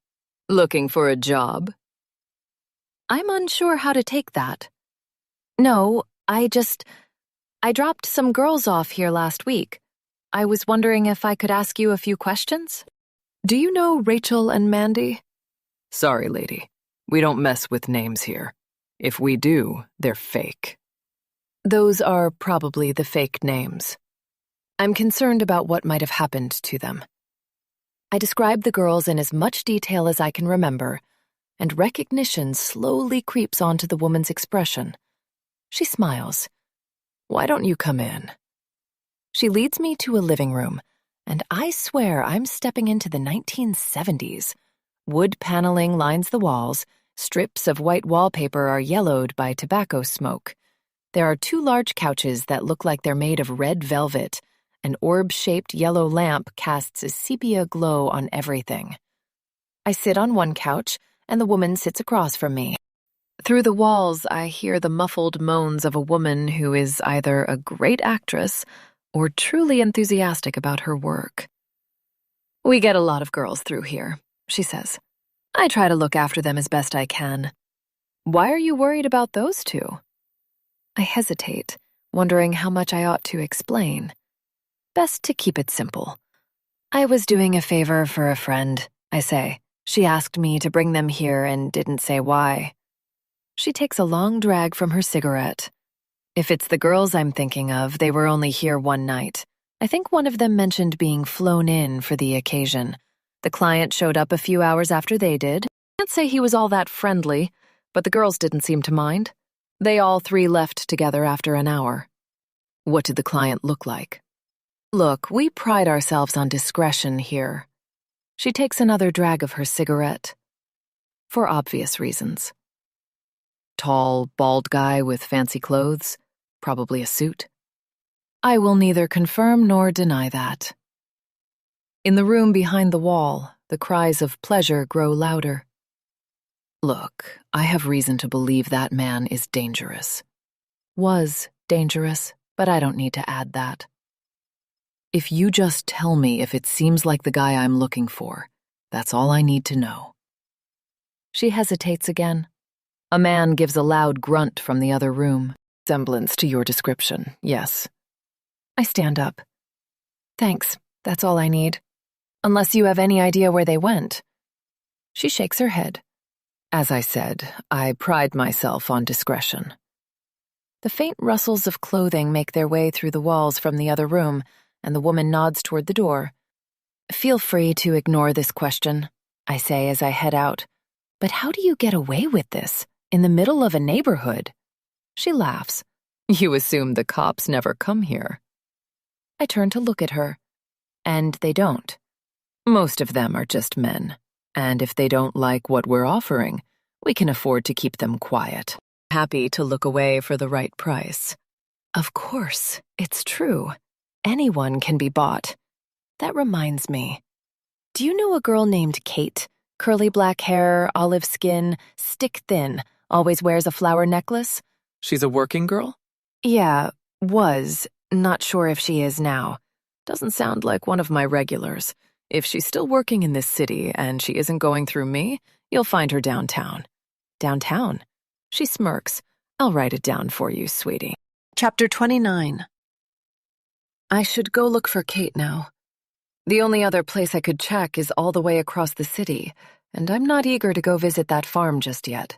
Looking for a job? I'm unsure how to take that. No, I dropped some girls off here last week. I was wondering if I could ask you a few questions. Do you know Rachel and Mandy? Sorry, lady. We don't mess with names here. If we do, they're fake. Those are probably the fake names. I'm concerned about what might have happened to them. I describe the girls in as much detail as I can remember, and recognition slowly creeps onto the woman's expression. She smiles. Why don't you come in? She leads me to a living room, and I swear I'm stepping into the 1970s. Wood paneling lines the walls, strips of white wallpaper are yellowed by tobacco smoke. There are 2 large couches that look like they're made of red velvet. An orb-shaped yellow lamp casts a sepia glow on everything. I sit on one couch, and the woman sits across from me. Through the walls, I hear the muffled moans of a woman who is either a great actress or truly enthusiastic about her work. We get a lot of girls through here, she says. I try to look after them as best I can. Why are you worried about those 2? I hesitate, wondering how much I ought to explain. Best to keep it simple. I was doing a favor for a friend, I say. She asked me to bring them here and didn't say why. She takes a long drag from her cigarette. If it's the girls I'm thinking of, they were only here one night. I think one of them mentioned being flown in for the occasion. The client showed up a few hours after they did. Can't say he was all that friendly, but the girls didn't seem to mind. They all three left together after an hour. What did the client look like? Look, we pride ourselves on discretion here. She takes another drag of her cigarette. For obvious reasons. Tall, bald guy with fancy clothes, probably a suit. I will neither confirm nor deny that. In the room behind the wall, the cries of pleasure grow louder. Look, I have reason to believe that man is dangerous. Was dangerous, but I don't need to add that. If you just tell me if it seems like the guy I'm looking for, that's all I need to know. She hesitates again. A man gives a loud grunt from the other room. Semblance to your description, yes. I stand up. Thanks, that's all I need. Unless you have any idea where they went. She shakes her head. As I said, I pride myself on discretion. The faint rustles of clothing make their way through the walls from the other room, and the woman nods toward the door. Feel free to ignore this question, I say as I head out. But how do you get away with this, in the middle of a neighborhood? She laughs. You assume the cops never come here. I turn to look at her, and they don't. Most of them are just men, and if they don't like what we're offering, we can afford to keep them quiet. Happy to look away for the right price. Of course, it's true. Anyone can be bought. That reminds me. Do you know a girl named Kate? Curly black hair, olive skin, stick thin, always wears a flower necklace? She's a working girl? Yeah, was. Not sure if she is now. Doesn't sound like one of my regulars. If she's still working in this city and she isn't going through me, you'll find her downtown. Downtown? She smirks. I'll write it down for you, sweetie. Chapter 29. I should go look for Kate now. The only other place I could check is all the way across the city, and I'm not eager to go visit that farm just yet.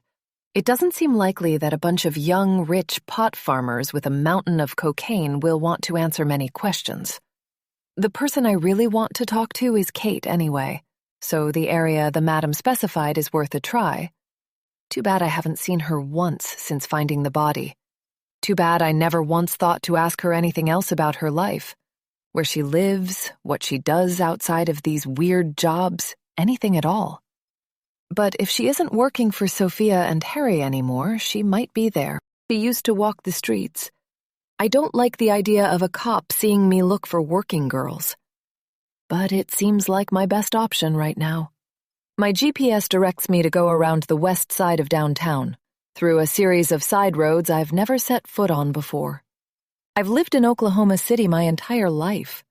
It doesn't seem likely that a bunch of young, rich pot farmers with a mountain of cocaine will want to answer many questions. The person I really want to talk to is Kate anyway, so the area the madam specified is worth a try. Too bad I haven't seen her once since finding the body. Too bad I never once thought to ask her anything else about her life. Where she lives, what she does outside of these weird jobs, anything at all. But if she isn't working for Sophia and Harry anymore, she might be there. She used to walk the streets. I don't like the idea of a cop seeing me look for working girls. But it seems like my best option right now. My GPS directs me to go around the west side of downtown, through a series of side roads I've never set foot on before. I've lived in Oklahoma City my entire life,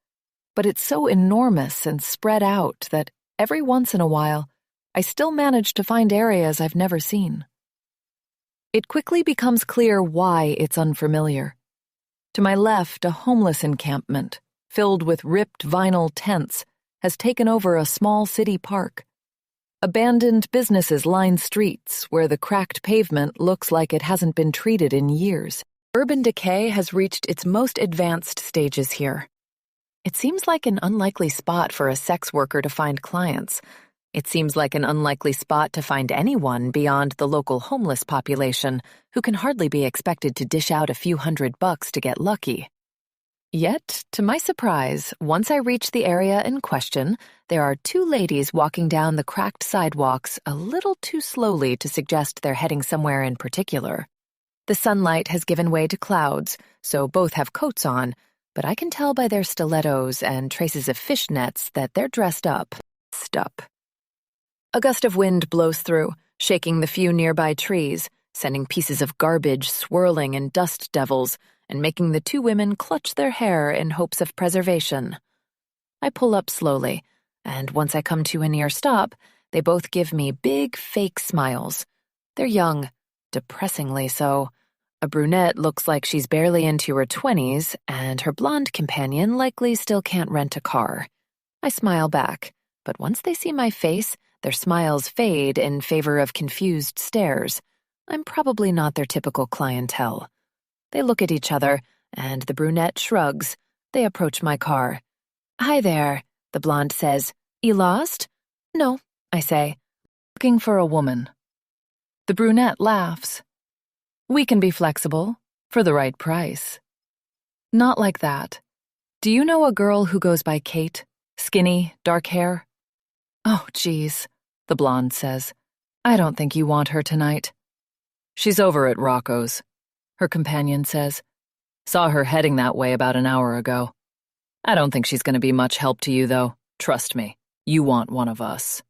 but it's so enormous and spread out that every once in a while, I still manage to find areas I've never seen. It quickly becomes clear why it's unfamiliar. To my left, a homeless encampment, filled with ripped vinyl tents, has taken over a small city park. Abandoned businesses line streets where the cracked pavement looks like it hasn't been treated in years. Urban decay has reached its most advanced stages here. It seems like an unlikely spot for a sex worker to find clients. It seems like an unlikely spot to find anyone beyond the local homeless population who can hardly be expected to dish out a few $100 to get lucky. Yet, to my surprise, once I reach the area in question, there are two ladies walking down the cracked sidewalks a little too slowly to suggest they're heading somewhere in particular. The sunlight has given way to clouds, so both have coats on, but I can tell by their stilettos and traces of fishnets that they're dressed up. A gust of wind blows through, shaking the few nearby trees, sending pieces of garbage swirling in dust devils, and making the two women clutch their hair in hopes of preservation. I pull up slowly, and once I come to a near stop, they both give me big, fake smiles. They're young, depressingly so. A brunette looks like she's barely into her 20s, and her blonde companion likely still can't rent a car. I smile back, but once they see my face, their smiles fade in favor of confused stares. I'm probably not their typical clientele. They look at each other, and the brunette shrugs. They approach my car. "Hi there," the blonde says. "You lost?" "No," I say. "Looking for a woman." The brunette laughs. We can be flexible, for the right price. Not like that. Do you know a girl who goes by Kate? Skinny, dark hair? Oh, geez, the blonde says. I don't think you want her tonight. She's over at Rocco's, her companion says. Saw her heading that way about an hour ago. I don't think she's going to be much help to you, though. Trust me, you want one of us.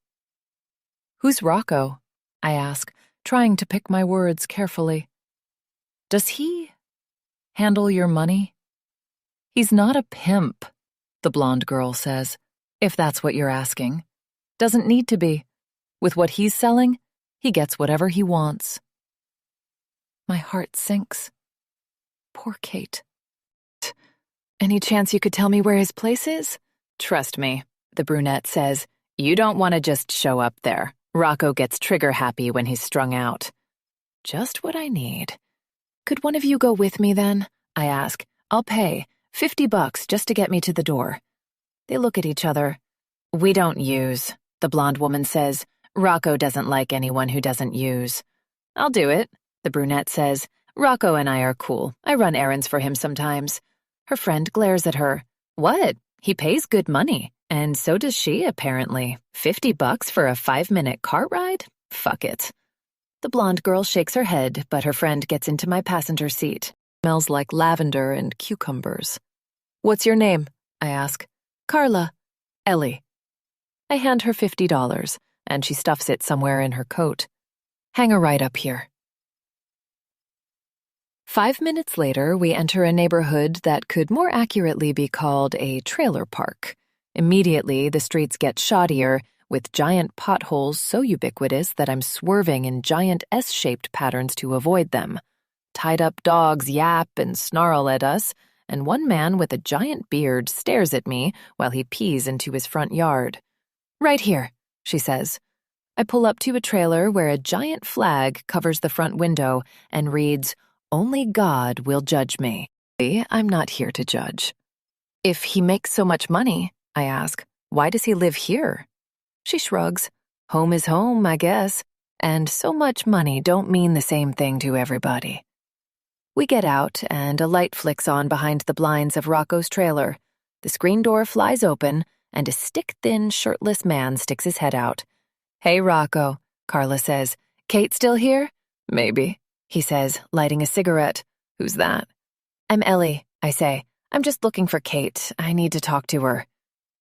Who's Rocco? I ask, trying to pick my words carefully. Does he handle your money? He's not a pimp, the blonde girl says, if that's what you're asking. Doesn't need to be. With what he's selling, he gets whatever he wants. My heart sinks. Poor Kate. Any chance you could tell me where his place is? Trust me, the brunette says. You don't want to just show up there. Rocco gets trigger-happy when he's strung out. Just what I need. Could one of you go with me then? I ask. I'll pay. $50 just to get me to the door. They look at each other. We don't use, the blonde woman says. Rocco doesn't like anyone who doesn't use. I'll do it, the brunette says. Rocco and I are cool. I run errands for him sometimes. Her friend glares at her. What? He pays good money. And so does she, apparently. $50 for a 5-minute car ride? Fuck it. The blonde girl shakes her head, but her friend gets into my passenger seat. Smells like lavender and cucumbers. What's your name? I ask. Carla. Ellie. I hand her $50, and she stuffs it somewhere in her coat. Hang her right up here. 5 minutes later, we enter a neighborhood that could more accurately be called a trailer park. Immediately, the streets get shoddier, with giant potholes so ubiquitous that I'm swerving in giant S-shaped patterns to avoid them. Tied-up dogs yap and snarl at us, and one man with a giant beard stares at me while he pees into his front yard. Right here, she says. I pull up to a trailer where a giant flag covers the front window and reads, "Only God will judge me." I'm not here to judge. If he makes so much money, I ask, why does he live here? She shrugs. Home is home, I guess. And so much money don't mean the same thing to everybody. We get out, and a light flicks on behind the blinds of Rocco's trailer. The screen door flies open, and a stick-thin, shirtless man sticks his head out. Hey, Rocco, Carla says. Kate still here? Maybe, he says, lighting a cigarette. Who's that? I'm Ellie, I say. I'm just looking for Kate. I need to talk to her.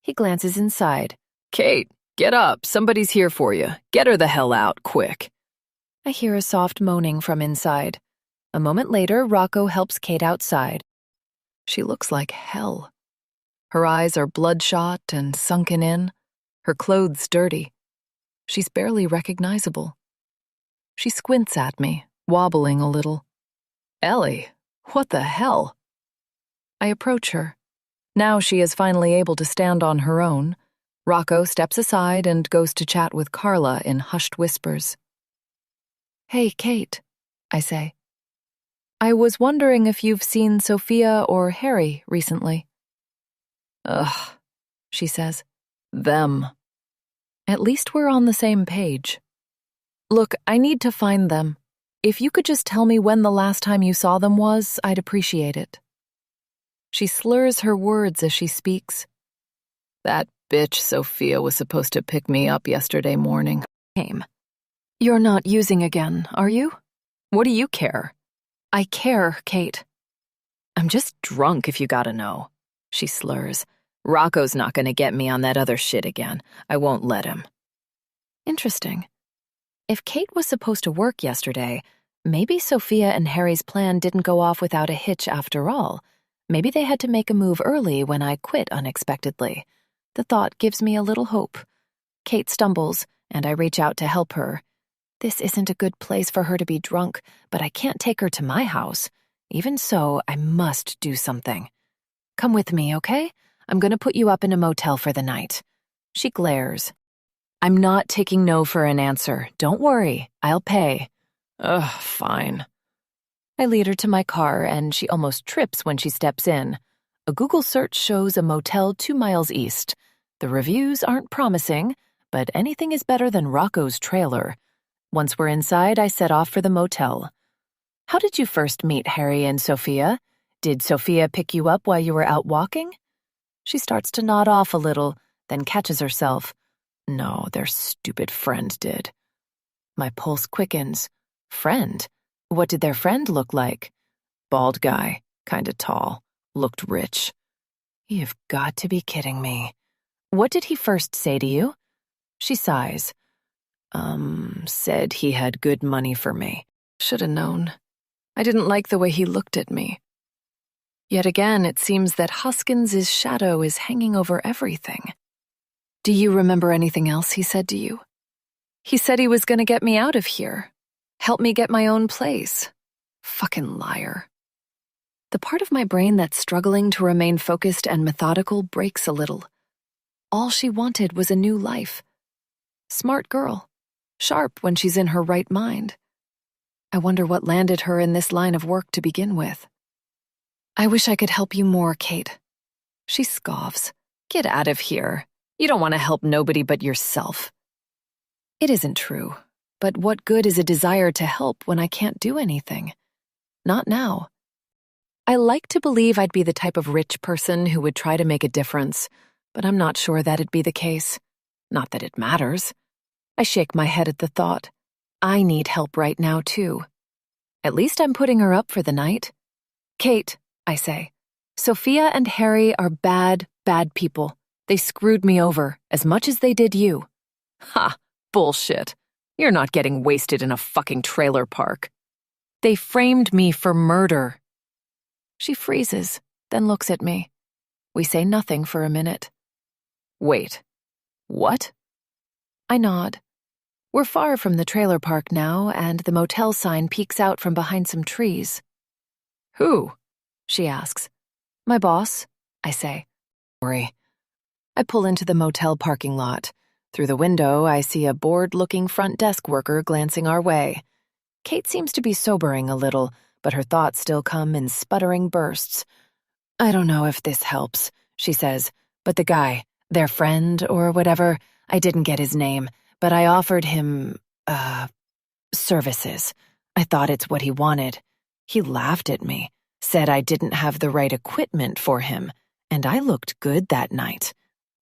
He glances inside. Kate, get up. Somebody's here for you. Get her the hell out, quick. I hear a soft moaning from inside. A moment later, Rocco helps Kate outside. She looks like hell. Her eyes are bloodshot and sunken in, her clothes dirty. She's barely recognizable. She squints at me, wobbling a little. Ellie, what the hell? I approach her. Now she is finally able to stand on her own. Rocco steps aside and goes to chat with Carla in hushed whispers. Hey, Kate, I say. I was wondering if you've seen Sophia or Harry recently. Ugh, she says. Them. At least we're on the same page. Look, I need to find them. If you could just tell me when the last time you saw them was, I'd appreciate it. She slurs her words as she speaks. That bitch Sophia was supposed to pick me up yesterday morning. You're not using again, are you? What do you care? I care, Kate. I'm just drunk if you gotta know, she slurs. Rocco's not gonna get me on that other shit again. I won't let him. Interesting. If Kate was supposed to work yesterday, maybe Sophia and Harry's plan didn't go off without a hitch after all. Maybe they had to make a move early when I quit unexpectedly. The thought gives me a little hope. Kate stumbles, and I reach out to help her. This isn't a good place for her to be drunk, but I can't take her to my house. Even so, I must do something. Come with me, okay? I'm gonna put you up in a motel for the night. She glares. I'm not taking no for an answer. Don't worry, I'll pay. Ugh, fine. I lead her to my car, and she almost trips when she steps in. A Google search shows a motel 2 miles east. The reviews aren't promising, but anything is better than Rocco's trailer. Once we're inside, I set off for the motel. How did you first meet Harry and Sophia? Did Sophia pick you up while you were out walking? She starts to nod off a little, then catches herself. No, their stupid friend did. My pulse quickens. Friend? What did their friend look like? Bald guy, kinda tall, looked rich. You've got to be kidding me. What did he first say to you? She sighs. Said he had good money for me. Shoulda known. I didn't like the way he looked at me. Yet again, it seems that Hoskins's shadow is hanging over everything. Do you remember anything else he said to you? He said he was going to get me out of here. Help me get my own place. Fucking liar. The part of my brain that's struggling to remain focused and methodical breaks a little. All she wanted was a new life. Smart girl. Sharp when she's in her right mind. I wonder what landed her in this line of work to begin with. I wish I could help you more, Kate. She scoffs. Get out of here. You don't want to help nobody but yourself. It isn't true, but what good is a desire to help when I can't do anything? Not now. I like to believe I'd be the type of rich person who would try to make a difference, but I'm not sure that'd be the case. Not that it matters. I shake my head at the thought. I need help right now, too. At least I'm putting her up for the night. Kate, I say, Sophia and Harry are bad, bad people. They screwed me over as much as they did you. Ha, bullshit. You're not getting wasted in a fucking trailer park. They framed me for murder. She freezes, then looks at me. We say nothing for a minute. Wait, what? I nod. We're far from the trailer park now, and the motel sign peeks out from behind some trees. Who? She asks. My boss, I say. Sorry. I pull into the motel parking lot. Through the window, I see a bored-looking front desk worker glancing our way. Kate seems to be sobering a little, but her thoughts still come in sputtering bursts. I don't know if this helps, she says, but the guy, their friend or whatever, I didn't get his name, but I offered him, services. I thought it's what he wanted. He laughed at me, said I didn't have the right equipment for him, and I looked good that night.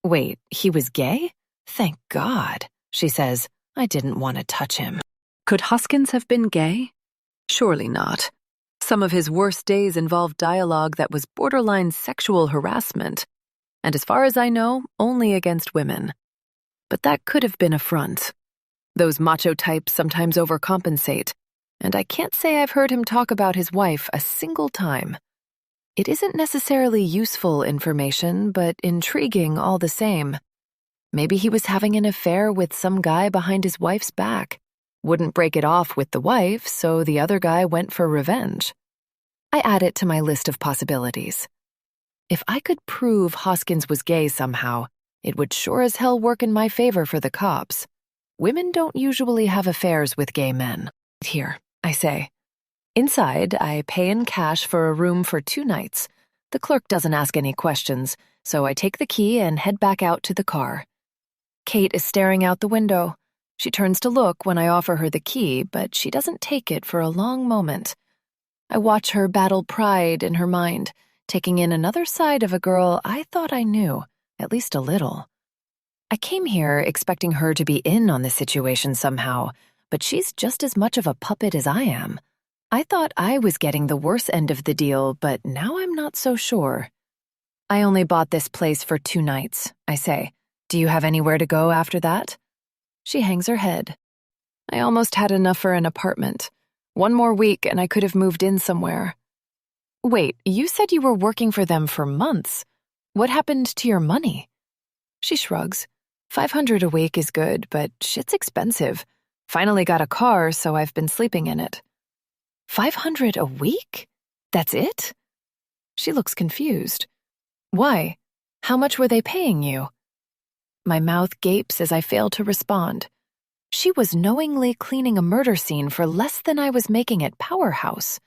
Wait, he was gay? Thank God, she says. I didn't want to touch him. Could Hoskins have been gay? Surely not. Some of his worst days involved dialogue that was borderline sexual harassment, and as far as I know, only against women. But that could have been a front. Those macho types sometimes overcompensate, and I can't say I've heard him talk about his wife a single time. It isn't necessarily useful information, but intriguing all the same. Maybe he was having an affair with some guy behind his wife's back. Wouldn't break it off with the wife, so the other guy went for revenge. I add it to my list of possibilities. If I could prove Hoskins was gay somehow, it would sure as hell work in my favor for the cops. Women don't usually have affairs with gay men. Here, I say. Inside, I pay in cash for a room for 2 nights. The clerk doesn't ask any questions, so I take the key and head back out to the car. Kate is staring out the window. She turns to look when I offer her the key, but she doesn't take it for a long moment. I watch her battle pride in her mind, taking in another side of a girl I thought I knew, at least a little. I came here expecting her to be in on the situation somehow, but she's just as much of a puppet as I am. I thought I was getting the worse end of the deal, but now I'm not so sure. I only bought this place for 2 nights, I say. Do you have anywhere to go after that? She hangs her head. I almost had enough for an apartment. 1 more week and I could have moved in somewhere. Wait, you said you were working for them for months. What happened to your money? She shrugs. $500 a week is good, but shit's expensive. Finally got a car, so I've been sleeping in it. $500 a week? That's it? She looks confused. Why? How much were they paying you? My mouth gapes as I fail to respond. She was knowingly cleaning a murder scene for less than I was making at Powerhouse.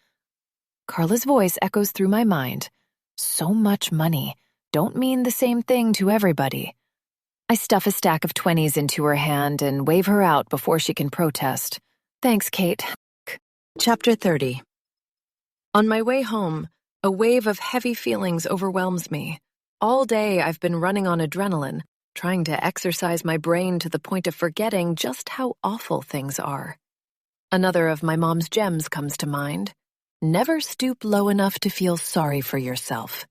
Carla's voice echoes through my mind. So much money don't mean the same thing to everybody. I stuff a stack of 20s into her hand and wave her out before she can protest. Thanks, Kate. Chapter 30. On my way home, a wave of heavy feelings overwhelms me. All day I've been running on adrenaline, trying to exercise my brain to the point of forgetting just how awful things are. Another of my mom's gems comes to mind. Never stoop low enough to feel sorry for yourself.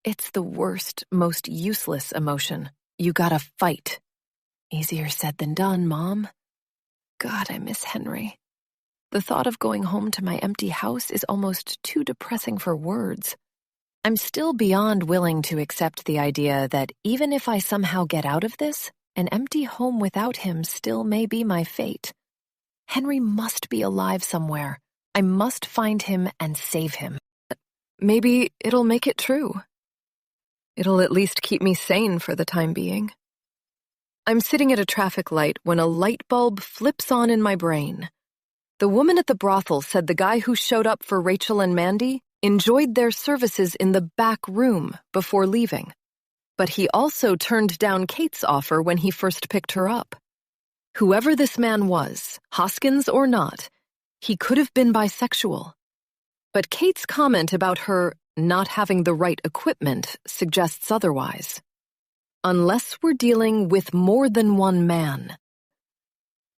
It's the worst, most useless emotion. You gotta fight. Easier said than done, Mom. God, I miss Henry. The thought of going home to my empty house is almost too depressing for words. I'm still beyond willing to accept the idea that even if I somehow get out of this, an empty home without him still may be my fate. Henry must be alive somewhere. I must find him and save him. Maybe it'll make it true. It'll at least keep me sane for the time being. I'm sitting at a traffic light when a light bulb flips on in my brain. The woman at the brothel said the guy who showed up for Rachel and Mandy enjoyed their services in the back room before leaving. But he also turned down Kate's offer when he first picked her up. Whoever this man was, Hoskins or not, he could have been bisexual. But Kate's comment about her not having the right equipment suggests otherwise. Unless we're dealing with more than one man.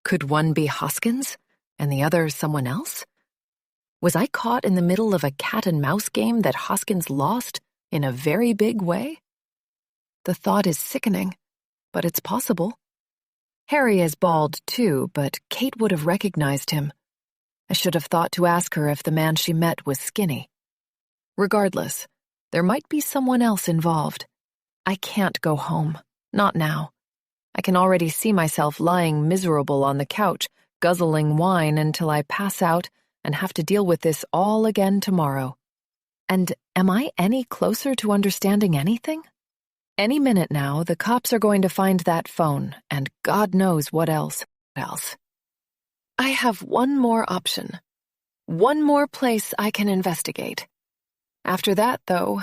Could one be Hoskins and the other someone else? Was I caught in the middle of a cat-and-mouse game that Hoskins lost in a very big way? The thought is sickening, but it's possible. Harry is bald too, but Kate would have recognized him. I should have thought to ask her if the man she met was skinny. Regardless, there might be someone else involved. I can't go home. Not now. I can already see myself lying miserable on the couch, guzzling wine until I pass out and have to deal with this all again tomorrow. And am I any closer to understanding anything? Any minute now, the cops are going to find that phone, and God knows what else. I have one more option. One more place I can investigate. After that, though,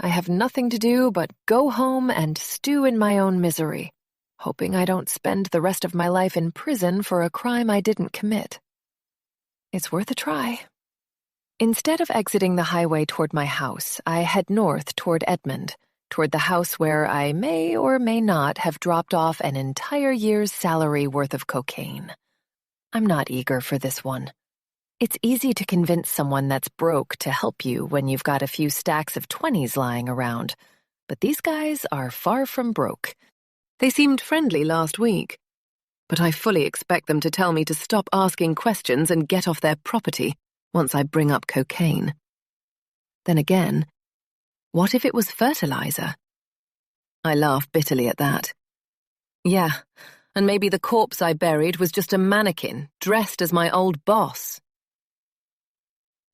I have nothing to do but go home and stew in my own misery, hoping I don't spend the rest of my life in prison for a crime I didn't commit. It's worth a try. Instead of exiting the highway toward my house, I head north toward Edmond, toward the house where I may or may not have dropped off an entire year's salary worth of cocaine. I'm not eager for this one. It's easy to convince someone that's broke to help you when you've got a few stacks of 20s lying around, but these guys are far from broke. They seemed friendly last week, but I fully expect them to tell me to stop asking questions and get off their property once I bring up cocaine. Then again, what if it was fertilizer? I laugh bitterly at that. Yeah, and maybe the corpse I buried was just a mannequin dressed as my old boss.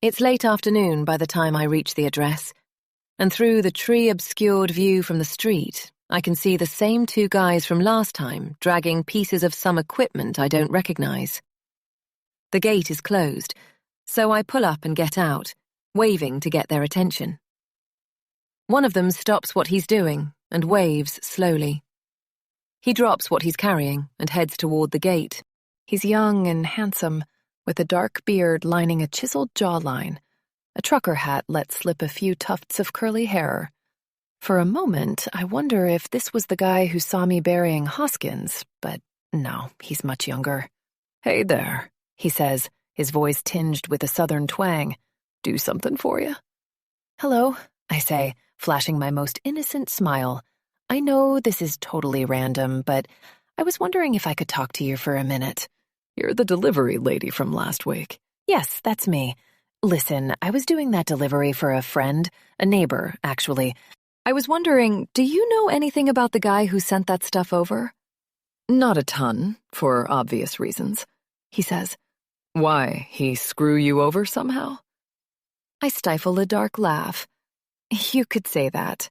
It's late afternoon by the time I reach the address, and through the tree-obscured view from the street, I can see the same two guys from last time dragging pieces of some equipment I don't recognize. The gate is closed, so I pull up and get out, waving to get their attention. One of them stops what he's doing and waves slowly. He drops what he's carrying and heads toward the gate. He's young and handsome, with a dark beard lining a chiseled jawline. A trucker hat lets slip a few tufts of curly hair. For a moment, I wonder if this was the guy who saw me burying Hoskins, but no, he's much younger. "Hey there," he says, his voice tinged with a southern twang. "Do something for you?" "Hello," I say, flashing my most innocent smile. "I know this is totally random, but I was wondering if I could talk to you for a minute." "You're the delivery lady from last week." "Yes, that's me. Listen, I was doing that delivery for a friend, a neighbor, actually. I was wondering, do you know anything about the guy who sent that stuff over?" "Not a ton, for obvious reasons," he says. "Why, he screw you over somehow?" I stifle a dark laugh. "You could say that."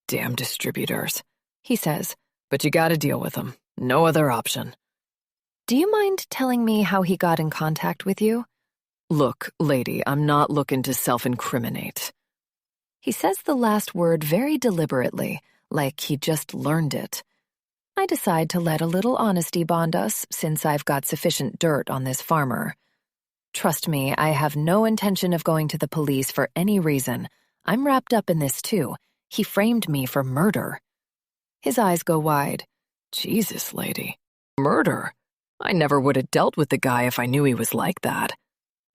"Damn distributors," he says, "but you gotta deal with them. No other option." "Do you mind telling me how he got in contact with you?" "Look, lady, I'm not looking to self-incriminate." He says the last word very deliberately, like he just learned it. I decide to let a little honesty bond us since I've got sufficient dirt on this farmer. Trust me, I have no intention of going to the police for any reason. I'm wrapped up in this too. He framed me for murder. His eyes go wide. Jesus, lady. Murder? I never would have dealt with the guy if I knew he was like that.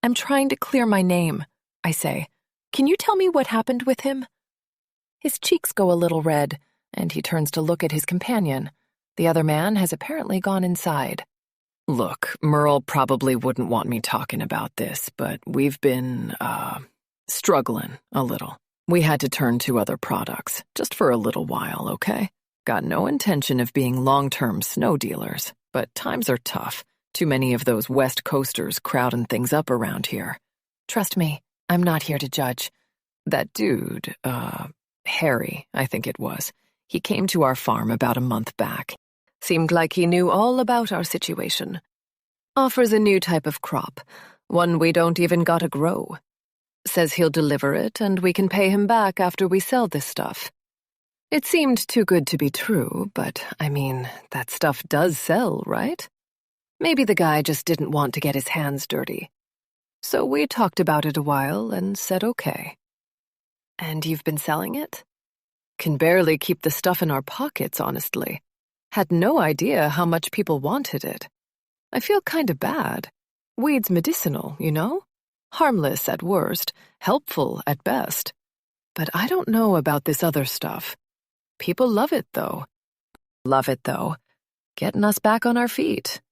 I'm trying to clear my name, I say. Can you tell me what happened with him? His cheeks go a little red, and he turns to look at his companion. The other man has apparently gone inside. Look, Merle probably wouldn't want me talking about this, but we've been, struggling a little. We had to turn to other products, just for a little while, okay? Got no intention of being long-term snow dealers, but times are tough. Too many of those West Coasters crowding things up around here. Trust me, I'm not here to judge. That dude, Harry, I think it was. He came to our farm about a month back. Seemed like he knew all about our situation. Offers a new type of crop, one we don't even gotta grow. Says he'll deliver it and we can pay him back after we sell this stuff. It seemed too good to be true, but, I mean, that stuff does sell, right? Maybe the guy just didn't want to get his hands dirty. So we talked about it a while and said okay. And you've been selling it? Can barely keep the stuff in our pockets, honestly. Had no idea how much people wanted it. I feel kinda bad. Weed's medicinal, you know? Harmless at worst, helpful at best. But I don't know about this other stuff. People love it, though. Getting us back on our feet.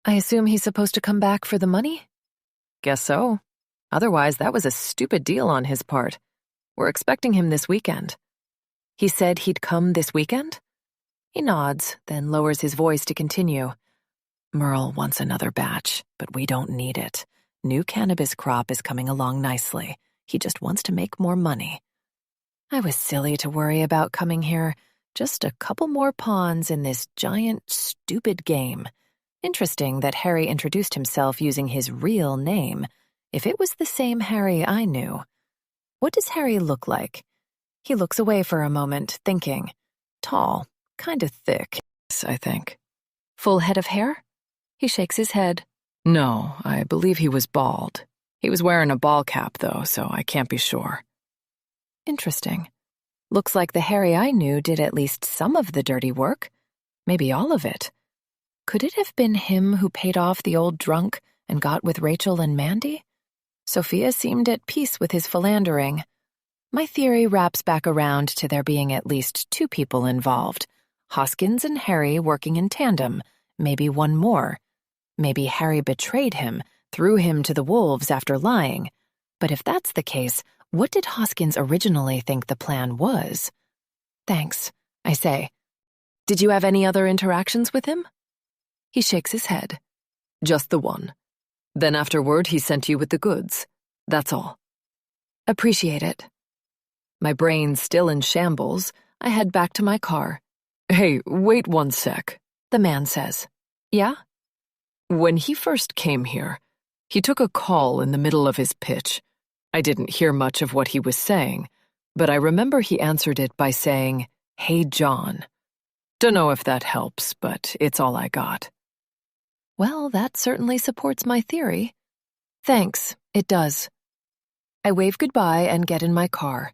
I assume he's supposed to come back for the money? Guess so. Otherwise, that was a stupid deal on his part. We're expecting him this weekend. He said he'd come this weekend? He nods, then lowers his voice to continue. Merle wants another batch, but we don't need it. New cannabis crop is coming along nicely. He just wants to make more money. I was silly to worry about coming here. Just a couple more pawns in this giant, stupid game. Interesting that Harry introduced himself using his real name. If it was the same Harry I knew. What does Harry look like? He looks away for a moment, thinking. Tall, kinda thick, I think. Full head of hair? He shakes his head. No, I believe he was bald. He was wearing a ball cap, though, so I can't be sure. Interesting. Looks like the Harry I knew did at least some of the dirty work. Maybe all of it. Could it have been him who paid off the old drunk and got with Rachel and Mandy? Sophia seemed at peace with his philandering. My theory wraps back around to there being at least two people involved. Hoskins and Harry working in tandem, maybe one more. Maybe Harry betrayed him, threw him to the wolves after lying. But if that's the case, what did Hoskins originally think the plan was? Thanks, I say. Did you have any other interactions with him? He shakes his head. Just the one. Then afterward, he sent you with the goods. That's all. Appreciate it. My brain's still in shambles. I head back to my car. Hey, wait one sec, the man says. Yeah? When he first came here, he took a call in the middle of his pitch. I didn't hear much of what he was saying, but I remember he answered it by saying, "Hey, John." Dunno if that helps, but it's all I got. Well, that certainly supports my theory. Thanks, it does. I wave goodbye and get in my car.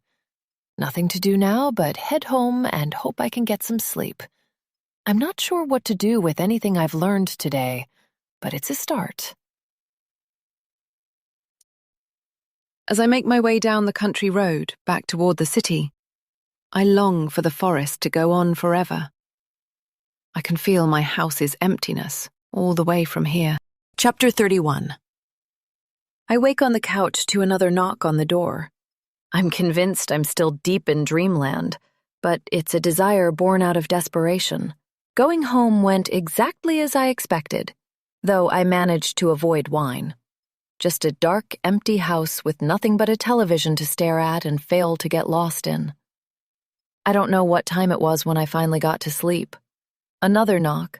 Nothing to do now but head home and hope I can get some sleep. I'm not sure what to do with anything I've learned today, but it's a start. As I make my way down the country road back toward the city, I long for the forest to go on forever. I can feel my house's emptiness all the way from here. Chapter 31. I wake on the couch to another knock on the door. I'm convinced I'm still deep in dreamland, but it's a desire born out of desperation. Going home went exactly as I expected, though I managed to avoid wine. Just a dark, empty house with nothing but a television to stare at and fail to get lost in. I don't know what time it was when I finally got to sleep. Another knock,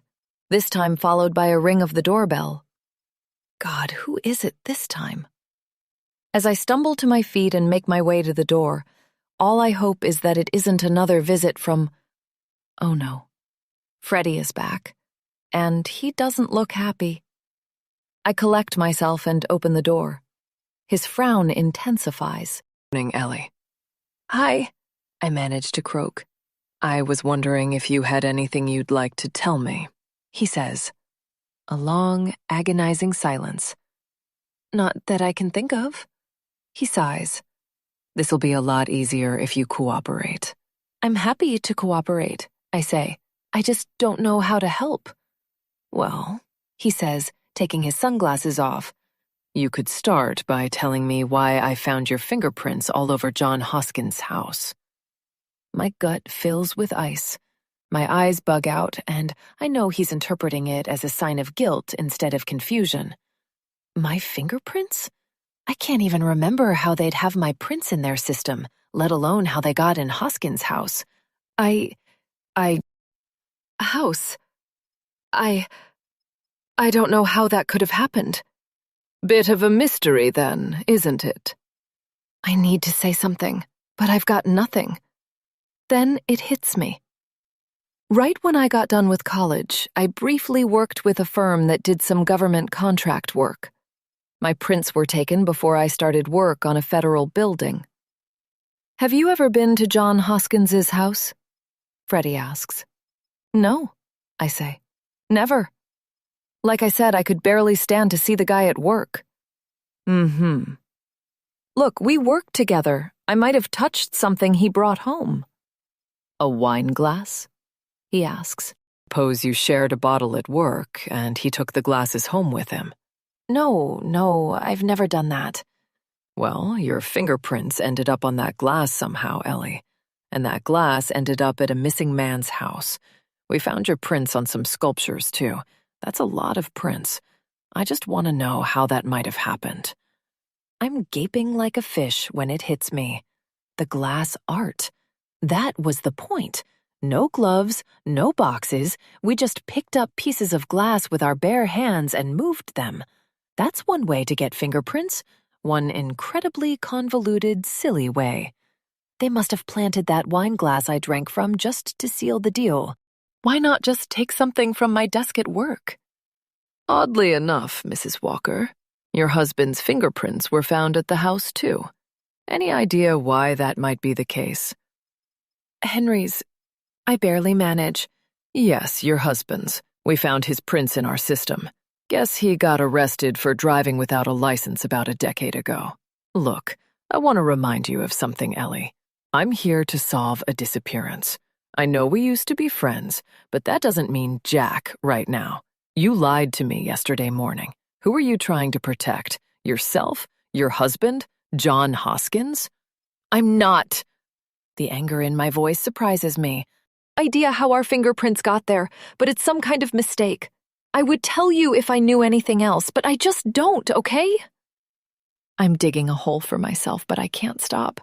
this time followed by a ring of the doorbell. God, who is it this time? As I stumble to my feet and make my way to the door, all I hope is that it isn't another visit from... Oh no. Freddie is back, and he doesn't look happy. I collect myself and open the door. His frown intensifies. Morning, Ellie. Hi, I manage to croak. I was wondering if you had anything you'd like to tell me, he says. A long, agonizing silence. Not that I can think of. He sighs. This'll be a lot easier if you cooperate. I'm happy to cooperate, I say. I just don't know how to help. Well, he says, taking his sunglasses off. You could start by telling me why I found your fingerprints all over John Hoskins' house. My gut fills with ice. My eyes bug out, and I know he's interpreting it as a sign of guilt instead of confusion. My fingerprints? I can't even remember how they'd have my prints in their system, let alone how they got in Hoskins' house. House. I don't know how that could have happened. Bit of a mystery then, isn't it? I need to say something, but I've got nothing. Then it hits me. Right when I got done with college, I briefly worked with a firm that did some government contract work. My prints were taken before I started work on a federal building. Have you ever been to John Hoskins's house? Freddie asks. No, I say. Never. Like I said, I could barely stand to see the guy at work. Look, we worked together. I might have touched something he brought home. A wine glass? He asks. Suppose you shared a bottle at work and he took the glasses home with him. No, I've never done that. Well, your fingerprints ended up on that glass somehow, Ellie. And that glass ended up at a missing man's house. We found your prints on some sculptures, too. That's a lot of prints. I just want to know how that might have happened. I'm gaping like a fish when it hits me. The glass art. That was the point. No gloves, no boxes. We just picked up pieces of glass with our bare hands and moved them. That's one way to get fingerprints. One incredibly convoluted, silly way. They must have planted that wine glass I drank from just to seal the deal. Why not just take something from my desk at work? Oddly enough, Mrs. Walker, your husband's fingerprints were found at the house, too. Any idea why that might be the case? Henry's. I barely manage. Yes, your husband's. We found his prints in our system. Guess he got arrested for driving without a license about a decade ago. Look, I want to remind you of something, Ellie. I'm here to solve a disappearance. I know we used to be friends, but that doesn't mean jack right now. You lied to me yesterday morning. Who are you trying to protect? Yourself? Your husband? John Hoskins? I'm not. The anger in my voice surprises me. Idea how our fingerprints got there, but it's some kind of mistake. I would tell you if I knew anything else, but I just don't, okay? I'm digging a hole for myself, but I can't stop.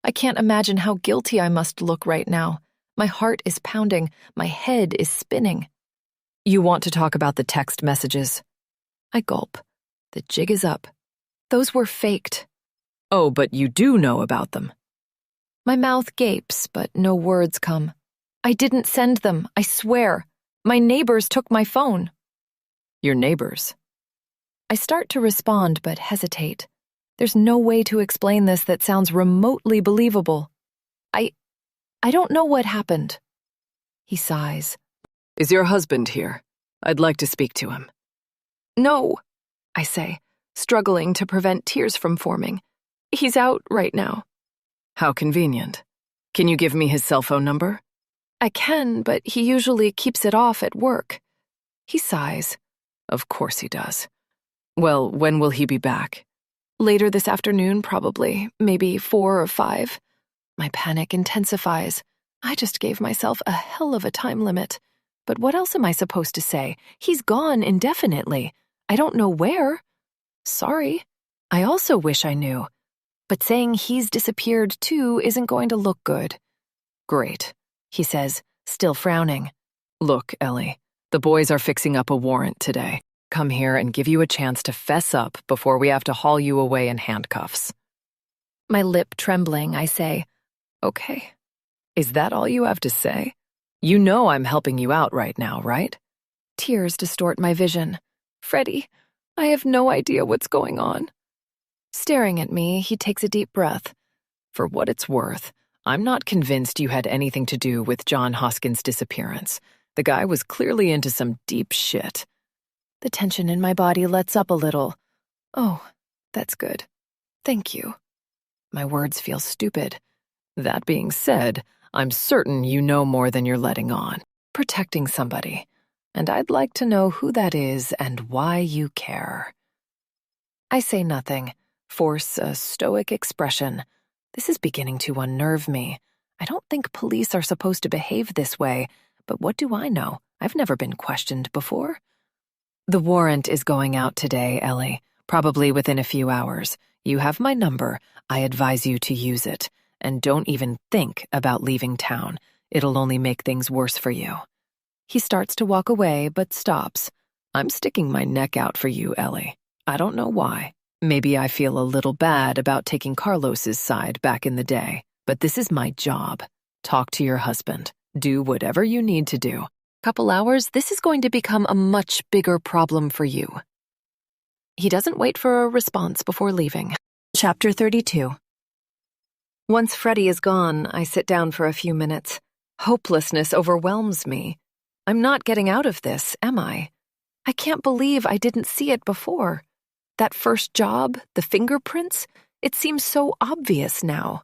I can't imagine how guilty I must look right now. My heart is pounding. My head is spinning. You want to talk about the text messages? I gulp. The jig is up. Those were faked. Oh, but you do know about them. My mouth gapes, but no words come. I didn't send them, I swear. My neighbors took my phone. Your neighbors? I start to respond, but hesitate. There's no way to explain this that sounds remotely believable. I don't know what happened. He sighs. Is your husband here? I'd like to speak to him. No, I say, struggling to prevent tears from forming. He's out right now. How convenient. Can you give me his cell phone number? I can, but he usually keeps it off at work. He sighs. Of course he does. Well, when will he be back? Later this afternoon, probably. Maybe 4 or 5. My panic intensifies. I just gave myself a hell of a time limit. But what else am I supposed to say? He's gone indefinitely. I don't know where. Sorry. I also wish I knew. But saying he's disappeared too isn't going to look good. Great, he says, still frowning. Look, Ellie, the boys are fixing up a warrant today. Come here and give you a chance to fess up before we have to haul you away in handcuffs. My lip trembling, I say, okay. Is that all you have to say? You know I'm helping you out right now, right? Tears distort my vision. Freddie, I have no idea what's going on. Staring at me, he takes a deep breath. For what it's worth, I'm not convinced you had anything to do with John Hoskins' disappearance. The guy was clearly into some deep shit. The tension in my body lets up a little. Oh, that's good. Thank you. My words feel stupid. That being said, I'm certain you know more than you're letting on. Protecting somebody. And I'd like to know who that is and why you care. I say nothing, force a stoic expression. This is beginning to unnerve me. I don't think police are supposed to behave this way, but what do I know? I've never been questioned before. The warrant is going out today, Ellie, probably within a few hours. You have my number. I advise you to use it. And don't even think about leaving town. It'll only make things worse for you. He starts to walk away, but stops. I'm sticking my neck out for you, Ellie. I don't know why. Maybe I feel a little bad about taking Carlos's side back in the day, but this is my job. Talk to your husband. Do whatever you need to do. Couple hours, this is going to become a much bigger problem for you. He doesn't wait for a response before leaving. Chapter 32. Once Freddie is gone, I sit down for a few minutes. Hopelessness overwhelms me. I'm not getting out of this, am I? I can't believe I didn't see it before. That first job, the fingerprints, it seems so obvious now.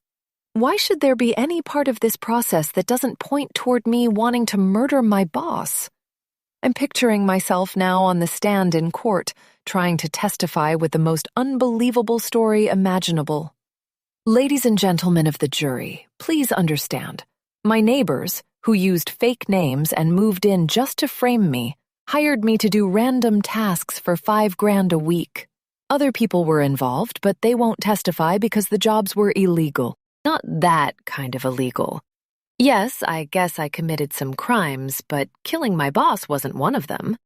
Why should there be any part of this process that doesn't point toward me wanting to murder my boss? I'm picturing myself now on the stand in court, trying to testify with the most unbelievable story imaginable. Ladies and gentlemen of the jury, please understand. My neighbors, who used fake names and moved in just to frame me, hired me to do random tasks for $5,000 a week. Other people were involved, but they won't testify because the jobs were illegal. Not that kind of illegal. Yes, I guess I committed some crimes, but killing my boss wasn't one of them.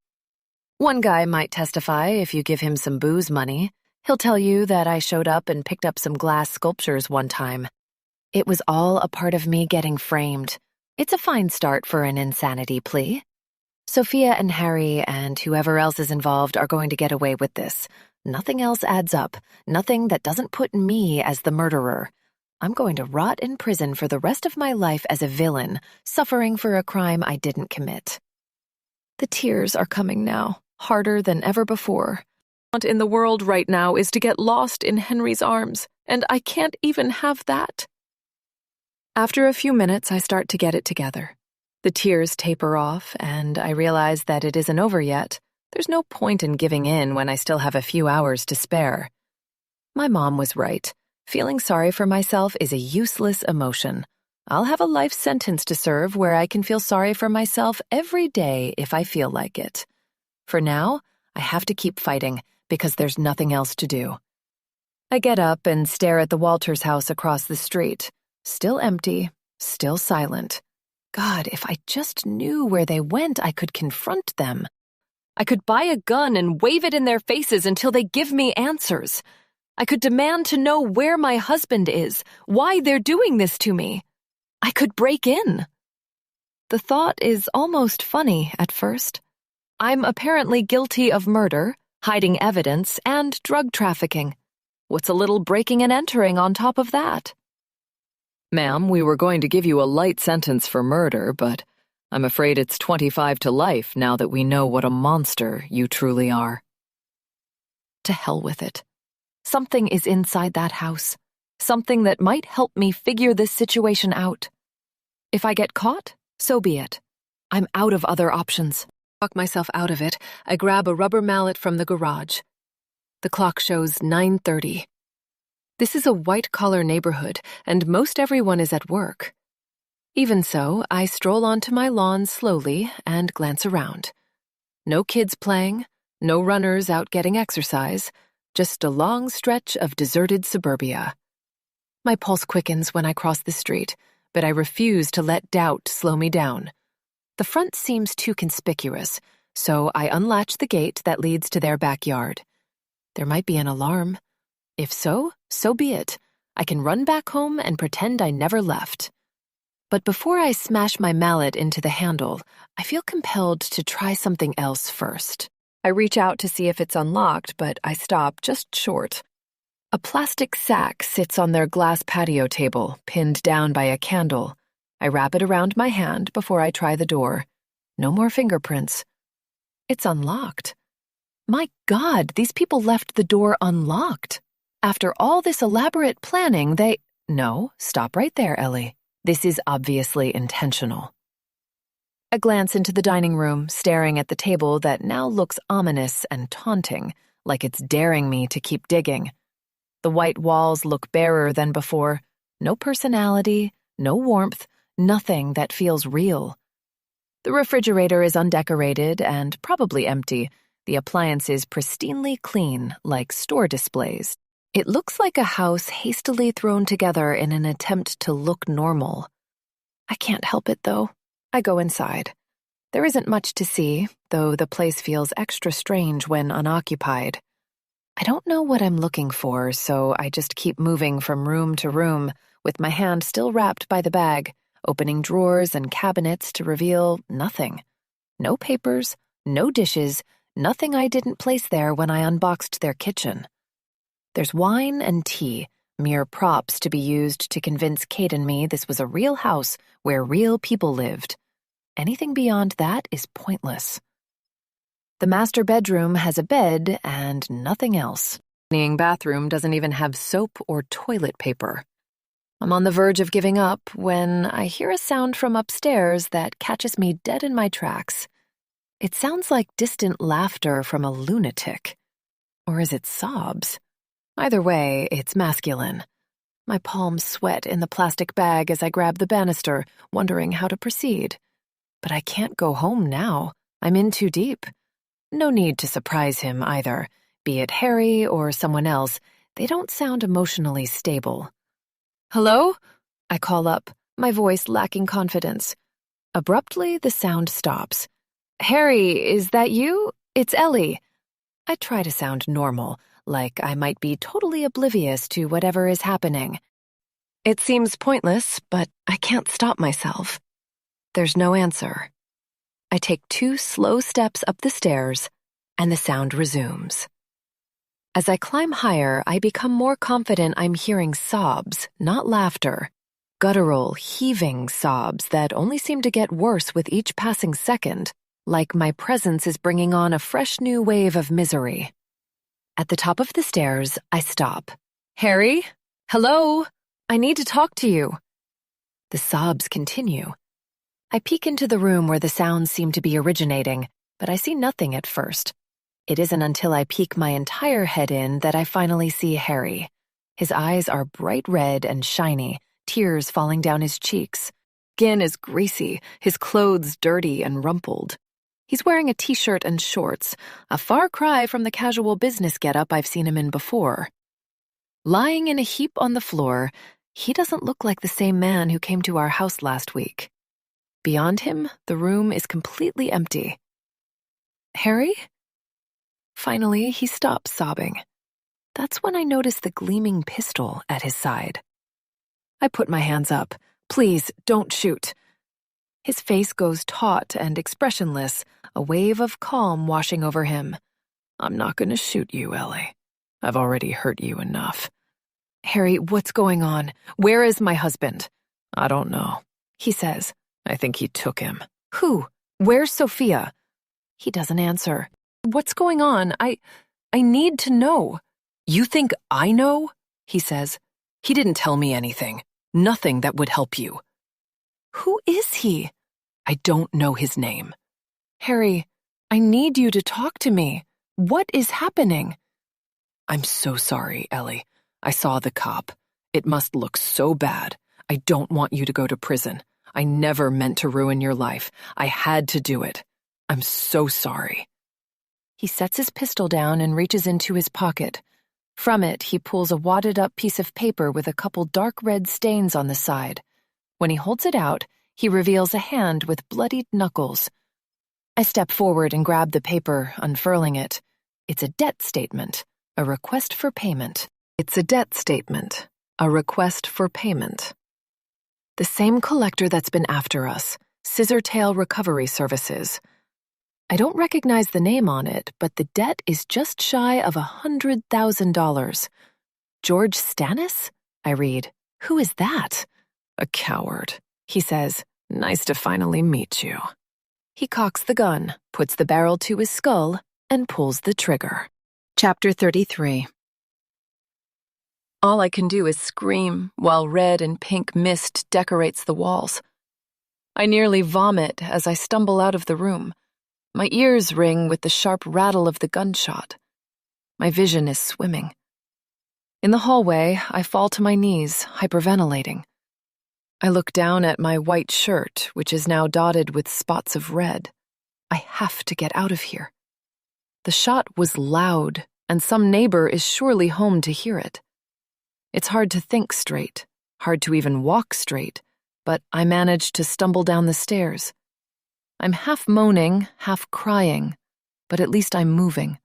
One guy might testify if you give him some booze money. He'll tell you that I showed up and picked up some glass sculptures one time. It was all a part of me getting framed. It's a fine start for an insanity plea. Sophia and Harry and whoever else is involved are going to get away with this. Nothing else adds up. Nothing that doesn't put me as the murderer. I'm going to rot in prison for the rest of my life as a villain, suffering for a crime I didn't commit. The tears are coming now, harder than ever before. What in the world right now is to get lost in Henry's arms, and I can't even have that. After a few minutes, I start to get it together. The tears taper off, and I realize that it isn't over yet. There's no point in giving in when I still have a few hours to spare. My mom was right. Feeling sorry for myself is a useless emotion. I'll have a life sentence to serve where I can feel sorry for myself every day if I feel like it. For now, I have to keep fighting because there's nothing else to do. I get up and stare at the Walters house across the street. Still empty, still silent. God, if I just knew where they went, I could confront them. I could buy a gun and wave it in their faces until they give me answers. I could demand to know where my husband is, why they're doing this to me. I could break in. The thought is almost funny at first. I'm apparently guilty of murder, hiding evidence, and drug trafficking. What's a little breaking and entering on top of that? Ma'am, we were going to give you a light sentence for murder, but I'm afraid it's 25 to life now that we know what a monster you truly are. To hell with it. Something is inside that house. Something that might help me figure this situation out. If I get caught, so be it. I'm out of other options. Talk myself out of it, I grab a rubber mallet from the garage. The clock shows 9:30. This is a white-collar neighborhood, and most everyone is at work. Even so, I stroll onto my lawn slowly and glance around. No kids playing, no runners out getting exercise, just a long stretch of deserted suburbia. My pulse quickens when I cross the street, but I refuse to let doubt slow me down. The front seems too conspicuous, so I unlatch the gate that leads to their backyard. There might be an alarm. If so, so be it. I can run back home and pretend I never left. But before I smash my mallet into the handle, I feel compelled to try something else first. I reach out to see if it's unlocked, but I stop just short. A plastic sack sits on their glass patio table, pinned down by a candle. I wrap it around my hand before I try the door. No more fingerprints. It's unlocked. My God, these people left the door unlocked. After all this elaborate planning, No, stop right there, Ellie. This is obviously intentional. I glance into the dining room, staring at the table that now looks ominous and taunting, like it's daring me to keep digging. The white walls look barer than before. No personality, no warmth, nothing that feels real. The refrigerator is undecorated and probably empty, the appliances pristinely clean, like store displays. It looks like a house hastily thrown together in an attempt to look normal. I can't help it, though. I go inside. There isn't much to see, though the place feels extra strange when unoccupied. I don't know what I'm looking for, so I just keep moving from room to room, with my hand still wrapped by the bag, opening drawers and cabinets to reveal nothing. No papers, no dishes, nothing I didn't place there when I unboxed their kitchen. There's wine and tea, mere props to be used to convince Kate and me this was a real house where real people lived. Anything beyond that is pointless. The master bedroom has a bed and nothing else. The bathroom doesn't even have soap or toilet paper. I'm on the verge of giving up when I hear a sound from upstairs that catches me dead in my tracks. It sounds like distant laughter from a lunatic. Or is it sobs? Either way, it's masculine. My palms sweat in the plastic bag as I grab the banister, wondering how to proceed. But I can't go home now. I'm in too deep. No need to surprise him either. Be it Harry or someone else, they don't sound emotionally stable. "Hello?" I call up, my voice lacking confidence. Abruptly, the sound stops. "Harry, is that you? It's Ellie." I try to sound normal, like I might be totally oblivious to whatever is happening. It seems pointless, but I can't stop myself. There's no answer. I take 2 slow steps up the stairs, and the sound resumes. As I climb higher, I become more confident I'm hearing sobs, not laughter. Guttural, heaving sobs that only seem to get worse with each passing second, like my presence is bringing on a fresh new wave of misery. At the top of the stairs, I stop. "Harry? Hello? I need to talk to you." The sobs continue. I peek into the room where the sounds seem to be originating, but I see nothing at first. It isn't until I peek my entire head in that I finally see Harry. His eyes are bright red and shiny, tears falling down his cheeks. Skin is greasy, his clothes dirty and rumpled. He's wearing a t-shirt and shorts, a far cry from the casual business getup I've seen him in before. Lying in a heap on the floor, he doesn't look like the same man who came to our house last week. Beyond him, the room is completely empty. "Harry?" Finally, he stops sobbing. That's when I notice the gleaming pistol at his side. I put my hands up. "Please, don't shoot." His face goes taut and expressionless, a wave of calm washing over him. "I'm not going to shoot you, Ellie. I've already hurt you enough." "Harry, what's going on? Where is my husband?" "I don't know," he says. "I think he took him." "Who? Where's Sophia?" He doesn't answer. "What's going on? I need to know." "You think I know?" he says. "He didn't tell me anything. Nothing that would help you." "Who is he?" "I don't know his name." "Harry, I need you to talk to me. What is happening?" "I'm so sorry, Ellie. I saw the cop. It must look so bad. I don't want you to go to prison. I never meant to ruin your life. I had to do it. I'm so sorry." He sets his pistol down and reaches into his pocket. From it, he pulls a wadded-up piece of paper with a couple dark red stains on the side. When he holds it out, he reveals a hand with bloodied knuckles. I step forward and grab the paper, unfurling it. It's a debt statement, a request for payment. It's a debt statement, a request for payment. The same collector that's been after us, Scissortail Recovery Services. I don't recognize the name on it, but the debt is just shy of $100,000. George Stannis? I read. Who is that? A coward, he says. Nice to finally meet you. He cocks the gun, puts the barrel to his skull, and pulls the trigger. Chapter 33. All I can do is scream while red and pink mist decorates the walls. I nearly vomit as I stumble out of the room. My ears ring with the sharp rattle of the gunshot. My vision is swimming. In the hallway, I fall to my knees, hyperventilating. I look down at my white shirt, which is now dotted with spots of red. I have to get out of here. The shot was loud, and some neighbor is surely home to hear it. It's hard to think straight, hard to even walk straight, but I manage to stumble down the stairs. I'm half moaning, half crying, but at least I'm moving.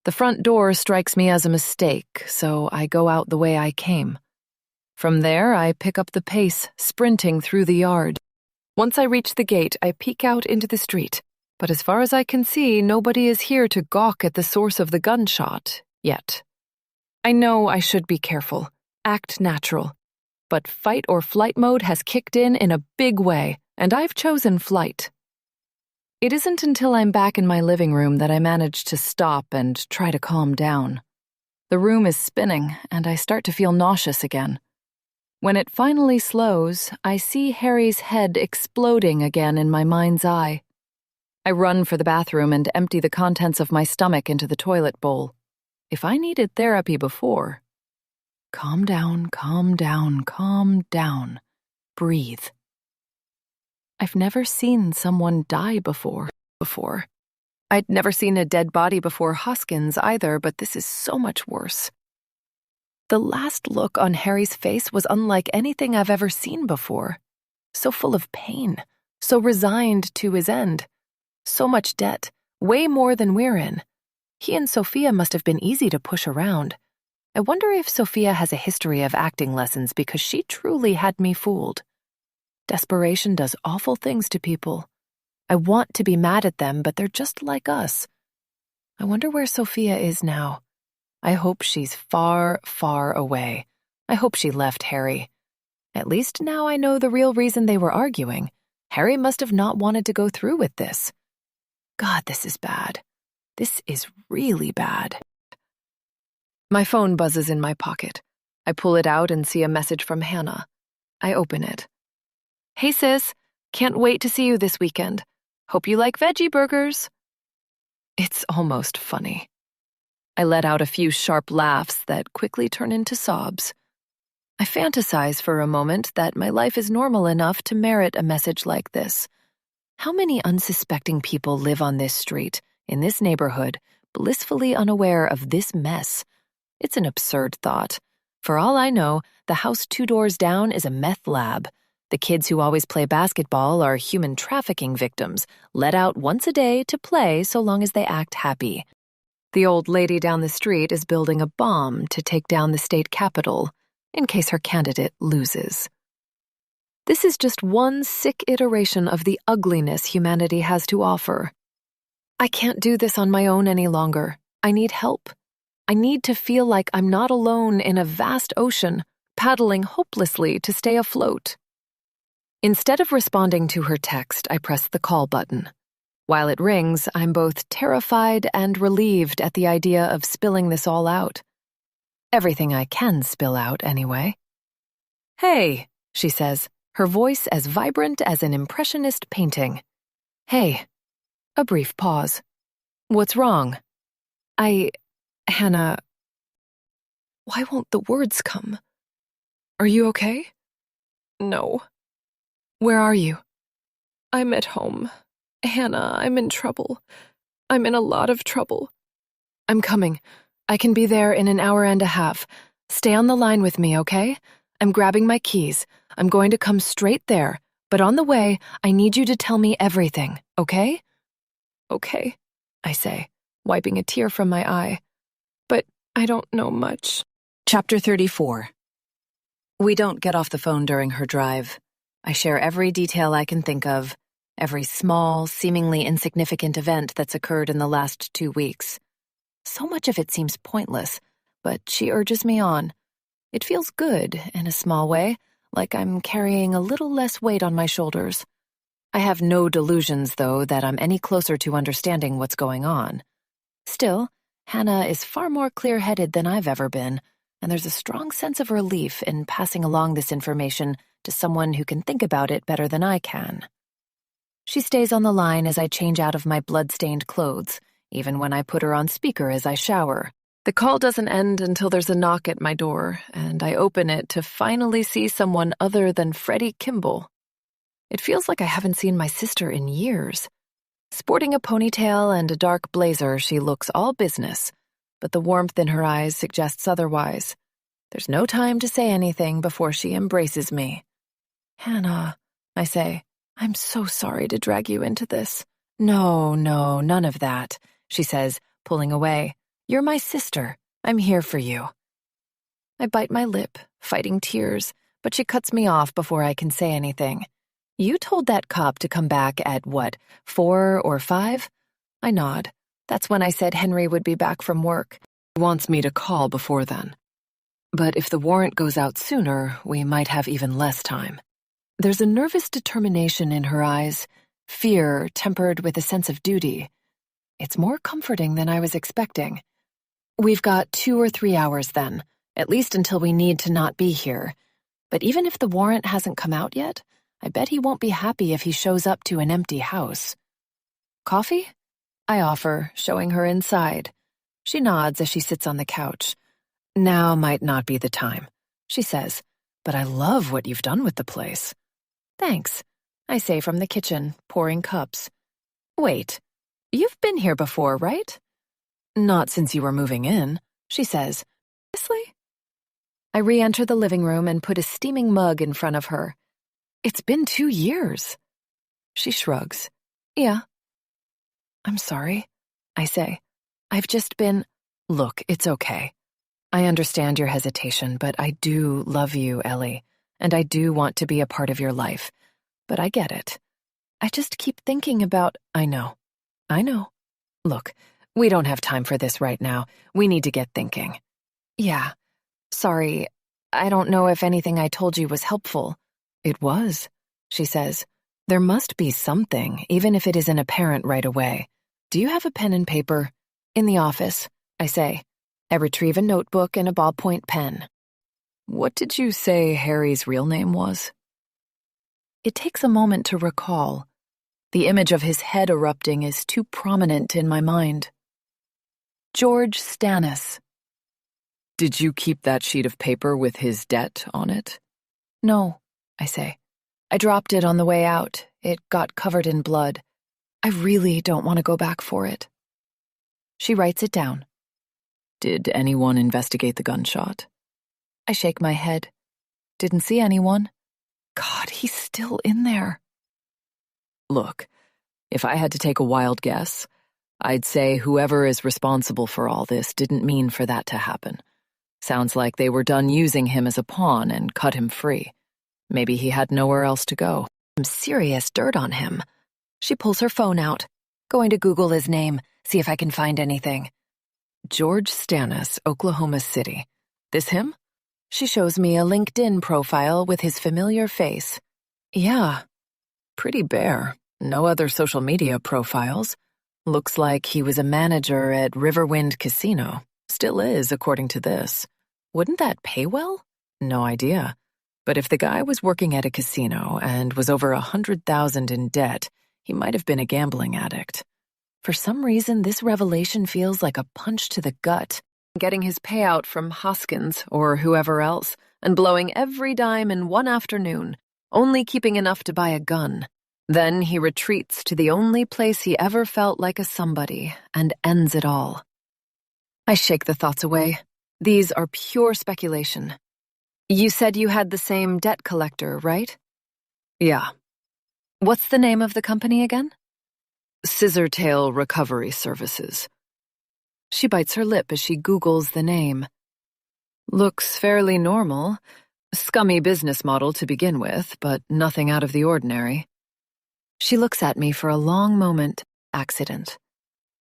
The front door strikes me as a mistake, so I go out the way I came. From there, I pick up the pace, sprinting through the yard. Once I reach the gate, I peek out into the street, but as far as I can see, nobody is here to gawk at the source of the gunshot, yet. I know I should be careful, act natural, but fight or flight mode has kicked in a big way, and I've chosen flight. It isn't until I'm back in my living room that I manage to stop and try to calm down. The room is spinning, and I start to feel nauseous again. When it finally slows, I see Harry's head exploding again in my mind's eye. I run for the bathroom and empty the contents of my stomach into the toilet bowl. If I needed therapy before... Calm down, calm down, calm down. Breathe. I've never seen someone die before. I'd never seen a dead body before Hoskins either, but this is so much worse. The last look on Harry's face was unlike anything I've ever seen before. So full of pain, so resigned to his end. So much debt, way more than we're in. He and Sophia must have been easy to push around. I wonder if Sophia has a history of acting lessons because she truly had me fooled. Desperation does awful things to people. I want to be mad at them, but they're just like us. I wonder where Sophia is now. I hope she's far, far away. I hope she left Harry. At least now I know the real reason they were arguing. Harry must have not wanted to go through with this. God, this is bad. This is really bad. My phone buzzes in my pocket. I pull it out and see a message from Hannah. I open it. Hey sis, can't wait to see you this weekend. Hope you like veggie burgers. It's almost funny. I let out a few sharp laughs that quickly turn into sobs. I fantasize for a moment that my life is normal enough to merit a message like this. How many unsuspecting people live on this street, in this neighborhood, blissfully unaware of this mess? It's an absurd thought. For all I know, the house 2 doors down is a meth lab. The kids who always play basketball are human trafficking victims, let out once a day to play so long as they act happy. The old lady down the street is building a bomb to take down the state capitol, in case her candidate loses. This is just one sick iteration of the ugliness humanity has to offer. I can't do this on my own any longer. I need help. I need to feel like I'm not alone in a vast ocean, paddling hopelessly to stay afloat. Instead of responding to her text, I press the call button. While it rings, I'm both terrified and relieved at the idea of spilling this all out. Everything I can spill out, anyway. Hey, she says, her voice as vibrant as an impressionist painting. Hey. A brief pause. What's wrong? Hannah... Why won't the words come? Are you okay? No. Where are you? I'm at home. Hannah, I'm in trouble. I'm in a lot of trouble. I'm coming. I can be there in an hour and a half. Stay on the line with me, okay? I'm grabbing my keys. I'm going to come straight there, but on the way, I need you to tell me everything, okay? Okay, I say, wiping a tear from my eye. But I don't know much. Chapter 34. We don't get off the phone during her drive. I share every detail I can think of, every small, seemingly insignificant event that's occurred in the last 2 weeks. So much of it seems pointless, but she urges me on. It feels good, in a small way, like I'm carrying a little less weight on my shoulders. I have no delusions, though, that I'm any closer to understanding what's going on. Still, Hannah is far more clear-headed than I've ever been, and there's a strong sense of relief in passing along this information to someone who can think about it better than I can. She stays on the line as I change out of my blood-stained clothes, even when I put her on speaker as I shower. The call doesn't end until there's a knock at my door, and I open it to finally see someone other than Freddie Kimball. It feels like I haven't seen my sister in years. Sporting a ponytail and a dark blazer, she looks all business, but the warmth in her eyes suggests otherwise. There's no time to say anything before she embraces me. "Hannah," I say, "I'm so sorry to drag you into this." "No, none of that," she says, pulling away. "You're my sister. I'm here for you." I bite my lip, fighting tears, but she cuts me off before I can say anything. "You told that cop to come back at, what, 4 or 5? I nod. That's when I said Henry would be back from work. He wants me to call before then. But if the warrant goes out sooner, we might have even less time. There's a nervous determination in her eyes, fear tempered with a sense of duty. It's more comforting than I was expecting. We've got 2 or 3 hours then, at least until we need to not be here. But even if the warrant hasn't come out yet, I bet he won't be happy if he shows up to an empty house. "Coffee?" I offer, showing her inside. She nods as she sits on the couch. "Now might not be the time," she says, "but I love what you've done with the place." "Thanks," I say from the kitchen, pouring cups. "Wait, you've been here before, right?" "Not since you were moving in," she says. "Seriously?" I re-enter the living room and put a steaming mug in front of her. "It's been 2 years." She shrugs. "Yeah." "I'm sorry," I say. "I've just been—" "Look, it's okay. I understand your hesitation, but I do love you, Ellie, and I do want to be a part of your life. But I get it. I just keep thinking about— I know. Look, we don't have time for this right now. We need to get thinking." "Yeah. Sorry. I don't know if anything I told you was helpful." "It was," she says. "There must be something, even if it isn't apparent right away. Do you have a pen and paper?" "In the office," I say. I retrieve a notebook and a ballpoint pen. "What did you say Harry's real name was?" It takes a moment to recall. The image of his head erupting is too prominent in my mind. George Stannis. "Did you keep that sheet of paper with his debt on it?" "No," I say. "I dropped it on the way out. It got covered in blood. I really don't want to go back for it." She writes it down. "Did anyone investigate the gunshot?" I shake my head. "Didn't see anyone." God, he's still in there. "Look, if I had to take a wild guess, I'd say whoever is responsible for all this didn't mean for that to happen. Sounds like they were done using him as a pawn and cut him free. Maybe he had nowhere else to go. Some serious dirt on him." She pulls her phone out. "Going to Google his name, see if I can find anything." "George Stannis, Oklahoma City. This him?" She shows me a LinkedIn profile with his familiar face. "Yeah. Pretty bare. No other social media profiles. Looks like he was a manager at Riverwind Casino. Still is, according to this. Wouldn't that pay well? No idea. But if the guy was working at a casino and was over 100,000 in debt, he might have been a gambling addict. For some reason, this revelation feels like a punch to the gut. Getting his payout from Hoskins or whoever else and blowing every dime in one afternoon, only keeping enough to buy a gun. Then he retreats to the only place he ever felt like a somebody and ends it all. I shake the thoughts away. These are pure speculation. "You said you had the same debt collector, right?" "Yeah." "What's the name of the company again?" "Scissortail Recovery Services." She bites her lip as she Googles the name. "Looks fairly normal. Scummy business model to begin with, but nothing out of the ordinary. She looks at me for a long moment. Accident.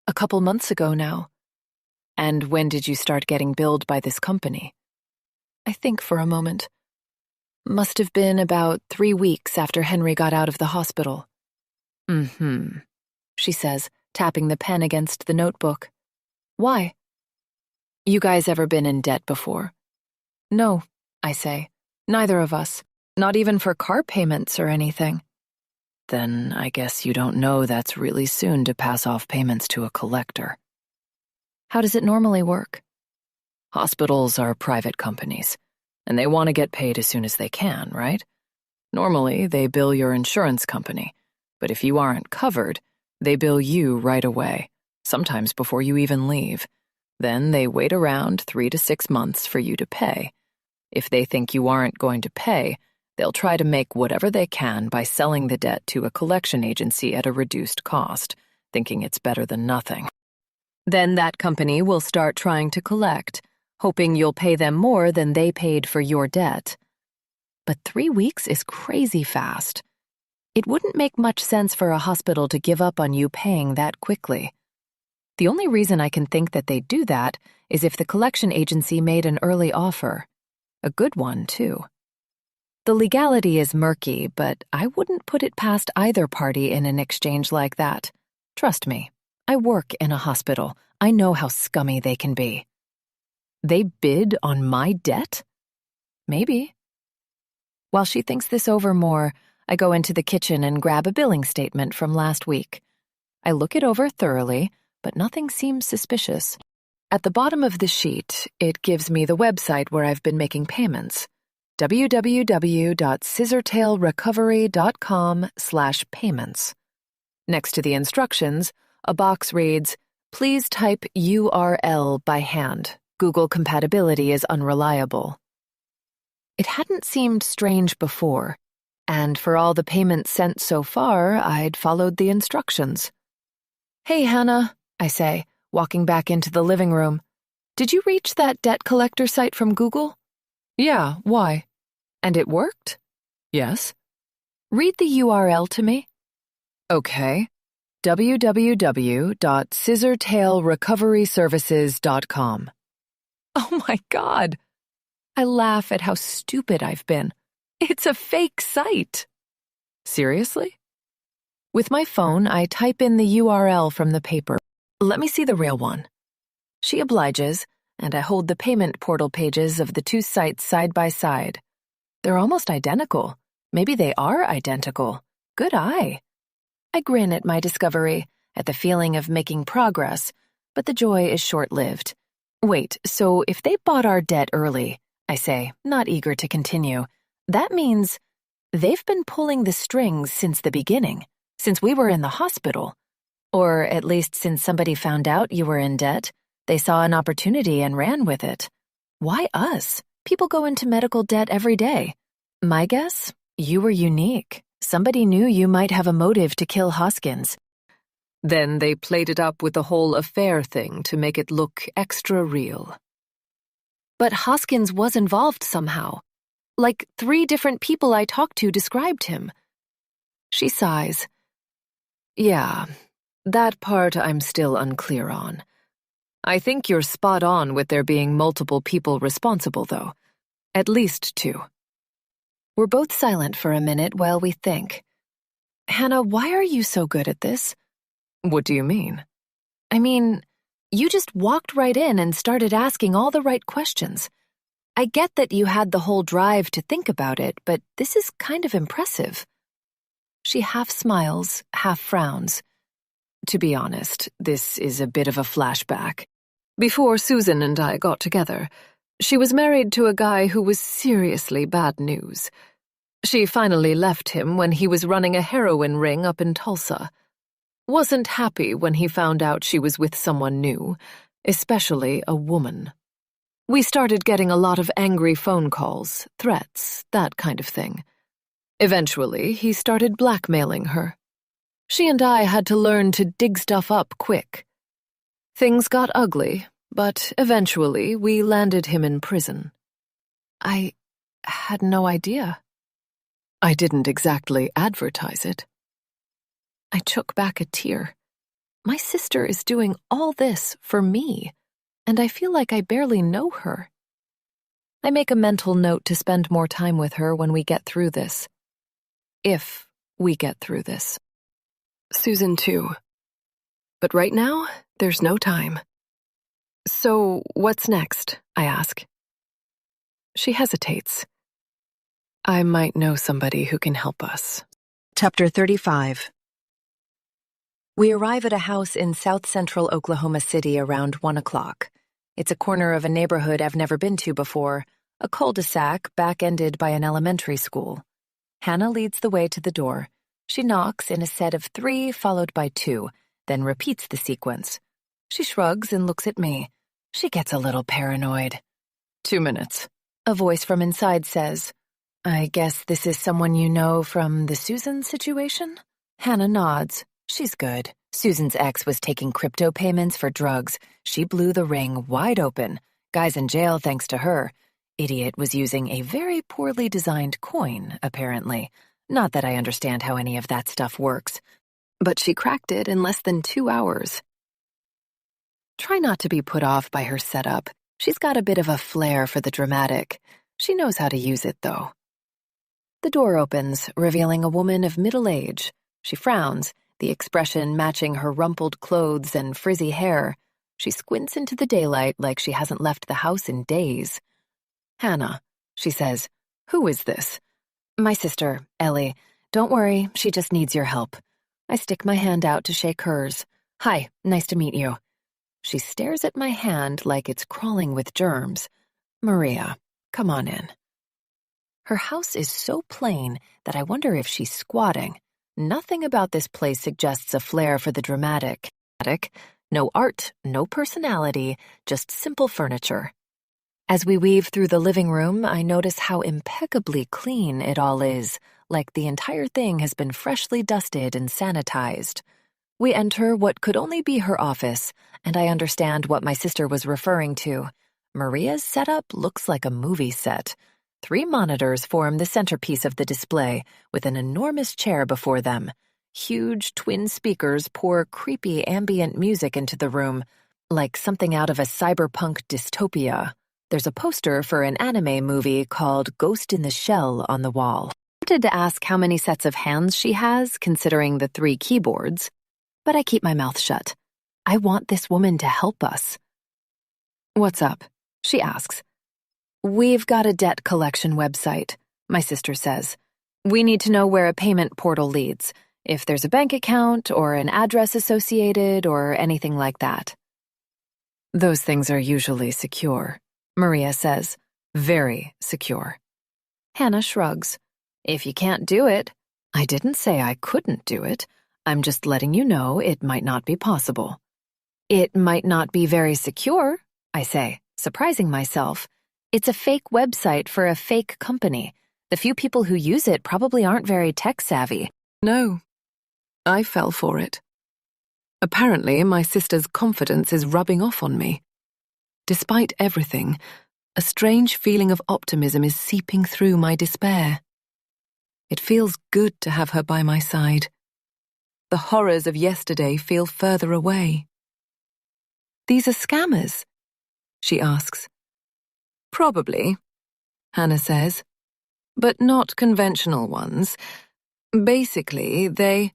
A couple months ago now. And when did you start getting billed by this company? I think for a moment. Must have been about 3 weeks after Henry got out of the hospital. Mm-hmm, she says, tapping the pen against the notebook. Why? You guys ever been in debt before? No, I say. Neither of us. Not even for car payments or anything. Then I guess you don't know that's really soon to pass off payments to a collector. How does it normally work? Hospitals are private companies, and they want to get paid as soon as they can, right? Normally, they bill your insurance company, but if you aren't covered, they bill you right away, sometimes before you even leave. Then they wait around 3 to 6 months for you to pay. If they think you aren't going to pay, they'll try to make whatever they can by selling the debt to a collection agency at a reduced cost, thinking it's better than nothing. Then that company will start trying to collect, hoping you'll pay them more than they paid for your debt. But 3 weeks is crazy fast. It wouldn't make much sense for a hospital to give up on you paying that quickly. The only reason I can think that they'd do that is if the collection agency made an early offer. A good one, too. The legality is murky, but I wouldn't put it past either party in an exchange like that. Trust me, I work in a hospital. I know how scummy they can be. They bid on my debt? Maybe. While she thinks this over more, I go into the kitchen and grab a billing statement from last week. I look it over thoroughly, but nothing seems suspicious. At the bottom of the sheet, it gives me the website where I've been making payments. www.scissortailrecovery.com/payments. Next to the instructions, a box reads, "Please type URL by hand. Google compatibility is unreliable." It hadn't seemed strange before, and for all the payments sent so far, I'd followed the instructions. "Hey, Hannah," I say, walking back into the living room. "Did you reach that debt collector site from Google?" Yeah, why? "And it worked?" Yes. "Read the URL to me." Okay. www.scissortailrecoveryservices.com. Oh my God! I laugh at how stupid I've been. It's a fake site. Seriously? With my phone, I type in the URL from the paper. Let me see the real one. She obliges, and I hold the payment portal pages of the two sites side by side. They're almost identical. Maybe they are identical. Good eye. I grin at my discovery, at the feeling of making progress, but the joy is short-lived. Wait, so if they bought our debt early, I say, not eager to continue, that means they've been pulling the strings since the beginning, since we were in the hospital. Or at least since somebody found out you were in debt, they saw an opportunity and ran with it. Why us? People go into medical debt every day. My guess? You were unique. Somebody knew you might have a motive to kill Hoskins. Then they played it up with the whole affair thing to make it look extra real. But Hoskins was involved somehow. Like 3 different people I talked to described him. She sighs. Yeah, that part I'm still unclear on. I think you're spot on with there being multiple people responsible, though. At least 2. We're both silent for a minute while we think. Hannah, why are you so good at this? What do you mean? I mean, you just walked right in and started asking all the right questions. I get that you had the whole drive to think about it, but this is kind of impressive. She half smiles, half frowns. To be honest, this is a bit of a flashback. Before Susan and I got together, she was married to a guy who was seriously bad news. She finally left him when he was running a heroin ring up in Tulsa. Wasn't happy when he found out she was with someone new, especially a woman. We started getting a lot of angry phone calls, threats, that kind of thing. Eventually, he started blackmailing her. She and I had to learn to dig stuff up quick. Things got ugly, but eventually we landed him in prison. I had no idea. I didn't exactly advertise it. I took back a tear. My sister is doing all this for me, and I feel like I barely know her. I make a mental note to spend more time with her when we get through this. If we get through this. Susan too. But right now, there's no time. So, what's next? I ask. She hesitates. I might know somebody who can help us. Chapter 35. We arrive at a house in south-central Oklahoma City around 1 o'clock. It's a corner of a neighborhood I've never been to before, a cul-de-sac back-ended by an elementary school. Hannah leads the way to the door. She knocks in a set of 3 followed by 2, then repeats the sequence. She shrugs and looks at me. She gets a little paranoid. 2 minutes. A voice from inside says, I guess this is someone you know from the Susan situation? Hannah nods. She's good. Susan's ex was taking crypto payments for drugs. She blew the ring wide open. Guy's in jail thanks to her. Idiot was using a very poorly designed coin, apparently. Not that I understand how any of that stuff works. But she cracked it in less than 2 hours. Try not to be put off by her setup. She's got a bit of a flair for the dramatic. She knows how to use it, though. The door opens, revealing a woman of middle age. She frowns, the expression matching her rumpled clothes and frizzy hair. She squints into the daylight like she hasn't left the house in days. Hannah, she says. Who is this? My sister, Ellie. Don't worry, she just needs your help. I stick my hand out to shake hers. Hi, nice to meet you. She stares at my hand like it's crawling with germs. Maria, come on in. Her house is so plain that I wonder if she's squatting. Nothing about this place suggests a flair for the dramatic. No art, no personality, just simple furniture. As we weave through the living room, I notice how impeccably clean it all is, like the entire thing has been freshly dusted and sanitized. We enter what could only be her office, and I understand what my sister was referring to. Maria's setup looks like a movie set. 3 monitors form the centerpiece of the display, with an enormous chair before them. Huge twin speakers pour creepy ambient music into the room, like something out of a cyberpunk dystopia. There's a poster for an anime movie called Ghost in the Shell on the wall. I wanted to ask how many sets of hands she has, considering the 3 keyboards, but I keep my mouth shut. I want this woman to help us. What's up? She asks. We've got a debt collection website, my sister says. We need to know where a payment portal leads, if there's a bank account or an address associated or anything like that. Those things are usually secure, Maria says. Very secure. Hannah shrugs. If you can't do it, I didn't say I couldn't do it. I'm just letting you know it might not be possible. It might not be very secure, I say, surprising myself. It's a fake website for a fake company. The few people who use it probably aren't very tech-savvy. No, I fell for it. Apparently, my sister's confidence is rubbing off on me. Despite everything, a strange feeling of optimism is seeping through my despair. It feels good to have her by my side. The horrors of yesterday feel further away. These are scammers? She asks. Probably, Hannah says, but not conventional ones. Basically, they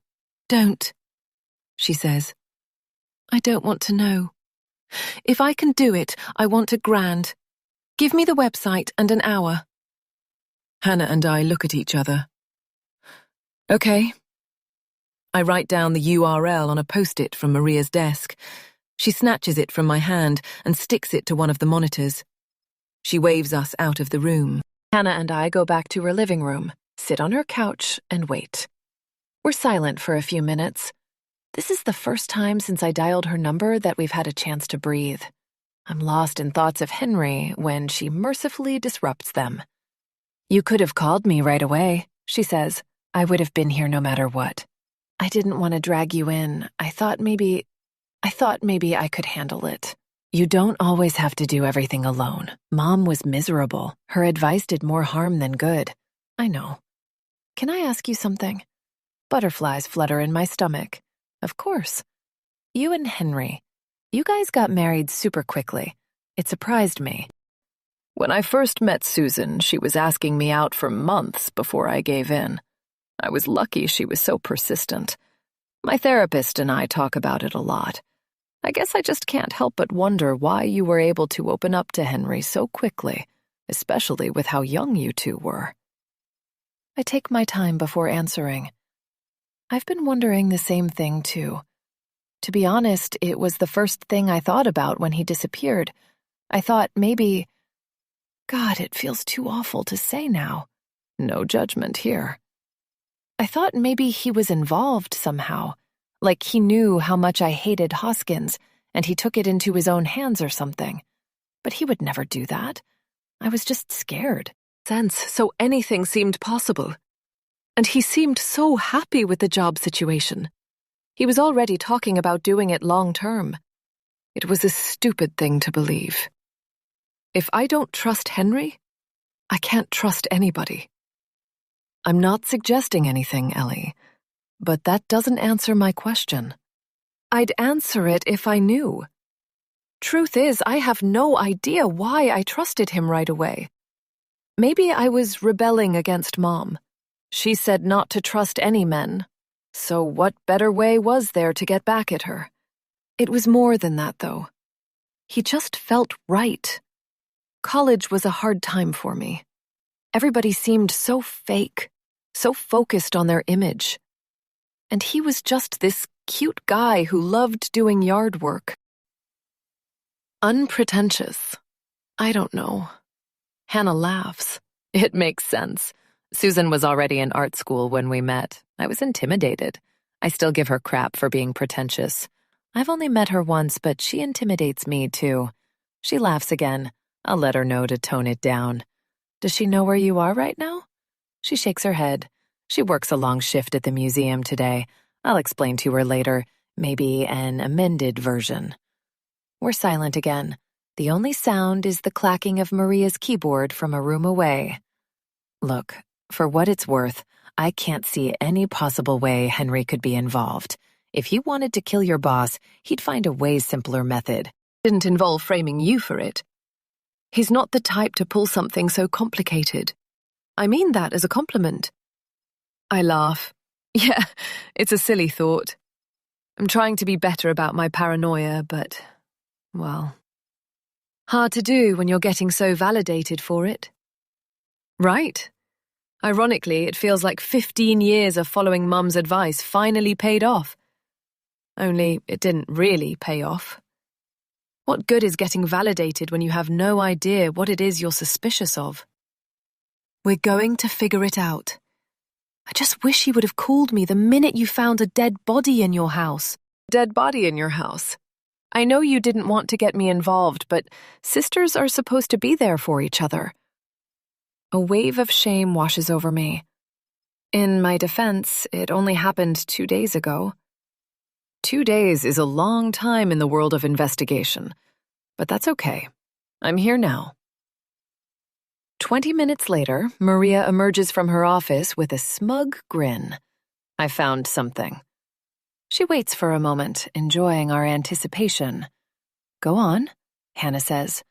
don't, she says. I don't want to know. If I can do it, I want $1,000. Give me the website and an hour. Hannah and I look at each other. Okay. I write down the URL on a post-it from Maria's desk. She snatches it from my hand and sticks it to one of the monitors. She waves us out of the room. Hannah and I go back to her living room, sit on her couch, and wait. We're silent for a few minutes. This is the first time since I dialed her number that we've had a chance to breathe. I'm lost in thoughts of Henry when she mercifully disrupts them. You could have called me right away, she says. I would have been here no matter what. I didn't want to drag you in. I thought maybe I could handle it. You don't always have to do everything alone. Mom was miserable. Her advice did more harm than good. I know. Can I ask you something? Butterflies flutter in my stomach. Of course. You and Henry, you guys got married super quickly. It surprised me. When I first met Susan, she was asking me out for months before I gave in. I was lucky she was so persistent. My therapist and I talk about it a lot. I guess I just can't help but wonder why you were able to open up to Henry so quickly, especially with how young you two were. I take my time before answering. I've been wondering the same thing, too. To be honest, it was the first thing I thought about when he disappeared. I thought maybe... God, it feels too awful to say now. No judgment here. I thought maybe he was involved somehow, like he knew how much I hated Hoskins, and he took it into his own hands or something. But he would never do that. I was just scared. So anything seemed possible. And he seemed so happy with the job situation. He was already talking about doing it long term. It was a stupid thing to believe. If I don't trust Henry, I can't trust anybody. I'm not suggesting anything, Ellie, but that doesn't answer my question. I'd answer it if I knew. Truth is, I have no idea why I trusted him right away. Maybe I was rebelling against Mom. She said not to trust any men. So what better way was there to get back at her? It was more than that, though. He just felt right. College was a hard time for me. Everybody seemed so fake, so focused on their image. And he was just this cute guy who loved doing yard work. Unpretentious. I don't know. Hannah laughs. It makes sense. Susan was already in art school when we met. I was intimidated. I still give her crap for being pretentious. I've only met her once, but she intimidates me, too. She laughs again. I'll let her know to tone it down. Does she know where you are right now? She shakes her head. She works a long shift at the museum today. I'll explain to her later, maybe an amended version. We're silent again. The only sound is the clacking of Maria's keyboard from a room away. Look, for what it's worth, I can't see any possible way Henry could be involved. If he wanted to kill your boss, he'd find a way simpler method. Didn't involve framing you for it. He's not the type to pull something so complicated. I mean that as a compliment. I laugh. Yeah, it's a silly thought. I'm trying to be better about my paranoia, but, well, hard to do when you're getting so validated for it. Right. Ironically, it feels like 15 years of following Mum's advice finally paid off. Only it didn't really pay off. What good is getting validated when you have no idea what it is you're suspicious of? We're going to figure it out. I just wish he would have called me the minute you found a dead body in your house. Dead body in your house? I know you didn't want to get me involved, but sisters are supposed to be there for each other. A wave of shame washes over me. In my defense, it only happened 2 days ago. 2 days is a long time in the world of investigation. But that's okay. I'm here now. 20 minutes later, Maria emerges from her office with a smug grin. I found something. She waits for a moment, enjoying our anticipation. Go on, Hannah says.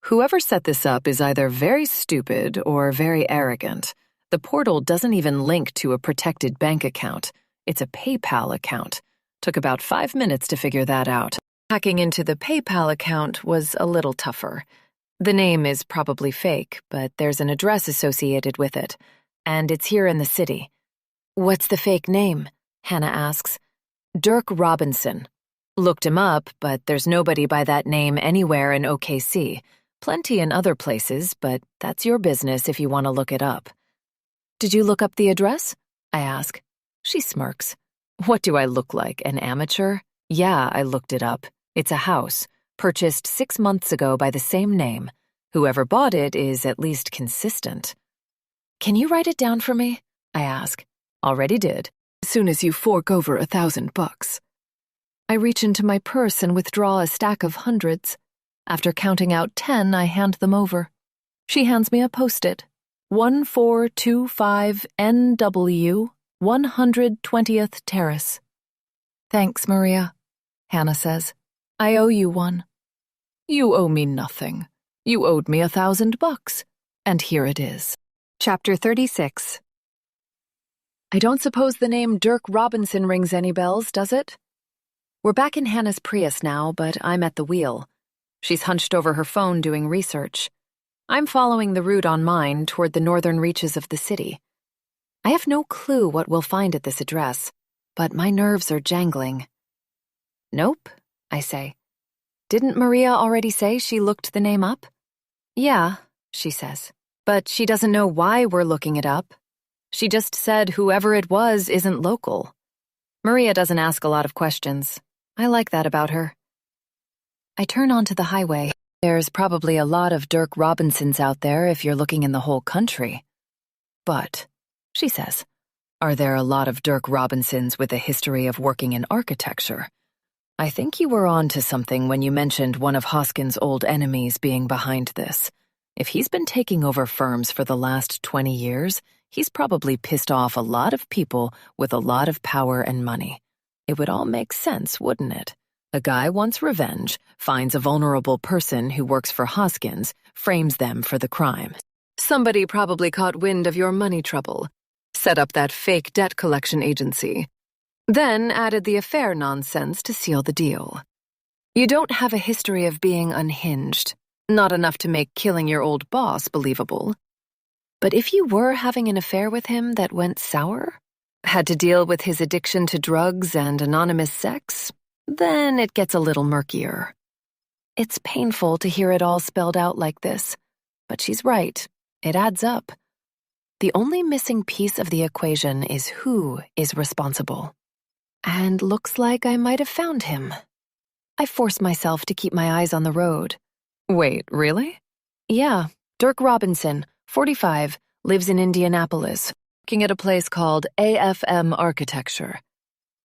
Whoever set this up is either very stupid or very arrogant. The portal doesn't even link to a protected bank account. It's a PayPal account. Took about 5 minutes to figure that out. Hacking into the PayPal account was a little tougher. The name is probably fake, but there's an address associated with it, and it's here in the city. What's the fake name? Hannah asks. Dirk Robinson. Looked him up, but there's nobody by that name anywhere in OKC. Plenty in other places, but that's your business if you want to look it up. Did you look up the address? I ask. She smirks. What do I look like, an amateur? Yeah, I looked it up. It's a house, purchased 6 months ago by the same name. Whoever bought it is at least consistent. Can you write it down for me? I ask. Already did. As soon as you fork over $1,000. I reach into my purse and withdraw a stack of hundreds. After counting out 10, I hand them over. She hands me a post-it. 1425 NW, 120th Terrace. Thanks, Maria, Hannah says. I owe you one. You owe me nothing. You owed me $1,000, and here it is. Chapter 36. I don't suppose the name Dirk Robinson rings any bells, does it? We're back in Hannah's Prius now, but I'm at the wheel. She's hunched over her phone doing research. I'm following the route on mine toward the northern reaches of the city. I have no clue what we'll find at this address, but my nerves are jangling. Nope, I say. Didn't Maria already say she looked the name up? Yeah, she says, but she doesn't know why we're looking it up. She just said whoever it was isn't local. Maria doesn't ask a lot of questions. I like that about her. I turn onto the highway. There's probably a lot of Dirk Robinsons out there if you're looking in the whole country. But, she says, are there a lot of Dirk Robinsons with a history of working in architecture? I think you were on to something when you mentioned one of Hoskins' old enemies being behind this. If he's been taking over firms for the last 20 years, he's probably pissed off a lot of people with a lot of power and money. It would all make sense, wouldn't it? A guy wants revenge, finds a vulnerable person who works for Hoskins, frames them for the crime. Somebody probably caught wind of your money trouble, set up that fake debt collection agency, then added the affair nonsense to seal the deal. You don't have a history of being unhinged, not enough to make killing your old boss believable. But if you were having an affair with him that went sour, had to deal with his addiction to drugs and anonymous sex, then it gets a little murkier. It's painful to hear it all spelled out like this, but she's right. It adds up. The only missing piece of the equation is who is responsible. And looks like I might have found him. I force myself to keep my eyes on the road. Wait, really? Yeah, Dirk Robinson, 45, lives in Indianapolis, working at a place called AFM Architecture.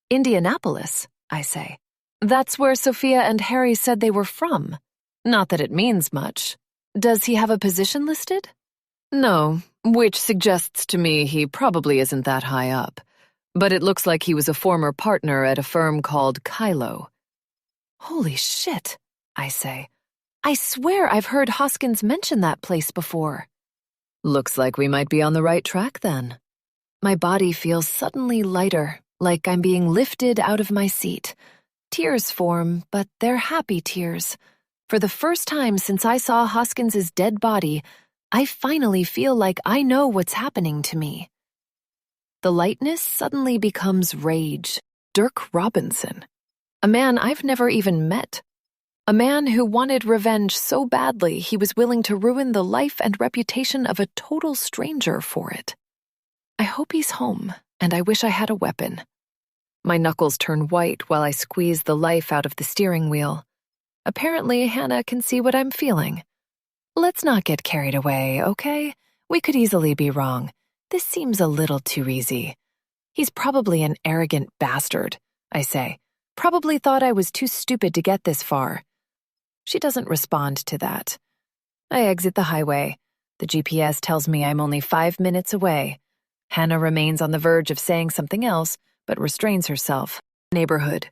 Indianapolis, I say. That's where Sophia and Harry said they were from. Not that it means much. Does he have a position listed? No, which suggests to me he probably isn't that high up. But it looks like he was a former partner at a firm called Kylo. Holy shit, I say. I swear I've heard Hoskins mention that place before. Looks like we might be on the right track then. My body feels suddenly lighter, like I'm being lifted out of my seat. Tears form, but they're happy tears. For the first time since I saw Hoskins's dead body, I finally feel like I know what's happening to me. The lightness suddenly becomes rage. Dirk Robinson. A man I've never even met. A man who wanted revenge so badly he was willing to ruin the life and reputation of a total stranger for it. I hope he's home, and I wish I had a weapon. My knuckles turn white while I squeeze the life out of the steering wheel. Apparently, Hannah can see what I'm feeling. Let's not get carried away, okay? We could easily be wrong. This seems a little too easy. He's probably an arrogant bastard, I say. Probably thought I was too stupid to get this far. She doesn't respond to that. I exit the highway. The GPS tells me I'm only 5 minutes away. Hannah remains on the verge of saying something else, but restrains herself. Neighborhood.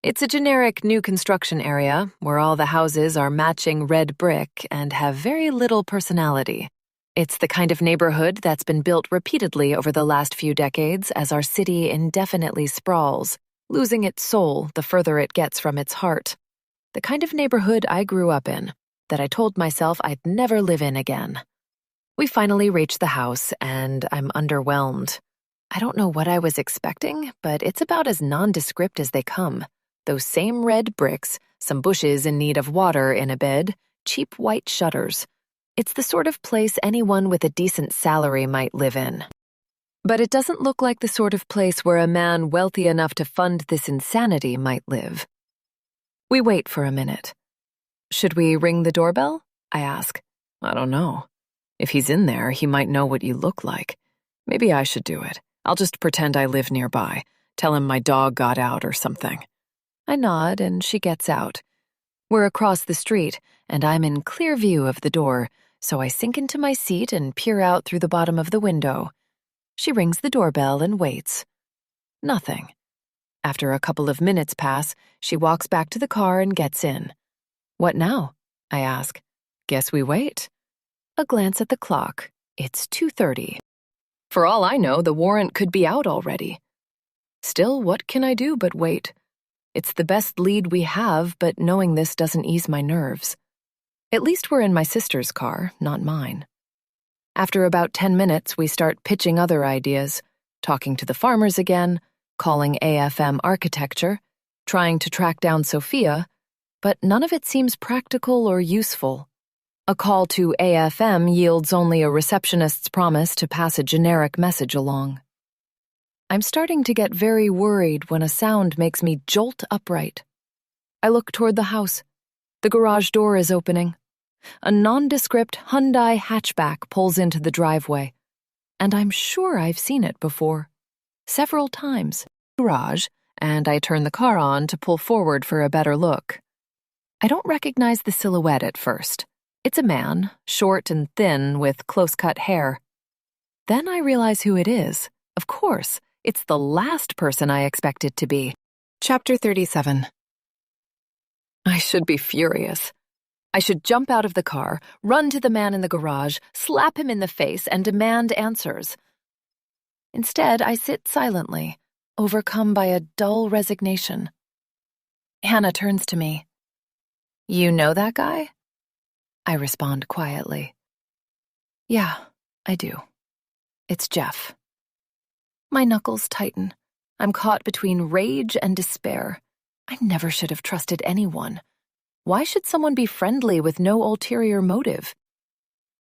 It's a generic new construction area where all the houses are matching red brick and have very little personality. It's the kind of neighborhood that's been built repeatedly over the last few decades as our city indefinitely sprawls, losing its soul the further it gets from its heart. The kind of neighborhood I grew up in, that I told myself I'd never live in again. We finally reach the house, and I'm underwhelmed. I don't know what I was expecting, but it's about as nondescript as they come. Those same red bricks, some bushes in need of water in a bed, cheap white shutters. It's the sort of place anyone with a decent salary might live in. But it doesn't look like the sort of place where a man wealthy enough to fund this insanity might live. We wait for a minute. Should we ring the doorbell? I ask. I don't know. If he's in there, he might know what you look like. Maybe I should do it. I'll just pretend I live nearby. Tell him my dog got out or something. I nod and she gets out. We're across the street, and I'm in clear view of the door, so I sink into my seat and peer out through the bottom of the window. She rings the doorbell and waits. Nothing. After a couple of minutes pass, she walks back to the car and gets in. What now? I ask. Guess we wait. A glance at the clock. It's 2:30. For all I know, the warrant could be out already. Still, what can I do but wait? It's the best lead we have, but knowing this doesn't ease my nerves. At least we're in my sister's car, not mine. After about 10 minutes, we start pitching other ideas, talking to the farmers again, calling AFM architecture, trying to track down Sophia, but none of it seems practical or useful. A call to AFM yields only a receptionist's promise to pass a generic message along. I'm starting to get very worried when a sound makes me jolt upright. I look toward the house. The garage door is opening. A nondescript Hyundai hatchback pulls into the driveway, and I'm sure I've seen it before. Several times. Garage, and I turn the car on to pull forward for a better look. I don't recognize the silhouette at first. It's a man, short and thin, with close-cut hair. Then I realize who it is. Of course, it's the last person I expect it to be. Chapter 37. I should be furious. I should jump out of the car, run to the man in the garage, slap him in the face, and demand answers. Instead, I sit silently, overcome by a dull resignation. Hannah turns to me. You know that guy? I respond quietly. Yeah, I do. It's Jeff. My knuckles tighten. I'm caught between rage and despair. I never should have trusted anyone. Why should someone be friendly with no ulterior motive?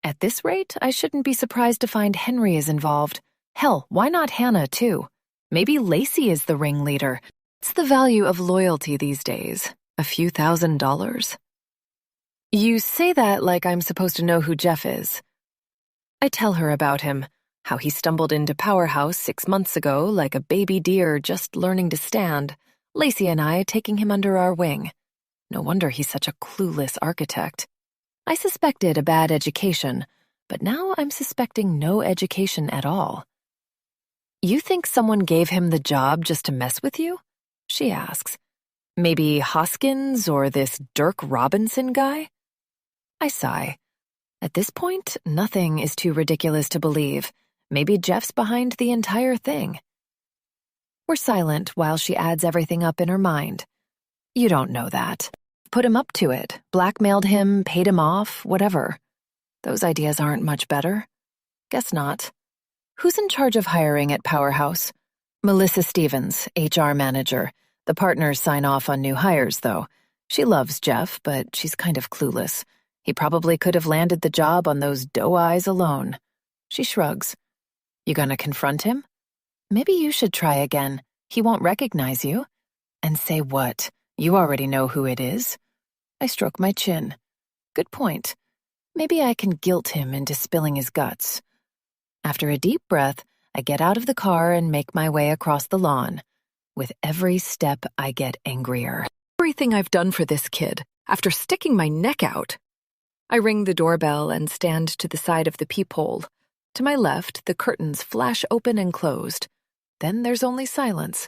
At this rate, I shouldn't be surprised to find Henry is involved. Hell, why not Hannah, too? Maybe Lacey is the ringleader. What's the value of loyalty these days? A few $1,000s? You say that like I'm supposed to know who Jeff is. I tell her about him, how he stumbled into Powerhouse 6 months ago like a baby deer just learning to stand, Lacey and I taking him under our wing. No wonder he's such a clueless architect. I suspected a bad education, but now I'm suspecting no education at all. You think someone gave him the job just to mess with you? She asks. Maybe Hoskins or this Dirk Robinson guy? I sigh. At this point, nothing is too ridiculous to believe. Maybe Jeff's behind the entire thing. We're silent while she adds everything up in her mind. You don't know that. Put him up to it, blackmailed him, paid him off, whatever. Those ideas aren't much better. Guess not. Who's in charge of hiring at Powerhouse? Melissa Stevens, HR manager. The partners sign off on new hires, though. She loves Jeff, but she's kind of clueless. He probably could have landed the job on those doe eyes alone. She shrugs. You gonna confront him? Maybe you should try again. He won't recognize you. And say what? You already know who it is. I stroke my chin. Good point. Maybe I can guilt him into spilling his guts. After a deep breath, I get out of the car and make my way across the lawn. With every step, I get angrier. Everything I've done for this kid, after sticking my neck out. I ring the doorbell and stand to the side of the peephole. To my left, the curtains flash open and closed. Then there's only silence.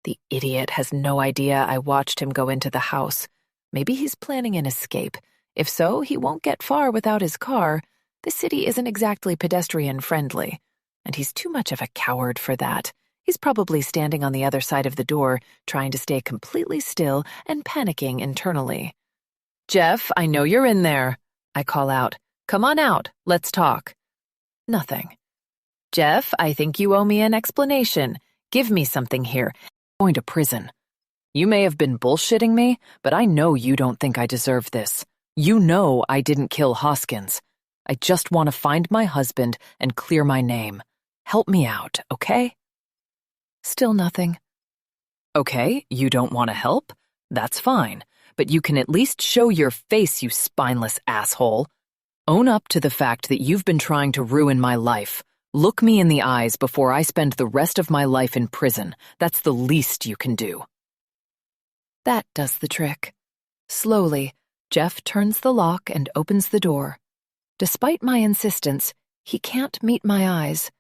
The idiot has no idea I watched him go into the house. Maybe he's planning an escape. If so, he won't get far without his car. The city isn't exactly pedestrian-friendly, and he's too much of a coward for that. He's probably standing on the other side of the door, trying to stay completely still and panicking internally. Jeff, I know you're in there, I call out. Come on out, let's talk. Nothing. Jeff, I think you owe me an explanation. Give me something here. I'm going to prison. You may have been bullshitting me, but I know you don't think I deserve this. You know I didn't kill Hoskins. I just want to find my husband and clear my name. Help me out, okay? Still nothing. Okay, you don't want to help? That's fine, but you can at least show your face, you spineless asshole. Own up to the fact that you've been trying to ruin my life. Look me in the eyes before I spend the rest of my life in prison. That's the least you can do. That does the trick. Slowly, Jeff turns the lock and opens the door. Despite my insistence, he can't meet my eyes.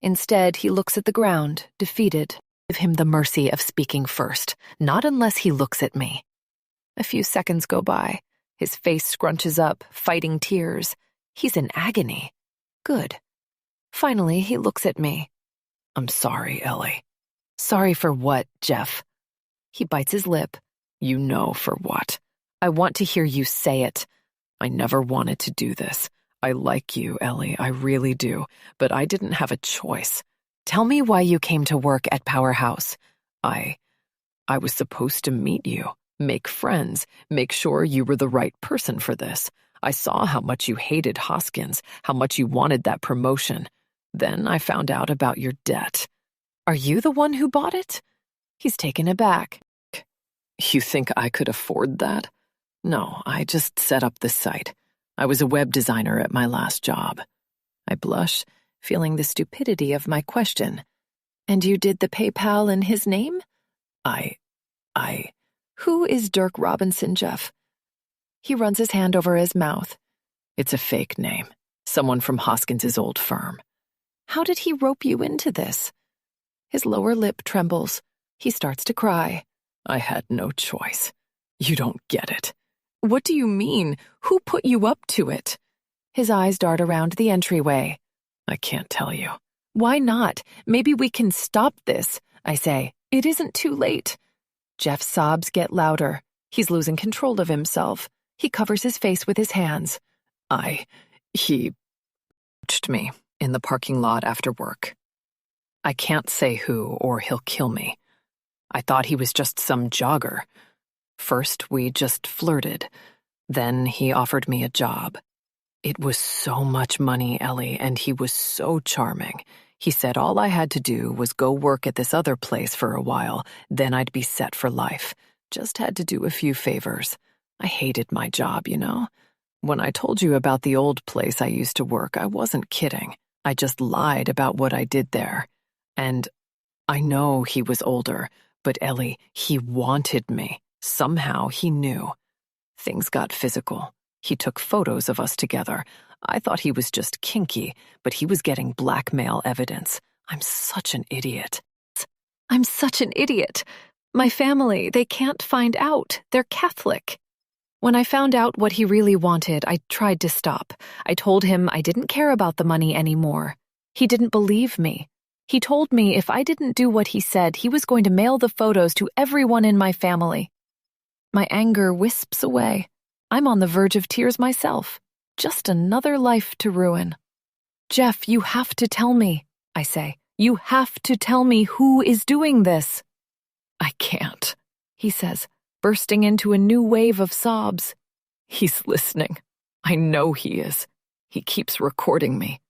Instead, he looks at the ground, defeated. Give him the mercy of speaking first, not unless he looks at me. A few seconds go by. His face scrunches up, fighting tears. He's in agony. Good. Finally, he looks at me. I'm sorry, Ellie. Sorry for what, Jeff? He bites his lip. You know for what. I want to hear you say it. I never wanted to do this. I like you, Ellie, I really do, but I didn't have a choice. Tell me why you came to work at Powerhouse. I was supposed to meet you, make friends, make sure you were the right person for this. I saw how much you hated Hoskins, how much you wanted that promotion. Then I found out about your debt. Are you the one who bought it? He's taken aback. You think I could afford that? No, I just set up the site. I was a web designer at my last job. I blush, feeling the stupidity of my question. And you did the PayPal in his name? Who is Dirk Robinson, Jeff? He runs his hand over his mouth. It's a fake name. Someone from Hoskins's old firm. How did he rope you into this? His lower lip trembles. He starts to cry. I had no choice. You don't get it. What do you mean? Who put you up to it? His eyes dart around the entryway. I can't tell you. Why not? Maybe we can stop this, I say. It isn't too late. Jeff's sobs get louder. He's losing control of himself. He covers his face with his hands. He touched me in the parking lot after work. I can't say who or he'll kill me. I thought he was just some jogger. First, we just flirted. Then he offered me a job. It was so much money, Ellie, and he was so charming. He said all I had to do was go work at this other place for a while, then I'd be set for life. Just had to do a few favors. I hated my job, you know? When I told you about the old place I used to work, I wasn't kidding. I just lied about what I did there. And I know he was older, but Ellie, he wanted me. Somehow he knew. Things got physical. He took photos of us together. I thought he was just kinky, but he was getting blackmail evidence. I'm such an idiot. I'm such an idiot. My family, they can't find out. They're Catholic. When I found out what he really wanted, I tried to stop. I told him I didn't care about the money anymore. He didn't believe me. He told me if I didn't do what he said, he was going to mail the photos to everyone in my family. My anger wisps away. I'm on the verge of tears myself. Just another life to ruin. Jeff, you have to tell me, I say. You have to tell me who is doing this. I can't, he says, bursting into a new wave of sobs. He's listening. I know he is. He keeps recording me.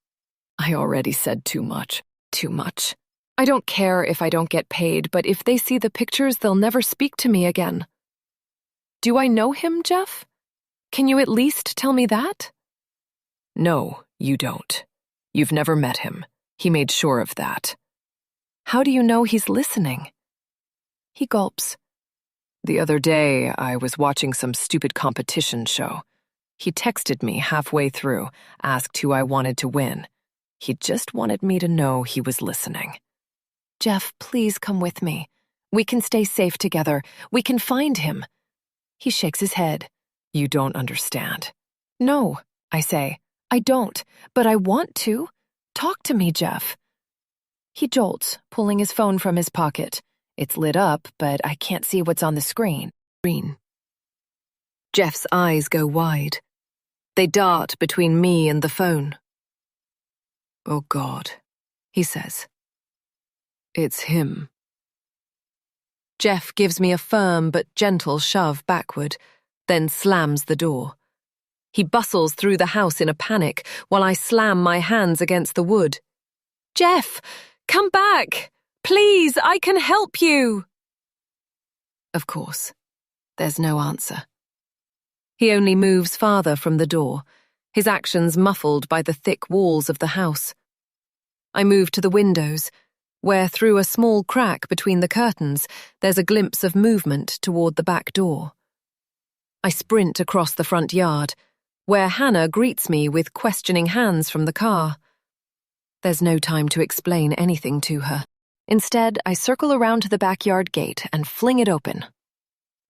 I already said too much. Too much. I don't care if I don't get paid, but if they see the pictures, they'll never speak to me again. Do I know him, Jeff? Can you at least tell me that? No, you don't. You've never met him. He made sure of that. How do you know he's listening? He gulps. The other day, I was watching some stupid competition show. He texted me halfway through, asked who I wanted to win. He just wanted me to know he was listening. Jeff, please come with me. We can stay safe together. We can find him. He shakes his head. You don't understand. No, I say. I don't, but I want to. Talk to me, Jeff. He jolts, pulling his phone from his pocket. It's lit up, but I can't see what's on the screen. Green. Jeff's eyes go wide. They dart between me and the phone. Oh God, he says. It's him. Jeff gives me a firm but gentle shove backward, then slams the door. He bustles through the house in a panic while I slam my hands against the wood. Jeff, come back! Please, I can help you! Of course, there's no answer. He only moves farther from the door, his actions muffled by the thick walls of the house. I move to the windows. where through a small crack between the curtains there's a glimpse of movement toward the back door. I sprint across the front yard, where Hannah greets me with questioning hands from the car. There's no time to explain anything to her. Instead, I circle around to the backyard gate and fling it open.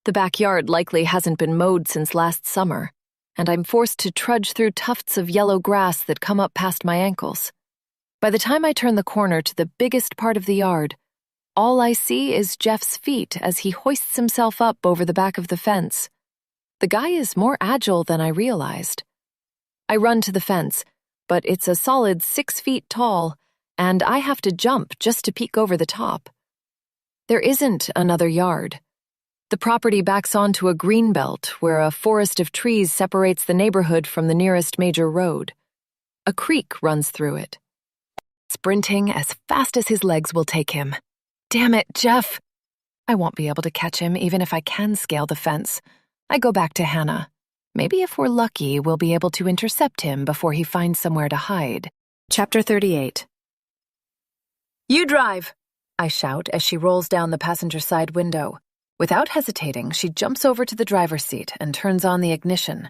The backyard likely hasn't been mowed since last summer, and I'm forced to trudge through tufts of yellow grass that come up past my ankles. By the time I turn the corner to the biggest part of the yard, all I see is Jeff's feet as he hoists himself up over the back of the fence. The guy is more agile than I realized. I run to the fence, but it's a solid 6 feet tall, and I have to jump just to peek over the top. There isn't another yard. The property backs onto a greenbelt where a forest of trees separates the neighborhood from the nearest major road. A creek runs through it. Sprinting as fast as his legs will take him. Damn it, Jeff! I won't be able to catch him even if I can scale the fence. I go back to Hannah. Maybe if we're lucky, we'll be able to intercept him before he finds somewhere to hide. Chapter 38. You drive! I shout as she rolls down the passenger side window. Without hesitating, she jumps over to the driver's seat and turns on the ignition.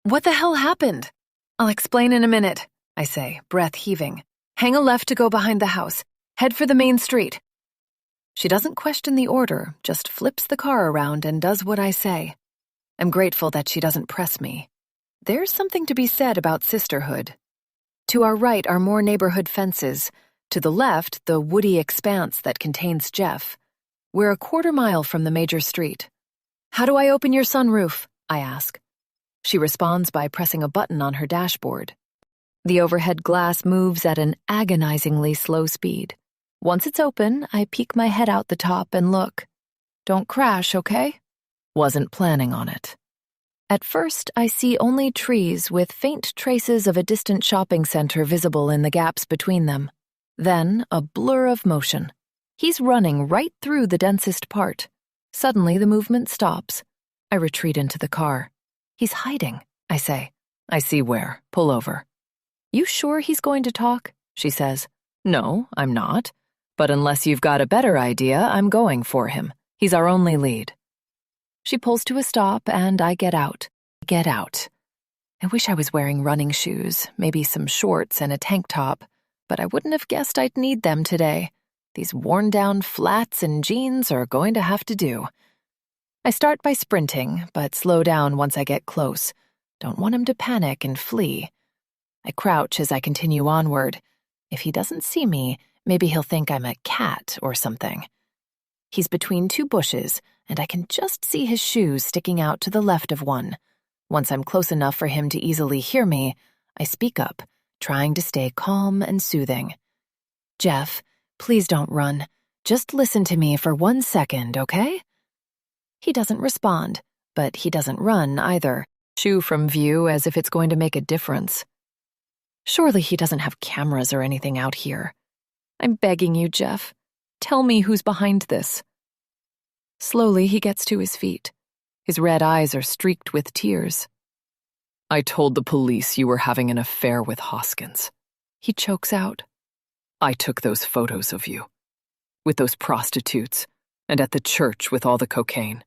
What the hell happened? I'll explain in a minute, I say, breath heaving. Hang a left to go behind the house. Head for the main street. She doesn't question the order, just flips the car around and does what I say. I'm grateful that she doesn't press me. There's something to be said about sisterhood. To our right are more neighborhood fences. To the left, the woody expanse that contains Jeff. We're a quarter-mile from the major street. How do I open your sunroof? I ask. She responds by pressing a button on her dashboard. The overhead glass moves at an agonizingly slow speed. Once it's open, I peek my head out the top and look. Don't crash, okay? Wasn't planning on it. At first, I see only trees with faint traces of a distant shopping center visible in the gaps between them. Then, a blur of motion. He's running right through the densest part. Suddenly, the movement stops. I retreat into the car. He's hiding, I say. I see where. Pull over. You sure he's going to talk? She says. No, I'm not. But unless you've got a better idea, I'm going for him. He's our only lead. She pulls to a stop, and I get out. Get out. I wish I was wearing running shoes, maybe some shorts and a tank top, but I wouldn't have guessed I'd need them today. These worn-down flats and jeans are going to have to do. I start by sprinting, but slow down once I get close. Don't want him to panic and flee. I crouch as I continue onward. If he doesn't see me, maybe he'll think I'm a cat or something. He's between two bushes, and I can just see his shoes sticking out to the left of one. Once I'm close enough for him to easily hear me, I speak up, trying to stay calm and soothing. Jeff, please don't run. Just listen to me for 1 second, okay? He doesn't respond, but he doesn't run either. Shoo from view as if it's going to make a difference. Surely he doesn't have cameras or anything out here. I'm begging you, Jeff. Tell me who's behind this. Slowly, he gets to his feet. His red eyes are streaked with tears. I told the police you were having an affair with Hoskins. He chokes out. I took those photos of you, with those prostitutes, and at the church with all the cocaine.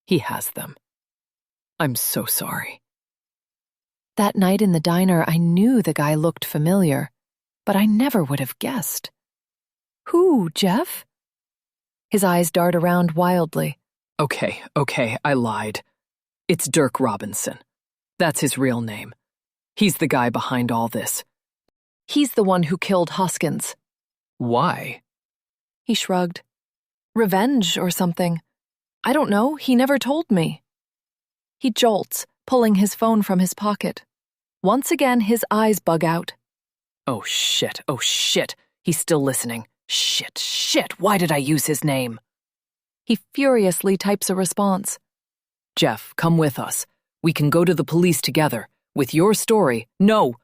He has them. I'm so sorry. That night in the diner, I knew the guy looked familiar, but I never would have guessed. Who, Jeff? His eyes dart around wildly. Okay, I lied. It's Dirk Robinson. That's his real name. He's the guy behind all this. He's the one who killed Hoskins. Why? He shrugged. Revenge or something. I don't know, he never told me. He jolts, pulling his phone from his pocket. Once again, his eyes bug out. Oh shit, he's still listening. Shit, why did I use his name? He furiously types a response. Jeff, come with us. We can go to the police together. With your story. No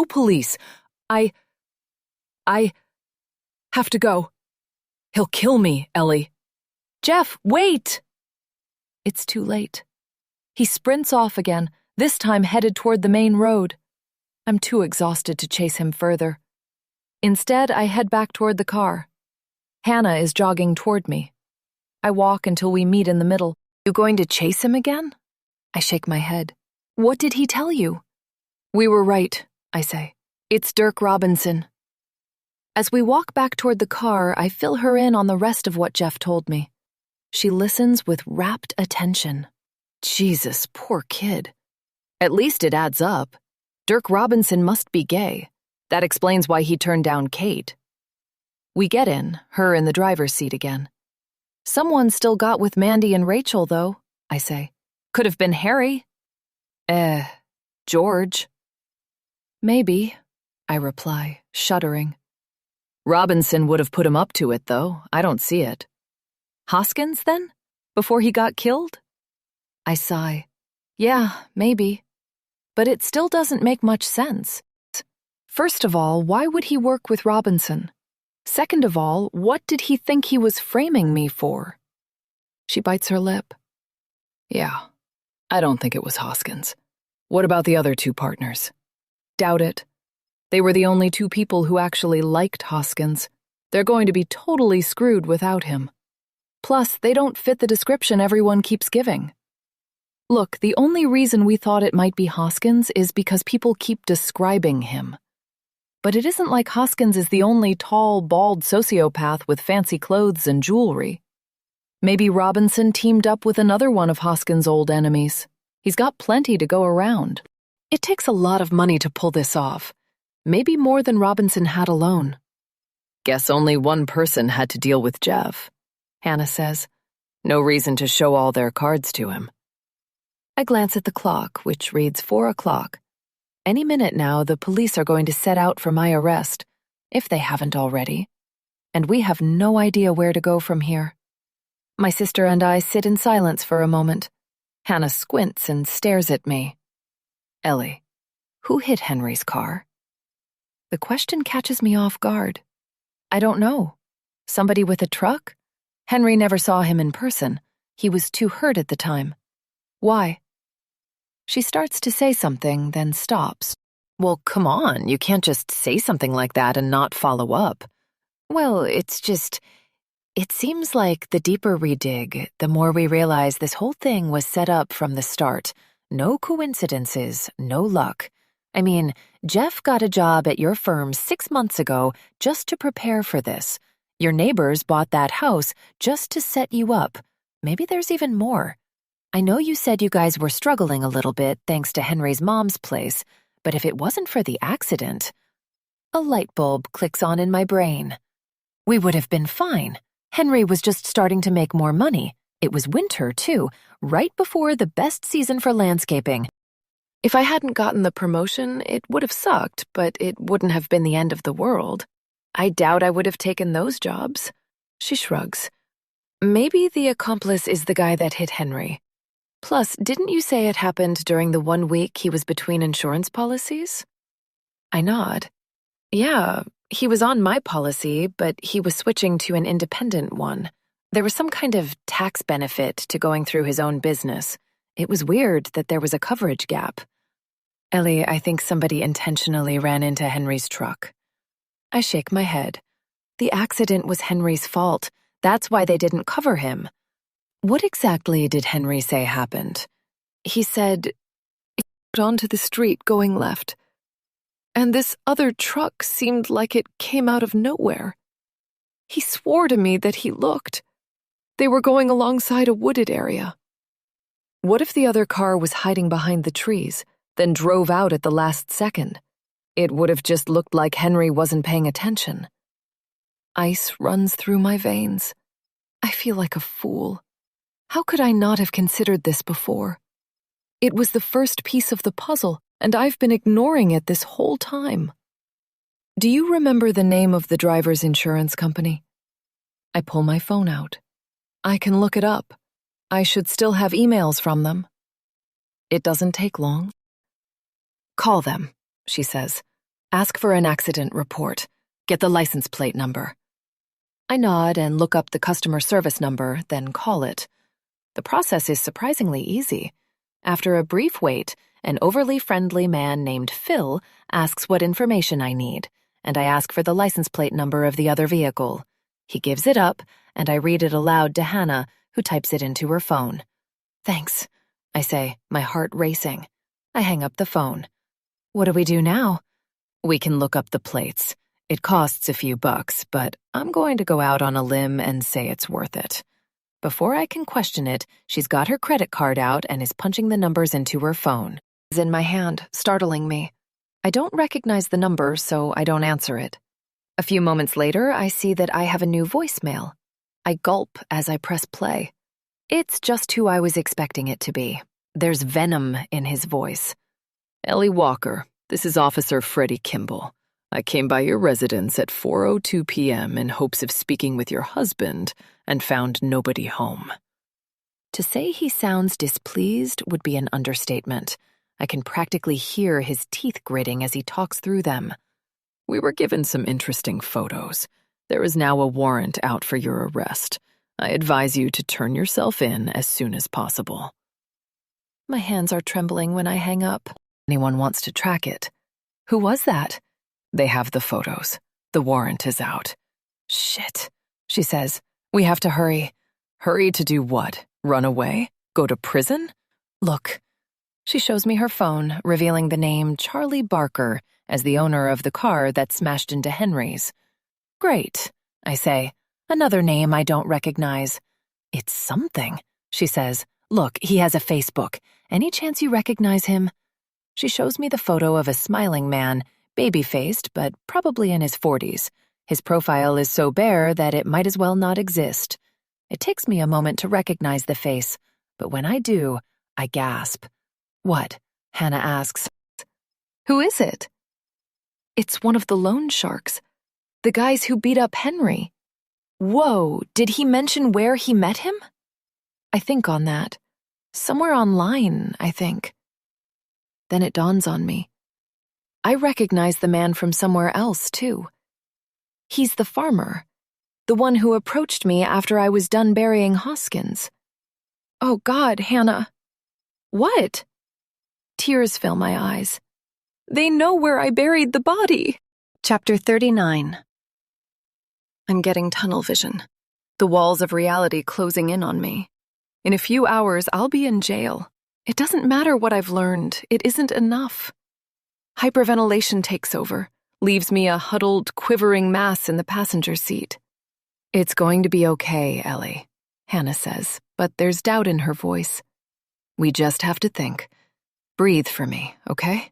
police. I have to go. He'll kill me, Ellie. Jeff, wait! It's too late. He sprints off again, this time headed toward the main road. I'm too exhausted to chase him further. Instead, I head back toward the car. Hannah is jogging toward me. I walk until we meet in the middle. You going to chase him again? I shake my head. What did he tell you? We were right, I say. It's Dirk Robinson. As we walk back toward the car, I fill her in on the rest of what Jeff told me. She listens with rapt attention. Jesus, poor kid. At least it adds up. Dirk Robinson must be gay. That explains why he turned down Kate. We get in, her in the driver's seat again. Someone still got with Mandy and Rachel, though, I say. Could have been Harry. George. Maybe, I reply, shuddering. Robinson would have put him up to it, though. I don't see it. Hoskins, then? Before he got killed? I sigh. Yeah, maybe. But it still doesn't make much sense. First of all, why would he work with Robinson? Second of all, what did he think he was framing me for? She bites her lip. Yeah, I don't think it was Hoskins. What about the other two partners? Doubt it. They were the only two people who actually liked Hoskins. They're going to be totally screwed without him. Plus, they don't fit the description everyone keeps giving. Look, the only reason we thought it might be Hoskins is because people keep describing him. But it isn't like Hoskins is the only tall, bald sociopath with fancy clothes and jewelry. Maybe Robinson teamed up with another one of Hoskins' old enemies. He's got plenty to go around. It takes a lot of money to pull this off. Maybe more than Robinson had alone. Guess only one person had to deal with Jeff, Hannah says. No reason to show all their cards to him. I glance at the clock, which reads 4 o'clock. Any minute now, the police are going to set out for my arrest, if they haven't already. And we have no idea where to go from here. My sister and I sit in silence for a moment. Hannah squints and stares at me. Ellie, who hit Henry's car? The question catches me off guard. I don't know. Somebody with a truck? Henry never saw him in person. He was too hurt at the time. Why? She starts to say something, then stops. Well, come on, you can't just say something like that and not follow up. Well, it's just... It seems like the deeper we dig, the more we realize this whole thing was set up from the start. No coincidences, no luck. I mean, Jeff got a job at your firm 6 months ago just to prepare for this. Your neighbors bought that house just to set you up. Maybe there's even more. I know you said you guys were struggling a little bit thanks to Henry's mom's place, but if it wasn't for the accident... A light bulb clicks on in my brain. We would have been fine. Henry was just starting to make more money. It was winter, too, right before the best season for landscaping. If I hadn't gotten the promotion, it would have sucked, but it wouldn't have been the end of the world. I doubt I would have taken those jobs. She shrugs. Maybe the accomplice is the guy that hit Henry. Plus, didn't you say it happened during the 1 week he was between insurance policies? I nod. Yeah, he was on my policy, but he was switching to an independent one. There was some kind of tax benefit to going through his own business. It was weird that there was a coverage gap. Ellie, I think somebody intentionally ran into Henry's truck. I shake my head. The accident was Henry's fault. That's why they didn't cover him. What exactly did Henry say happened? He said, "It got onto the street going left. And this other truck seemed like it came out of nowhere. He swore to me that he looked. They were going alongside a wooded area." What if the other car was hiding behind the trees, then drove out at the last second? It would have just looked like Henry wasn't paying attention. Ice runs through my veins. I feel like a fool. How could I not have considered this before? It was the first piece of the puzzle, and I've been ignoring it this whole time. Do you remember the name of the driver's insurance company? I pull my phone out. I can look it up. I should still have emails from them. It doesn't take long. Call them, she says. Ask for an accident report. Get the license plate number. I nod and look up the customer service number, then call it. The process is surprisingly easy. After a brief wait, an overly friendly man named Phil asks what information I need, and I ask for the license plate number of the other vehicle. He gives it up, and I read it aloud to Hannah, who types it into her phone. "Thanks," I say, my heart racing. I hang up the phone. "What do we do now?" "We can look up the plates. It costs a few bucks, but I'm going to go out on a limb and say it's worth it." Before I can question it, she's got her credit card out and is punching the numbers into her phone. It's in my hand, startling me. I don't recognize the number, so I don't answer it. A few moments later, I see that I have a new voicemail. I gulp as I press play. It's just who I was expecting it to be. There's venom in his voice. "Ellie Walker, this is Officer Freddie Kimball. I came by your residence at 4:02 p.m. in hopes of speaking with your husband and found nobody home." To say he sounds displeased would be an understatement. I can practically hear his teeth gritting as he talks through them. "We were given some interesting photos. There is now a warrant out for your arrest. I advise you to turn yourself in as soon as possible." My hands are trembling when I hang up. Anyone wants to track it. Who was that? "They have the photos. The warrant is out." "Shit," she says. "We have to hurry." "Hurry to do what? Run away? Go to prison?" "Look." She shows me her phone, revealing the name Charlie Barker as the owner of the car that smashed into Henry's. "Great," I say. "Another name I don't recognize." "It's something," she says. "Look, he has a Facebook. Any chance you recognize him?" She shows me the photo of a smiling man, baby-faced, but probably in his 40s. His profile is so bare that it might as well not exist. It takes me a moment to recognize the face, but when I do, I gasp. "What?" Hannah asks. "Who is it?" "It's one of the loan sharks. The guys who beat up Henry." "Whoa, did he mention where he met him?" I think on that. Somewhere online, I think. Then it dawns on me. I recognize the man from somewhere else, too. He's the farmer, the one who approached me after I was done burying Hoskins. Oh, God, Hannah. What? Tears fill my eyes. They know where I buried the body. Chapter 39. I'm getting tunnel vision. The walls of reality closing in on me. In a few hours, I'll be in jail. It doesn't matter what I've learned. It isn't enough. Hyperventilation takes over, leaves me a huddled, quivering mass in the passenger seat. "It's going to be okay, Ellie," Hannah says, but there's doubt in her voice. "We just have to think. Breathe for me, okay?"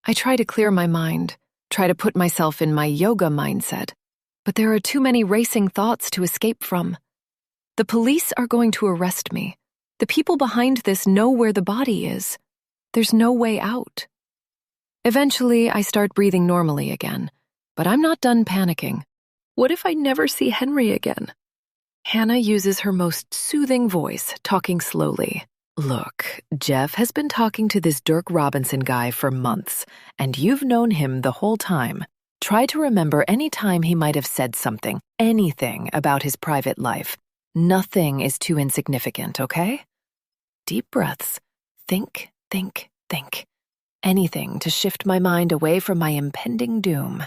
I try to clear my mind, try to put myself in my yoga mindset, but there are too many racing thoughts to escape from. The police are going to arrest me. The people behind this know where the body is. There's no way out. Eventually, I start breathing normally again, but I'm not done panicking. What if I never see Henry again? Hannah uses her most soothing voice, talking slowly. "Look, Jeff has been talking to this Dirk Robinson guy for months, and you've known him the whole time. Try to remember any time he might have said something, anything about his private life. Nothing is too insignificant, okay?" Deep breaths. Think, think, think. Anything to shift my mind away from my impending doom.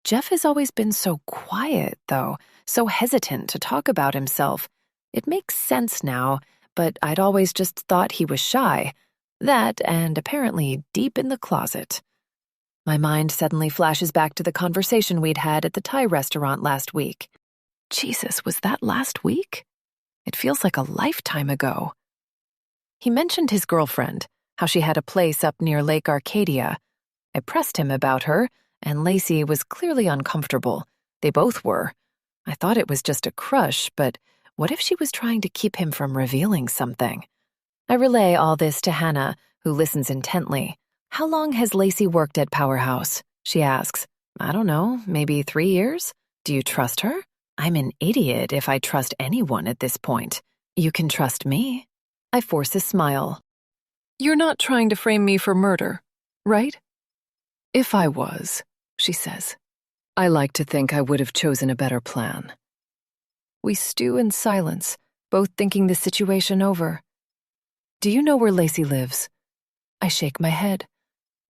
Jeff has always been so quiet, though, so hesitant to talk about himself. It makes sense now, but I'd always just thought he was shy. That, and apparently deep in the closet. My mind suddenly flashes back to the conversation we'd had at the Thai restaurant last week. Jesus, was that last week? It feels like a lifetime ago. He mentioned his girlfriend, how she had a place up near Lake Arcadia. I pressed him about her, and Lacey was clearly uncomfortable. They both were. I thought it was just a crush, but what if she was trying to keep him from revealing something? I relay all this to Hannah, who listens intently. "How long has Lacey worked at Powerhouse?" she asks. "I don't know, maybe 3 years? Do you trust her?" I'm an idiot if I trust anyone at this point. You can trust me. I force a smile. "You're not trying to frame me for murder, right?" "If I was," she says, "I like to think I would have chosen a better plan." We stew in silence, both thinking the situation over. "Do you know where Lacey lives?" I shake my head.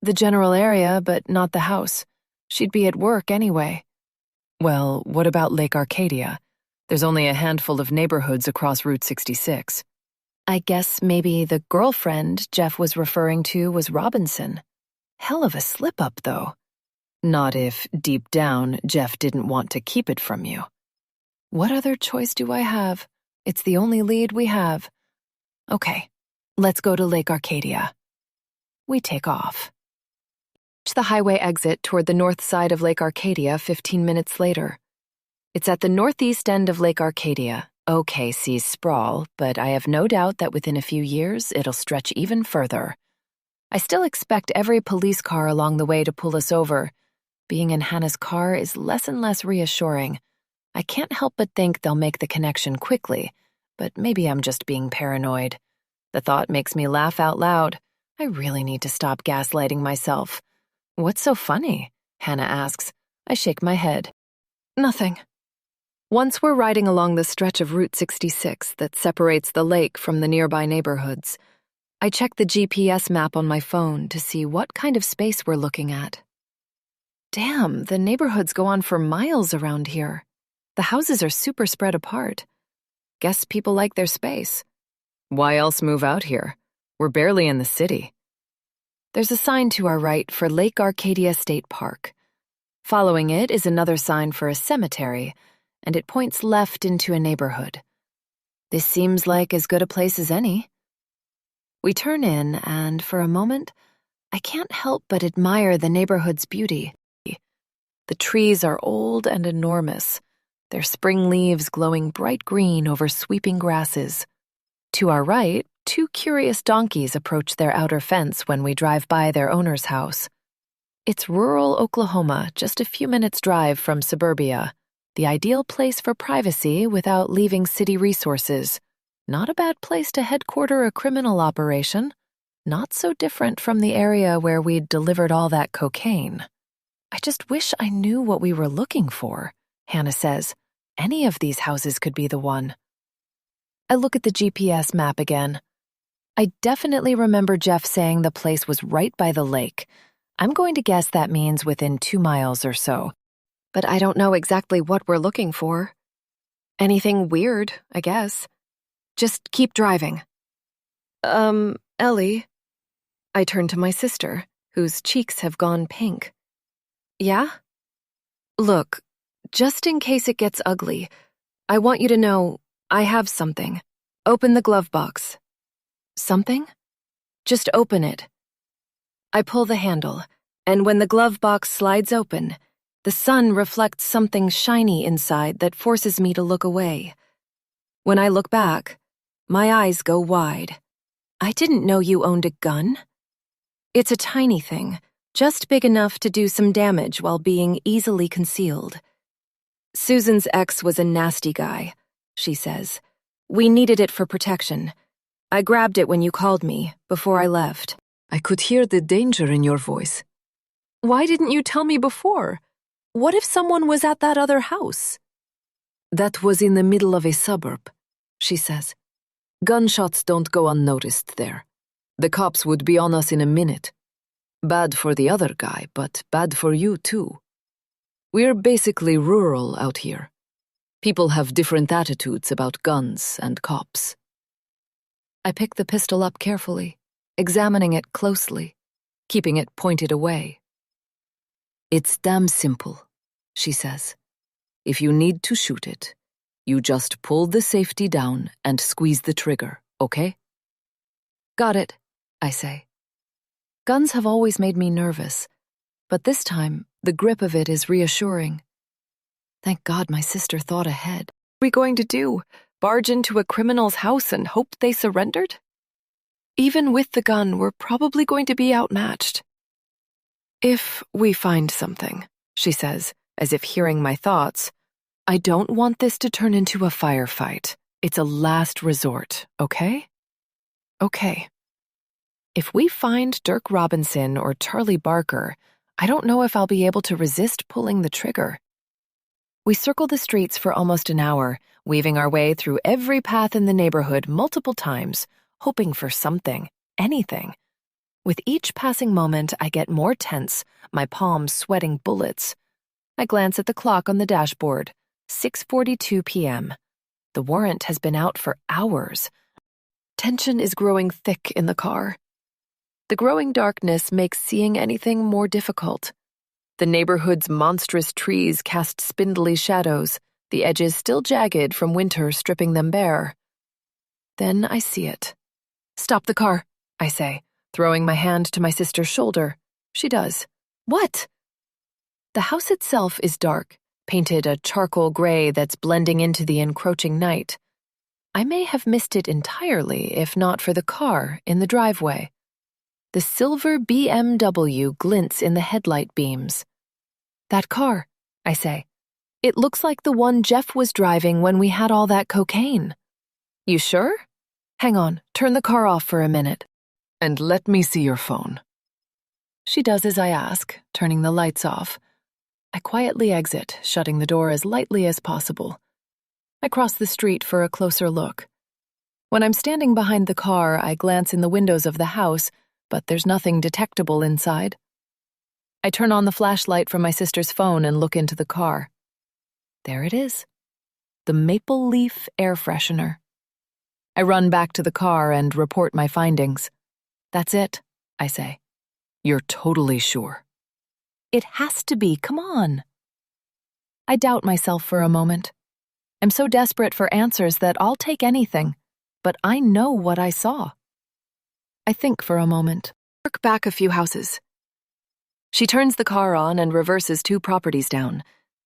"The general area, but not the house. She'd be at work anyway." Well, what about Lake Arcadia? There's only a handful of neighborhoods across Route 66. I guess maybe the girlfriend Jeff was referring to was Robinson. Hell of a slip-up, though. Not if, deep down, Jeff didn't want to keep it from you. What other choice do I have? It's the only lead we have. Okay, let's go to Lake Arcadia. We take off. Reach the highway exit toward the north side of Lake Arcadia 15 minutes later. It's at the northeast end of Lake Arcadia, OKC's sprawl, but I have no doubt that within a few years it'll stretch even further. I still expect every police car along the way to pull us over. Being in Hannah's car is less and less reassuring. I can't help but think they'll make the connection quickly, but maybe I'm just being paranoid. The thought makes me laugh out loud. I really need to stop gaslighting myself. What's so funny? Hannah asks. I shake my head. Nothing. Once we're riding along the stretch of Route 66 that separates the lake from the nearby neighborhoods, I check the GPS map on my phone to see what kind of space we're looking at. Damn, the neighborhoods go on for miles around here. The houses are super spread apart. Guess people like their space. Why else move out here? We're barely in the city. There's a sign to our right for Lake Arcadia State Park. Following it is another sign for a cemetery, and it points left into a neighborhood. This seems like as good a place as any. We turn in, and for a moment, I can't help but admire the neighborhood's beauty. The trees are old and enormous, their spring leaves glowing bright green over sweeping grasses. To our right, two curious donkeys approach their outer fence when we drive by their owner's house. It's rural Oklahoma, just a few minutes' drive from suburbia, the ideal place for privacy without leaving city resources. Not a bad place to headquarter a criminal operation. Not so different from the area where we'd delivered all that cocaine. I just wish I knew what we were looking for, Hannah says. Any of these houses could be the one. I look at the GPS map again. I definitely remember Jeff saying the place was right by the lake. I'm going to guess that means within 2 miles or so. But I don't know exactly what we're looking for. Anything weird, I guess. Just keep driving. Ellie. I turn to my sister, whose cheeks have gone pink. Yeah? Look, just in case it gets ugly, I want you to know I have something. Open the glove box. Something? Just open it. I pull the handle, and when the glove box slides open, the sun reflects something shiny inside that forces me to look away. When I look back, my eyes go wide. I didn't know you owned a gun. It's a tiny thing, just big enough to do some damage while being easily concealed. Susan's ex was a nasty guy, she says. We needed it for protection. I grabbed it when you called me, before I left. I could hear the danger in your voice. Why didn't you tell me before? What if someone was at that other house? That was in the middle of a suburb, she says. Gunshots don't go unnoticed there. The cops would be on us in a minute. Bad for the other guy, but bad for you too. We're basically rural out here. People have different attitudes about guns and cops. I pick the pistol up carefully, examining it closely, keeping it pointed away. It's damn simple, she says. If you need to shoot it, you just pull the safety down and squeeze the trigger, okay? Got it, I say. Guns have always made me nervous, but this time, the grip of it is reassuring. Thank God my sister thought ahead. What are we going to do? Barge into a criminal's house and hope they surrendered? Even with the gun, we're probably going to be outmatched. If we find something, she says, as if hearing my thoughts, I don't want this to turn into a firefight. It's a last resort, okay? Okay. If we find Dirk Robinson or Charlie Barker, I don't know if I'll be able to resist pulling the trigger. We circle the streets for almost an hour, weaving our way through every path in the neighborhood multiple times, hoping for something, anything. With each passing moment, I get more tense, my palms sweating bullets. I glance at the clock on the dashboard. 6:42 p.m. The warrant has been out for hours. Tension is growing thick in the car. The growing darkness makes seeing anything more difficult. The neighborhood's monstrous trees cast spindly shadows, the edges still jagged from winter stripping them bare. Then I see it. "Stop the car," I say, throwing my hand to my sister's shoulder. She does. "What?" The house itself is dark, painted a charcoal gray that's blending into the encroaching night. I may have missed it entirely if not for the car in the driveway. The silver BMW glints in the headlight beams. "That car," I say. "It looks like the one Jeff was driving when we had all that cocaine." "You sure?" "Hang on, turn the car off for a minute." And let me see your phone. She does as I ask, turning the lights off. I quietly exit, shutting the door as lightly as possible. I cross the street for a closer look. When I'm standing behind the car, I glance in the windows of the house, but there's nothing detectable inside. I turn on the flashlight from my sister's phone and look into the car. There it is. The Maple Leaf air freshener. I run back to the car and report my findings. "That's it," I say. You're totally sure? "It has to be, come on." I doubt myself for a moment. I'm so desperate for answers that I'll take anything, but I know what I saw. I think for a moment, work back a few houses. She turns the car on and reverses 2 properties down.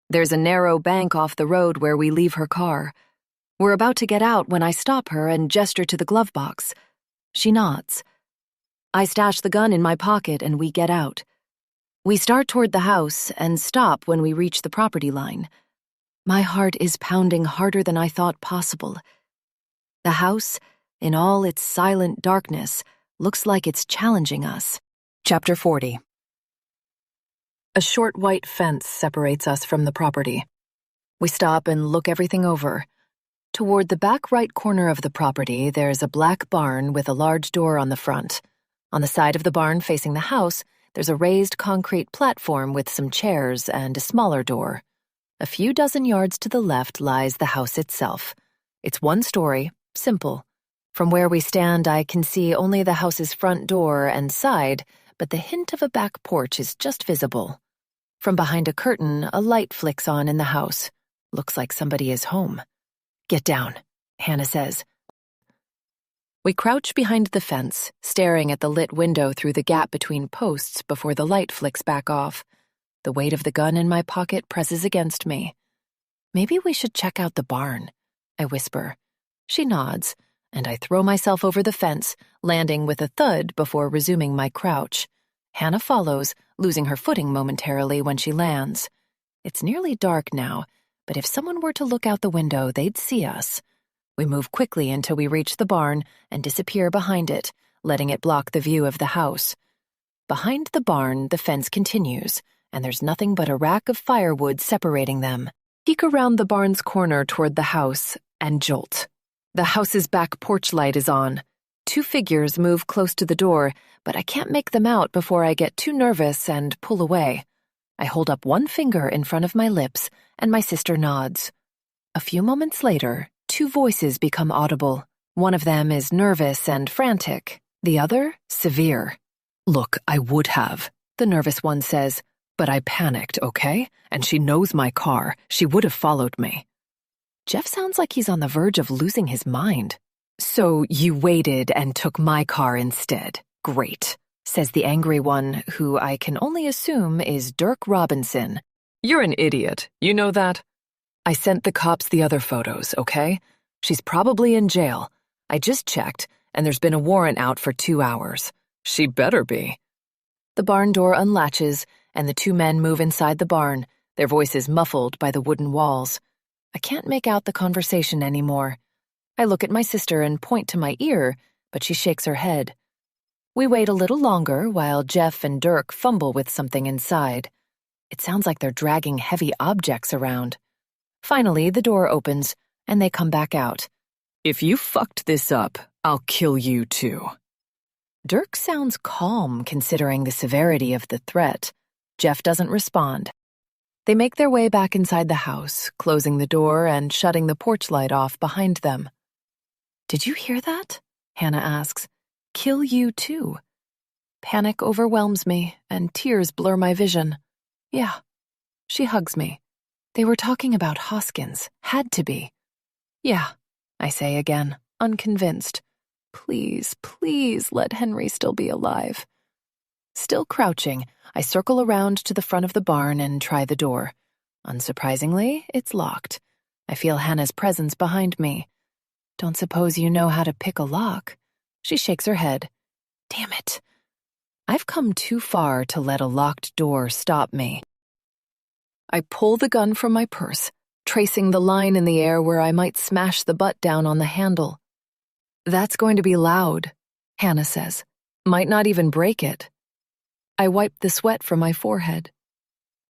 There's a narrow bank off the road where we leave her car. We're about to get out when I stop her and gesture to the glove box. She nods. I stash the gun in my pocket and we get out. We start toward the house and stop when we reach the property line. My heart is pounding harder than I thought possible. The house, in all its silent darkness, looks like it's challenging us. Chapter 40. A short white fence separates us from the property. We stop and look everything over. Toward the back right corner of the property, there's a black barn with a large door on the front. On the side of the barn facing the house, there's a raised concrete platform with some chairs and a smaller door. A few dozen yards to the left lies the house itself. It's 1 story, simple. From where we stand, I can see only the house's front door and side, but the hint of a back porch is just visible. From behind a curtain, a light flicks on in the house. Looks like somebody is home. "Get down," Hannah says. We crouch behind the fence, staring at the lit window through the gap between posts before the light flicks back off. The weight of the gun in my pocket presses against me. "Maybe we should check out the barn," I whisper. She nods, and I throw myself over the fence, landing with a thud before resuming my crouch. Hannah follows, losing her footing momentarily when she lands. It's nearly dark now, but if someone were to look out the window, they'd see us. We move quickly until we reach the barn and disappear behind it, letting it block the view of the house. Behind the barn, the fence continues, and there's nothing but a rack of firewood separating them. Peek around the barn's corner toward the house and jolt. The house's back porch light is on. 2 figures move close to the door, but I can't make them out before I get too nervous and pull away. I hold up 1 finger in front of my lips, and my sister nods. A few moments later, 2 voices become audible. One of them is nervous and frantic, the other severe. Look, I would have, the nervous one says, but I panicked, okay? And she knows my car. She would have followed me. Jeff sounds like he's on the verge of losing his mind. "So you waited and took my car instead. Great," says the angry one, who I can only assume is Dirk Robinson. "You're an idiot. You know that? I sent the cops the other photos, okay? She's probably in jail. I just checked, and there's been a warrant out for 2 hours. She better be." The barn door unlatches, and the 2 men move inside the barn, their voices muffled by the wooden walls. I can't make out the conversation anymore. I look at my sister and point to my ear, but she shakes her head. We wait a little longer while Jeff and Dirk fumble with something inside. It sounds like they're dragging heavy objects around. Finally, the door opens, and they come back out. "If you fucked this up, I'll kill you too." Dirk sounds calm considering the severity of the threat. Jeff doesn't respond. They make their way back inside the house, closing the door and shutting the porch light off behind them. "Did you hear that?" Hannah asks. "Kill you too." Panic overwhelms me, and tears blur my vision. "Yeah." She hugs me. "They were talking about Hoskins. Had to be." "Yeah," I say again, unconvinced. Please, please let Henry still be alive. Still crouching, I circle around to the front of the barn and try the door. Unsurprisingly, it's locked. I feel Hannah's presence behind me. "Don't suppose you know how to pick a lock?" She shakes her head. Damn it. I've come too far to let a locked door stop me. I pull the gun from my purse, tracing the line in the air where I might smash the butt down on the handle. "That's going to be loud," Hannah says. "Might not even break it." I wipe the sweat from my forehead.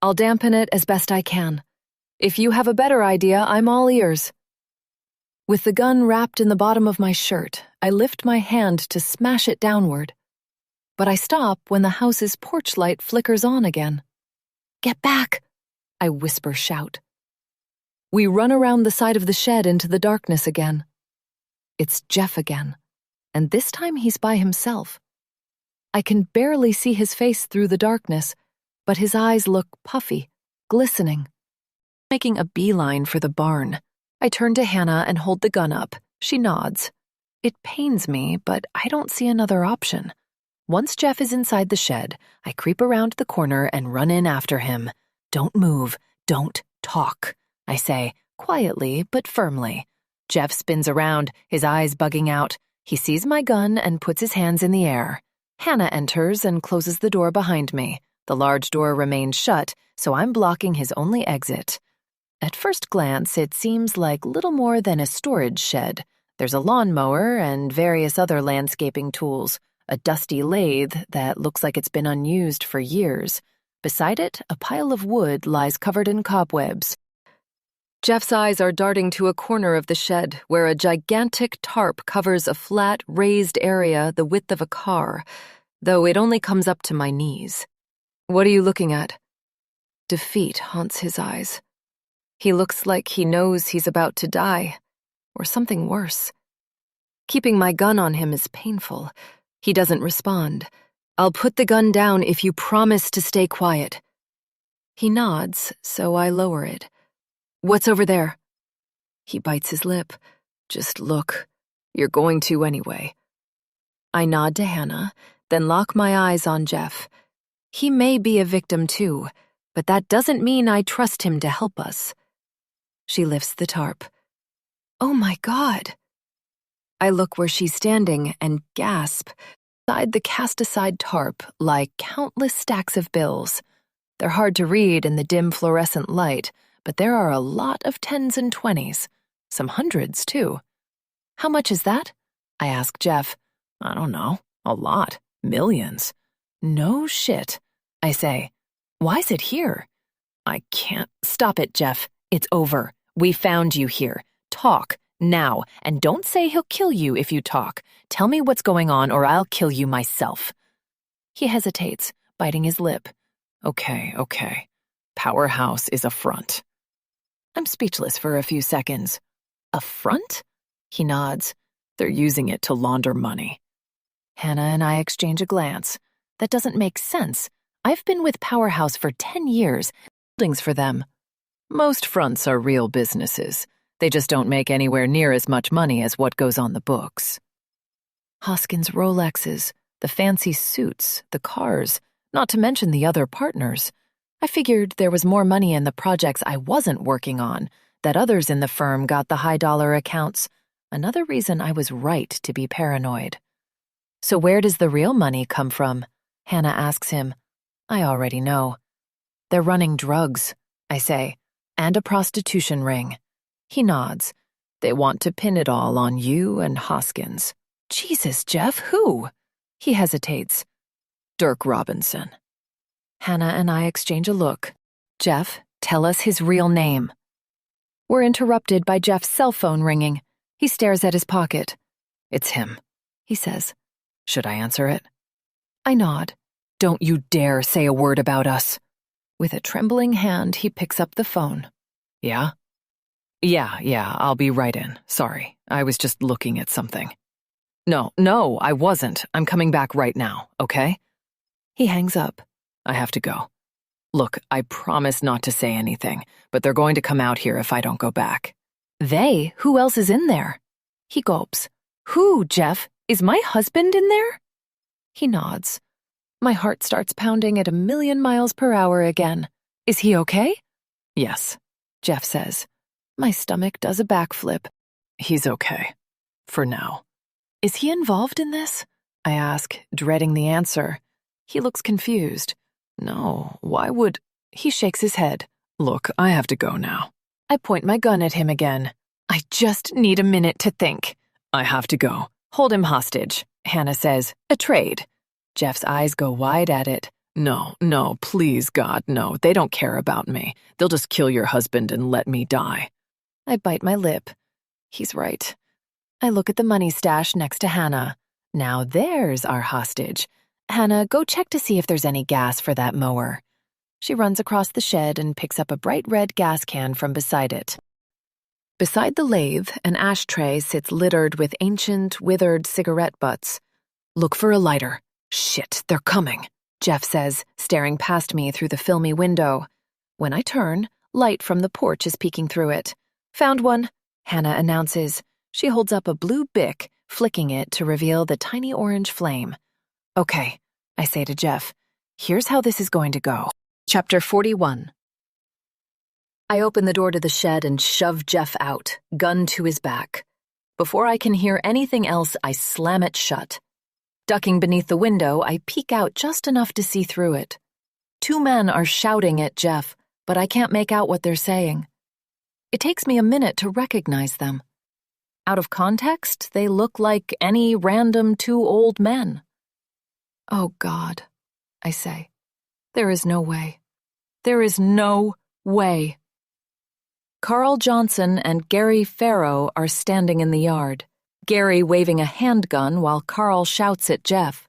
"I'll dampen it as best I can. If you have a better idea, I'm all ears." With the gun wrapped in the bottom of my shirt, I lift my hand to smash it downward. But I stop when the house's porch light flickers on again. "Get back!" I whisper shout. We run around the side of the shed into the darkness again. It's Jeff again, and this time he's by himself. I can barely see his face through the darkness, but his eyes look puffy, glistening. Making a beeline for the barn, I turn to Hannah and hold the gun up. She nods. It pains me, but I don't see another option. Once Jeff is inside the shed, I creep around the corner and run in after him. "Don't move, don't talk," I say, quietly but firmly. Jeff spins around, his eyes bugging out. He sees my gun and puts his hands in the air. Hannah enters and closes the door behind me. The large door remains shut, so I'm blocking his only exit. At first glance, it seems like little more than a storage shed. There's a lawnmower and various other landscaping tools, a dusty lathe that looks like it's been unused for years. Beside it, a pile of wood lies covered in cobwebs. Jeff's eyes are darting to a corner of the shed where a gigantic tarp covers a flat, raised area the width of a car, though it only comes up to my knees. "What are you looking at?" Defeat haunts his eyes. He looks like he knows he's about to die, or something worse. Keeping my gun on him is painful. He doesn't respond. "I'll put the gun down if you promise to stay quiet." He nods, so I lower it. "What's over there?" He bites his lip. "Just look. You're going to anyway." I nod to Hannah, then lock my eyes on Jeff. He may be a victim too, but that doesn't mean I trust him to help us. She lifts the tarp. "Oh my God." I look where she's standing and gasp. Beside the cast-aside tarp lie countless stacks of bills. They're hard to read in the dim fluorescent light, but there are a lot of 10s and 20s, some hundreds too. "How much is that?" I ask Jeff. "I don't know. A lot. Millions." "No shit," I say. "Why's it here?" "I can't." "Stop it, Jeff. It's over. We found you here. Talk, now, and don't say he'll kill you if you talk. Tell me what's going on or I'll kill you myself." He hesitates, biting his lip. Okay. Powerhouse is a front." I'm speechless for a few seconds. "A front?" He nods. "They're using it to launder money." Hannah and I exchange a glance. That doesn't make sense. I've been with Powerhouse for 10 years, buildings for them. "Most fronts are real businesses. They just don't make anywhere near as much money as what goes on the books." Hoskins' Rolexes, the fancy suits, the cars, not to mention the other partners. I figured there was more money in the projects I wasn't working on, that others in the firm got the high-dollar accounts. Another reason I was right to be paranoid. "So where does the real money come from?" Hannah asks him. I already know. "They're running drugs," I say, "and a prostitution ring." He nods. "They want to pin it all on you and Hoskins." "Jesus, Jeff, who?" He hesitates. "Dirk Robinson." Hannah and I exchange a look. "Jeff, tell us his real name." We're interrupted by Jeff's cell phone ringing. He stares at his pocket. "It's him," he says. "Should I answer it?" I nod. "Don't you dare say a word about us." With a trembling hand, he picks up the phone. Yeah? Yeah, I'll be right in. Sorry, I was just looking at something. No, I wasn't. I'm coming back right now, okay? He hangs up. I have to go. Look, I promise not to say anything, but they're going to come out here if I don't go back. They? Who else is in there? He gulps. Who, Jeff? Is my husband in there? He nods. My heart starts pounding at 1,000,000 miles per hour again. Is he okay? Yes, Jeff says. My stomach does a backflip. he's okay. For now. Is he involved in this? I ask, dreading the answer. He looks confused. No, why would... He shakes his head. Look, I have to go now. I point my gun at him again. I just need a minute to think. I have to go. Hold him hostage, Hannah says. A trade. Jeff's eyes go wide at it. No, please, God, no. They don't care about me. They'll just kill your husband and let me die. I bite my lip. He's right. I look at the money stash next to Hannah. Now there's our hostage. Hannah, go check to see if there's any gas for that mower. She runs across the shed and picks up a bright red gas can from beside it. Beside the lathe, an ashtray sits littered with ancient, withered cigarette butts. Look for a lighter. Shit, they're coming, Jeff says, staring past me through the filmy window. When I turn, light from the porch is peeking through it. Found one, Hannah announces. She holds up a blue Bic, flicking it to reveal the tiny orange flame. Okay, I say to Jeff, here's how this is going to go. Chapter 41. I open the door to the shed and shove Jeff out, gun to his back. Before I can hear anything else, I slam it shut. Ducking beneath the window, I peek out just enough to see through it. 2 men are shouting at Jeff, but I can't make out what they're saying. It takes me a minute to recognize them. Out of context, they look like any random 2 old men. Oh, God, I say. There is no way. There is no way. Carl Johnson and Gary Farrow are standing in the yard, Gary waving a handgun while Carl shouts at Jeff.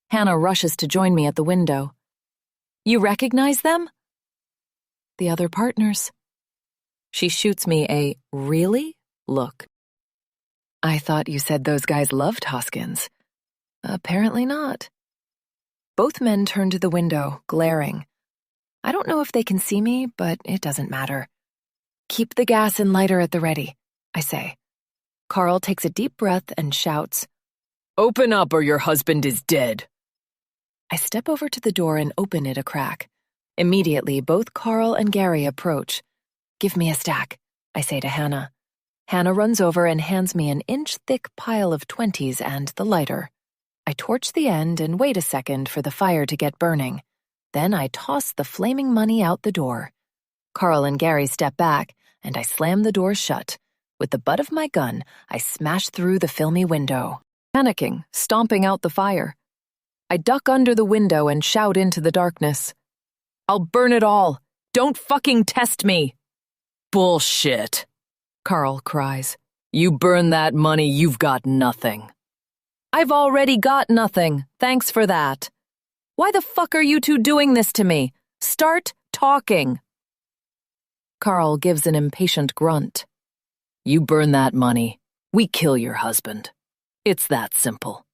Hannah rushes to join me at the window. You recognize them? The other partners. She shoots me a really look. I thought you said those guys loved Hoskins. Apparently not. Both men turn to the window, glaring. I don't know if they can see me, but it doesn't matter. Keep the gas and lighter at the ready, I say. Carl takes a deep breath and shouts, Open up or your husband is dead. I step over to the door and open it a crack. Immediately, both Carl and Gary approach. Give me a stack, I say to Hannah. Hannah runs over and hands me an inch-thick pile of 20s and the lighter. I torch the end and wait a second for the fire to get burning. Then I toss the flaming money out the door. Carl and Gary step back, and I slam the door shut. With the butt of my gun, I smash through the filmy window, panicking, stomping out the fire. I duck under the window and shout into the darkness. I'll burn it all! Don't fucking test me! Bullshit, Carl cries. You burn that money, you've got nothing. I've already got nothing, thanks for that. Why the fuck are you 2 doing this to me? Start talking. Carl gives an impatient grunt. You burn that money, we kill your husband. It's that simple.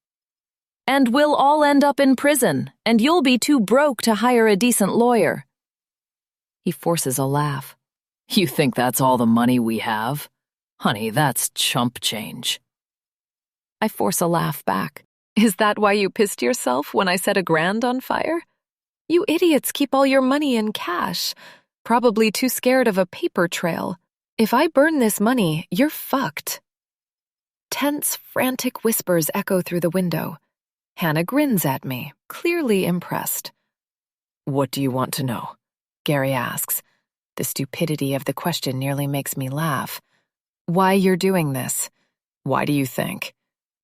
And we'll all end up in prison, and you'll be too broke to hire a decent lawyer. He forces a laugh. You think that's all the money we have? Honey, that's chump change. I force a laugh back. Is that why you pissed yourself when I set $1,000 on fire? You idiots keep all your money in cash, probably too scared of a paper trail. If I burn this money, you're fucked. Tense, frantic whispers echo through the window. Hannah grins at me, clearly impressed. What do you want to know? Gary asks. The stupidity of the question nearly makes me laugh. Why you're doing this? Why do you think?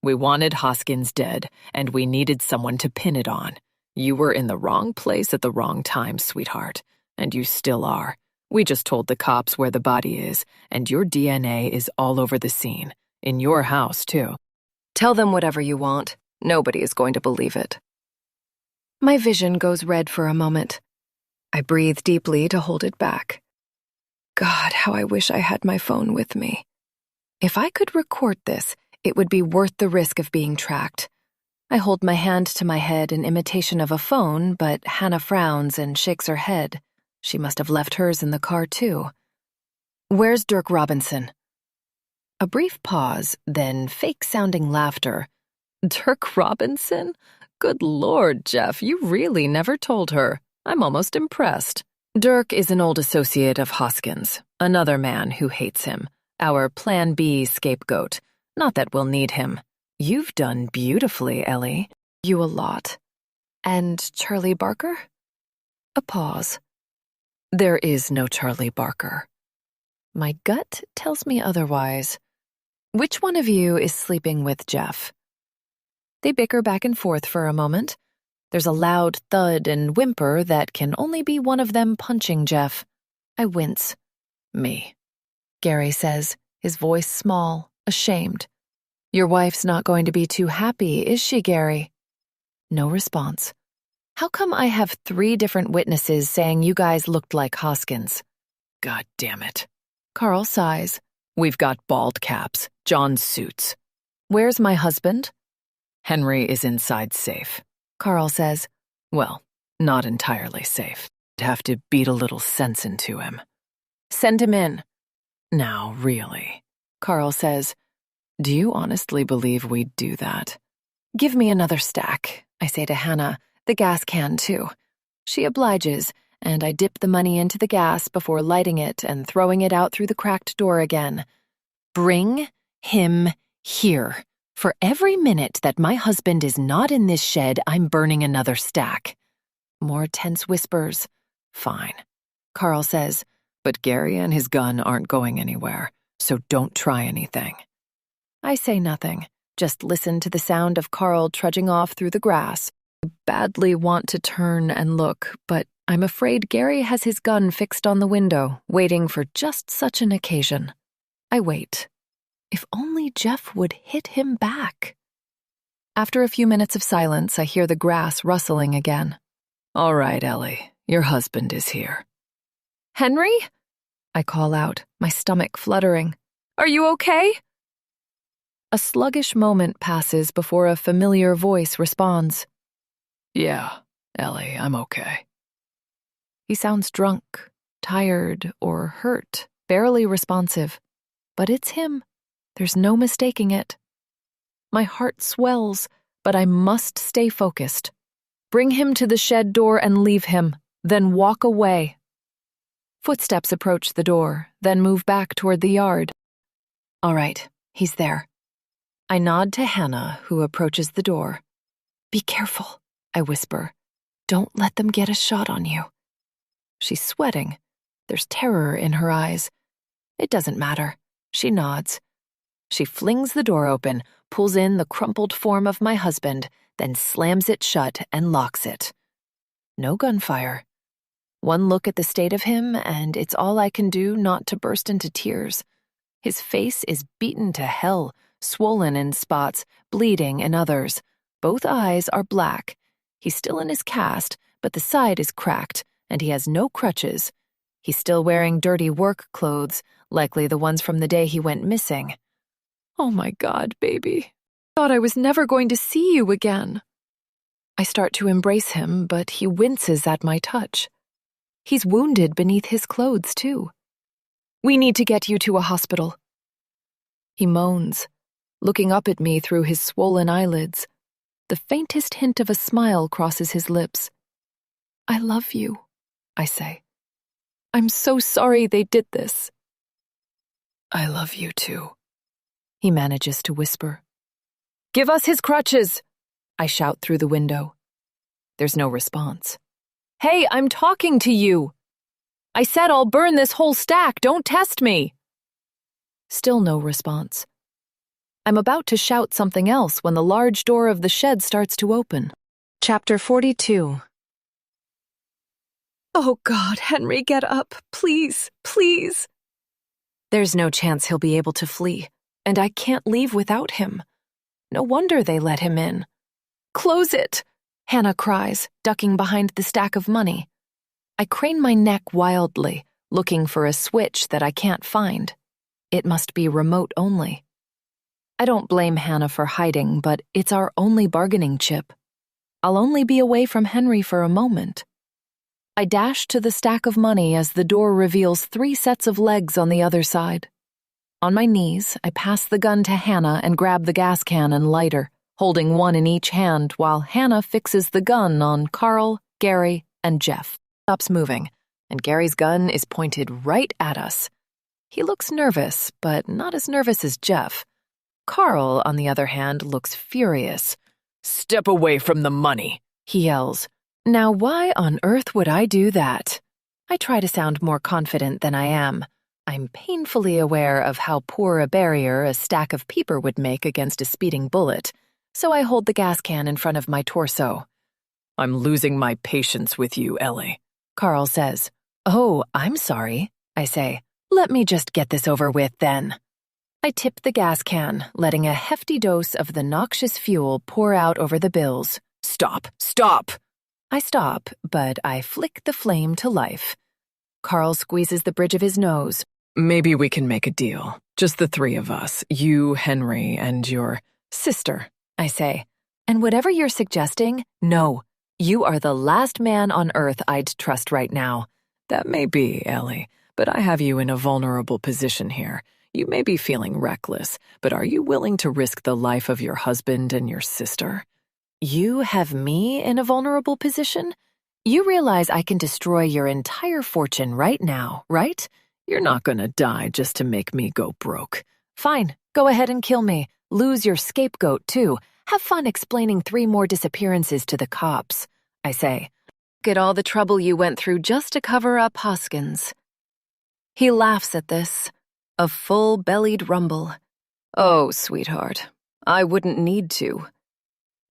We wanted Hoskins dead, and we needed someone to pin it on. You were in the wrong place at the wrong time, sweetheart. And you still are. We just told the cops where the body is, and your DNA is all over the scene. In your house, too. Tell them whatever you want. Nobody is going to believe it. My vision goes red for a moment. I breathe deeply to hold it back. God, how I wish I had my phone with me. If I could record this, it would be worth the risk of being tracked. I hold my hand to my head in imitation of a phone, but Hannah frowns and shakes her head. She must have left hers in the car, too. Where's Dirk Robinson? A brief pause, then fake-sounding laughter. Dirk Robinson? Good Lord, Jeff, you really never told her. I'm almost impressed. Dirk is an old associate of Hoskins, another man who hates him, our Plan B scapegoat. Not that we'll need him. You've done beautifully, Ellie. You a lot. And Charlie Barker? A pause. There is no Charlie Barker. My gut tells me otherwise. Which one of you is sleeping with Jeff? They bicker back and forth for a moment. There's a loud thud and whimper that can only be one of them punching Jeff. I wince. Me, Gary says, his voice small, ashamed. Your wife's not going to be too happy, is she, Gary? No response. How come I have 3 different witnesses saying you guys looked like Hoskins? God damn it. Carl sighs. We've got bald caps, John's suits. Where's my husband? Henry is inside safe. Carl says, well, not entirely safe. I'd have to beat a little sense into him. Send him in. Now, really, Carl says, do you honestly believe we'd do that? Give me another stack, I say to Hannah, the gas can too. She obliges, and I dip the money into the gas before lighting it and throwing it out through the cracked door again. Bring him here. For every minute that my husband is not in this shed, I'm burning another stack. More tense whispers. Fine. Carl says, but Gary and his gun aren't going anywhere, so don't try anything. I say nothing, just listen to the sound of Carl trudging off through the grass. I badly want to turn and look, but I'm afraid Gary has his gun fixed on the window, waiting for just such an occasion. I wait. If only Jeff would hit him back. After a few minutes of silence, I hear the grass rustling again. All right, Ellie, your husband is here. Henry? I call out, my stomach fluttering. Are you okay? A sluggish moment passes before a familiar voice responds. Yeah, Ellie, I'm okay. He sounds drunk, tired, or hurt, barely responsive. But it's him. There's no mistaking it. My heart swells, but I must stay focused. Bring him to the shed door and leave him, then walk away. Footsteps approach the door, then move back toward the yard. All right, he's there. I nod to Hannah, who approaches the door. Be careful, I whisper. Don't let them get a shot on you. She's sweating. There's terror in her eyes. It doesn't matter. She nods. She flings the door open, pulls in the crumpled form of my husband, then slams it shut and locks it. No gunfire. One look at the state of him, and it's all I can do not to burst into tears. His face is beaten to hell, swollen in spots, bleeding in others. Both eyes are black. He's still in his cast, but the side is cracked, and he has no crutches. He's still wearing dirty work clothes, likely the ones from the day he went missing. Oh my God, baby. Thought I was never going to see you again. I start to embrace him, but he winces at my touch. He's wounded beneath his clothes, too. We need to get you to a hospital. He moans, looking up at me through his swollen eyelids. The faintest hint of a smile crosses his lips. I love you, I say. I'm so sorry they did this. I love you too, he manages to whisper. Give us his crutches, I shout through the window. There's no response. Hey, I'm talking to you. I said I'll burn this whole stack, don't test me. Still no response. I'm about to shout something else when the large door of the shed starts to open. Chapter 42. Oh God, Henry, get up, please, please. There's no chance he'll be able to flee, and I can't leave without him. No wonder they let him in. Close it, Hannah cries, ducking behind the stack of money. I crane my neck wildly, looking for a switch that I can't find. It must be remote only. I don't blame Hannah for hiding, but it's our only bargaining chip. I'll only be away from Henry for a moment. I dash to the stack of money as the door reveals 3 sets of legs on the other side. On my knees, I pass the gun to Hannah and grab the gas can and lighter, holding one in each hand while Hannah fixes the gun on Carl, Gary, and Jeff. Stops moving, and Gary's gun is pointed right at us. He looks nervous, but not as nervous as Jeff. Carl, on the other hand, looks furious. "Step away from the money," he yells. Now, why on earth would I do that? I try to sound more confident than I am. I'm painfully aware of how poor a barrier a stack of paper would make against a speeding bullet, so I hold the gas can in front of my torso. "I'm losing my patience with you, Ellie," Carl says. "Oh, I'm sorry," I say. "Let me just get this over with, then." I tip the gas can, letting a hefty dose of the noxious fuel pour out over the bills. "Stop! Stop!" I stop, but I flick the flame to life. Carl squeezes the bridge of his nose. "Maybe we can make a deal. Just the 3 of us. You, Henry, and your sister," I say. "And whatever you're suggesting, no. You are the last man on earth I'd trust right now." "That may be, Ellie, but I have you in a vulnerable position here. You may be feeling reckless, but are you willing to risk the life of your husband and your sister?" You have me in a vulnerable position? You realize I can destroy your entire fortune right now, right? "You're not gonna die just to make me go broke." Fine, go ahead and kill me. Lose your scapegoat, too. Have fun explaining 3 more disappearances to the cops, I say. Look at all the trouble you went through just to cover up Hoskins. He laughs at this, a full-bellied rumble. Oh, sweetheart, I wouldn't need to.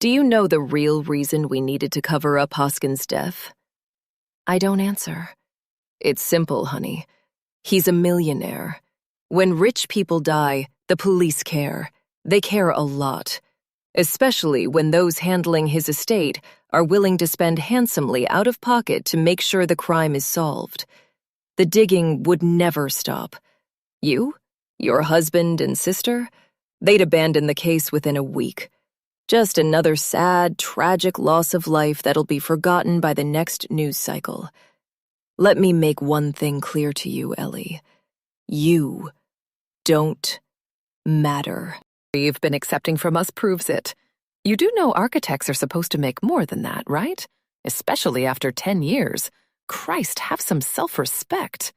Do you know the real reason we needed to cover up Hoskins' death? I don't answer. It's simple, honey. He's a millionaire. When rich people die, the police care. They care a lot. Especially when those handling his estate are willing to spend handsomely out of pocket to make sure the crime is solved. The digging would never stop. You, your husband and sister, they'd abandon the case within a week. Just another sad, tragic loss of life that'll be forgotten by the next news cycle. Let me make one thing clear to you, Ellie. You don't matter. You've been accepting from us proves it. You do know architects are supposed to make more than that, right? Especially after 10 years. Christ, have some self-respect.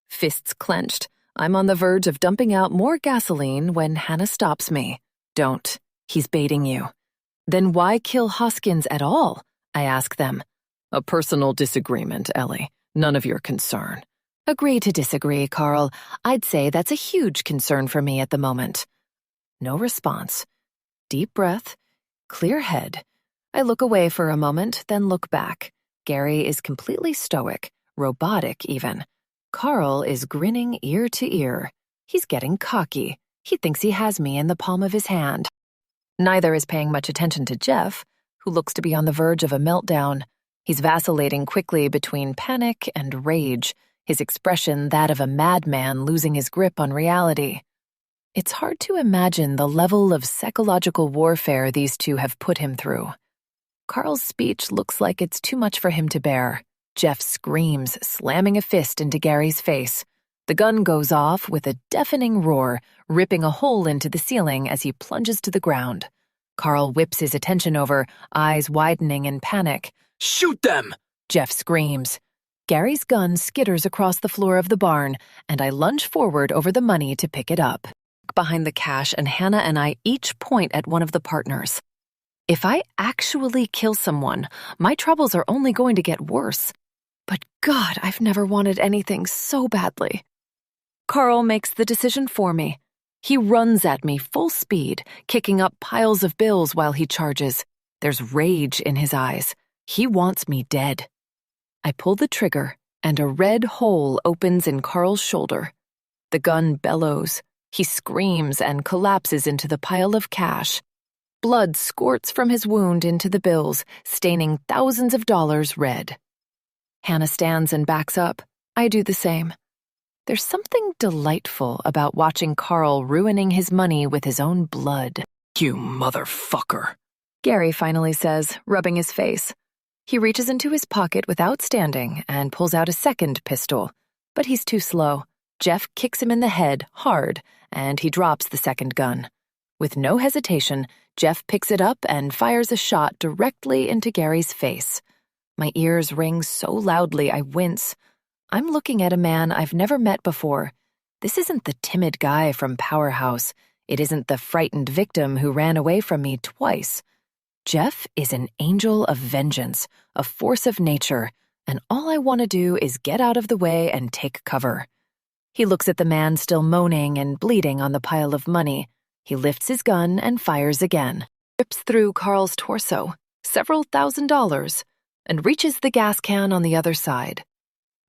Fists clenched, I'm on the verge of dumping out more gasoline when Hannah stops me. Don't. He's baiting you. Then why kill Hoskins at all? I ask them. A personal disagreement, Ellie. None of your concern. Agree to disagree, Carl. I'd say that's a huge concern for me at the moment. No response. Deep breath. Clear head. I look away for a moment, then look back. Gary is completely stoic, robotic even. Carl is grinning ear to ear. He's getting cocky. He thinks he has me in the palm of his hand. Neither is paying much attention to Jeff, who looks to be on the verge of a meltdown. He's vacillating quickly between panic and rage, his expression that of a madman losing his grip on reality. It's hard to imagine the level of psychological warfare these two have put him through. Carl's speech looks like it's too much for him to bear. Jeff screams, slamming a fist into Gary's face. The gun goes off with a deafening roar, ripping a hole into the ceiling as he plunges to the ground. Carl whips his attention over, eyes widening in panic. "Shoot them!" Jeff screams. Gary's gun skitters across the floor of the barn, and I lunge forward over the money to pick it up. Behind the cash, and Hannah and I each point at one of the partners. If I actually kill someone, my troubles are only going to get worse. But God, I've never wanted anything so badly. Carl makes the decision for me. He runs at me full speed, kicking up piles of bills while he charges. There's rage in his eyes. He wants me dead. I pull the trigger, and a red hole opens in Carl's shoulder. The gun bellows. He screams and collapses into the pile of cash. Blood squirts from his wound into the bills, staining thousands of dollars red. Hannah stands and backs up. I do the same. There's something delightful about watching Carl ruining his money with his own blood. You motherfucker, Gary finally says, rubbing his face. He reaches into his pocket without standing and pulls out a second pistol, but he's too slow. Jeff kicks him in the head hard, and he drops the second gun. With no hesitation, Jeff picks it up and fires a shot directly into Gary's face. My ears ring so loudly I wince. I'm looking at a man I've never met before. This isn't the timid guy from Powerhouse. It isn't the frightened victim who ran away from me twice. Jeff is an angel of vengeance, a force of nature, and all I want to do is get out of the way and take cover. He looks at the man still moaning and bleeding on the pile of money. He lifts his gun and fires again, rips through Carl's torso, several $1,000s, and reaches the gas can on the other side.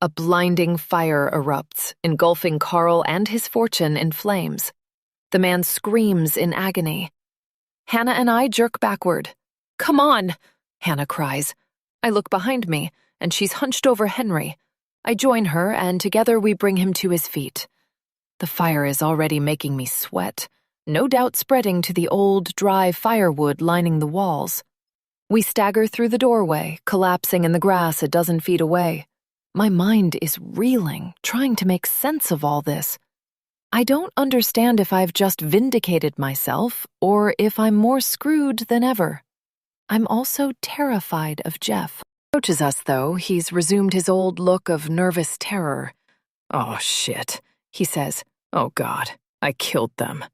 A blinding fire erupts, engulfing Carl and his fortune in flames. The man screams in agony. Hannah and I jerk backward. "Come on!" Hannah cries. I look behind me, and she's hunched over Henry. I join her, and together we bring him to his feet. The fire is already making me sweat, no doubt spreading to the old, dry firewood lining the walls. We stagger through the doorway, collapsing in the grass a dozen feet away. My mind is reeling, trying to make sense of all this. I don't understand if I've just vindicated myself, or if I'm more screwed than ever. I'm also terrified of Jeff. Approaches us, though. He's resumed his old look of nervous terror. Oh, shit, he says. Oh, God, I killed them.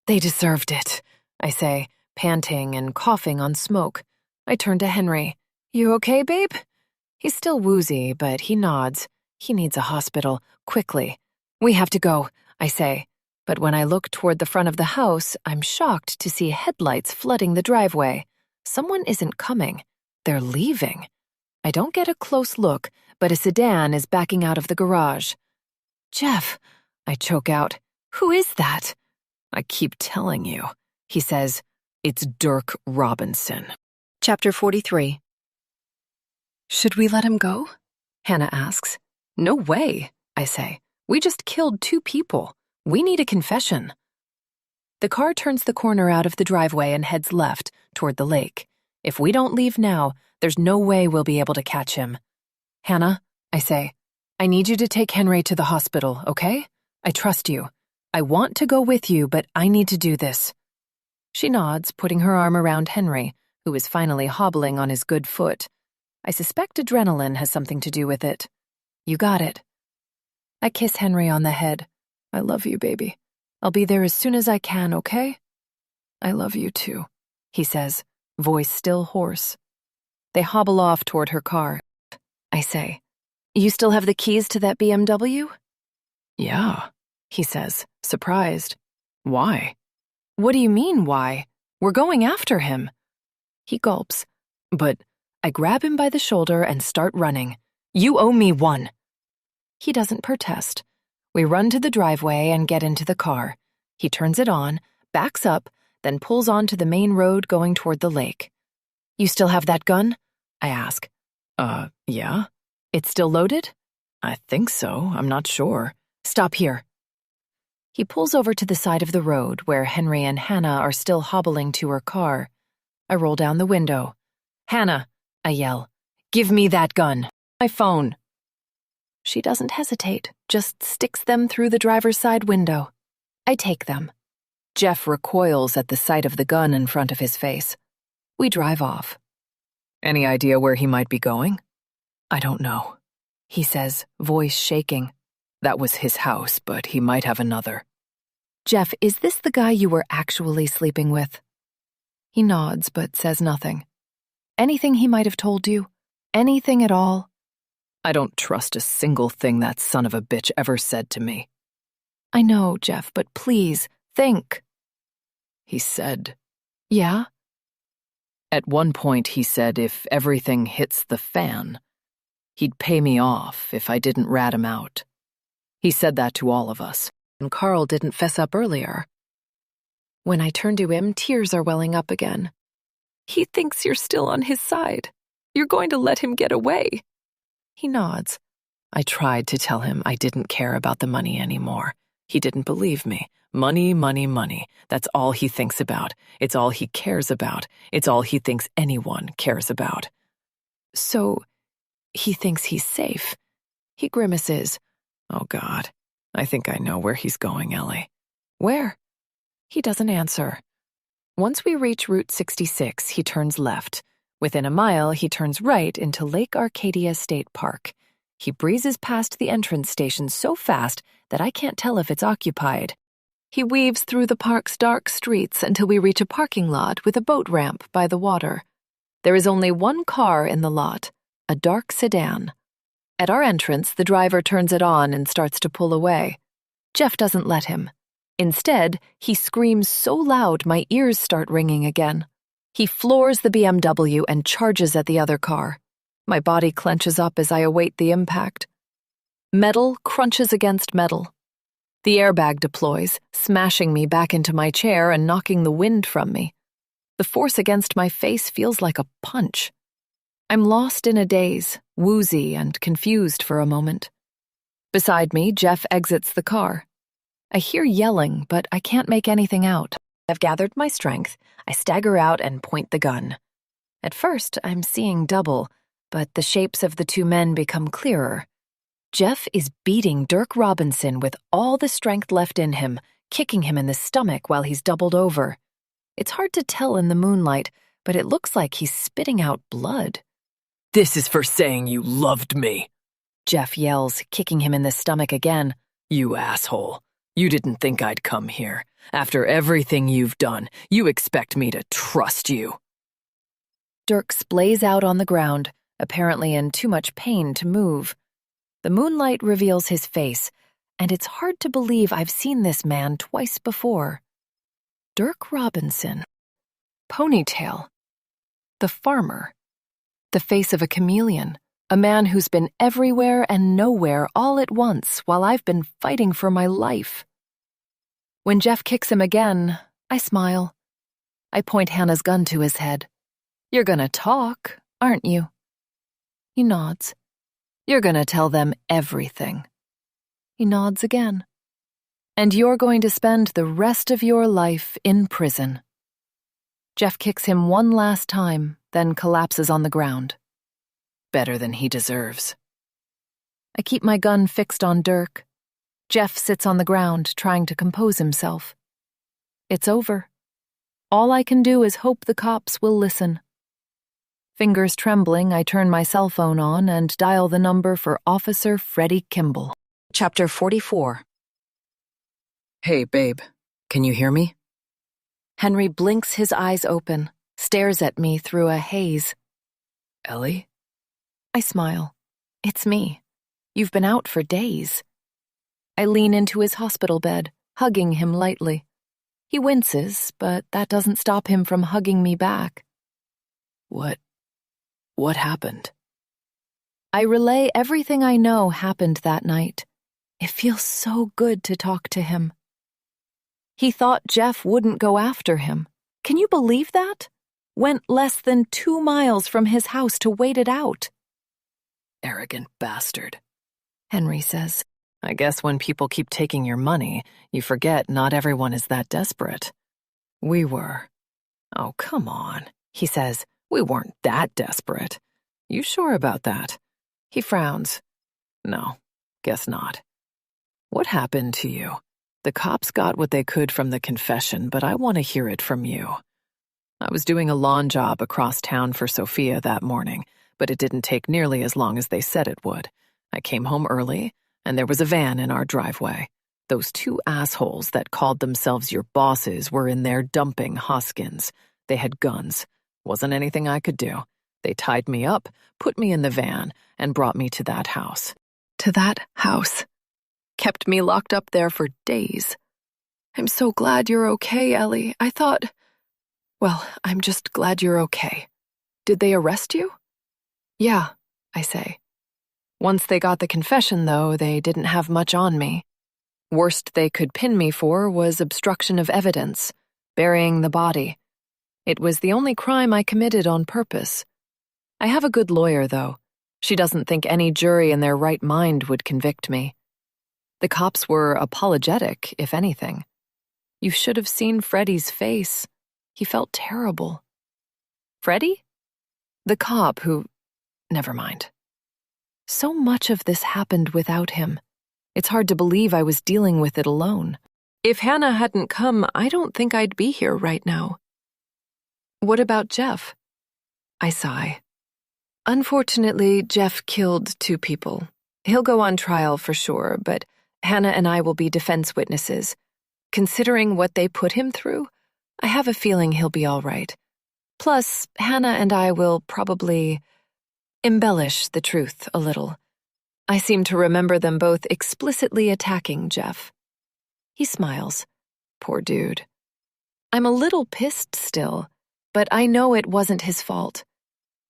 They deserved it, I say, panting and coughing on smoke. I turn to Henry. You okay, babe? He's still woozy, but he nods. He needs a hospital, quickly. We have to go, I say. But when I look toward the front of the house, I'm shocked to see headlights flooding the driveway. Someone isn't coming. They're leaving. I don't get a close look, but a sedan is backing out of the garage. Jeff, I choke out. Who is that? I keep telling you, he says. It's Dirk Robinson. Chapter 43. Should we let him go? Hannah asks. No way, I say. We just killed 2 people. We need a confession. The car turns the corner out of the driveway and heads left, toward the lake. If we don't leave now, there's no way we'll be able to catch him. Hannah, I say, I need you to take Henry to the hospital, okay? I trust you. I want to go with you, but I need to do this. She nods, putting her arm around Henry, who is finally hobbling on his good foot. I suspect adrenaline has something to do with it. You got it. I kiss Henry on the head. I love you, baby. I'll be there as soon as I can, okay? I love you too, he says, voice still hoarse. They hobble off toward her car. I say, you still have the keys to that BMW? Yeah, he says, surprised. Why? What do you mean, why? We're going after him. He gulps, but I grab him by the shoulder and start running. You owe me one. He doesn't protest. We run to the driveway and get into the car. He turns it on, backs up, then pulls onto the main road going toward the lake. You still have that gun? I ask. Yeah. It's still loaded? I think so. I'm not sure. Stop here. He pulls over to the side of the road where Henry and Hannah are still hobbling to her car. I roll down the window. Hannah, I yell, give me that gun. My phone. She doesn't hesitate, just sticks them through the driver's side window. I take them. Jeff recoils at the sight of the gun in front of his face. We drive off. Any idea where he might be going? I don't know, he says, voice shaking. That was his house, but he might have another. Jeff, is this the guy you were actually sleeping with? He nods, but says nothing. Anything he might have told you? Anything at all? I don't trust a single thing that son of a bitch ever said to me. I know, Jeff, but please, think. He said. Yeah? At one point he said if everything hits the fan, he'd pay me off if I didn't rat him out. He said that to all of us, and Carl didn't fess up earlier. When I turn to him, tears are welling up again. He thinks you're still on his side. You're going to let him get away. He nods. I tried to tell him I didn't care about the money anymore. He didn't believe me. Money, money, money. That's all he thinks about. It's all he cares about. It's all he thinks anyone cares about. So, he thinks he's safe. He grimaces. Oh, God. I think I know where he's going, Ellie. Where? He doesn't answer. Once we reach Route 66, he turns left. Within a mile, he turns right into Lake Arcadia State Park. He breezes past the entrance station so fast that I can't tell if it's occupied. He weaves through the park's dark streets until we reach a parking lot with a boat ramp by the water. There is only one car in the lot, a dark sedan. At our entrance, the driver turns it on and starts to pull away. Jeff doesn't let him. Instead, he screams so loud my ears start ringing again. He floors the BMW and charges at the other car. My body clenches up as I await the impact. Metal crunches against metal. The airbag deploys, smashing me back into my chair and knocking the wind from me. The force against my face feels like a punch. I'm lost in a daze, woozy and confused for a moment. Beside me, Jeff exits the car. I hear yelling, but I can't make anything out. I've gathered my strength. I stagger out and point the gun. At first, I'm seeing double, but the shapes of the two men become clearer. Jeff is beating Dirk Robinson with all the strength left in him, kicking him in the stomach while he's doubled over. It's hard to tell in the moonlight, but it looks like he's spitting out blood. "This is for saying you loved me," Jeff yells, kicking him in the stomach again. "You asshole. You didn't think I'd come here. After everything you've done, you expect me to trust you." Dirk splays out on the ground, apparently in too much pain to move. The moonlight reveals his face, and it's hard to believe I've seen this man twice before. Dirk Robinson. Ponytail. The farmer. The face of a chameleon. A man who's been everywhere and nowhere all at once while I've been fighting for my life. When Jeff kicks him again, I smile. I point Hannah's gun to his head. "You're gonna talk, aren't you?" He nods. "You're gonna tell them everything." He nods again. "And you're going to spend the rest of your life in prison." Jeff kicks him one last time, then collapses on the ground. Better than he deserves. I keep my gun fixed on Dirk. Jeff sits on the ground, trying to compose himself. It's over. All I can do is hope the cops will listen. Fingers trembling, I turn my cell phone on and dial the number for Officer Freddie Kimball. Chapter 44. "Hey, babe. Can you hear me?" Henry blinks his eyes open, stares at me through a haze. "Ellie?" I smile. It's me. You've been out for days. I lean into his hospital bed, hugging him lightly. He winces, but that doesn't stop him from hugging me back. What happened?" I relay everything I know happened that night. It feels so good to talk to him. He thought Jeff wouldn't go after him. Can you believe that? Went less than 2 miles from his house to wait it out. "Arrogant bastard," Henry says. "I guess when people keep taking your money, you forget not everyone is that desperate. We were." "Oh, come on," he says. "We weren't that desperate. You sure about that?" He frowns. "No, guess not. What happened to you? The cops got what they could from the confession, but I want to hear it from you. I was doing a lawn job across town for Sophia that morning, but it didn't take nearly as long as they said it would. I came home early, and there was a van in our driveway. Those 2 assholes that called themselves your bosses were in there dumping Hoskins. They had guns. Wasn't anything I could do. They tied me up, put me in the van, and brought me to that house." To that house. Kept me locked up there for days. I'm so glad you're okay, Ellie. I'm just glad you're okay. Did they arrest you? Yeah, I say. Once they got the confession, though, they didn't have much on me. Worst they could pin me for was obstruction of evidence, burying the body. It was the only crime I committed on purpose. I have a good lawyer, though. She doesn't think any jury in their right mind would convict me. The cops were apologetic, if anything. You should have seen Freddie's face. He felt terrible. Freddie? The cop who... Never mind. So much of this happened without him. It's hard to believe I was dealing with it alone. If Hannah hadn't come, I don't think I'd be here right now. What about Jeff? I sigh. Unfortunately, Jeff killed 2 people. He'll go on trial for sure, but Hannah and I will be defense witnesses. Considering what they put him through, I have a feeling he'll be all right. Plus, Hannah and I will probably embellish the truth a little. I seem to remember them both explicitly attacking Jeff. He smiles. Poor dude. I'm a little pissed still, but I know it wasn't his fault.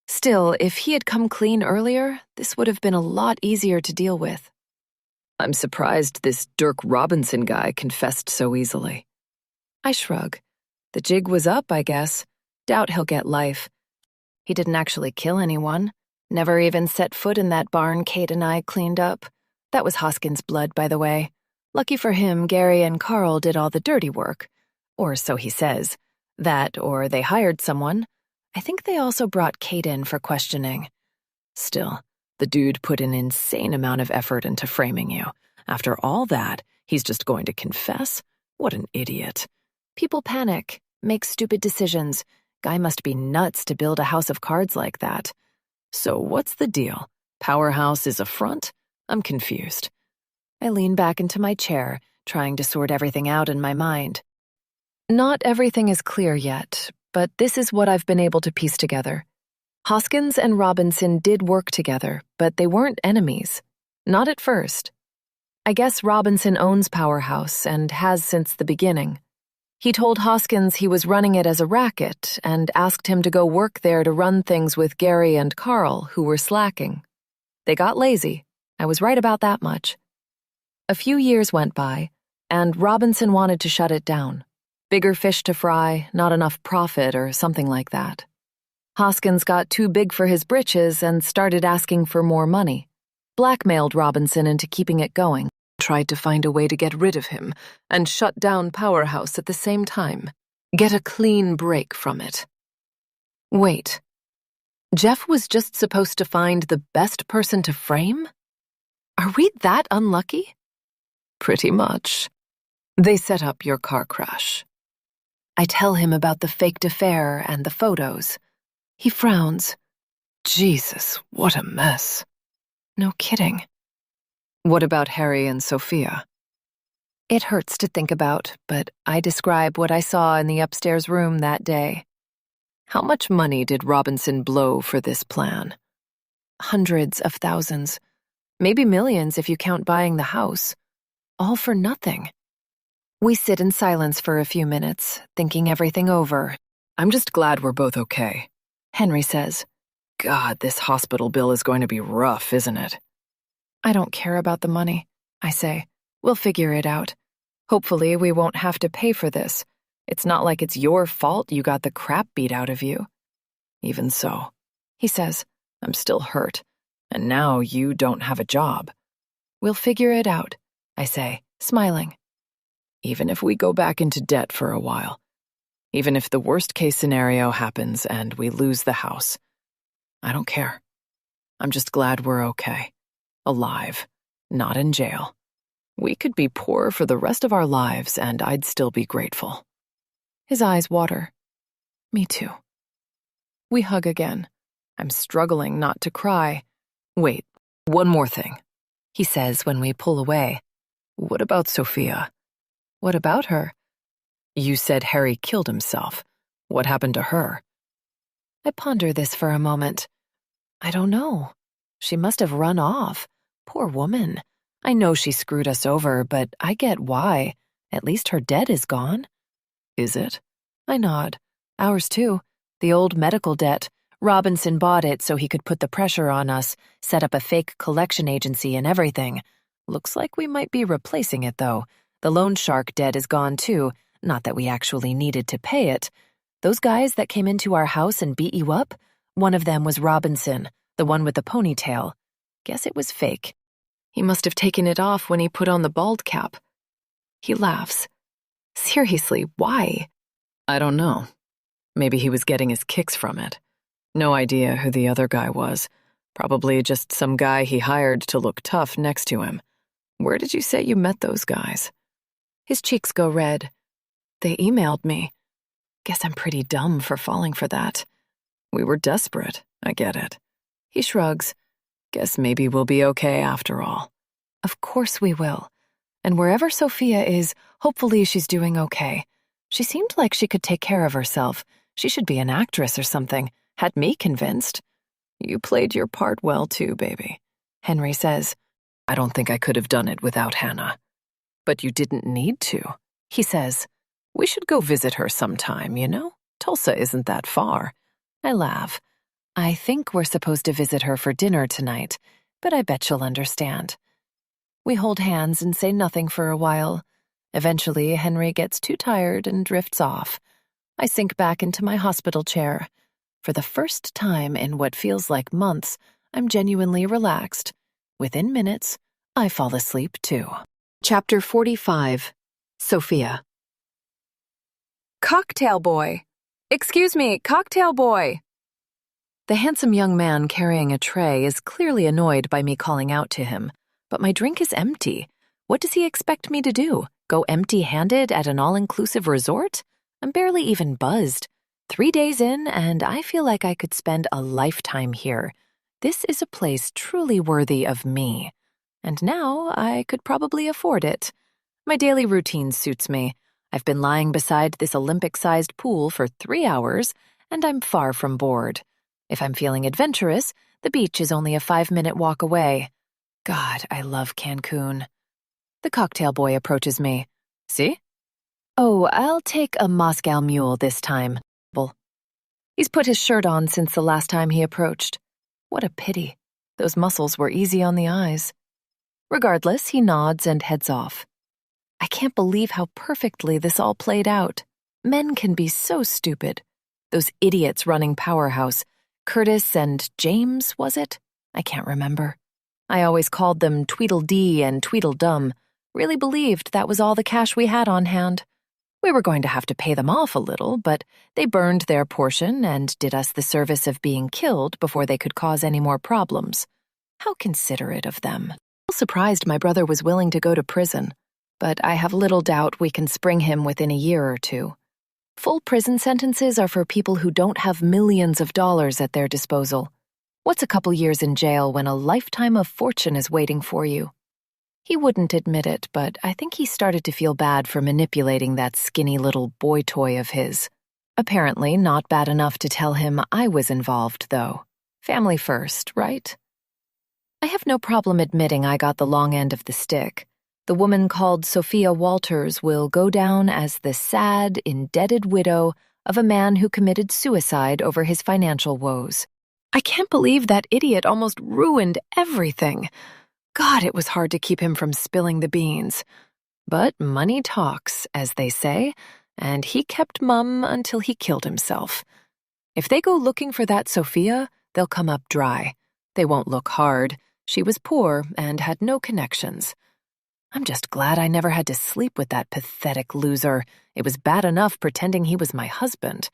Still, if he had come clean earlier, this would have been a lot easier to deal with. I'm surprised this Dirk Robinson guy confessed so easily. I shrug. The jig was up, I guess. Doubt he'll get life. He didn't actually kill anyone. Never even set foot in that barn Kate and I cleaned up. That was Hoskins' blood, by the way. Lucky for him, Gary and Carl did all the dirty work. Or so he says. That, or they hired someone. I think they also brought Kate in for questioning. Still, the dude put an insane amount of effort into framing you. After all that, he's just going to confess? What an idiot. People panic, make stupid decisions. Guy must be nuts to build a house of cards like that. So what's the deal? Powerhouse is a front? I'm confused. I lean back into my chair, trying to sort everything out in my mind. Not everything is clear yet, but this is what I've been able to piece together. Hoskins and Robinson did work together, but they weren't enemies. Not at first. I guess Robinson owns Powerhouse and has since the beginning. He told Hoskins he was running it as a racket and asked him to go work there to run things with Gary and Carl, who were slacking. They got lazy. I was right about that much. A few years went by, and Robinson wanted to shut it down. Bigger fish to fry, not enough profit, or something like that. Hoskins got too big for his britches and started asking for more money. Blackmailed Robinson into keeping it going. Tried to find a way to get rid of him and shut down Powerhouse at the same time. Get a clean break from it. Wait. Jeff was just supposed to find the best person to frame? Are we that unlucky? Pretty much. They set up your car crash. I tell him about the faked affair and the photos. He frowns. Jesus, what a mess. No kidding. What about Harry and Sophia? It hurts to think about, but I describe what I saw in the upstairs room that day. How much money did Robinson blow for this plan? Hundreds of thousands. Maybe millions if you count buying the house. All for nothing. We sit in silence for a few minutes, thinking everything over. I'm just glad we're both okay, Henry says. God, this hospital bill is going to be rough, isn't it? I don't care about the money, I say. We'll figure it out. Hopefully we won't have to pay for this. It's not like it's your fault you got the crap beat out of you. Even so, he says, I'm still hurt. And now you don't have a job. We'll figure it out, I say, smiling. Even if we go back into debt for a while. Even if the worst-case scenario happens and we lose the house. I don't care. I'm just glad we're okay. Alive. Not in jail. We could be poor for the rest of our lives and I'd still be grateful. His eyes water. Me too. We hug again. I'm struggling not to cry. Wait, one more thing, he says when we pull away. What about Sophia? What about her? You said Harry killed himself. What happened to her? I ponder this for a moment. I don't know. She must have run off. Poor woman. I know she screwed us over, but I get why. At least her debt is gone. Is it? I nod. Ours too. The old medical debt. Robinson bought it so he could put the pressure on us, set up a fake collection agency and everything. Looks like we might be replacing it, though. The loan shark debt is gone too. Not that we actually needed to pay it. Those guys that came into our house and beat you up, one of them was Robinson. The one with the ponytail. Guess it was fake. He must have taken it off when he put on the bald cap. He laughs. Seriously, why? I don't know. Maybe he was getting his kicks from it. No idea who the other guy was. Probably just some guy he hired to look tough next to him. Where did you say you met those guys? His cheeks go red. They emailed me. Guess I'm pretty dumb for falling for that. We were desperate. I get it. He shrugs. Guess maybe we'll be okay after all. Of course we will. And wherever Sophia is, hopefully she's doing okay. She seemed like she could take care of herself. She should be an actress or something. Had me convinced. You played your part well too, baby, Henry says. I don't think I could have done it without Hannah. But you didn't need to, he says. We should go visit her sometime, you know? Tulsa isn't that far. I laugh. I think we're supposed to visit her for dinner tonight, but I bet she'll understand. We hold hands and say nothing for a while. Eventually, Henry gets too tired and drifts off. I sink back into my hospital chair. For the first time in what feels like months, I'm genuinely relaxed. Within minutes, I fall asleep too. Chapter 45. Sophia. Cocktail boy! Excuse me, cocktail boy! The handsome young man carrying a tray is clearly annoyed by me calling out to him, but my drink is empty. What does he expect me to do? Go empty-handed at an all-inclusive resort? I'm barely even buzzed. 3 days in, and I feel like I could spend a lifetime here. This is a place truly worthy of me. And now I could probably afford it. My daily routine suits me. I've been lying beside this Olympic-sized pool for 3 hours, and I'm far from bored. If I'm feeling adventurous, the beach is only a 5-minute walk away. God, I love Cancun. The cocktail boy approaches me. See? Oh, I'll take a Moscow Mule this time. He's put his shirt on since the last time he approached. What a pity. Those muscles were easy on the eyes. Regardless, he nods and heads off. I can't believe how perfectly this all played out. Men can be so stupid. Those idiots running Powerhouse, Curtis and James, was it? I can't remember. I always called them Tweedledee and Tweedledum. Really believed that was all the cash we had on hand. We were going to have to pay them off a little, but they burned their portion and did us the service of being killed before they could cause any more problems. How considerate of them. I'm surprised my brother was willing to go to prison, but I have little doubt we can spring him within a year or two. Full prison sentences are for people who don't have millions of dollars at their disposal. What's a couple years in jail when a lifetime of fortune is waiting for you? He wouldn't admit it, but I think he started to feel bad for manipulating that skinny little boy toy of his. Apparently not bad enough to tell him I was involved, though. Family first, right? I have no problem admitting I got the long end of the stick. The woman called Sophia Walters will go down as the sad, indebted widow of a man who committed suicide over his financial woes. I can't believe that idiot almost ruined everything. God, it was hard to keep him from spilling the beans. But money talks, as they say, and he kept mum until he killed himself. If they go looking for that Sophia, they'll come up dry. They won't look hard. She was poor and had no connections. I'm just glad I never had to sleep with that pathetic loser. It was bad enough pretending he was my husband.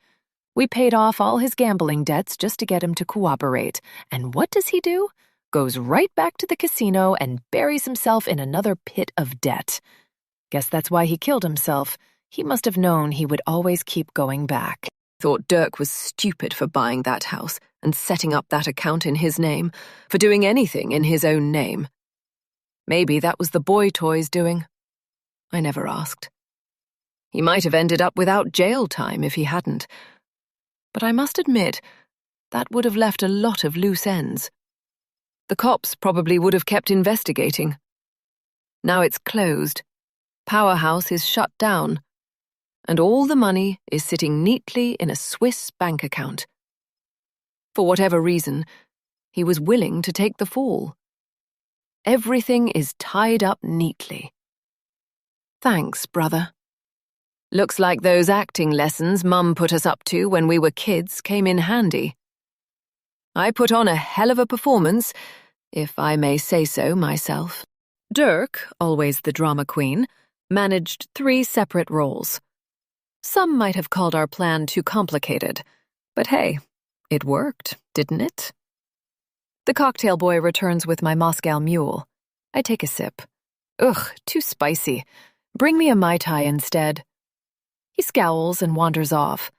We paid off all his gambling debts just to get him to cooperate. And what does he do? Goes right back to the casino and buries himself in another pit of debt. Guess that's why he killed himself. He must have known he would always keep going back. Thought Dirk was stupid for buying that house and setting up that account in his name, for doing anything in his own name. Maybe that was the boy toy's doing. I never asked. He might have ended up without jail time if he hadn't. But I must admit, that would have left a lot of loose ends. The cops probably would have kept investigating. Now it's closed. Powerhouse is shut down. And all the money is sitting neatly in a Swiss bank account. For whatever reason, he was willing to take the fall. Everything is tied up neatly. Thanks, brother. Looks like those acting lessons Mum put us up to when we were kids came in handy. I put on a hell of a performance, if I may say so myself. Dirk, always the drama queen, managed 3 separate roles. Some might have called our plan too complicated, but hey, it worked, didn't it? The cocktail boy returns with my Moscow mule. I take a sip. Ugh, too spicy. Bring me a Mai Tai instead. He scowls and wanders off.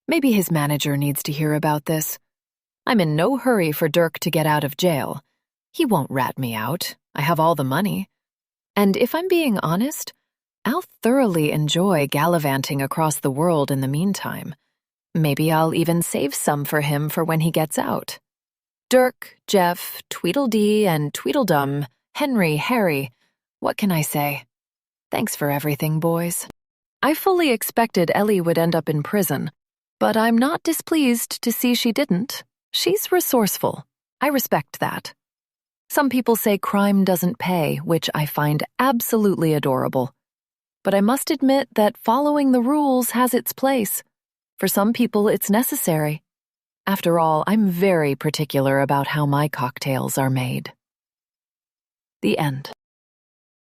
Maybe his manager needs to hear about this. I'm in no hurry for Dirk to get out of jail. He won't rat me out. I have all the money. And if I'm being honest, I'll thoroughly enjoy gallivanting across the world in the meantime. Maybe I'll even save some for him for when he gets out. Dirk, Jeff, Tweedledee, and Tweedledum, Henry, Harry, what can I say? Thanks for everything, boys. I fully expected Ellie would end up in prison, but I'm not displeased to see she didn't. She's resourceful. I respect that. Some people say crime doesn't pay, which I find absolutely adorable. But I must admit that following the rules has its place. For some people, it's necessary. After all, I'm very particular about how my cocktails are made. The end.